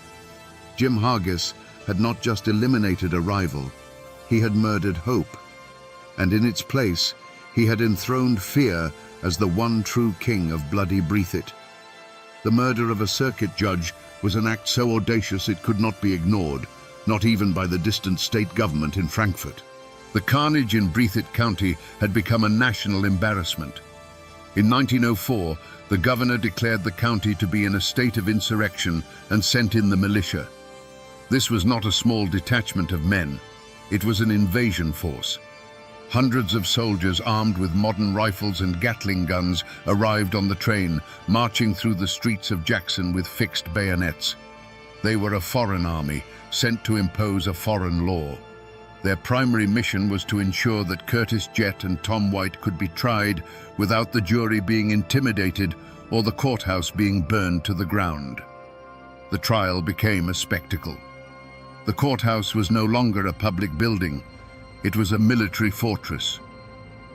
Jim Hargis had not just eliminated a rival, he had murdered hope. And in its place, he had enthroned fear as the one true king of bloody Breathitt. The murder of a circuit judge was an act so audacious it could not be ignored, not even by the distant state government in Frankfurt. The carnage in Breathitt County had become a national embarrassment. In 1904, the governor declared the county to be in a state of insurrection and sent in the militia. This was not a small detachment of men. It was an invasion force. Hundreds of soldiers armed with modern rifles and Gatling guns arrived on the train, marching through the streets of Jackson with fixed bayonets. They were a foreign army, sent to impose a foreign law. Their primary mission was to ensure that Curtis Jett and Tom White could be tried without the jury being intimidated or the courthouse being burned to the ground. The trial became a spectacle. The courthouse was no longer a public building. It was a military fortress.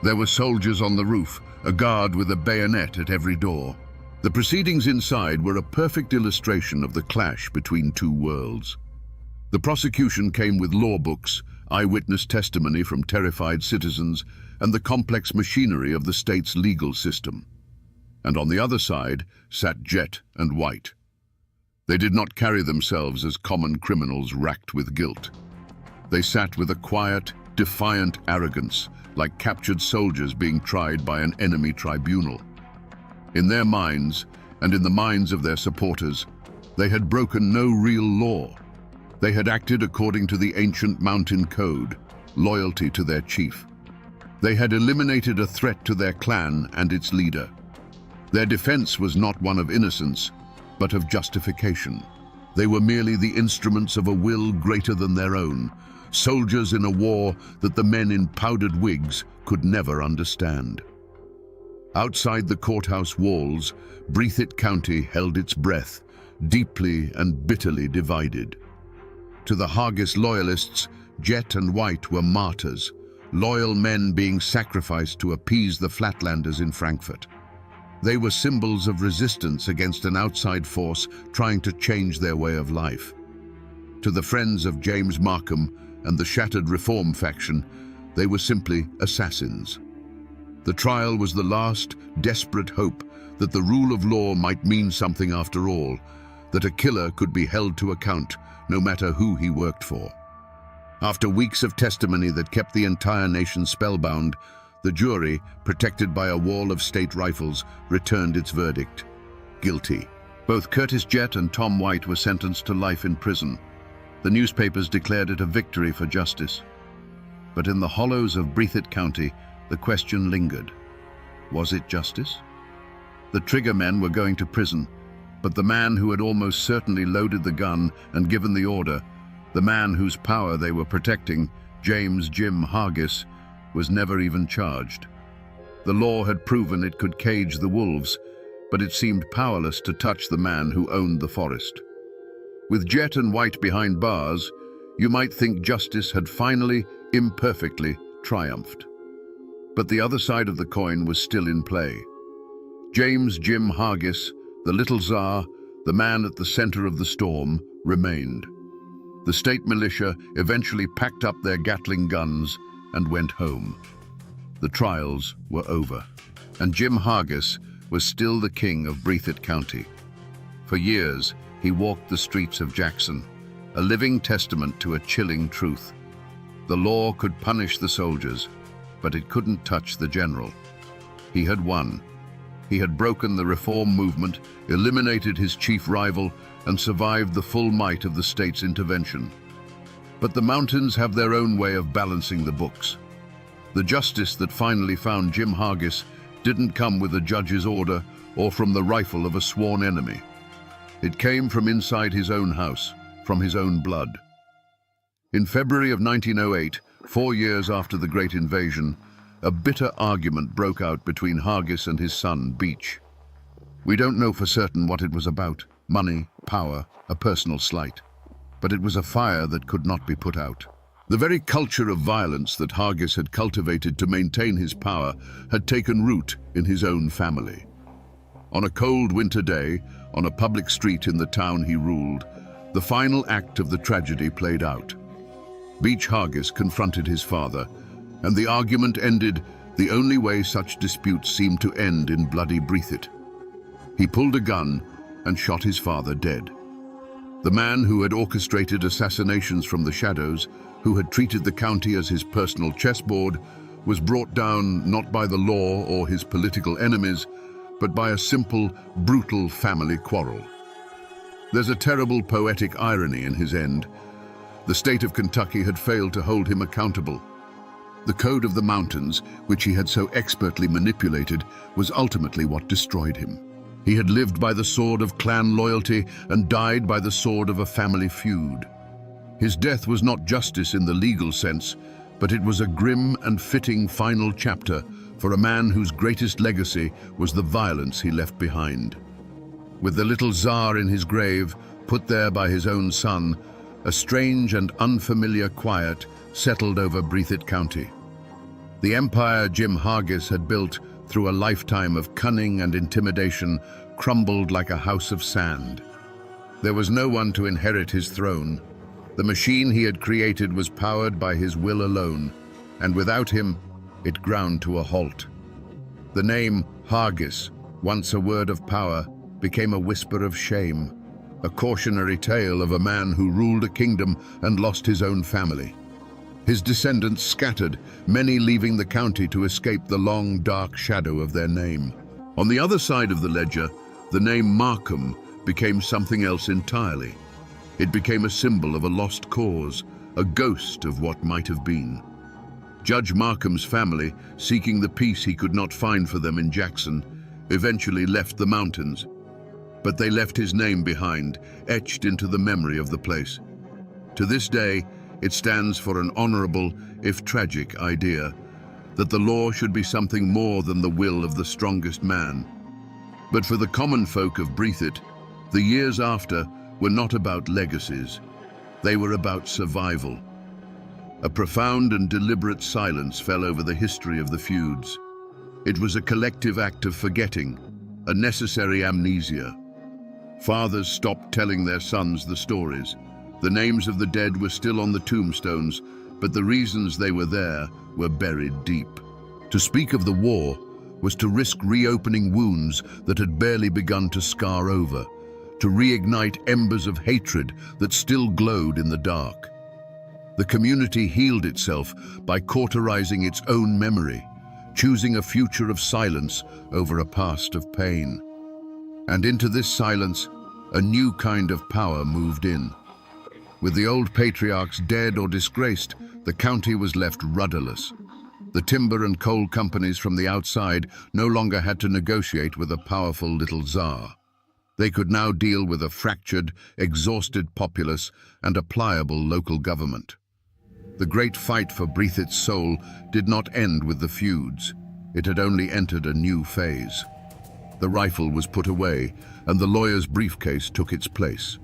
There were soldiers on the roof, a guard with a bayonet at every door. The proceedings inside were a perfect illustration of the clash between two worlds. The prosecution came with law books, eyewitness testimony from terrified citizens, and the complex machinery of the state's legal system. And on the other side sat Jet and White. They did not carry themselves as common criminals racked with guilt. They sat with a quiet, defiant arrogance, like captured soldiers being tried by an enemy tribunal. In their minds, and in the minds of their supporters, they had broken no real law. They had acted according to the ancient mountain code, loyalty to their chief. They had eliminated a threat to their clan and its leader. Their defense was not one of innocence, but of justification. They were merely the instruments of a will greater than their own, soldiers in a war that the men in powdered wigs could never understand. Outside the courthouse walls, Breathitt County held its breath, deeply and bitterly divided. To the Hargis loyalists, Jet and White were martyrs, loyal men being sacrificed to appease the Flatlanders in Frankfurt. They were symbols of resistance against an outside force trying to change their way of life. To the friends of James Markham and the shattered Reform faction, they were simply assassins. The trial was the last, desperate hope that the rule of law might mean something after all, that a killer could be held to account no matter who he worked for. After weeks of testimony that kept the entire nation spellbound, the jury, protected by a wall of state rifles, returned its verdict: guilty. Both Curtis Jett and Tom White were sentenced to life in prison. The newspapers declared it a victory for justice. But in the hollows of Breathitt County, the question lingered. Was it justice? The trigger men were going to prison, but the man who had almost certainly loaded the gun and given the order, the man whose power they were protecting, James Jim Hargis, was never even charged. The law had proven it could cage the wolves, but it seemed powerless to touch the man who owned the forest. With Jet and White behind bars, you might think justice had finally, imperfectly, triumphed. But the other side of the coin was still in play. James Jim Hargis, the little Tsar, the man at the center of the storm, remained. The state militia eventually packed up their Gatling guns and went home. The trials were over, and Jim Hargis was still the king of Breathitt County. For years, he walked the streets of Jackson, a living testament to a chilling truth. The law could punish the soldiers, but it couldn't touch the general. He had won. He had broken the reform movement, eliminated his chief rival, and survived the full might of the state's intervention. But the mountains have their own way of balancing the books. The justice that finally found Jim Hargis didn't come with a judge's order or from the rifle of a sworn enemy. It came from inside his own house, from his own blood. In February of 1908, 4 years after the Great Invasion, a bitter argument broke out between Hargis and his son, Beach. We don't know for certain what it was about: money, power, a personal slight. But it was a fire that could not be put out. The very culture of violence that Hargis had cultivated to maintain his power had taken root in his own family. On a cold winter day, on a public street in the town he ruled, the final act of the tragedy played out. Beach Hargis confronted his father, and the argument ended the only way such disputes seemed to end, in bloody Breathitt. He pulled a gun and shot his father dead. The man who had orchestrated assassinations from the shadows, who had treated the county as his personal chessboard, was brought down not by the law or his political enemies, but by a simple, brutal family quarrel. There's a terrible poetic irony in his end. The state of Kentucky had failed to hold him accountable. The code of the mountains, which he had so expertly manipulated, was ultimately what destroyed him. He had lived by the sword of clan loyalty and died by the sword of a family feud. His death was not justice in the legal sense, but it was a grim and fitting final chapter for a man whose greatest legacy was the violence he left behind. With the little Tsar in his grave, put there by his own son, a strange and unfamiliar quiet settled over Breathitt County. The empire Jim Hargis had built through a lifetime of cunning and intimidation crumbled like a house of sand. There was no one to inherit his throne. The machine he had created was powered by his will alone, and without him, it ground to a halt. The name Haggis, once a word of power, became a whisper of shame, a cautionary tale of a man who ruled a kingdom and lost his own family. His descendants scattered, many leaving the county to escape the long, dark shadow of their name. On the other side of the ledger, the name Markham became something else entirely. It became a symbol of a lost cause, a ghost of what might have been. Judge Markham's family, seeking the peace he could not find for them in Jackson, eventually left the mountains. But they left his name behind, etched into the memory of the place. To this day, it stands for an honorable, if tragic, idea that the law should be something more than the will of the strongest man. But for the common folk of Breathitt, the years after were not about legacies. They were about survival. A profound and deliberate silence fell over the history of the feuds. It was a collective act of forgetting, a necessary amnesia. Fathers stopped telling their sons the stories. The names of the dead were still on the tombstones, but the reasons they were there were buried deep. To speak of the war was to risk reopening wounds that had barely begun to scar over, to reignite embers of hatred that still glowed in the dark. The community healed itself by cauterizing its own memory, choosing a future of silence over a past of pain. And into this silence, a new kind of power moved in. With the old patriarchs dead or disgraced, the county was left rudderless. The timber and coal companies from the outside no longer had to negotiate with a powerful little czar. They could now deal with a fractured, exhausted populace and a pliable local government. The great fight for Breathitt's soul did not end with the feuds. It had only entered a new phase. The rifle was put away, and the lawyer's briefcase took its place.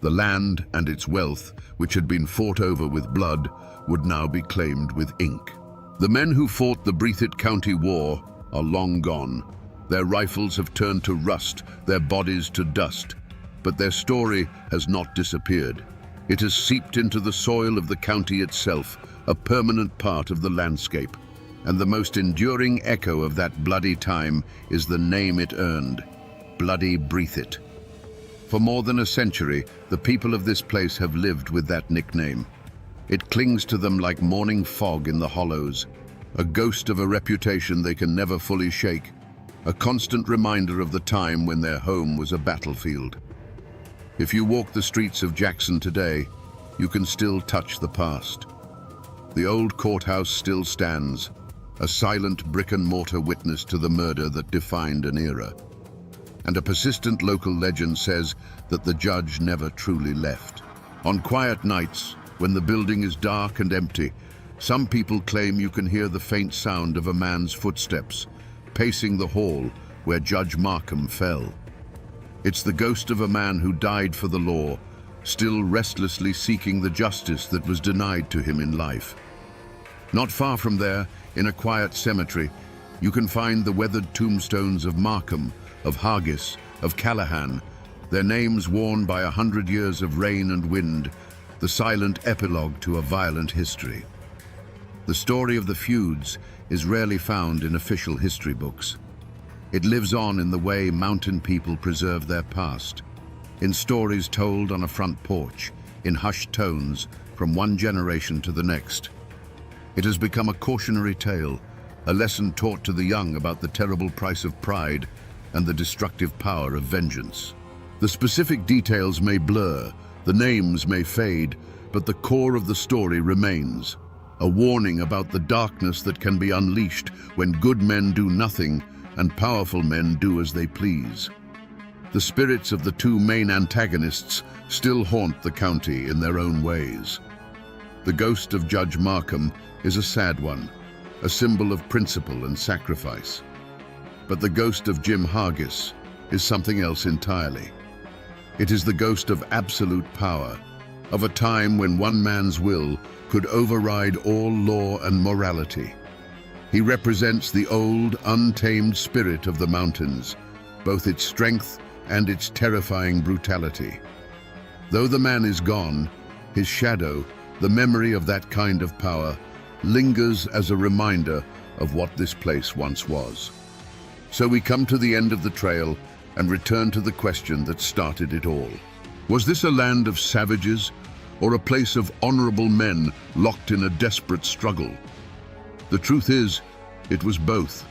The land and its wealth, which had been fought over with blood, would now be claimed with ink. The men who fought the Breathitt County War are long gone. Their rifles have turned to rust, their bodies to dust. But their story has not disappeared. It has seeped into the soil of the county itself, a permanent part of the landscape. And the most enduring echo of that bloody time is the name it earned, Bloody Breathitt. For more than a century, the people of this place have lived with that nickname. It clings to them like morning fog in the hollows, a ghost of a reputation they can never fully shake, a constant reminder of the time when their home was a battlefield. If you walk the streets of Jackson today, you can still touch the past. The old courthouse still stands, a silent brick-and-mortar witness to the murder that defined an era. And a persistent local legend says that the judge never truly left. On quiet nights, when the building is dark and empty, some people claim you can hear the faint sound of a man's footsteps, pacing the hall where Judge Markham fell. It's the ghost of a man who died for the law, still restlessly seeking the justice that was denied to him in life. Not far from there, in a quiet cemetery, you can find the weathered tombstones of Markham, of Haggis, of Callahan, their names worn by 100 years of rain and wind, the silent epilogue to a violent history. The story of the feuds is rarely found in official history books. It lives on in the way mountain people preserve their past, in stories told on a front porch, in hushed tones from one generation to the next. It has become a cautionary tale, a lesson taught to the young about the terrible price of pride and the destructive power of vengeance. The specific details may blur, the names may fade, but the core of the story remains. A warning about the darkness that can be unleashed when good men do nothing and powerful men do as they please. The spirits of the two main antagonists still haunt the county in their own ways. The ghost of Judge Markham is a sad one, a symbol of principle and sacrifice. But the ghost of Jim Haggis is something else entirely. It is the ghost of absolute power, of a time when one man's will could override all law and morality. He represents the old, untamed spirit of the mountains, both its strength and its terrifying brutality. Though the man is gone, His shadow, the memory of that kind of power, lingers as a reminder of what this place once was. So we come to the end of the trail and return to the question that started it all. Was this a land of savages or a place of honorable men locked in a desperate struggle? The truth is, it was both.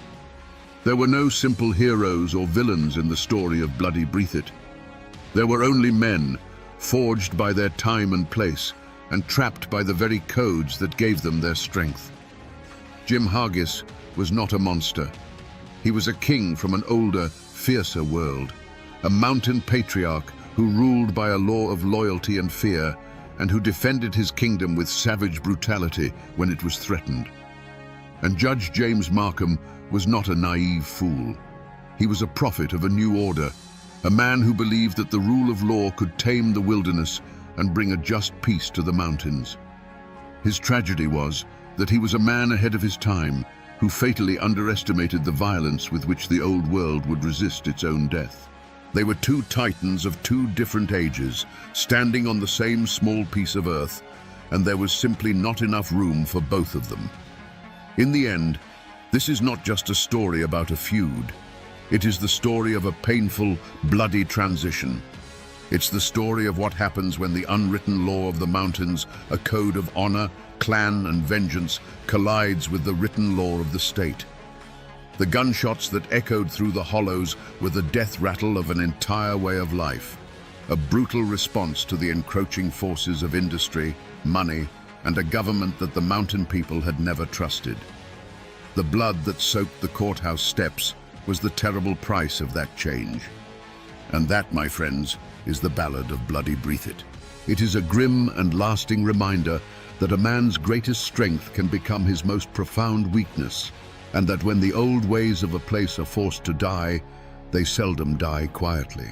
There were no simple heroes or villains in the story of Bloody Breathitt. There were only men, forged by their time and place, and trapped by the very codes that gave them their strength. Jim Hargis was not a monster. He was a king from an older, fiercer world, a mountain patriarch who ruled by a law of loyalty and fear, and who defended his kingdom with savage brutality when it was threatened. And Judge James Markham was not a naive fool. He was a prophet of a new order, a man who believed that the rule of law could tame the wilderness and bring a just peace to the mountains. His tragedy was that he was a man ahead of his time, who fatally underestimated the violence with which the old world would resist its own death. They were two titans of two different ages, standing on the same small piece of earth, and there was simply not enough room for both of them. In the end, this is not just a story about a feud. It is the story of a painful, bloody transition. It's the story of what happens when the unwritten law of the mountains, a code of honor, clan, and vengeance, collides with the written law of the state. The gunshots that echoed through the hollows were the death rattle of an entire way of life, a brutal response to the encroaching forces of industry, money, and a government that the mountain people had never trusted. The blood that soaked the courthouse steps was the terrible price of that change. And that, my friends, is the Ballad of Bloody Breathitt. It is a grim and lasting reminder that a man's greatest strength can become his most profound weakness, and that when the old ways of a place are forced to die, they seldom die quietly.